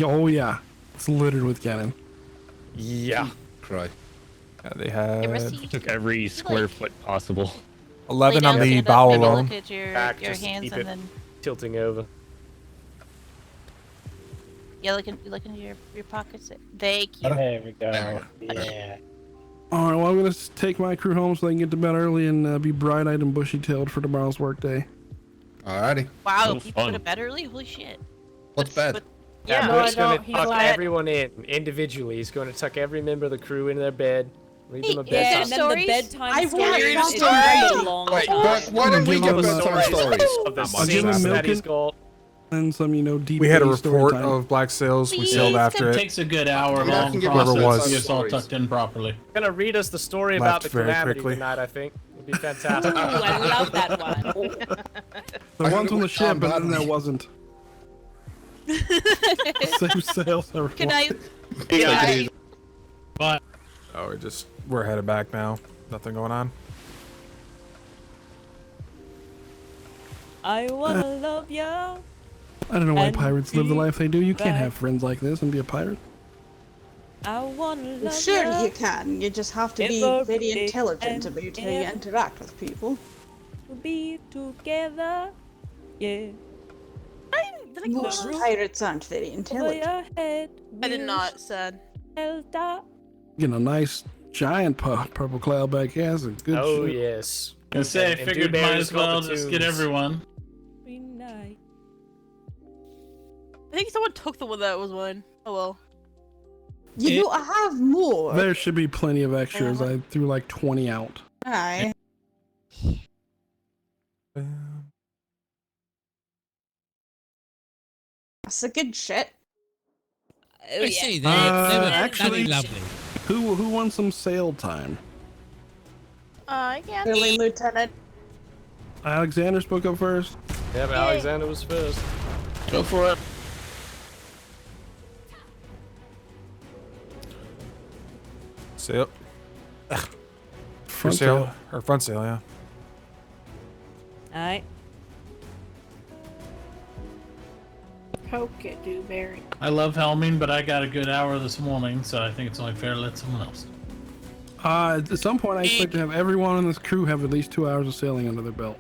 Oh yeah, it's littered with cannon. Yeah. Cry. Yeah, they had Rusty, took every square foot possible. 11 lay on down, the stand up, bow maybe alone. Look at your Back, just hands keep and it then tilting over. look into your pockets. Thank you. There we go. Yeah. All right, well, I'm gonna take my crew home so they can get to bed early and be bright-eyed and bushy-tailed for tomorrow's workday. Alrighty. Wow, So you put fun. to bed early? Holy shit. What's bad? Yeah, No, I He's going don't. to He's tuck like- everyone in individually. He's going to tuck every member of the crew into their bed, Read them a Yeah, bedtime and then the bedtime I story want is to quite a long Wait, time. but why don't we give bedtime stories? of the I'll give saints him that milk he's and, got. and some, deep We had a story report time. of black sails. We Please. sailed after It it. takes a good hour Yeah, I long can give Whoever process was. to get it all tucked in properly. Gonna read us the story Left about the very calamity quickly. tonight. I think it'd be fantastic. Ooh, I love that one. There was on the ship, but then there wasn't. Same sails. Can I? But Oh, we're headed back now. Nothing going on. I wanna love ya. I don't know why And pirates live the life they do. You can't back. have friends like this and be a pirate. I wanna love Sure ya. you can. You just have to be Every very day intelligent and about how you interact with people. We'll be together. Yeah. Most pirates aren't very Over intelligent. your head. I did not, son. Delta. Getting a nice giant purple cloud back here. That's a good Oh ship. yes. I say, I And figured might Dewberry's as got well the just get tunes. everyone. Every night. I think someone took the one that was mine. Oh well. You know, I have more. There should be plenty of extras. I threw like 20 out. Aye. That's a good shit. Oh, I say they were actually, bloody lovely. Who wants some sail time? I can't. Really, Lieutenant. Alexander spoke up first. Yeah, but Alexander was first. Go for it. Sail. Front sail. sail. Or front sail, yeah. Alright. Poke it, Dewberry. I love helming, but I got a good hour this morning, so I think it's only fair to let someone else. At some point, I expect to have everyone on this crew have at least 2 hours of sailing under their belt.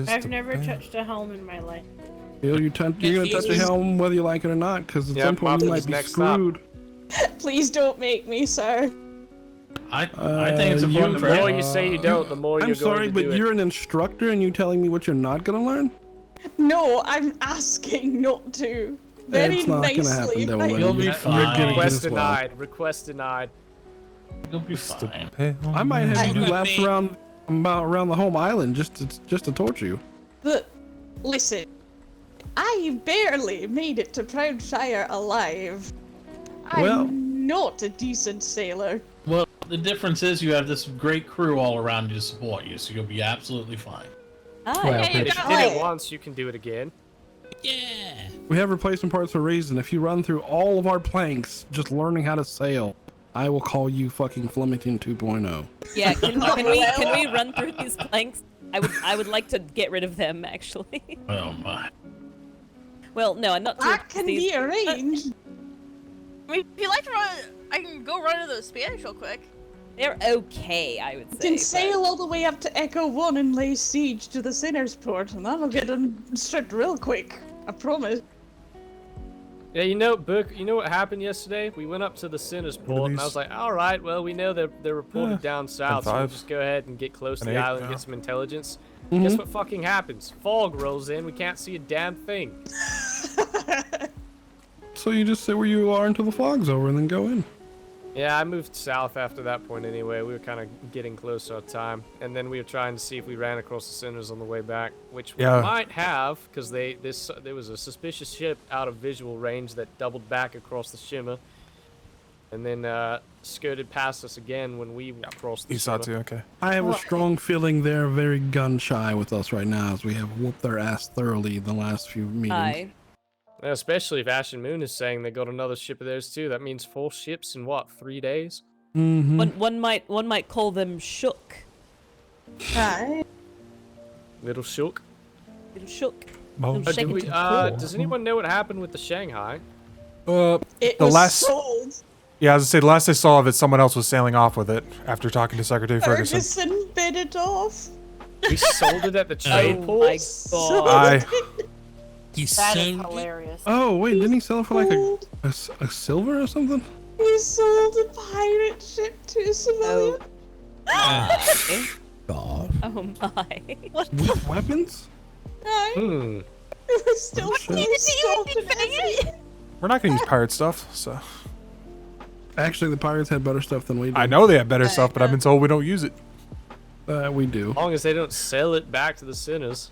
I've never touched a helm in my life. You're gonna touch a helm whether you like it or not, because at Yep, some point you Martha's might be next stop. screwed. Please don't make me, sir. I think it's important for The more everyone. you say you don't, the more I'm you're sorry, going to but do it. you're an instructor and you telling me what you're not gonna learn? No, I'm asking not to. Very It's not gonna nicely. happen, Devil. but- You'll be You're fine. gonna get Request this well. denied. Request denied. You'll be fine. I might have you do laps around the home island just to torture you. But listen, I barely made it to Proudshire alive. Well- I'm not a decent sailor. Well, the difference is you have this great crew all around you to support you, so you'll be absolutely fine. If you did it once, you can do it again. Yeah. We have replacement parts for a reason. If you run through all of our planks just learning how to sail, I will call you fucking Flemington 2.0. Yeah, can we run through these planks? I would like to get rid of them actually. Oh my. Well, no, I'm not. That can be arranged. I mean, if you like to run, I can go run into the Spanish real quick. They're okay, I would say. Can but- sail all the way up to Echo 1 and lay siege to the Sinner's Port, and that'll get them stripped real quick. I promise. Yeah, you know, Book, you know what happened yesterday? We went up to the Sinner's Port, and I was like, alright, well, we know they're reported down south, so we'll 5. just go ahead and get close to An the 8, island and yeah. get some intelligence. Mhm. Guess what fucking happens? Fog rolls in, we can't see a damn thing. So you just sit where you are until the fog's over and then go in. Yeah, I moved south after that point anyway. We were kind of getting close to our time. And then we were trying to see if we ran across the Sinners on the way back, which we Yeah. might have, because there was a suspicious ship out of visual range that doubled back across the shimmer. And then skirted past us again when we crossed the You saw shimmer. too, okay. I have a strong feeling they're very gun shy with us right now, as we have whooped their ass thoroughly the last few meetings. Aye. Yeah, especially if Ash and Moon is saying they got another ship of theirs too. That means 4 ships in what, 3 days? Mm-hmm. One might call them shook. Aye. Little shook. Little shook. Oh. Does anyone know what happened with the Shanghai? It The was last- sold. Yeah, I was gonna say the last I saw of it, someone else was sailing off with it after talking to Secretary Ferguson. Ferguson bid it off. We sold it at the trade Oh port? my Sold god. it. He's That is so hilarious. Oh wait, didn't he sell it for like a silver or something? We sold a pirate ship to a civilian. God. Oh my. What? With weapons? Aye. Hmm. It was still shit. being stolen. We're not gonna use pirate stuff, so. Actually, the pirates had better stuff than we do. I know they have better stuff, but I've been told we don't use it. We do. As long as they don't sell it back to the sinners.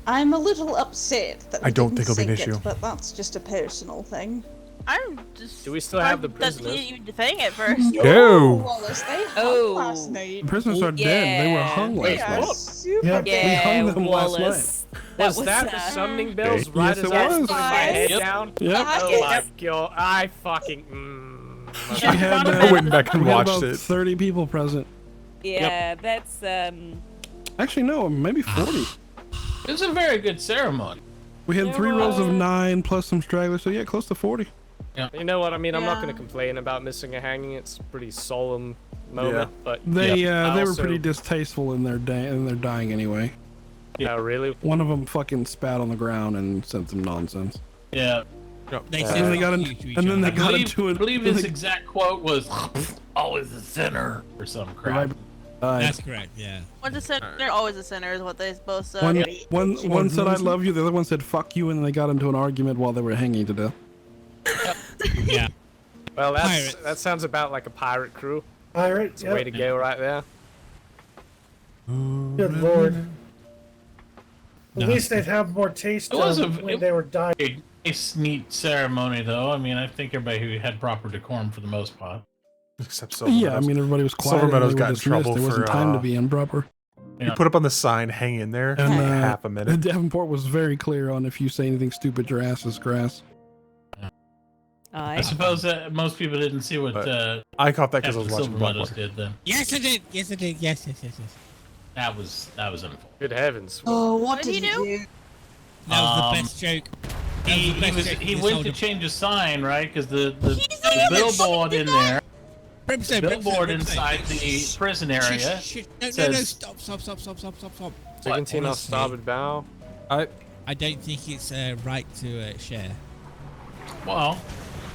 I'm a little upset that I we don't didn't think it'll be an sink issue. it, but that's just a personal thing. I'm just. Do we still have the That's prisoners? you defending it first. No. Wallace, they hung last night. The prisoners are dead. They were hung They last are night. super Yep. dead. We hung them last Wallace. Was that the summoning bells right Yes, as it I was was. putting my head down? Yep. Oh my god, I fucking. We had, I went back and we had watched about it. 30 people present. Yeah, that's Actually, no, maybe 40. It was a very good ceremony. We had 3 rows of 9 plus some stragglers, so yeah, close to 40. You know what? I mean, I'm not Yeah. going to complain about missing a hanging. It's a pretty solemn moment, but They I they were also- pretty distasteful in their dying anyway. Yeah, really. One of them fucking spat on the ground and said some nonsense. Yeah. They And said then they fuck got you in, to each and then they other. got into it. I believe his exact quote was, "Always the sinner," or some crap. That's correct. Yeah. What's a sinner? They're always a sinner, is what they both said. One said I love you, the other one said fuck you, and then they got into an argument while they were hanging to death. Yeah. Well, that sounds about like a pirate crew. Pirate, It's a way to go right there. Good lord. At least they'd have more taste It was when they were dying. a nice, neat ceremony, though. I mean, I think everybody who had proper decorum for the most part. Except Silver Yeah, I Meadows. mean everybody was quiet. Silver and Meadows they were got in dismissed. trouble There wasn't for, time to be improper. You put up on the sign, hang in there And for half a minute. Davenport was very clear on if you say anything stupid, your ass is grass. I suppose that most people didn't see what I caught that because I was Captain watching Silver Meadows Blackwater. did then. Yes, I did. Yes, I did. Yes, yes, yes, yes. That was unfortunate. Good heavens. Oh, what What did he do? That was the best joke. That was the best joke He this went whole to de- change a sign, right? Because the billboard in there, Brimstone, billboard Brimstone, inside the prison area. Shit, no, says, stop. Brigantine off starboard bow. I don't think it's right to share. Well,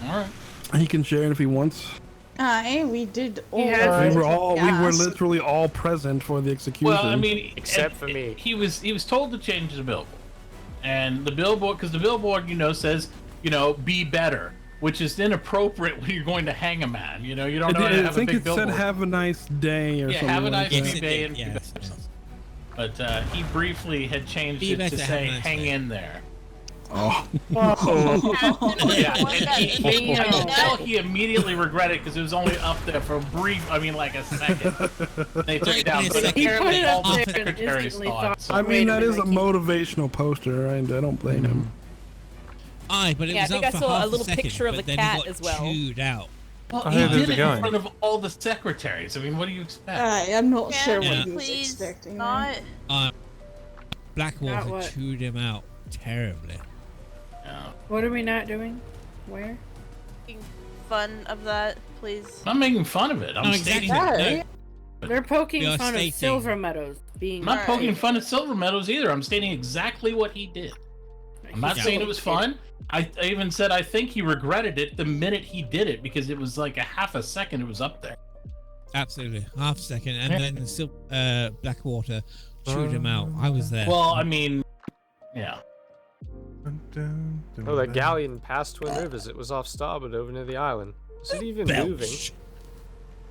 all right. He can share it if he wants. Aye, we did all. We were literally all present for the execution. Well, I mean, except for me. He was told to change the billboard, and the billboard, because the billboard, says, be better, which is inappropriate when you're going to hang a man. You don't know how to I have a think big it billboard. said "Have a nice day" or Yeah, something. have a like nice that. day and Yes, but he briefly had changed Be it to better, have say a nice "hang day." in there." Oh. Yeah, and I can tell he immediately regretted because it was only up there for a brief, like a second. They took it down, but apparently all the secretaries saw it. I mean, that is a motivational poster. I don't blame him. Aye, but it Yeah, I was think up I for saw half a little second, picture of but the then he cat got as well. chewed out. Well, Oh, he hey, there's did the it in gun. front of all the secretaries. I mean, what do you expect? I'm not sure Yeah. what he was Please expecting. not. Blackwater what? chewed him out terribly. What are we not doing? Where? Making fun of that, please. I'm not making fun of it. I'm No, stating exactly. it. They're poking We are fun stating- of Silver Meadows being. I'm not poking fun at Silver Meadows either. I'm stating exactly what he did. I'm not Yeah. saying it was fun. I even said I think he regretted it the minute he did it because it was like a half a second it was up there. Absolutely, half a second, and then Blackwater chewed him out. I was there. Well, I mean, yeah. Oh, that galleon passed Twin Rivers. It was off starboard over near the island. Is it even moving?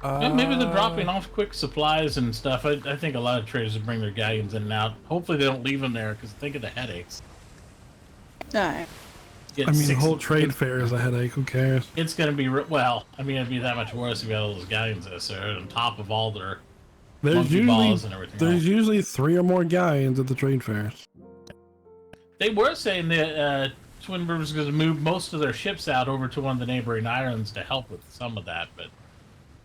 Yeah, maybe they're dropping off quick supplies and stuff. I think a lot of traders will bring their galleons in and out. Hopefully they don't leave them there because think of the headaches. Aye. Get I mean, the 6 whole trade fair is a headache. Who cares? It's going to be, it'd be that much worse if you had all those galleons there, sir, on top of all their monkey balls and everything else. There's usually 3 or more galleons at the trade fairs. They were saying that Twin Rivers was going to move most of their ships out over to one of the neighboring islands to help with some of that, but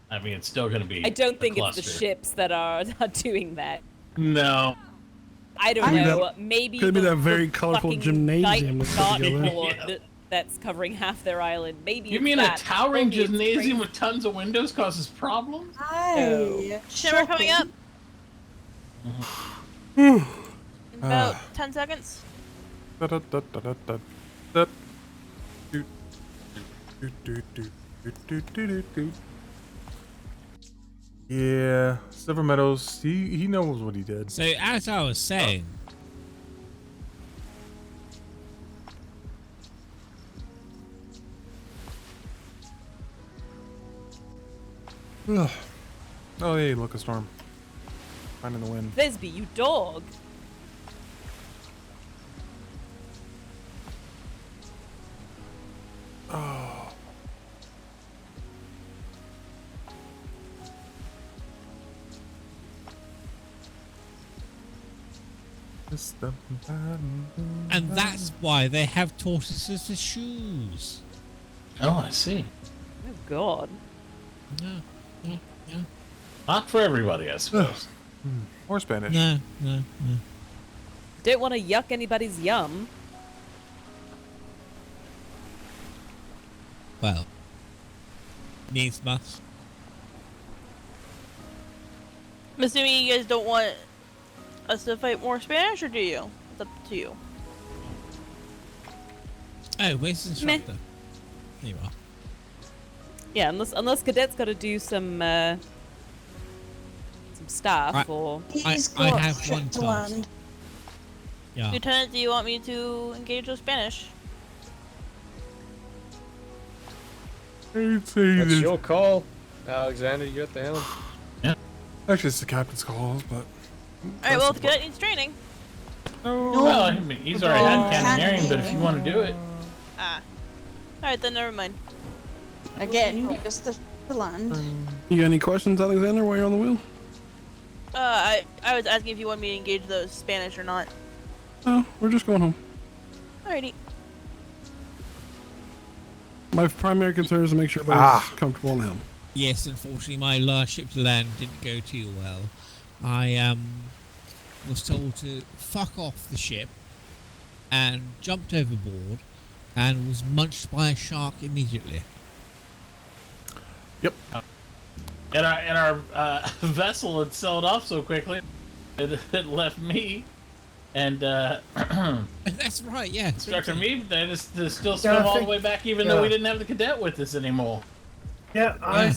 I mean, it's still going to be. I don't a think it's the cluster. ships that are doing that. No. I don't Could be know. that- Maybe could be the- that very the colorful fucking gymnasium that's put together. board that's covering half their island. Maybe You it's mean that. a towering Maybe it's gymnasium crazy. with tons of windows causes problems? Aye. Shimmer coming up. Hmm. In about 10 seconds. Yeah, Silver Meadows, he knows what he did. So as I was saying, Ugh. Oh, hey, look, a storm. Finding the wind. Vesby, you dog. Oh. And that's why they have tortoises as shoes. Oh, I see. Oh God. Yeah. Not for everybody, I suppose. Or Spanish. No. Don't want to yuck anybody's yum. Well, needs must. I'm assuming you guys don't want us to fight more Spanish, or do you? It's up to you. Oh, where's the instructor? There you are. Yeah, unless Cadet's got to do some stuff or. I have one task. Yeah. Lieutenant, do you want me to engage with Spanish? That's your call, Alexander. You at the helm. Yeah. Actually, it's the captain's calls, but. Alright, well, if the cadet needs training. Well, I mean, he's already had cannoneering, but if you want to do it. Alright, then never mind. Again, just the land. You got any questions, Alexander, while you're on the wheel? I was asking if you want me to engage those Spanish or not. Oh, we're just going home. Alrighty. My primary concern is to make sure everybody's comfortable on the helm. Yes, unfortunately, my last ship to land didn't go too well. I was told to fuck off the ship and jumped overboard and was munched by a shark immediately. Yep. And our vessel had sailed off so quickly it left me and that's right, yeah. Instructor me then to still swim all the way back, even though we didn't have the cadet with us anymore. Yeah, I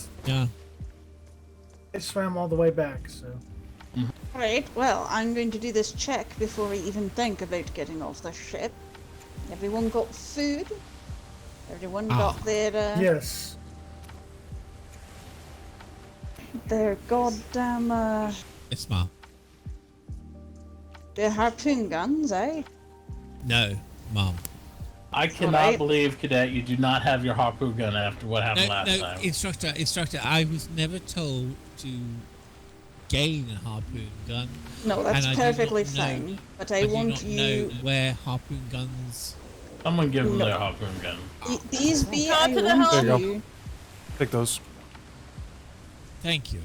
I swam all the way back, so. Right, well, I'm going to do this check before we even think about getting off the ship. Everyone got food? Everyone got their, Yes. their goddamn, Yes, Mom. their harpoon guns, eh? No, Mom. I cannot Alright. believe, Cadet, you do not have your harpoon gun after what happened last time. Instructor, I was never told to gain a harpoon gun. No, that's and I do perfectly not know- fine. But I do want not you. know where harpoon guns. Someone give them No. their harpoon gun. These be Go I to the want There you go. you. Take those. Thank you.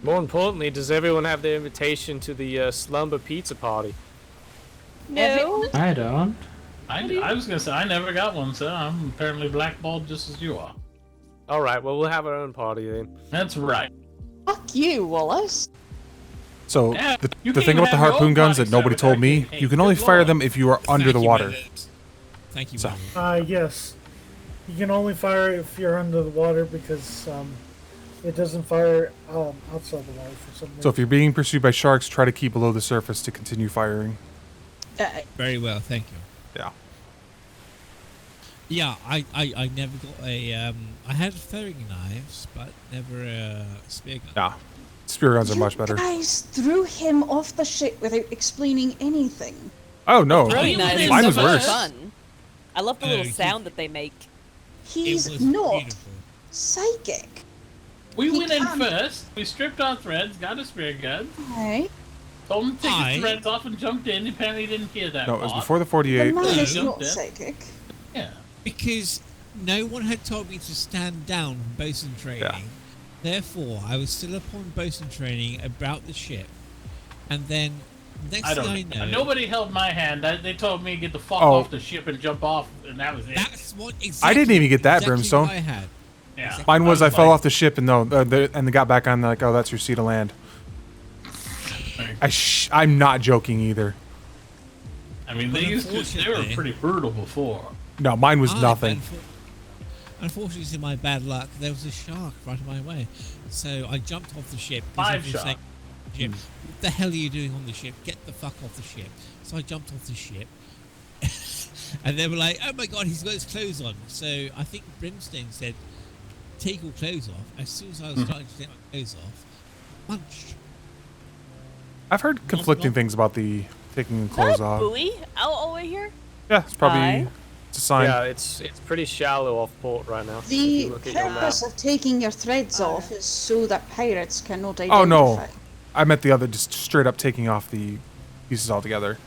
More importantly, does everyone have their invitation to the slumber pizza party? No. I don't. I was gonna say I never got one, so I'm apparently blackballed just as you are. All right, well we'll have our own party then. That's right. Fuck you, Wallace. So Yeah, you the can thing even about the have your harpoon own guns party that nobody set told with me, that. you can only Good fire lord. them if you are under Thank the you, water. Bennett. Thank you, So. Bennett. Yes. You can only fire if you're under the water because it doesn't fire outside the water for some reason. So if you're being pursued by sharks, try to keep below the surface to continue firing. Very well, thank you. Yeah. Yeah, I never got a I had throwing knives, but never a spear gun. Yeah. Spear guns are much better. Guys threw him off the ship without explaining anything. Oh no, Throwing knives is mine so was much worse. fun. I love the little sound that they make. He's was not beautiful. psychic. We He went in can't- first. We stripped our threads, got a spear gun, Right? told him to take I- his threads off, and jumped in. Apparently, didn't hear that. No, it was part. before the The 48. man is jumped not in. psychic. Yeah. Because no one had told me to stand down from bosun training. Yeah. Therefore, I was still upon bosun training about the ship. And then, next I thing don't. I know... Nobody held my hand. They told me to get the fuck Oh. off the ship and jump off, and that was it. That's what exactly... I didn't even get that, exactly Brimstone. what I had. Yeah. Mine was I was fell like- off the ship and and they got back on like, oh, that's your seat of land. I'm not joking either. I mean, they But used to. They were unfortunately- pretty brutal before. No, mine was Ah, nothing. Unfortunately, to my bad luck, there was a shark right in my way. So I jumped off the ship. because 5 everyone was shark. saying, what the hell are you doing on the ship? Get the fuck off the ship. So I jumped off the ship. And they were like, oh my god, he's got his clothes on. So I think Brimstone said, take all clothes off. As soon as I was starting to take my clothes off, munched. I've heard conflicting things about the taking clothes off. Buoy out all the way here. Yeah, it's probably it's a sign. Yeah, it's pretty shallow off port right now. if The you look at your map. purpose of taking your threads off is so that pirates cannot identify. Oh no, I meant the other, just straight up taking off the pieces altogether.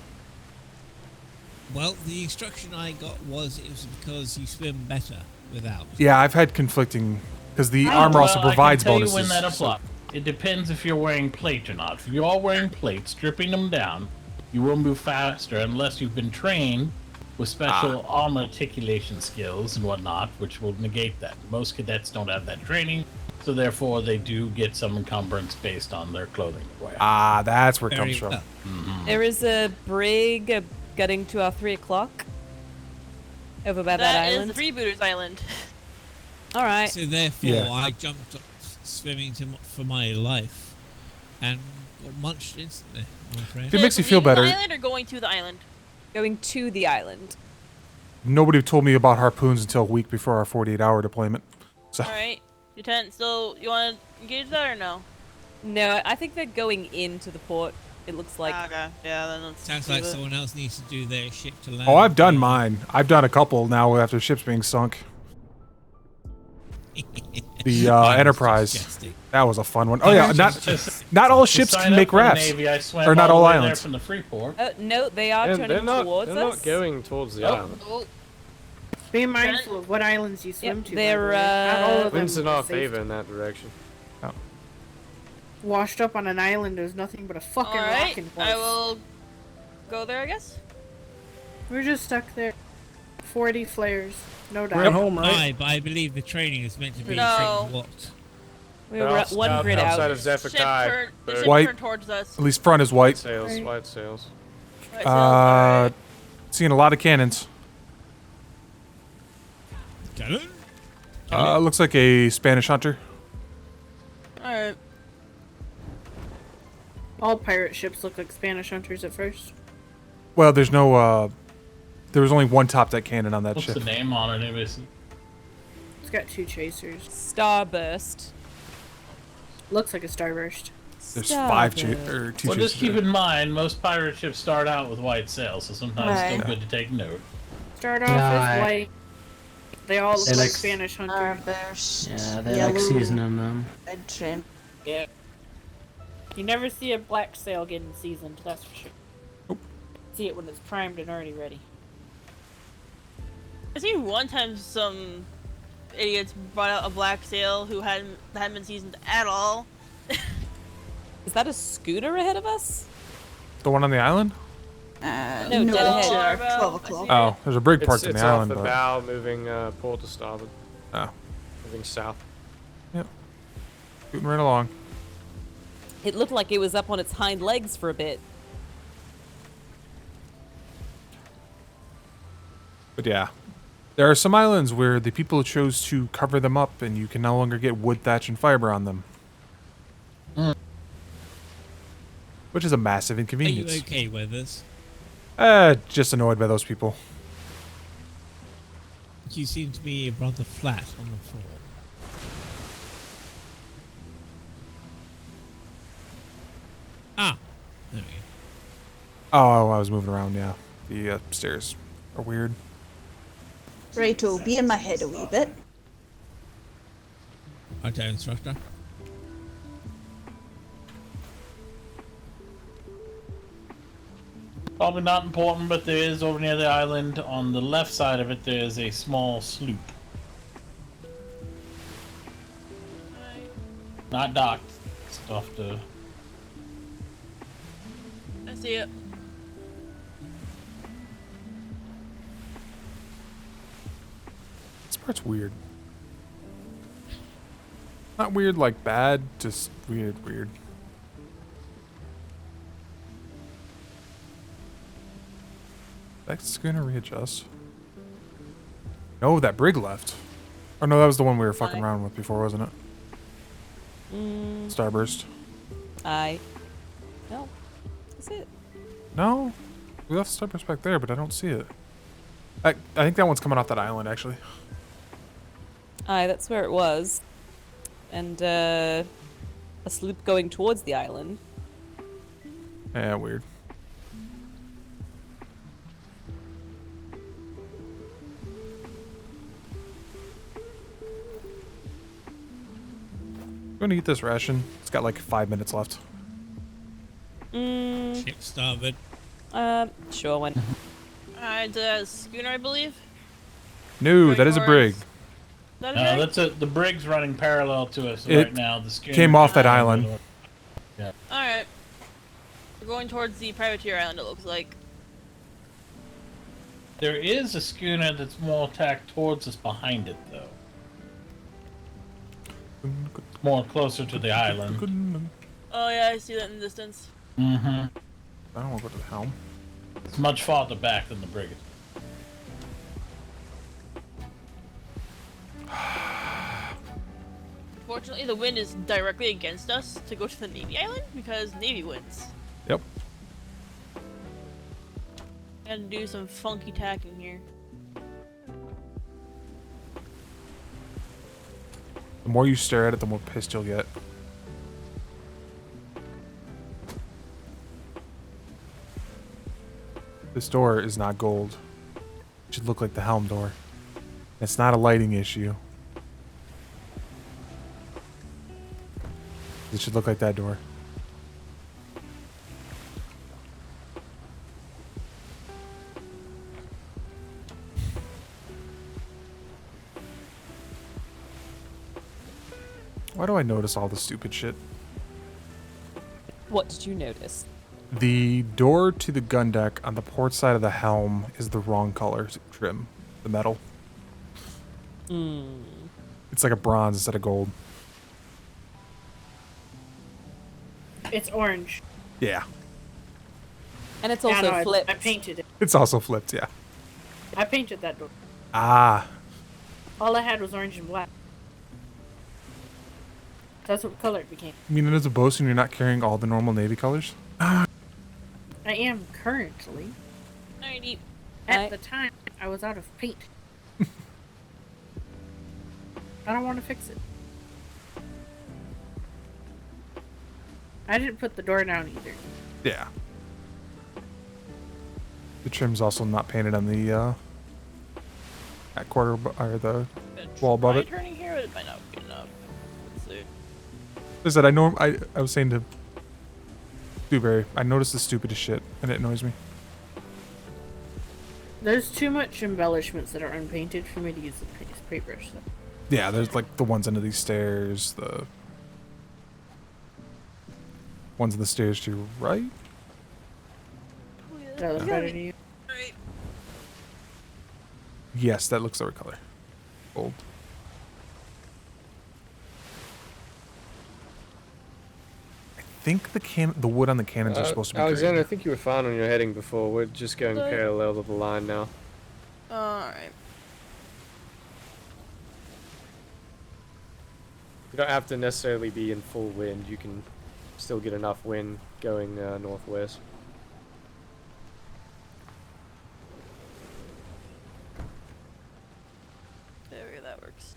Well, the instruction I got was it was because you swim better without. Yeah, I've had conflicting because the armor also provides I can tell bonuses. you when that so- applies. It depends if you're wearing plate or not. If you are wearing plate, stripping them down, you will move faster unless you've been trained with special armor articulation skills and whatnot, which will negate that. Most cadets don't have that training, so therefore they do get some encumbrance based on their clothing they wear. Ah, that's where it Very comes from. well. There is a brig getting to our 3 o'clock over by that That is island. the Freebooters Island. All right. So therefore, Yeah. I jumped up swimming for my life and got munched instantly. I'm afraid. If it makes you feel better, The island or going to the island? Going to the island. nobody told me about harpoons until a week before our 48-hour deployment. So All right, Lieutenant. Still, you want to engage that or no? No, I think they're going into the port. It looks like. Okay. Yeah, then let's Sounds do like it. someone else needs to do their ship to land. oh, I've done mine. I've done a couple now after ships being sunk. The Enterprise. Disgusting. That was a fun one. Oh yeah, not all ships To can sign make up for the rafts, Navy, I swam or not all the way there islands. from the Freeport. No, they are And turning they're not, towards they're us. not going towards the Nope. island. Oh, Be mindful of what islands you swim Yep, to. by they're, the way. Not all of them Winds in are our safe. favor in that direction. Washed up on an island, there's nothing but a fucking all rock right. in place. I will go there, I guess. We're just stuck there. 40 flares, no We're doubt. at home, right? Aye, but I believe the training is meant to be No. what? We were at one grid outside out. of Zephyr Ship Kai. turn, the They're ship White. turned towards us. At least front is white. Sails, Right. white sails. Right, so, alright. Seeing a lot of cannons. Cannon? Looks like a Spanish hunter. Alright. All pirate ships look like Spanish hunters at first. Well, there's no. There was only one top deck cannon on that What's ship. the name on it? Anyways? It's got 2 chasers. Starburst. Looks like a starburst. There's 5 Starburst. or 2 Well, chasers. just keep in mind, most pirate ships start out with white sails, so sometimes it's Right. still good to take note. Start off Yeah, as white. They all look They like like- Spanish hunters. Starburst. Yeah, they yellow, like seasoning them. red trim. Yeah. You never see a black sail getting seasoned, that's for sure. See it when it's primed and already ready. I seen one time some idiots brought out a black sail who hadn't been seasoned at all. Is that a scooter ahead of us? The one on the island? No, no, dead ahead. sir, 12 o'clock. Oh, there's a brig parked on It's the off island. the but... bow, moving port to starboard. Oh, Moving south. yep. Scooting right along. It looked like it was up on its hind legs for a bit. But yeah, there are some islands where the people chose to cover them up, and you can no longer get wood, thatch, and fiber on them. Which is a massive Are you inconvenience. okay with this? Just annoyed by those people. You seem to be rather flat on the floor. Ah, there we go. Oh, I was moving around, yeah. The stairs are weird. Righto, be in my head a wee bit. Okay, instructor. Probably not important, but there is over near the island, on the left side of it, there is a small sloop. Not docked. Stuff to. I see it. This part's weird. Not weird like bad, just weird. That's gonna readjust. No, that brig left. Oh no, that was the one we were fucking around with before, wasn't it? Starburst. No. That's it. No, we left Starburst back there, but I don't see it. I think that one's coming off that island, actually. Aye, that's where it was. And a sloop going towards the island. Yeah, weird. I'm gonna eat this ration. It's got like 5 minutes left. Ship starboard. Sure, when. Alright, schooner, I believe. No, that is a brig. That No, that's the brig's running parallel to us It right now. The schooner came off that island. Yeah. Alright. We're going towards the privateer island, it looks like. There is a schooner that's more tacked towards us behind it, though. More closer to the island. Oh yeah, I see that in the distance. Mm-hmm. I don't want to go to the helm. It's much farther back than the brig is. Fortunately, the wind is directly against us to go to the Navy island because Navy wins. Yep. And do some funky tacking here. The more you stare at it, the more pissed you'll get. This door is not gold. It should look like the helm door. It's not a lighting issue. It should look like that door. Why do I notice all the stupid shit? What did you notice? The door to the gun deck on the port side of the helm is the wrong color trim. The metal. It's like a bronze instead of gold. It's orange. Yeah. And it's Yeah, also no, flipped. I painted it. It's also flipped, yeah. I painted that door. Ah. All I had was orange and black. That's what color it became. You mean as a bosun, you're not carrying all the normal Navy colors? I am currently. Alrighty. At the time, I was out of paint. I don't want to fix it. I didn't put the door down either. Yeah. The trim's also not painted on the at quarter or the wall above it. Turning here, it might not be enough. Let's see. I said I was saying to Dewberry, I noticed the stupidest shit and it annoys me. There's too much embellishments that are unpainted for me to use the paintbrush. So. Yeah, there's like the ones under these stairs, the ones on the stairs to your right. That looks better to you. Yes, that looks the right color. Gold. I think the wood on the cannons are supposed to be Alexander, green. I think you were fine on your heading before. We're just going parallel to the line now. Alright. You don't have to necessarily be in full wind. You can still get enough wind going northwest. There we go, that works.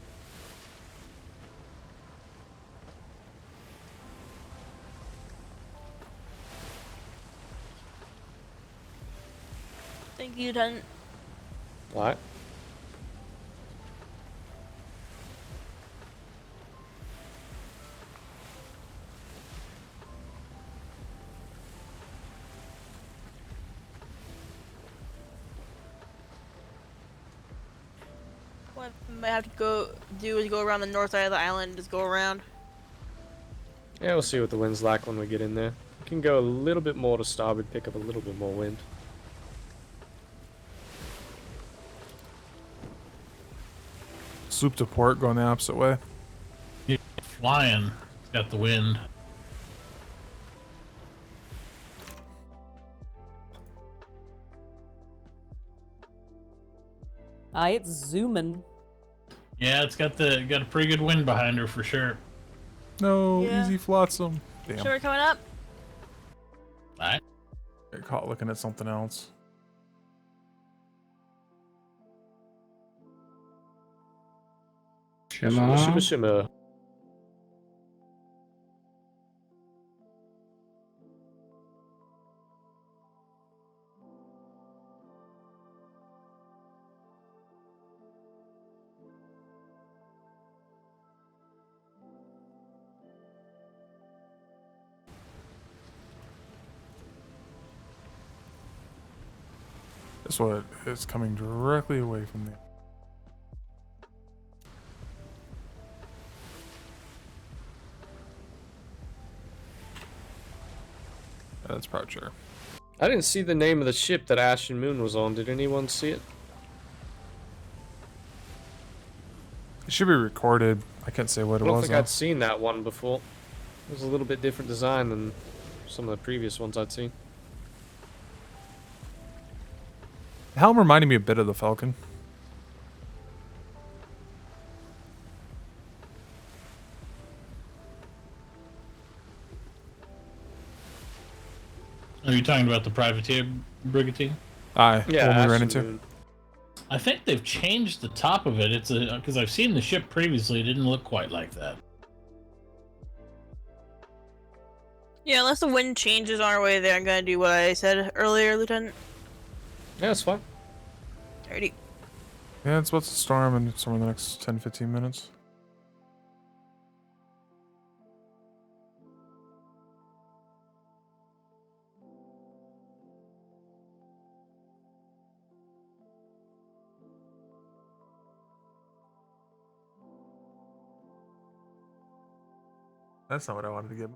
Thank you, Lieutenant. What? What I might have to do is go around the north side of the island, just go around. Yeah, we'll see what the wind's like when we get in there. We can go a little bit more to starboard, pick up a little bit more wind. Sloop to port going the opposite way. Yeah, flying. It's got the wind. Aye, it's zooming. Yeah, it's got a pretty good wind behind her for sure. No, Yeah. easy flotsam. Damn. Sure, we're coming up. Right. Got caught looking at something else. Shimmer. Shimmer, shimmer. This one is coming directly away from the. That's Proud Chair. I didn't see the name of the ship that Ash and Moon was on. Did anyone see it? It should be recorded. I can't say what I it don't was. think though. I'd seen that one before. It was a little bit different design than some of the previous ones I'd seen. The helm reminded me a bit of the Falcon. Are you talking about the privateer brigantine? Aye. Yeah, the one we Ash ran and into. Moon. I think they've changed the top of it. It's a because I've seen the ship previously. It didn't look quite like that. Yeah, unless the wind changes on our way there, I'm gonna do what I said earlier, Lieutenant. Yeah, that's fine. Alrighty. Yeah, it's about to storm and storm in the next 10-15 minutes. That's not what I wanted to give.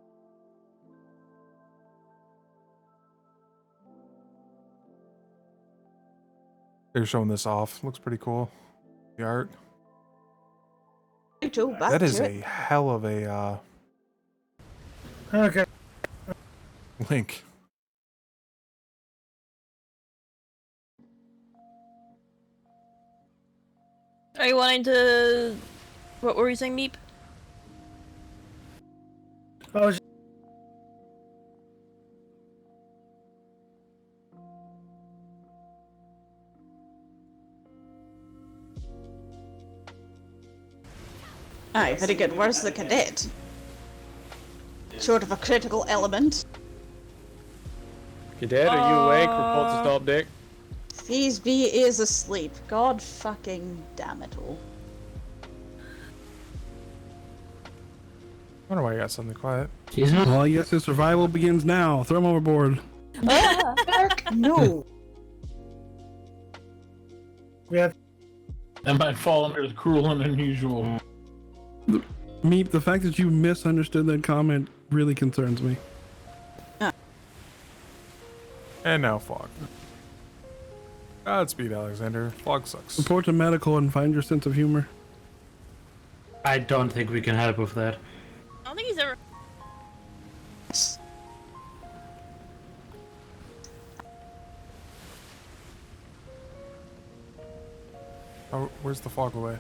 They're showing this off. Looks pretty cool. The art. That is a hell of a Okay. link. Are you wanting to... What were you saying, Meep? I was Aye, very good. Where's the cadet? Sort of a critical element. Cadet, are you awake? Report to stop deck. Phase B is asleep. God fucking damn it all. I wonder why you got something quiet. Well, yes, his survival begins now. Throw him overboard. No. We have. That might fall under the cruel and unusual. Meep, the fact that you misunderstood that comment really concerns me. And now fog. Godspeed, Alexander. Fog sucks. Report to medical and find your sense of humor. I don't think we can help with that. I don't think he's ever... Oh, where's the fog away?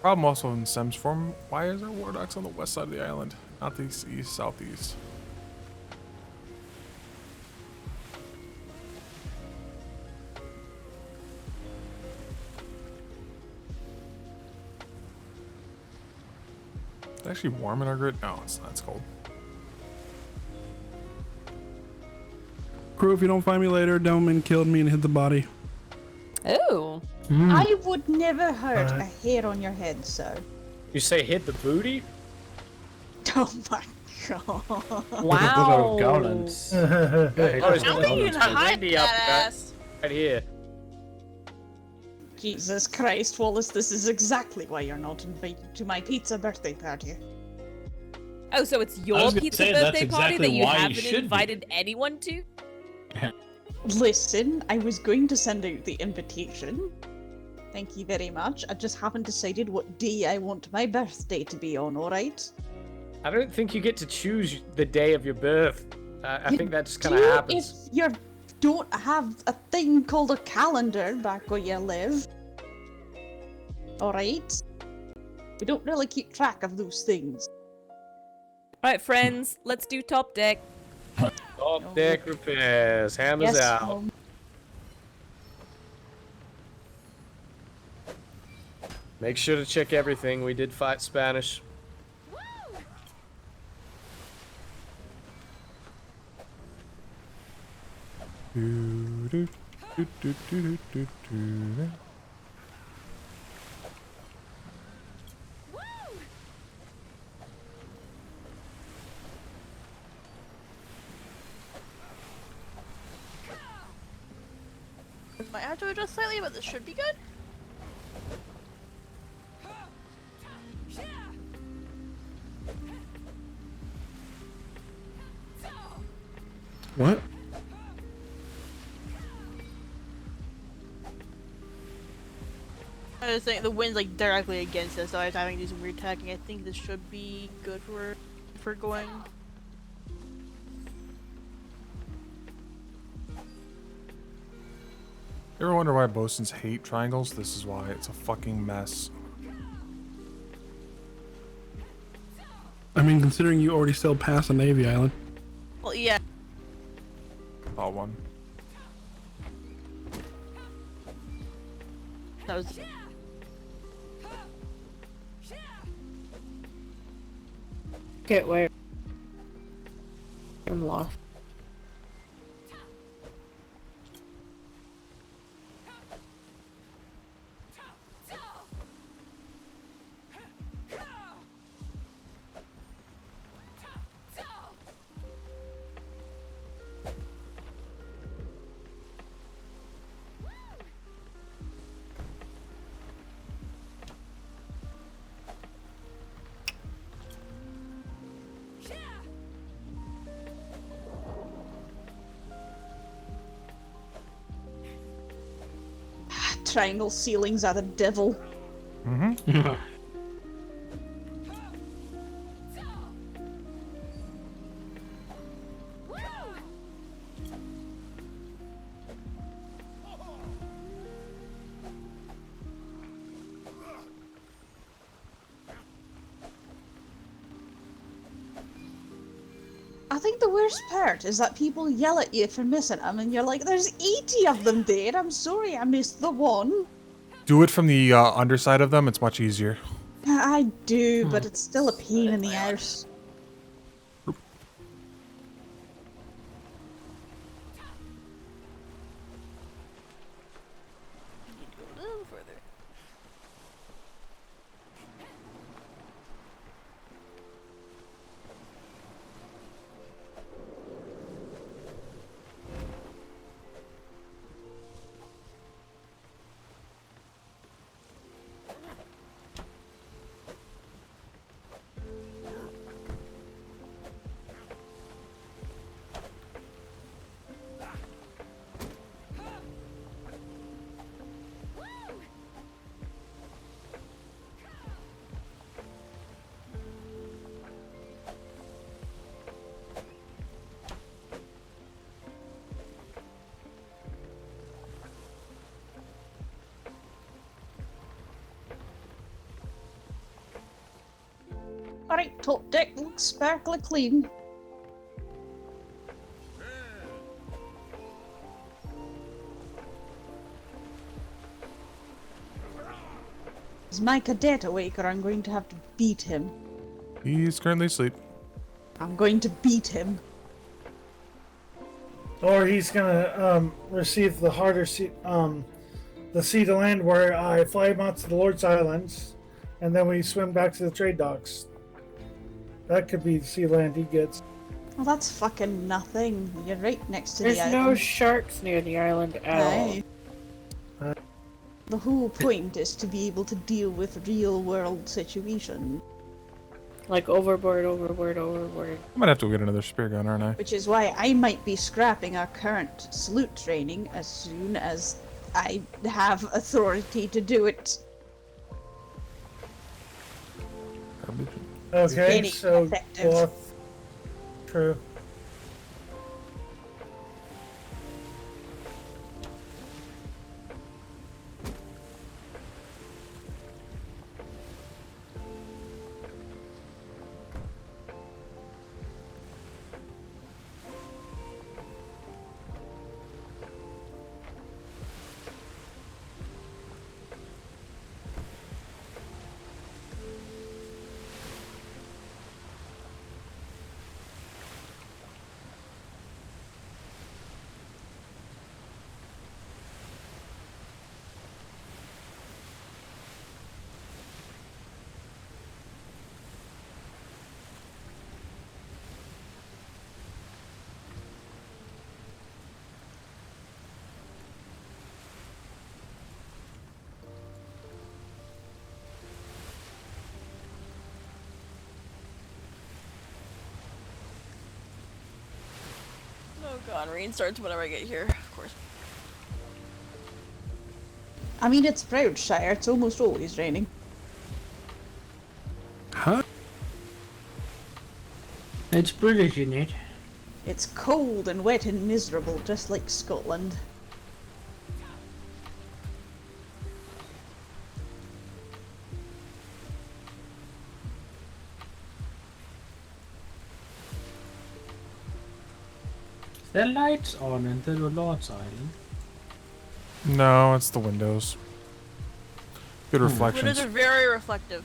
Problem also stems from why is there war docks on the west side of the island, not the east, southeast? It's actually warm in our grid. No, it's not. It's cold. Crew, if you don't find me later, Delman killed me and hit the body. Oh. I would never hurt a hair on your head, sir. You say hit the booty? Oh my god. Wow. Goblins. Oh, it's How are you gonna hide Wendy up that back- ass? right here. Jesus Christ, Wallace, this is exactly why you're not invited to my pizza birthday party. Oh, so it's I your was gonna pizza say, that's birthday party exactly that you why you haven't should be. invited anyone to? Listen, I was going to send out the invitation. Thank you very much. I just haven't decided what day I want my birthday to be on, alright? I don't think you get to choose the day of your birth. I think that just kind of Do happens. if you don't have a thing called a calendar back where you live. Alright? We don't really keep track of those things. Alright, friends, let's do top deck. Top deck repairs. Hammers Yes, out. Mom. Make sure to check everything. We did fight Spanish. Might have to adjust slightly, but this should be good. What? I was saying the wind's like directly against us, so I was having to do some weird tagging. I think this should be good for going. You ever wonder why bosuns hate triangles? This is why. It's a fucking mess. I mean, considering you already sailed past a Navy island. Well, yeah. Saw one. That was. Get where I'm lost. Triangle ceilings are the devil. Mm-hmm. I think the worst part is that people yell at you for missing them, and you're like, there's 80 of them there, I'm sorry I missed the one. Do it from the underside of them. It's much easier. I do, but it's still a pain in the arse. A little further. Alright, top deck looks sparkly clean. Is my cadet awake, or I'm going to have to beat him? He's currently asleep. I'm going to beat him. Or he's gonna receive the harder sea, the sea to land, where I fly him out to the Lord's Islands, and then we swim back to the trade docks. That could be the sea land he gets. Well, that's fucking nothing. You're right next to There's the no island. sharks near the island at all. Aye. The whole point is to be able to deal with real world situations. Like overboard. I might have to go get another spear gun, aren't I? Which is why I might be scrapping our current salute training as soon as I have authority to do it. Okay, Very so effective. cloth. True. God, rain starts whenever I get here, of course. I mean, it's Proudshire. It's almost always raining. Huh? It's British, isn't it? It's cold and wet and miserable, just like Scotland. Is there lights on in the Lord's Island? No, it's the windows. Good reflections. Windows are very reflective.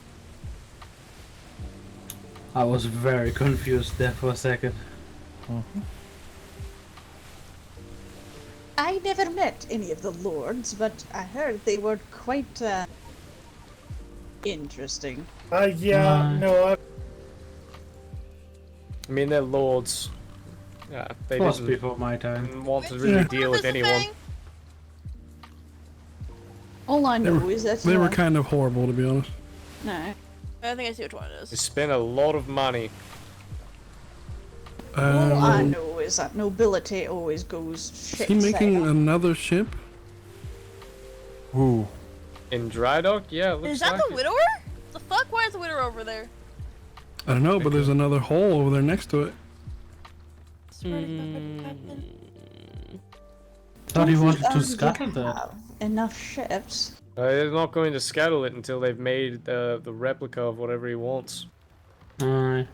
I was very confused there for a second. I never met any of the lords, but I heard they were quite, interesting. Yeah, no, I mean, they're lords. They Was didn't before my time. want to really deal with anyone. All I know is that They were kind of horrible, to be honest. No. I think I see which one it They is. spent a lot of money. All I know is that nobility always goes Is shit. he making another ship? Ooh. In dry dock? Yeah, it looks Is that like the widower? The fuck? Why is the widower over there? I don't know, but there's another hole over there next to it. Thought he wanted to Don't scuttle we that. have enough ships? They're not going to scuttle it until they've made the replica of whatever he wants. I'm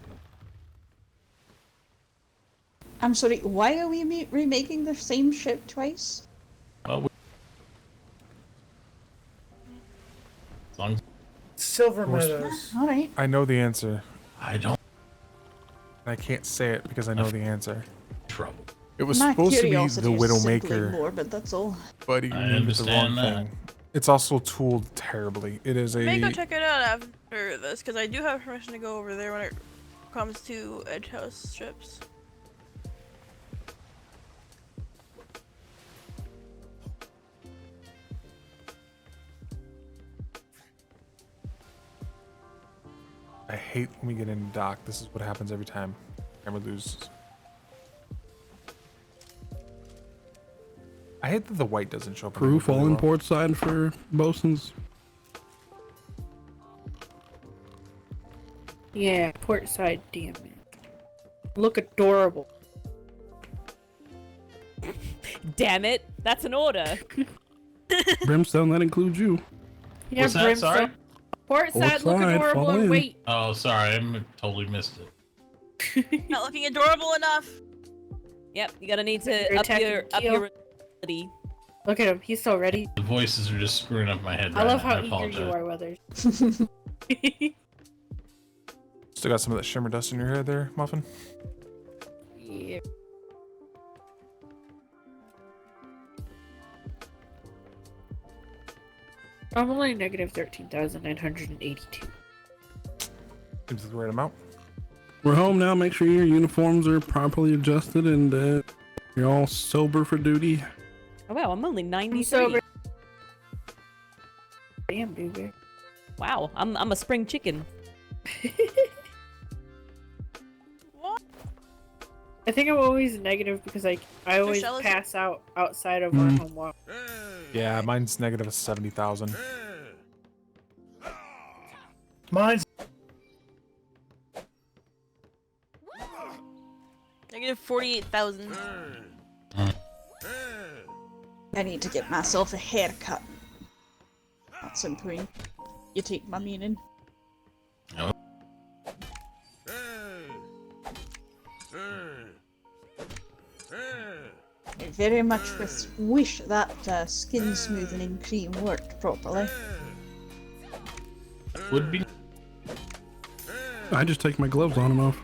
sorry, why are we remaking the same ship twice? Silver Meadows. Alright. I know the answer. I don't. I can't say it because I know the answer. Trouble. It was My supposed to be curiosity the is simply Widowmaker, morbid, that's all. but he I named it the wrong understand that. thing. It's also tooled terribly. It is I may go a check it out after this, because I do have permission to go over there when it comes to Edge House ships. I hate when we get into dock. This is what happens every time. Camera loses. I hate that the white doesn't show up. in the Crew book really falling well. port side for bosuns. Yeah, port side, damn it. Look adorable. Damn it, that's an order. Brimstone, that includes you. Yeah, What's that? Brimstone. Sorry? Port Port side, look side, adorable fall and in. wait. Oh, sorry. I totally missed it. Not looking adorable enough. Yep, you're gonna need to You're up your attacking ability. Look at him, he's so ready. The voices are just screwing up my head. I right love now. how I eager apologize. you are, Weathers. Still got some of that shimmer dust in your hair there, Muffin? Yeah. I'm only negative 13,982. Seems like the right amount. We're home now. Make sure your uniforms are properly adjusted and you're all sober for duty. Oh wow, I'm only 93. sober. Damn, dude. Wow, I'm a spring chicken. I think I'm always negative because I always Michelle, is pass out outside of our home walk. Yeah, mine's negative 70,000. Mine's Negative 48,000. I need to get myself a haircut. At some point. You take my meaning. No. I very much wish that skin smoothening cream worked properly. Would be. I just take my gloves on and off.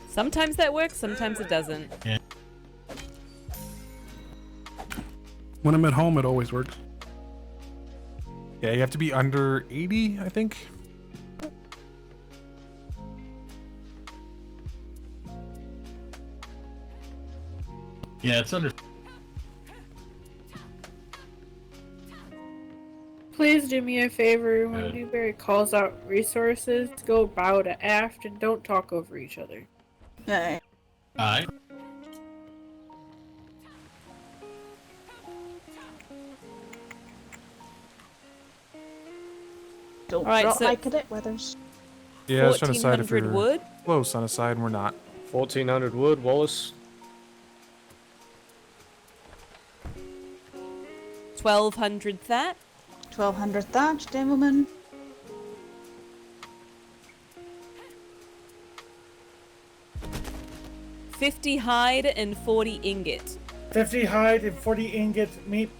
Sometimes that works, sometimes it doesn't. Yeah. When I'm at home, it always works. Yeah, you have to be under 80, I think. Yeah, it's under. Please guys do me a favor when Dewberry calls out resources? Go bow to aft and don't talk over each other. Alright. Alright. Don't Alright, drop so my cadet weathers. Yeah, I was trying to decide if 1400 we're wood. close on a side and we're not. 1400 wood, Wallace. 1200 that. 1200 thatch, Devilman. 50 hide and 40 ingot. 50 hide and 40 ingot meat.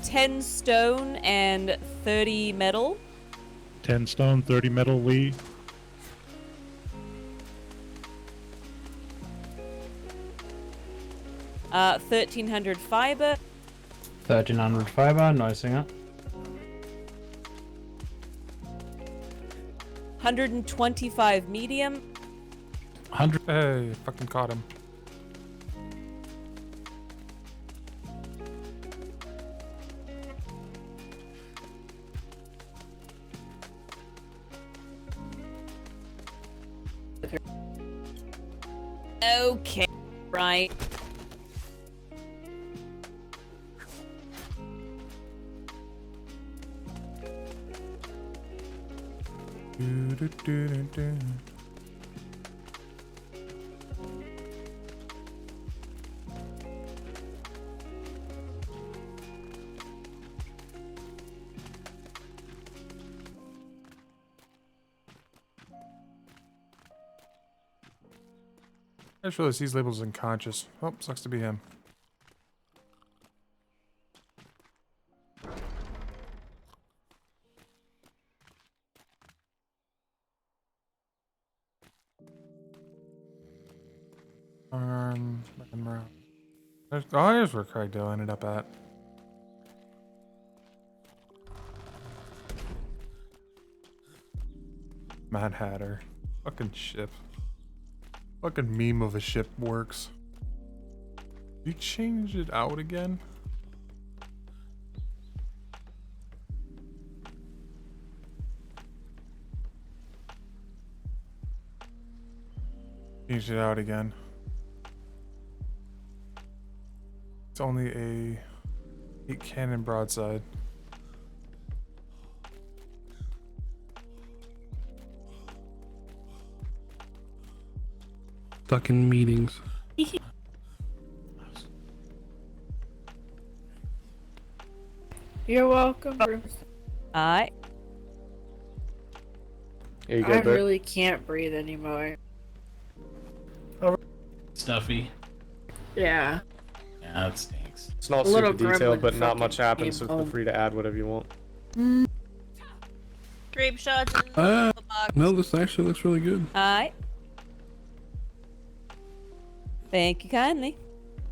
$10 stone and 30 metal. 10 stone, 30 metal, Lee. Uh, 1300 fiber. 1300 fiber, nicing up. 125 medium. 100. Hey, fucking caught him. Okay, right. I just realized these labels unconscious. Oh, sucks to be him. Back in around. There's where Craigdale ended up at. Mad Hatter. Fucking ship. Fucking meme of a ship works. You changed it out again? Changed it out again. It's only a 8 cannon broadside. Stuck in meetings. You're welcome. Alright. Here you go, I Bert. really can't breathe anymore. Stuffy. Yeah. Yeah, that stinks. It's not A little super detailed, gremlin but not much fucking happens, came so feel home. free to add whatever you want. Grape shots in the box. No, this actually looks really good. Alright. Thank you kindly.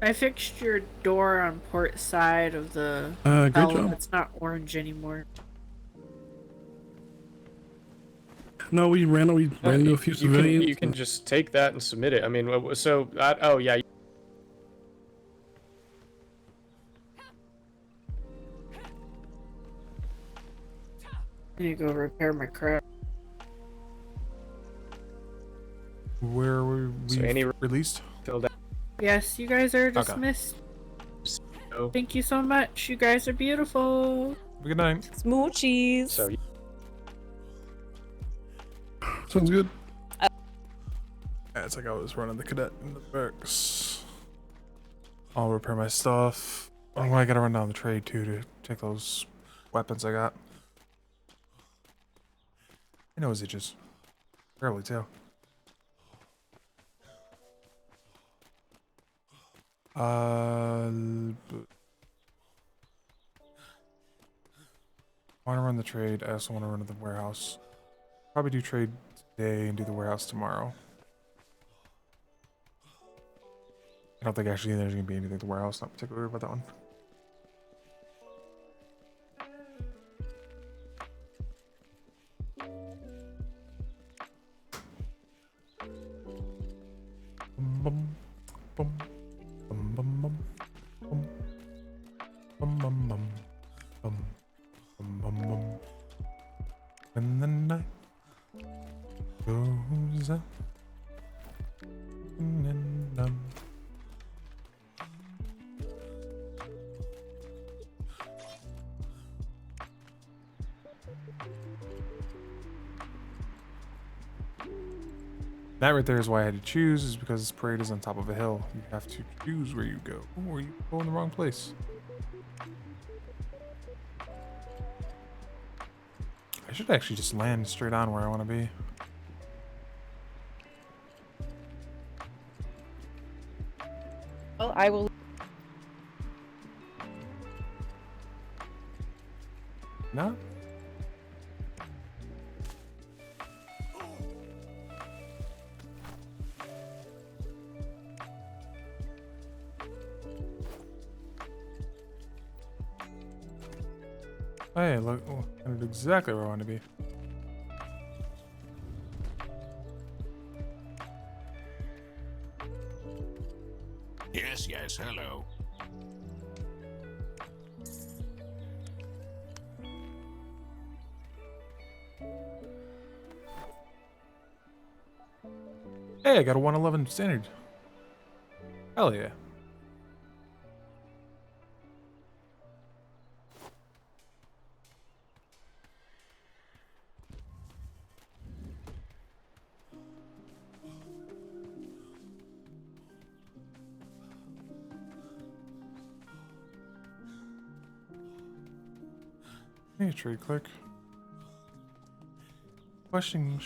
I fixed your door on port side of the Great bell. job. It's not orange anymore. No, we ran into a few civilians. You can just take that and submit it. I mean, so oh yeah. I need to go repair my crap. Where were we So any released? Filled out. Yes, you guys are Okay. dismissed. So, Thank you so much. You guys are beautiful. Good night. Smoochies. so Sounds good. Yeah, it's like I was running the cadet in the barracks. I'll repair my stuff. Oh, I gotta run down the trade too to take those weapons I got. I know his itches. Terribly too. I want to run the trade. I also want to run to the warehouse. Probably do trade today and do the warehouse tomorrow. I don't think actually there's going to be anything at the warehouse. Not particularly worried about that one. Bum, bum, bum, bum, bum. that? That right there is why I had to choose, is because this parade is on top of a hill. You have to choose where you go, or you go in the wrong place. I should actually just land straight on where I want to be. Well, I will. No? Hey, look, oh, I know exactly where I want to be. Yes, yes, hello. Hey, I got a 111 standard. Hell yeah. Hey, trade click. Question,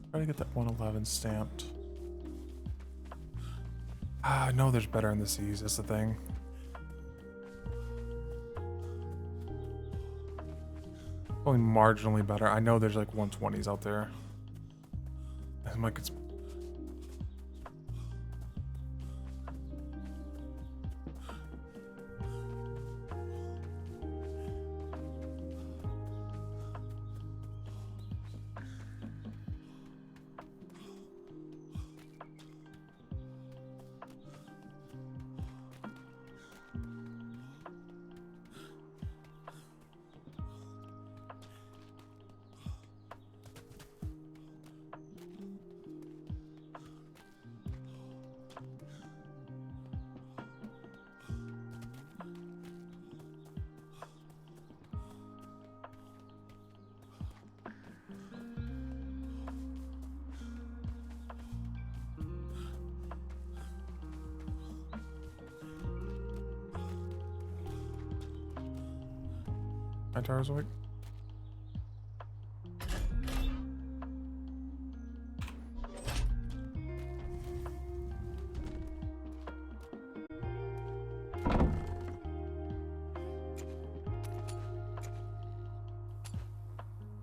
try to get that 111 stamped. Ah, no, there's better in the seas, that's the thing. Only marginally better. I know there's like 120s out there. I'm like, it's... My tower's awake.